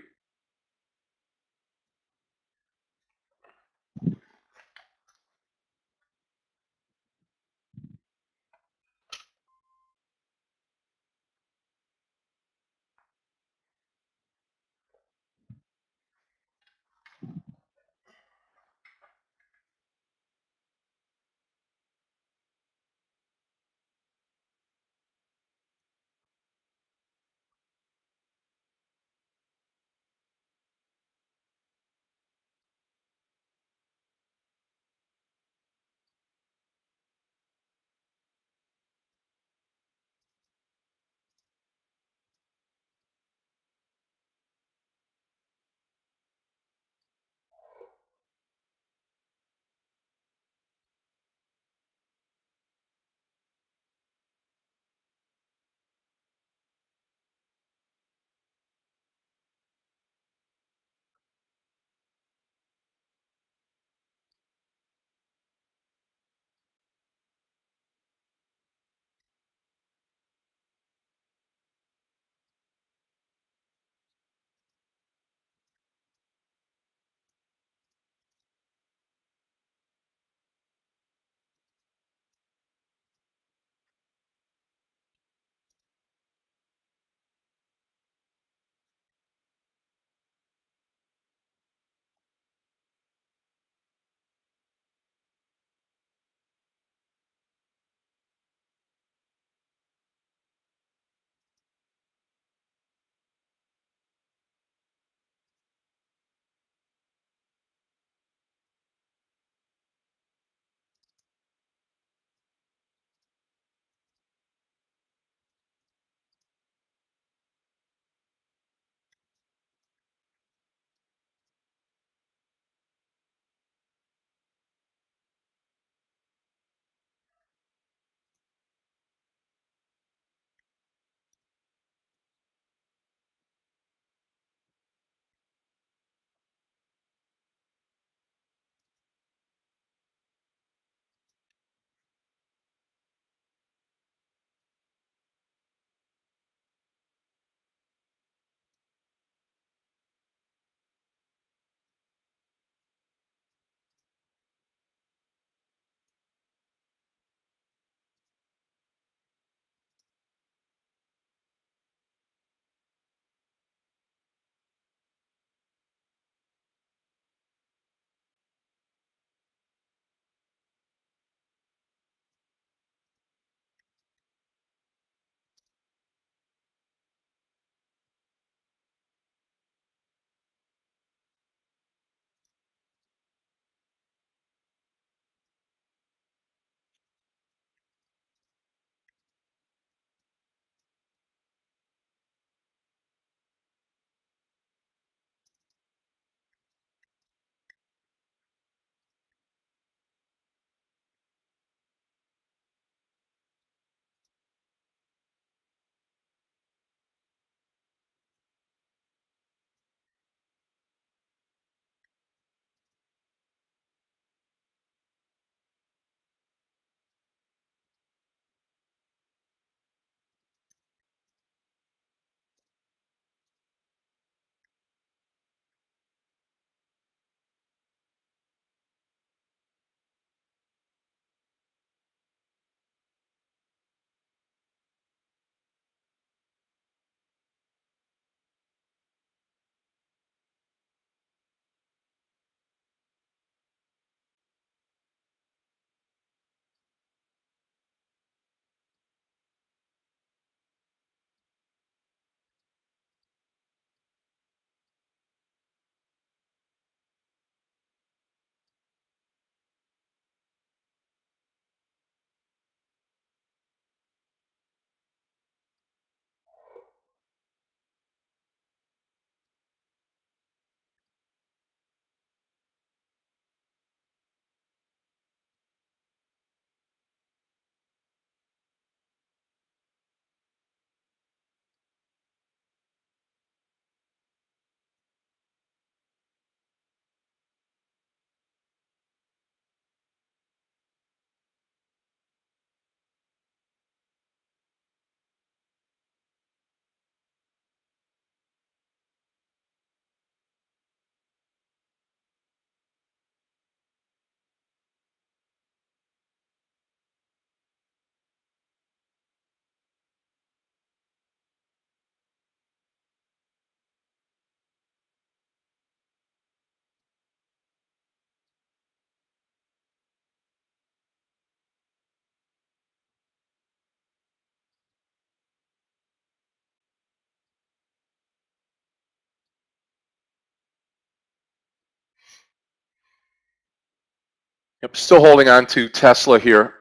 Yep, still holding on to Tesla here.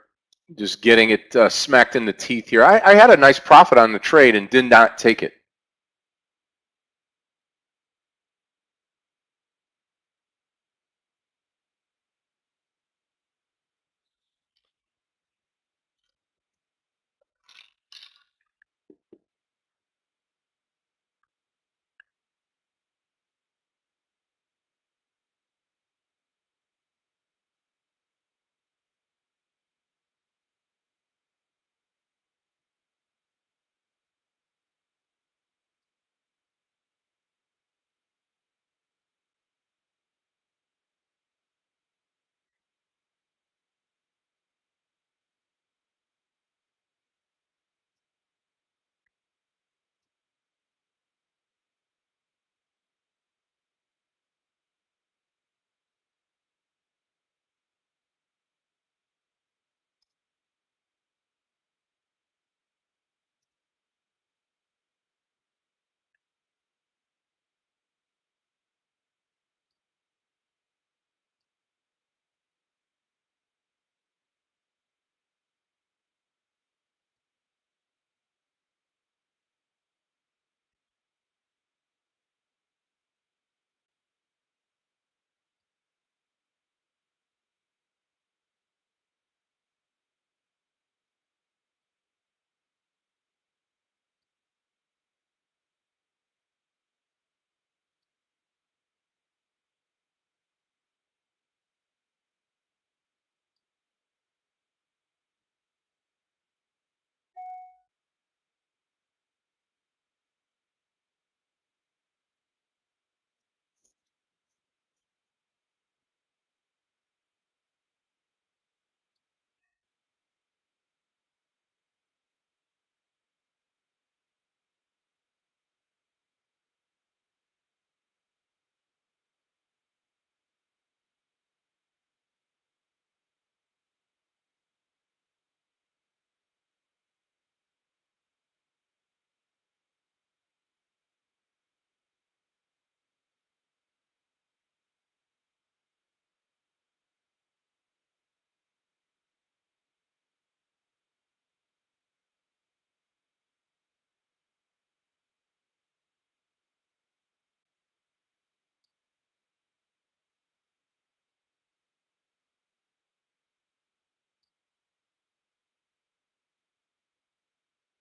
Just getting it smacked in the teeth here. I had a nice profit on the trade and did not take it.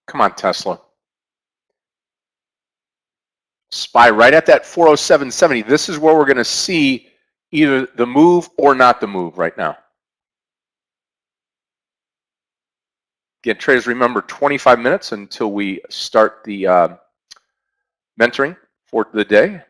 Come on, Tesla. SPY right at that 407.70. This is where we're going to see either the move or not the move right now. Again, traders, remember 25 minutes until we start the mentoring for the day.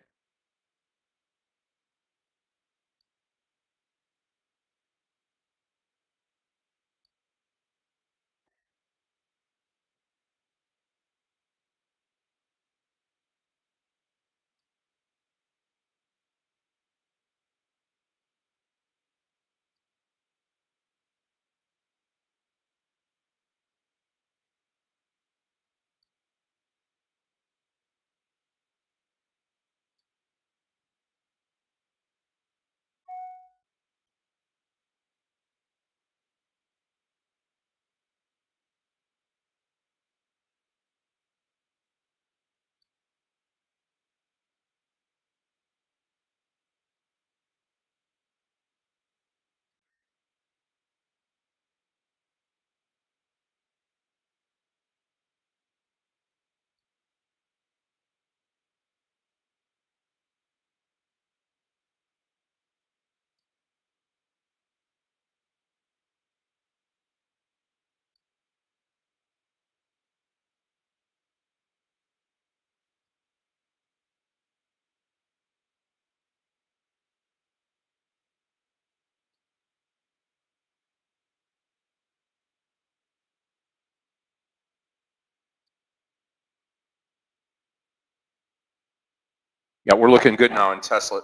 Yeah, we're looking good now in Tesla.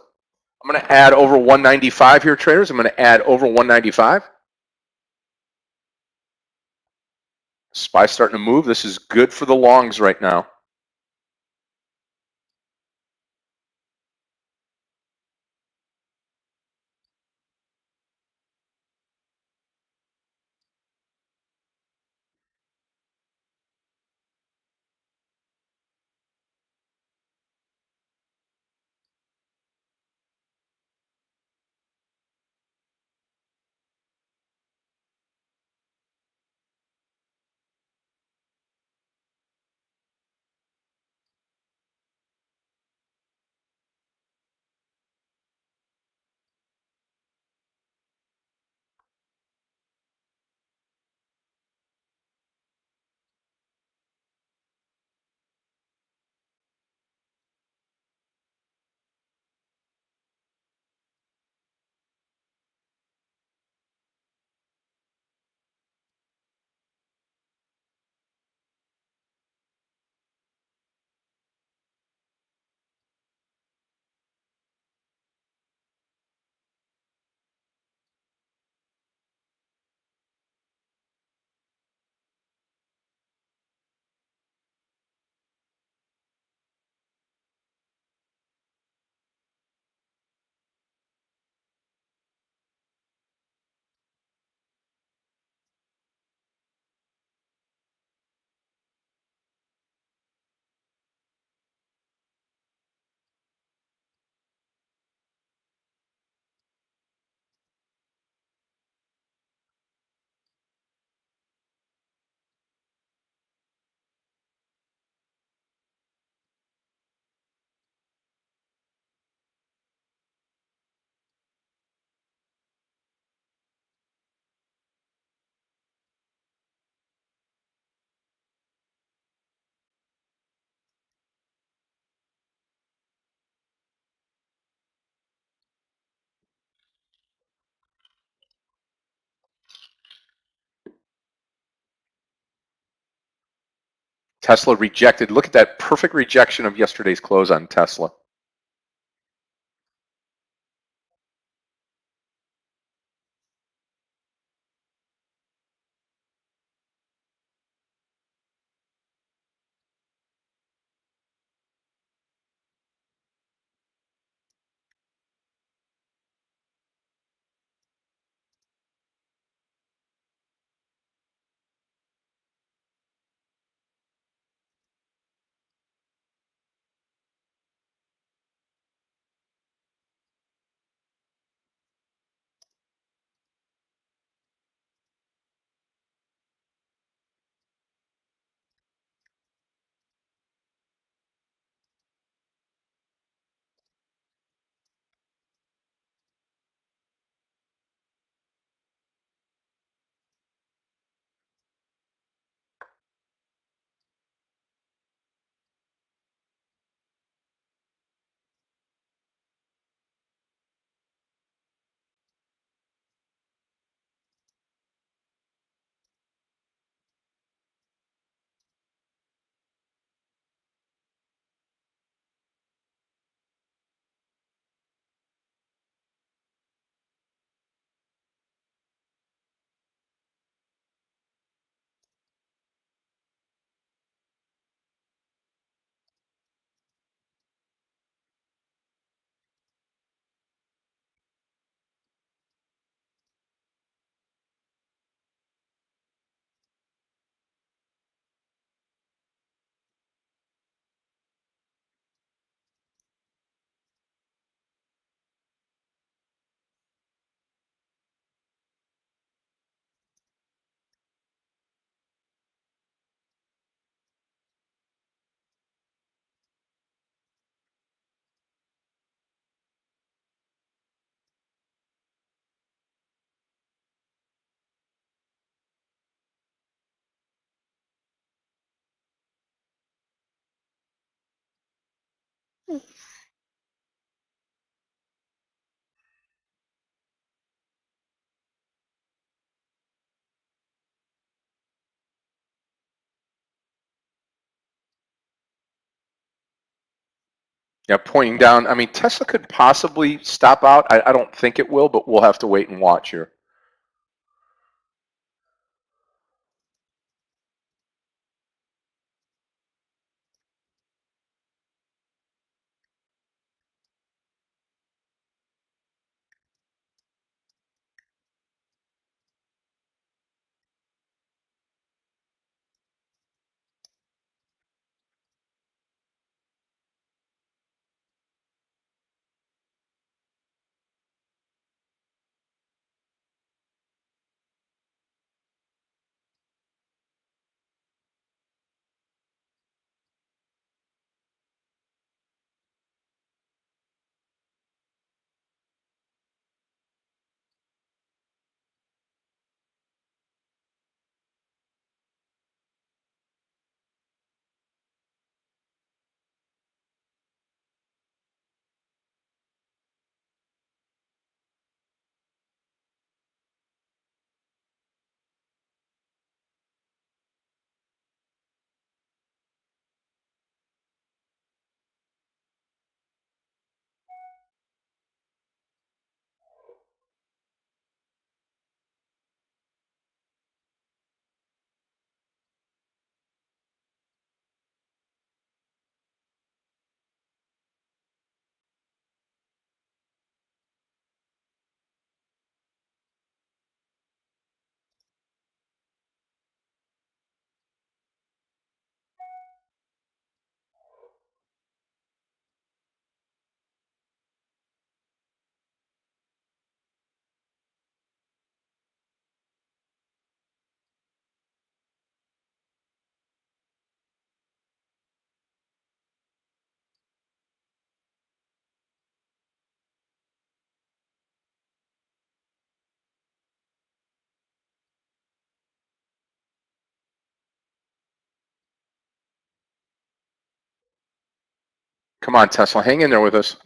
I'm going to add over 195 here, traders. I'm going to add over 195. SPY starting to move. This is good for the longs right now. Tesla rejected. Look at that perfect rejection of yesterday's close on Tesla. Yeah, pointing down. I mean, Tesla could possibly stop out. I don't think it will, but we'll have to wait and watch here. Come on, Tesla, hang in there with us.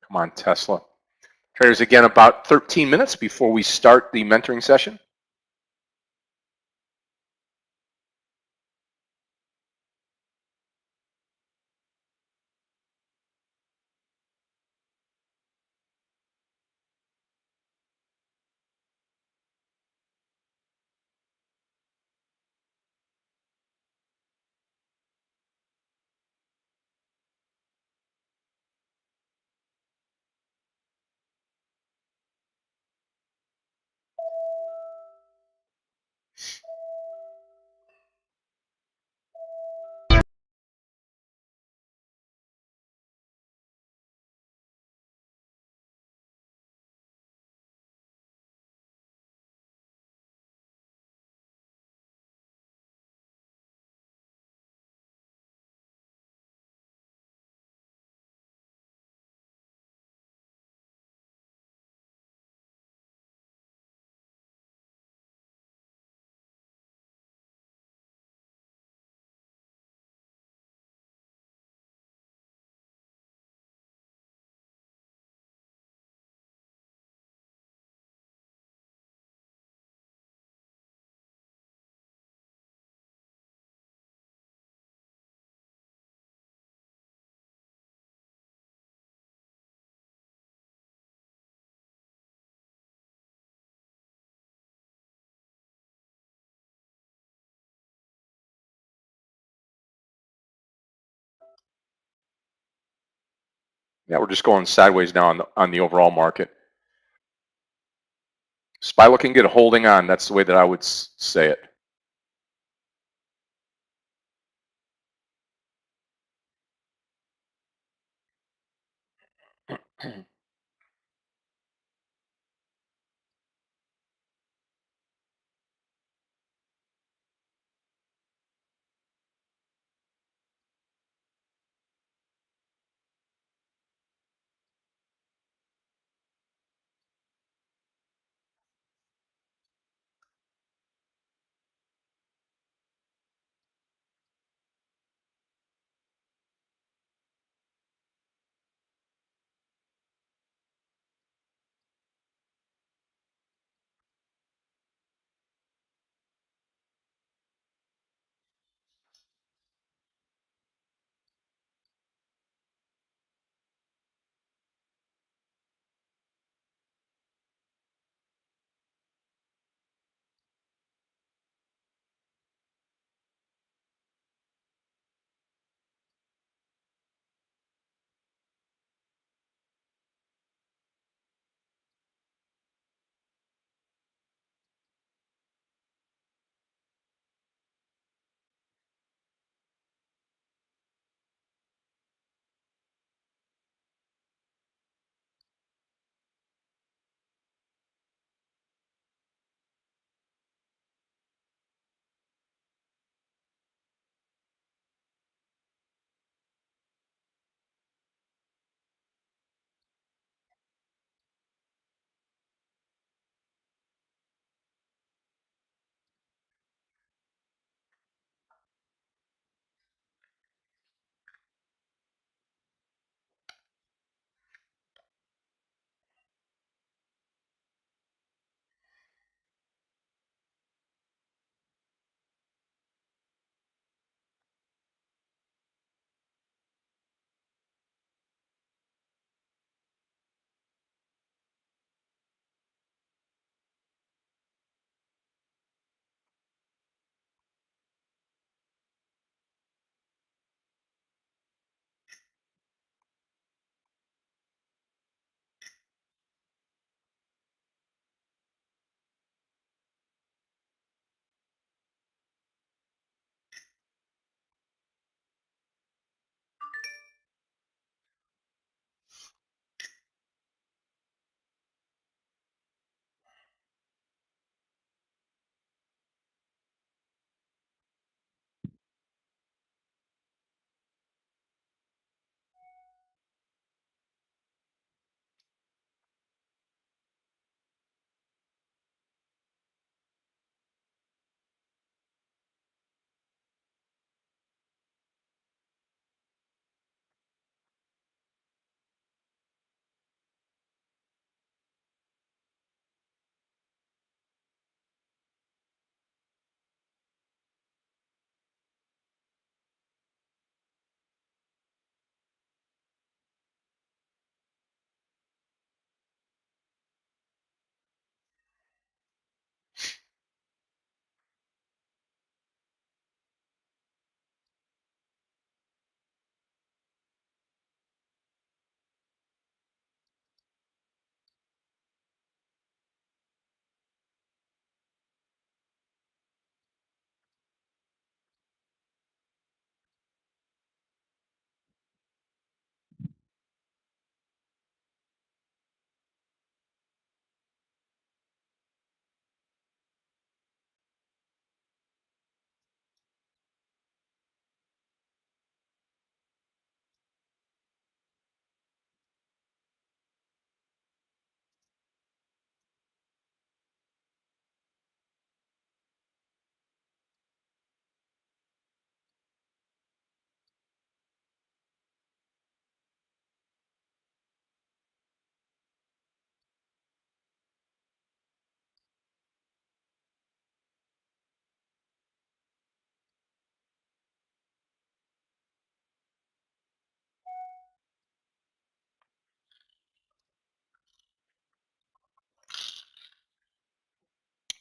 Come on, Tesla. Traders, again, about 13 minutes before we start the mentoring session. Yeah, we're just going sideways now on the overall market. SPY looking good, holding on. That's the way that I would say it.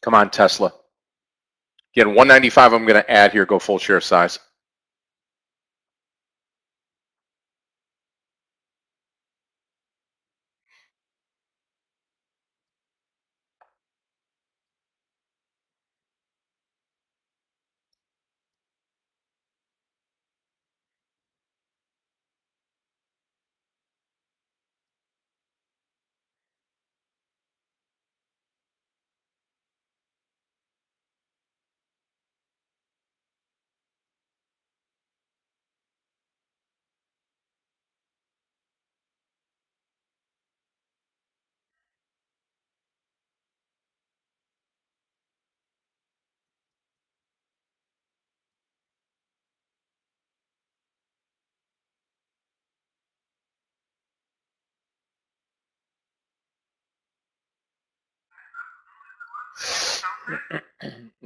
Come on, Tesla. Again, 195 I'm going to add here, go full share size.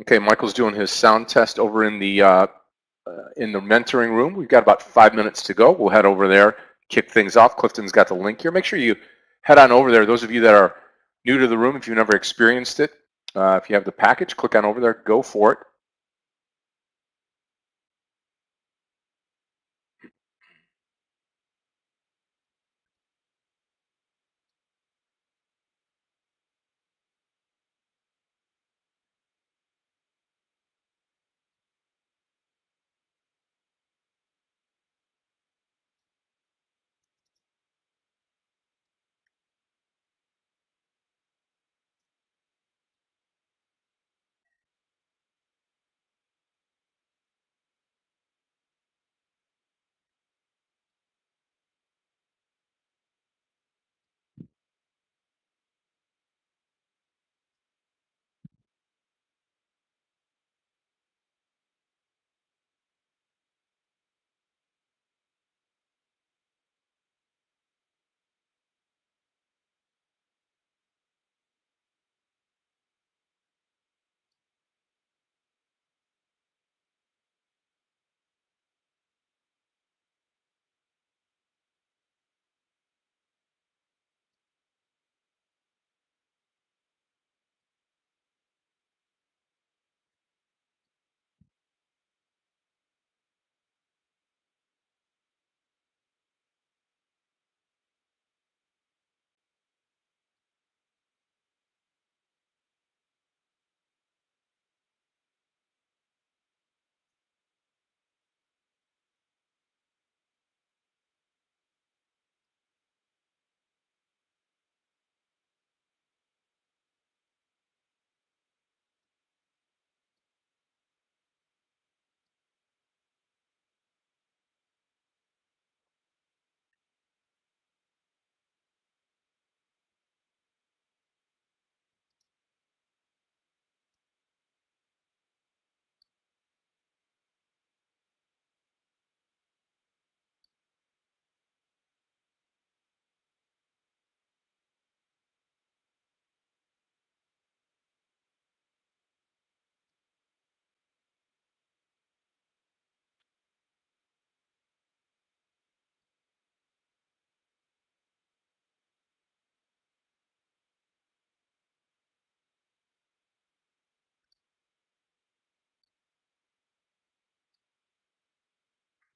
Okay, Michael's doing his sound test over in the mentoring room. We've got about 5 minutes to go. We'll head over there, kick things off. Clifton's got the link here. Make sure you head on over there. Those of you that are new to the room, if you've never experienced it, if you have the package, click on over there, go for it.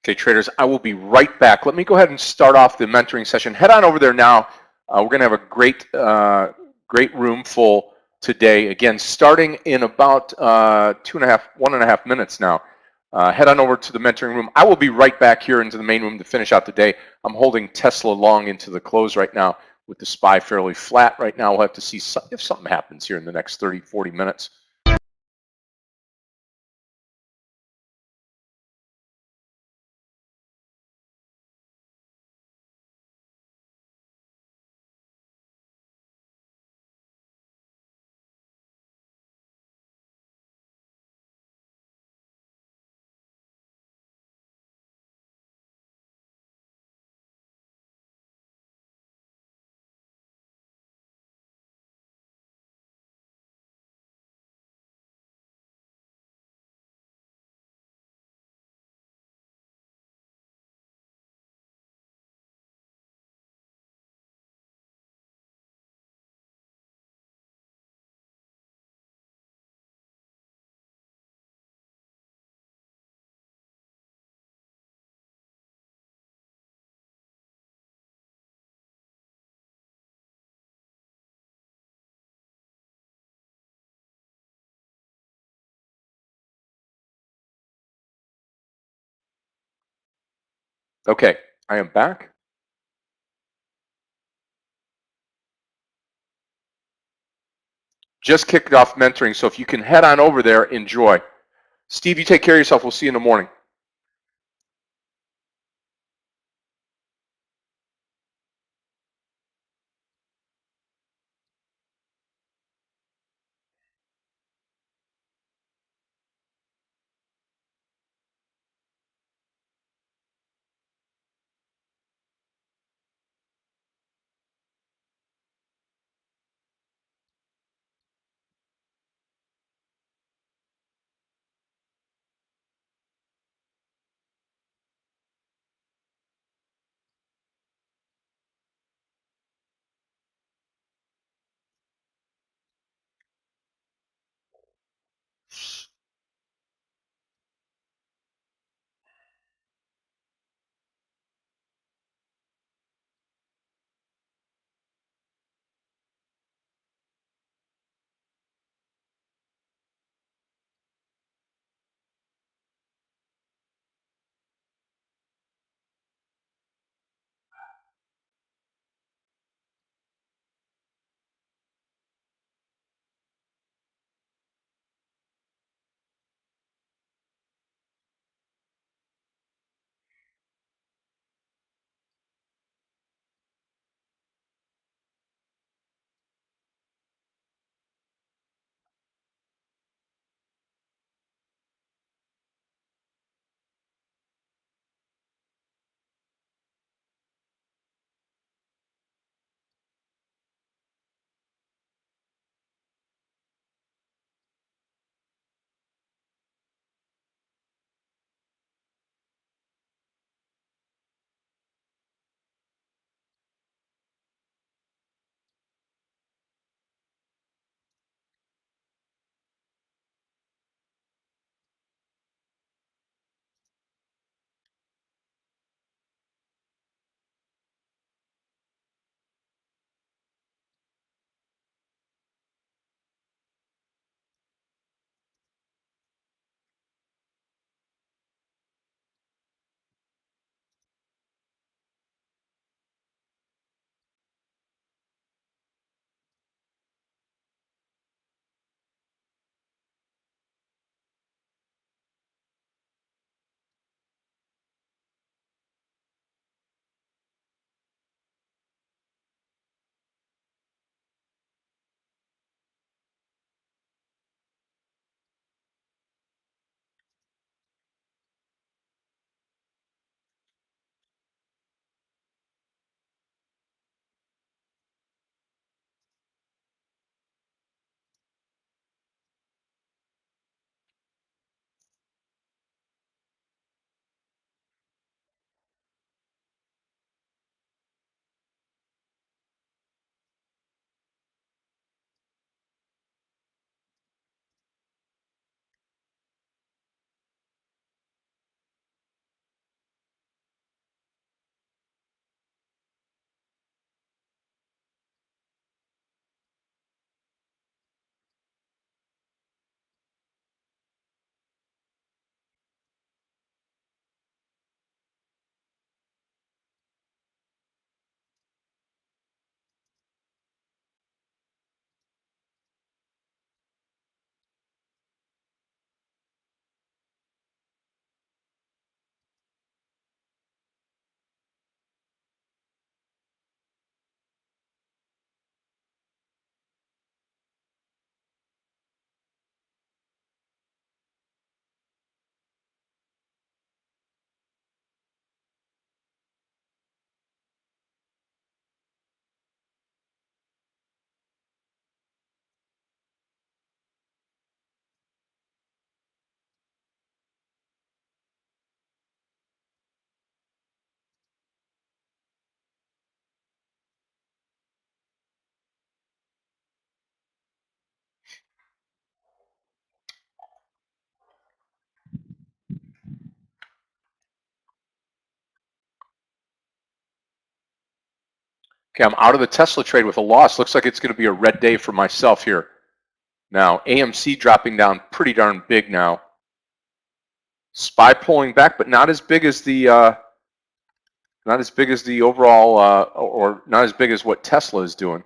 Okay, traders, I will be right back. Let me go ahead and start off the mentoring session. Head on over there now. We're going to have a great room full today. Again, starting in about 1.5 minutes now. Head on over to the mentoring room. I will be right back here into the main room to finish out the day. I'm holding Tesla long into the close right now with the SPY fairly flat right now. We'll have to see if something happens here in the next 30, 40 minutes. Okay, I am back. Just kicked off mentoring, so if you can head on over there, enjoy. Steve, you take care of yourself. We'll see you in the morning. Okay, I'm out of the Tesla trade with a loss. Looks like it's going to be a red day for myself here. Now, AMC dropping down pretty darn big now. SPY pulling back, but not as big as the Not as big as the overall, or not as big as what Tesla is doing.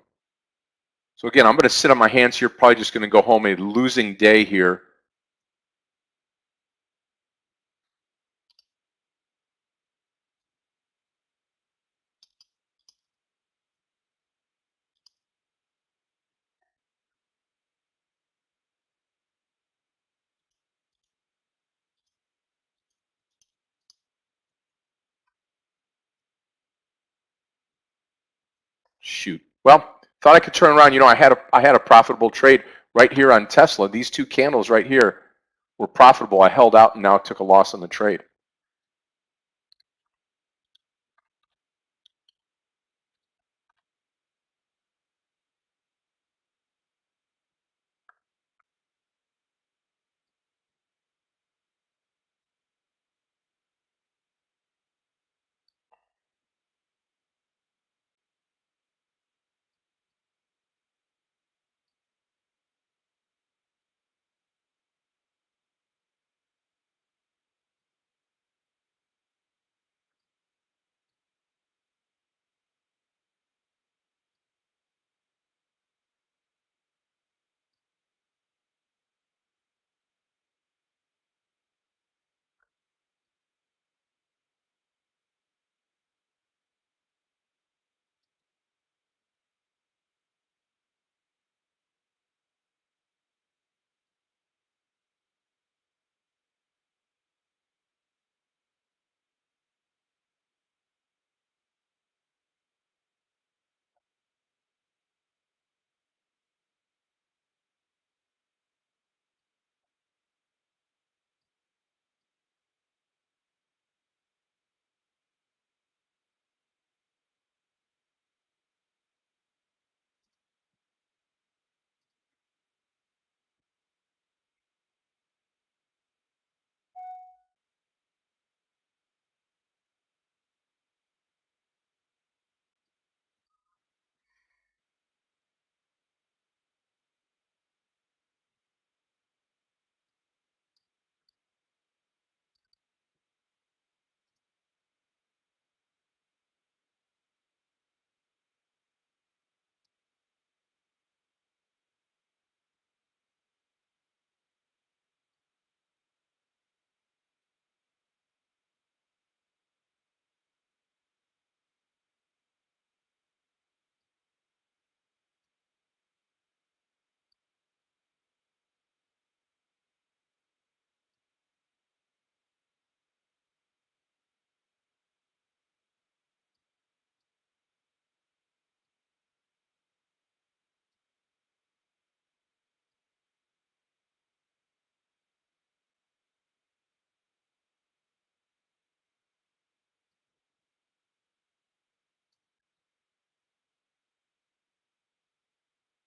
So again, I'm going to sit on my hands here, probably just going to go home a losing day here. Shoot. Well, thought I could turn around. You know, I had a profitable trade right here on Tesla. These two candles right here were profitable. I held out and now took a loss on the trade.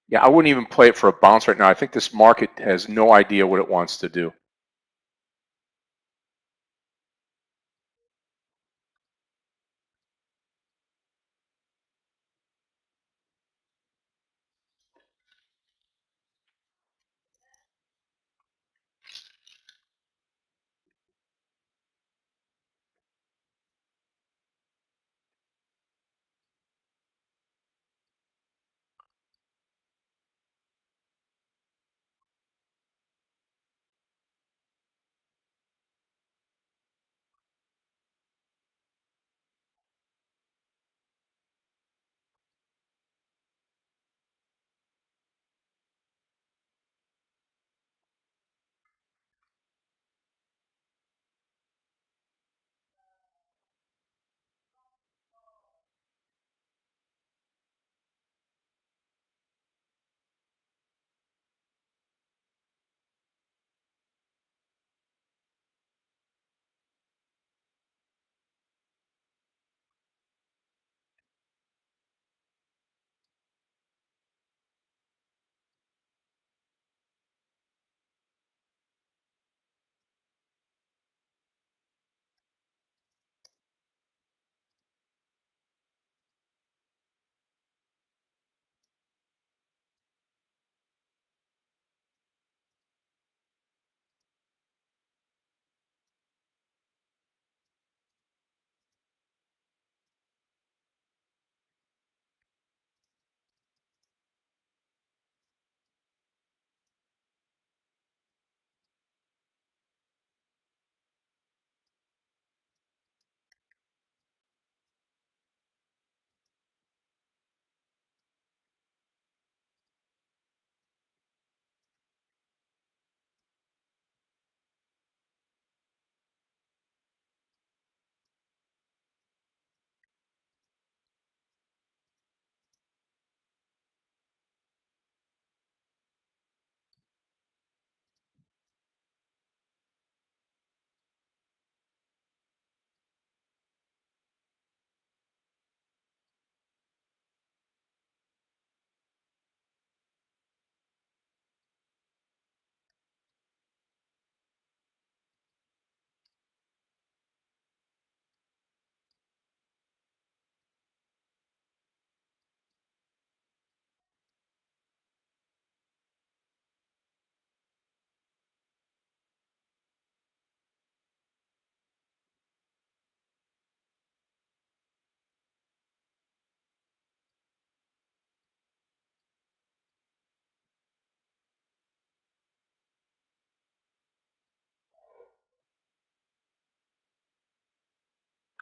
Yeah, I wouldn't even play it for a bounce right now. I think this market has no idea what it wants to do.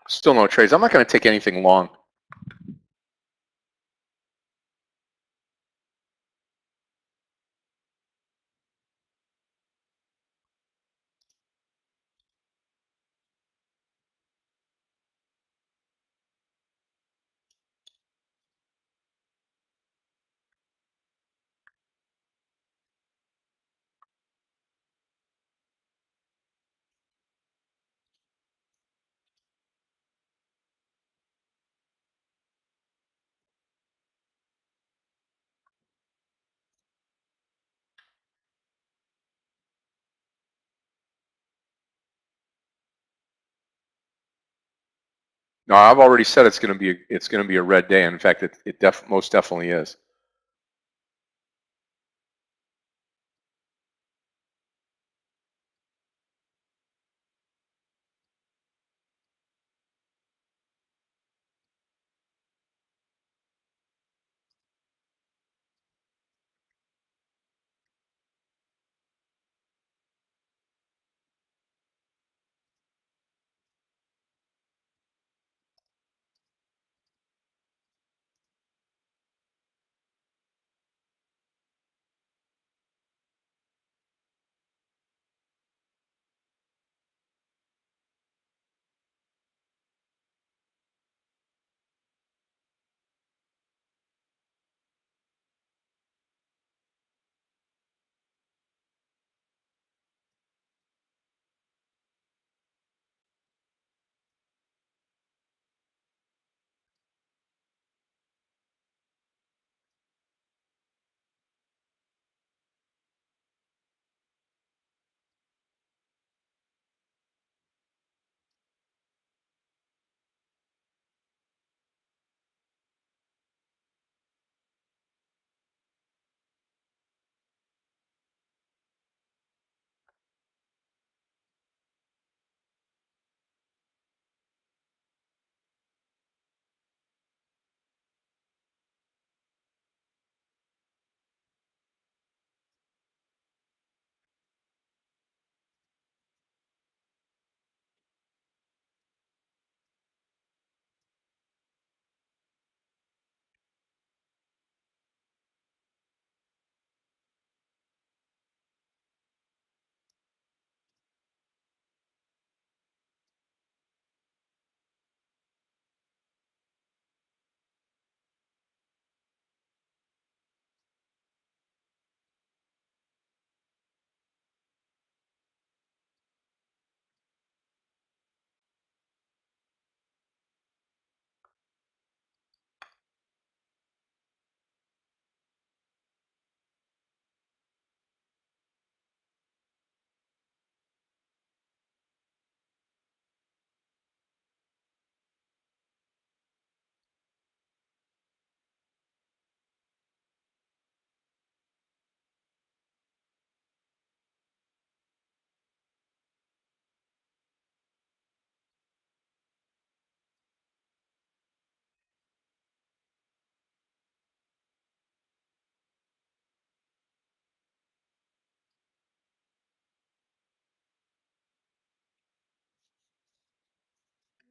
Still no trades. I'm not going to take anything long. No, I've already said it's going to be a red day. In fact, it most definitely is.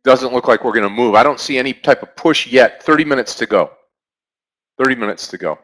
Doesn't look like we're going to move. I don't see any type of push yet. 30 minutes to go. 30 minutes to go.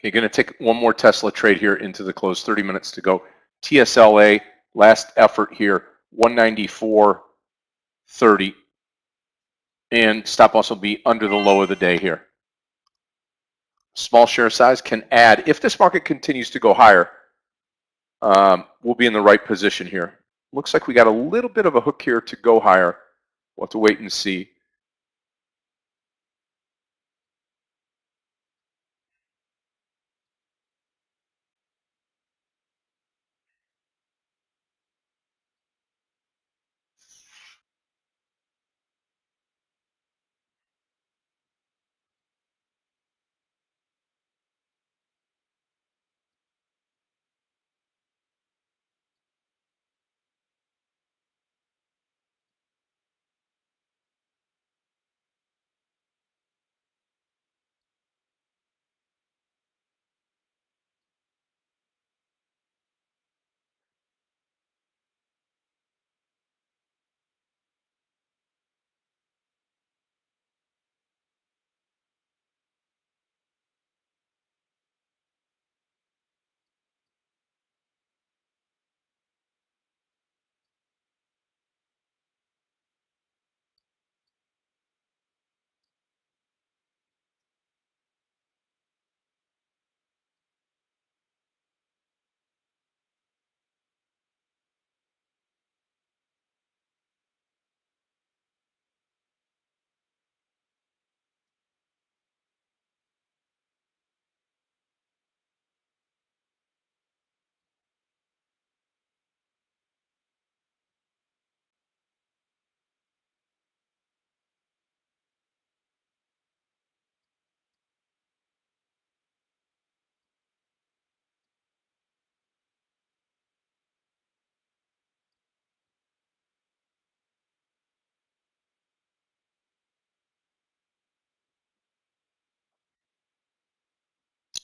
Okay, going to take one more Tesla trade here into the close. 30 minutes to go. TSLA, last effort here, 194.30. And stop loss will be under the low of the day here. Small share size can add. If this market continues to go higher, we'll be in the right position here. Looks like we got a little bit of a hook here to go higher. We'll have to wait and see.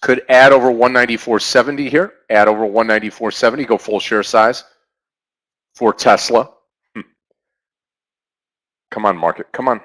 Could add over 194.70 here. Add over 194.70. Go full share size for Tesla. Come on, market. Come on.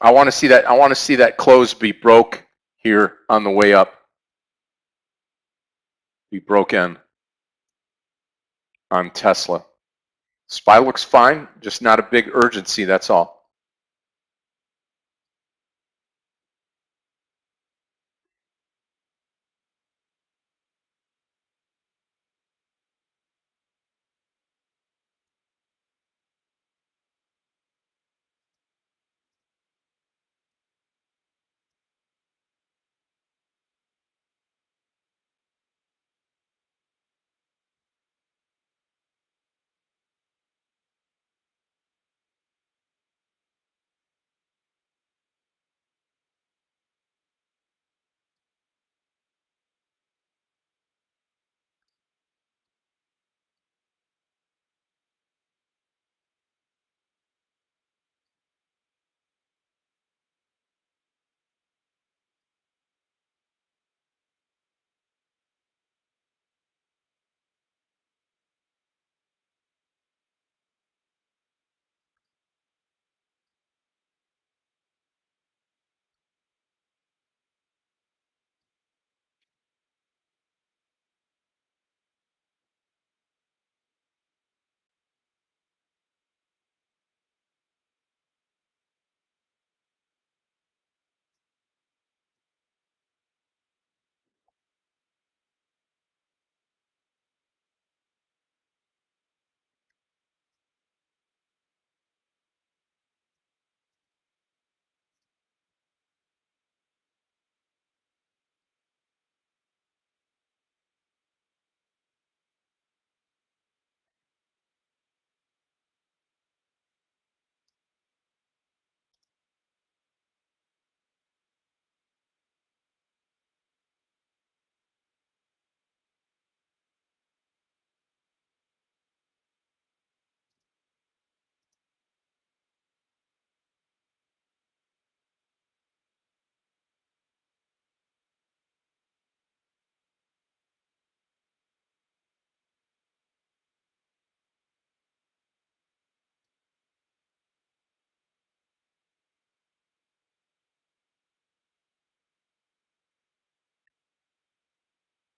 I want to see that. I want to see that close be broke here on the way up. Be broken on Tesla. SPY looks fine, just not a big urgency. That's all.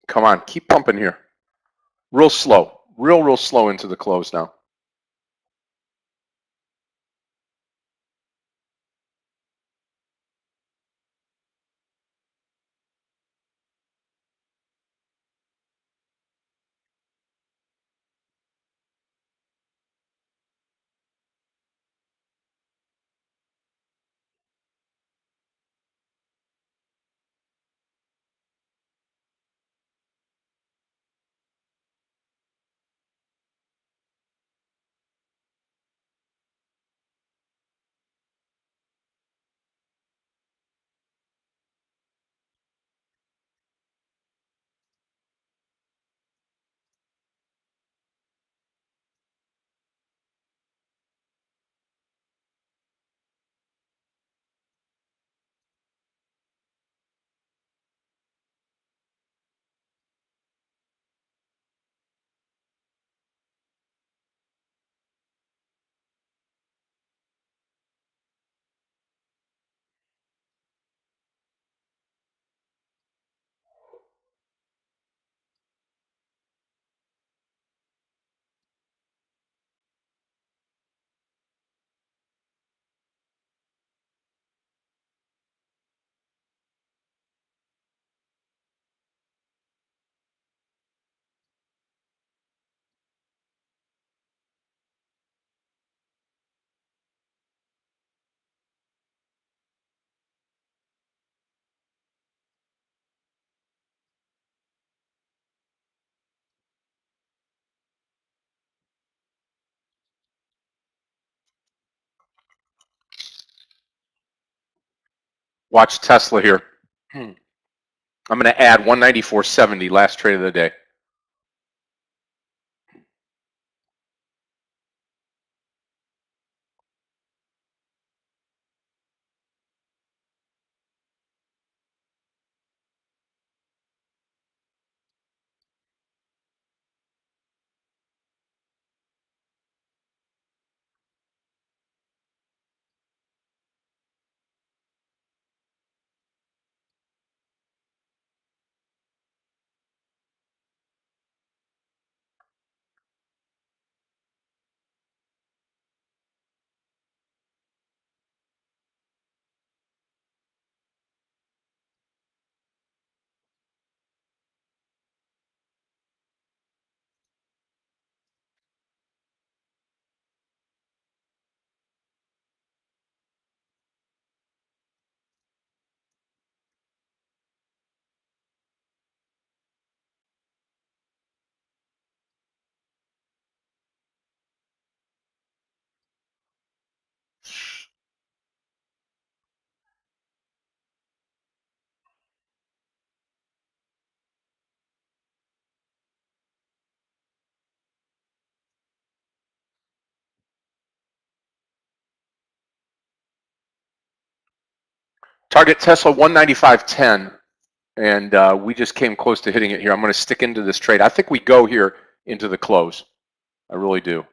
Come on, keep pumping here. Real slow. Real slow into the close now. Watch Tesla here. I'm going to add 194.70 last trade of the day. Target Tesla 195.10, and we just came close to hitting it here. I'm going to stick into this trade. I think we go here into the close. I really do.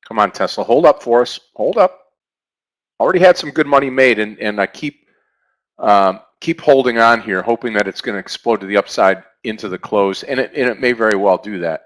Come on, Tesla. Hold up for us. Hold up. Already had some good money made, and I keep holding on here, hoping that it's going to explode to the upside into the close, and it may very well do that.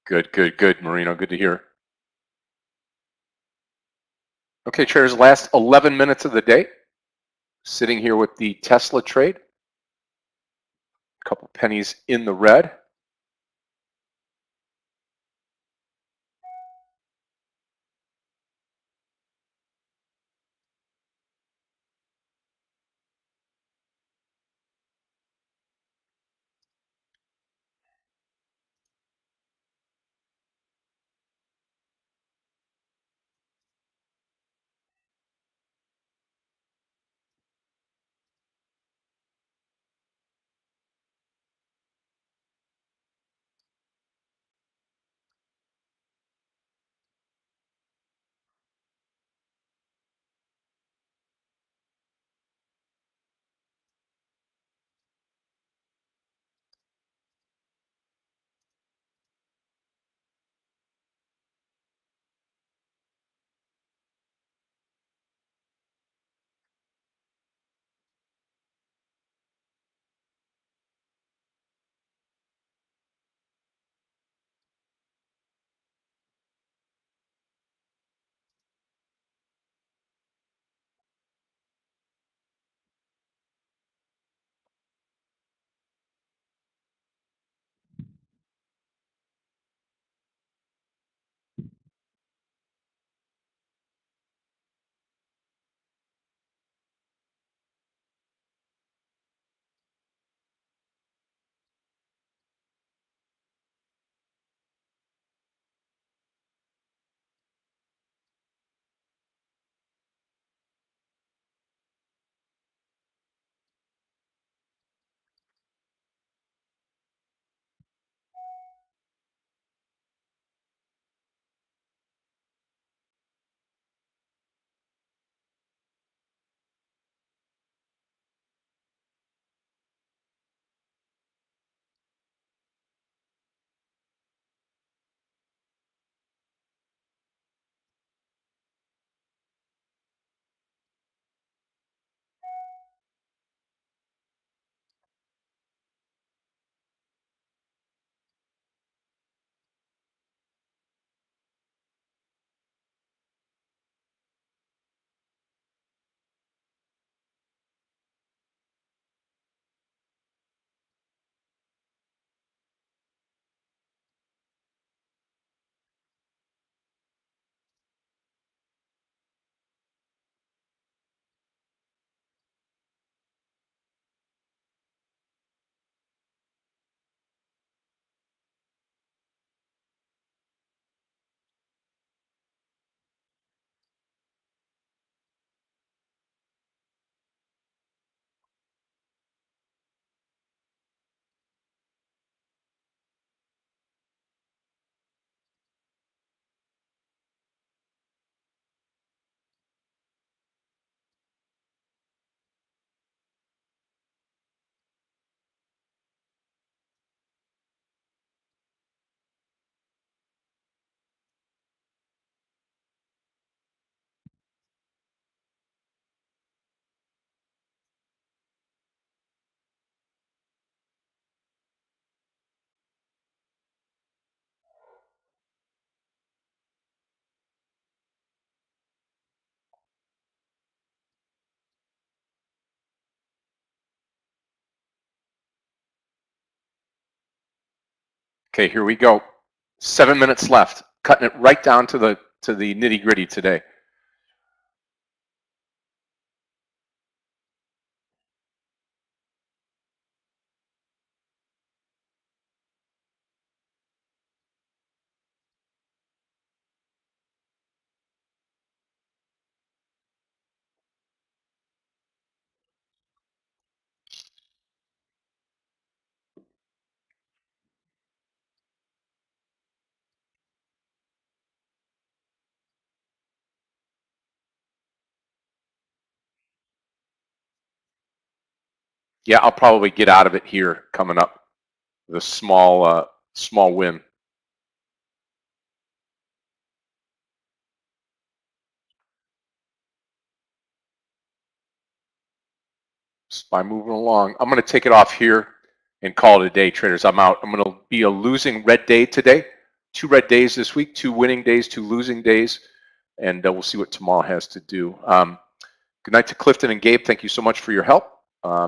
Good, good, good, Marino. Good to hear. Okay, traders, last 11 minutes of the day. Sitting here with the Tesla trade. A couple pennies in the red. Okay, here we go. 7 minutes left. Cutting it right down to the nitty gritty today. Yeah, I'll probably get out of it here coming up. The small win. Just by moving along. I'm going to take it off here and call it a day, traders. I'm out. I'm going to be a losing red day today. 2 red days this week, 2 winning days, 2 losing days, and we'll see what tomorrow has to do. Good night to Clifton and Gabe. Thank you so much for your help.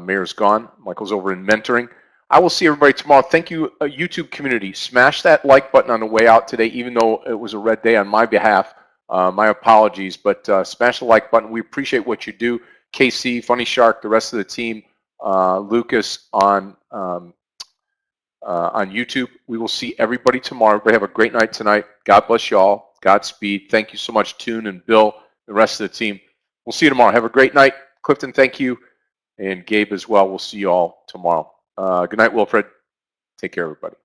Meir's gone. Michael's over in mentoring. I will see everybody tomorrow. Thank you, YouTube community. Smash that like button on the way out today, even though it was a red day on my behalf. My apologies, but smash the like button. We appreciate what you do. KC, Funny Shark, the rest of the team, Lucas on YouTube. We will see everybody tomorrow. Everybody have a great night tonight. God bless you all. Godspeed. Thank you so much, Toon and Bill, the rest of the team. We'll see you tomorrow. Have a great night. Clifton, thank you. And Gabe as well. We'll see you all tomorrow. Good night, Wilfred. Take care, everybody.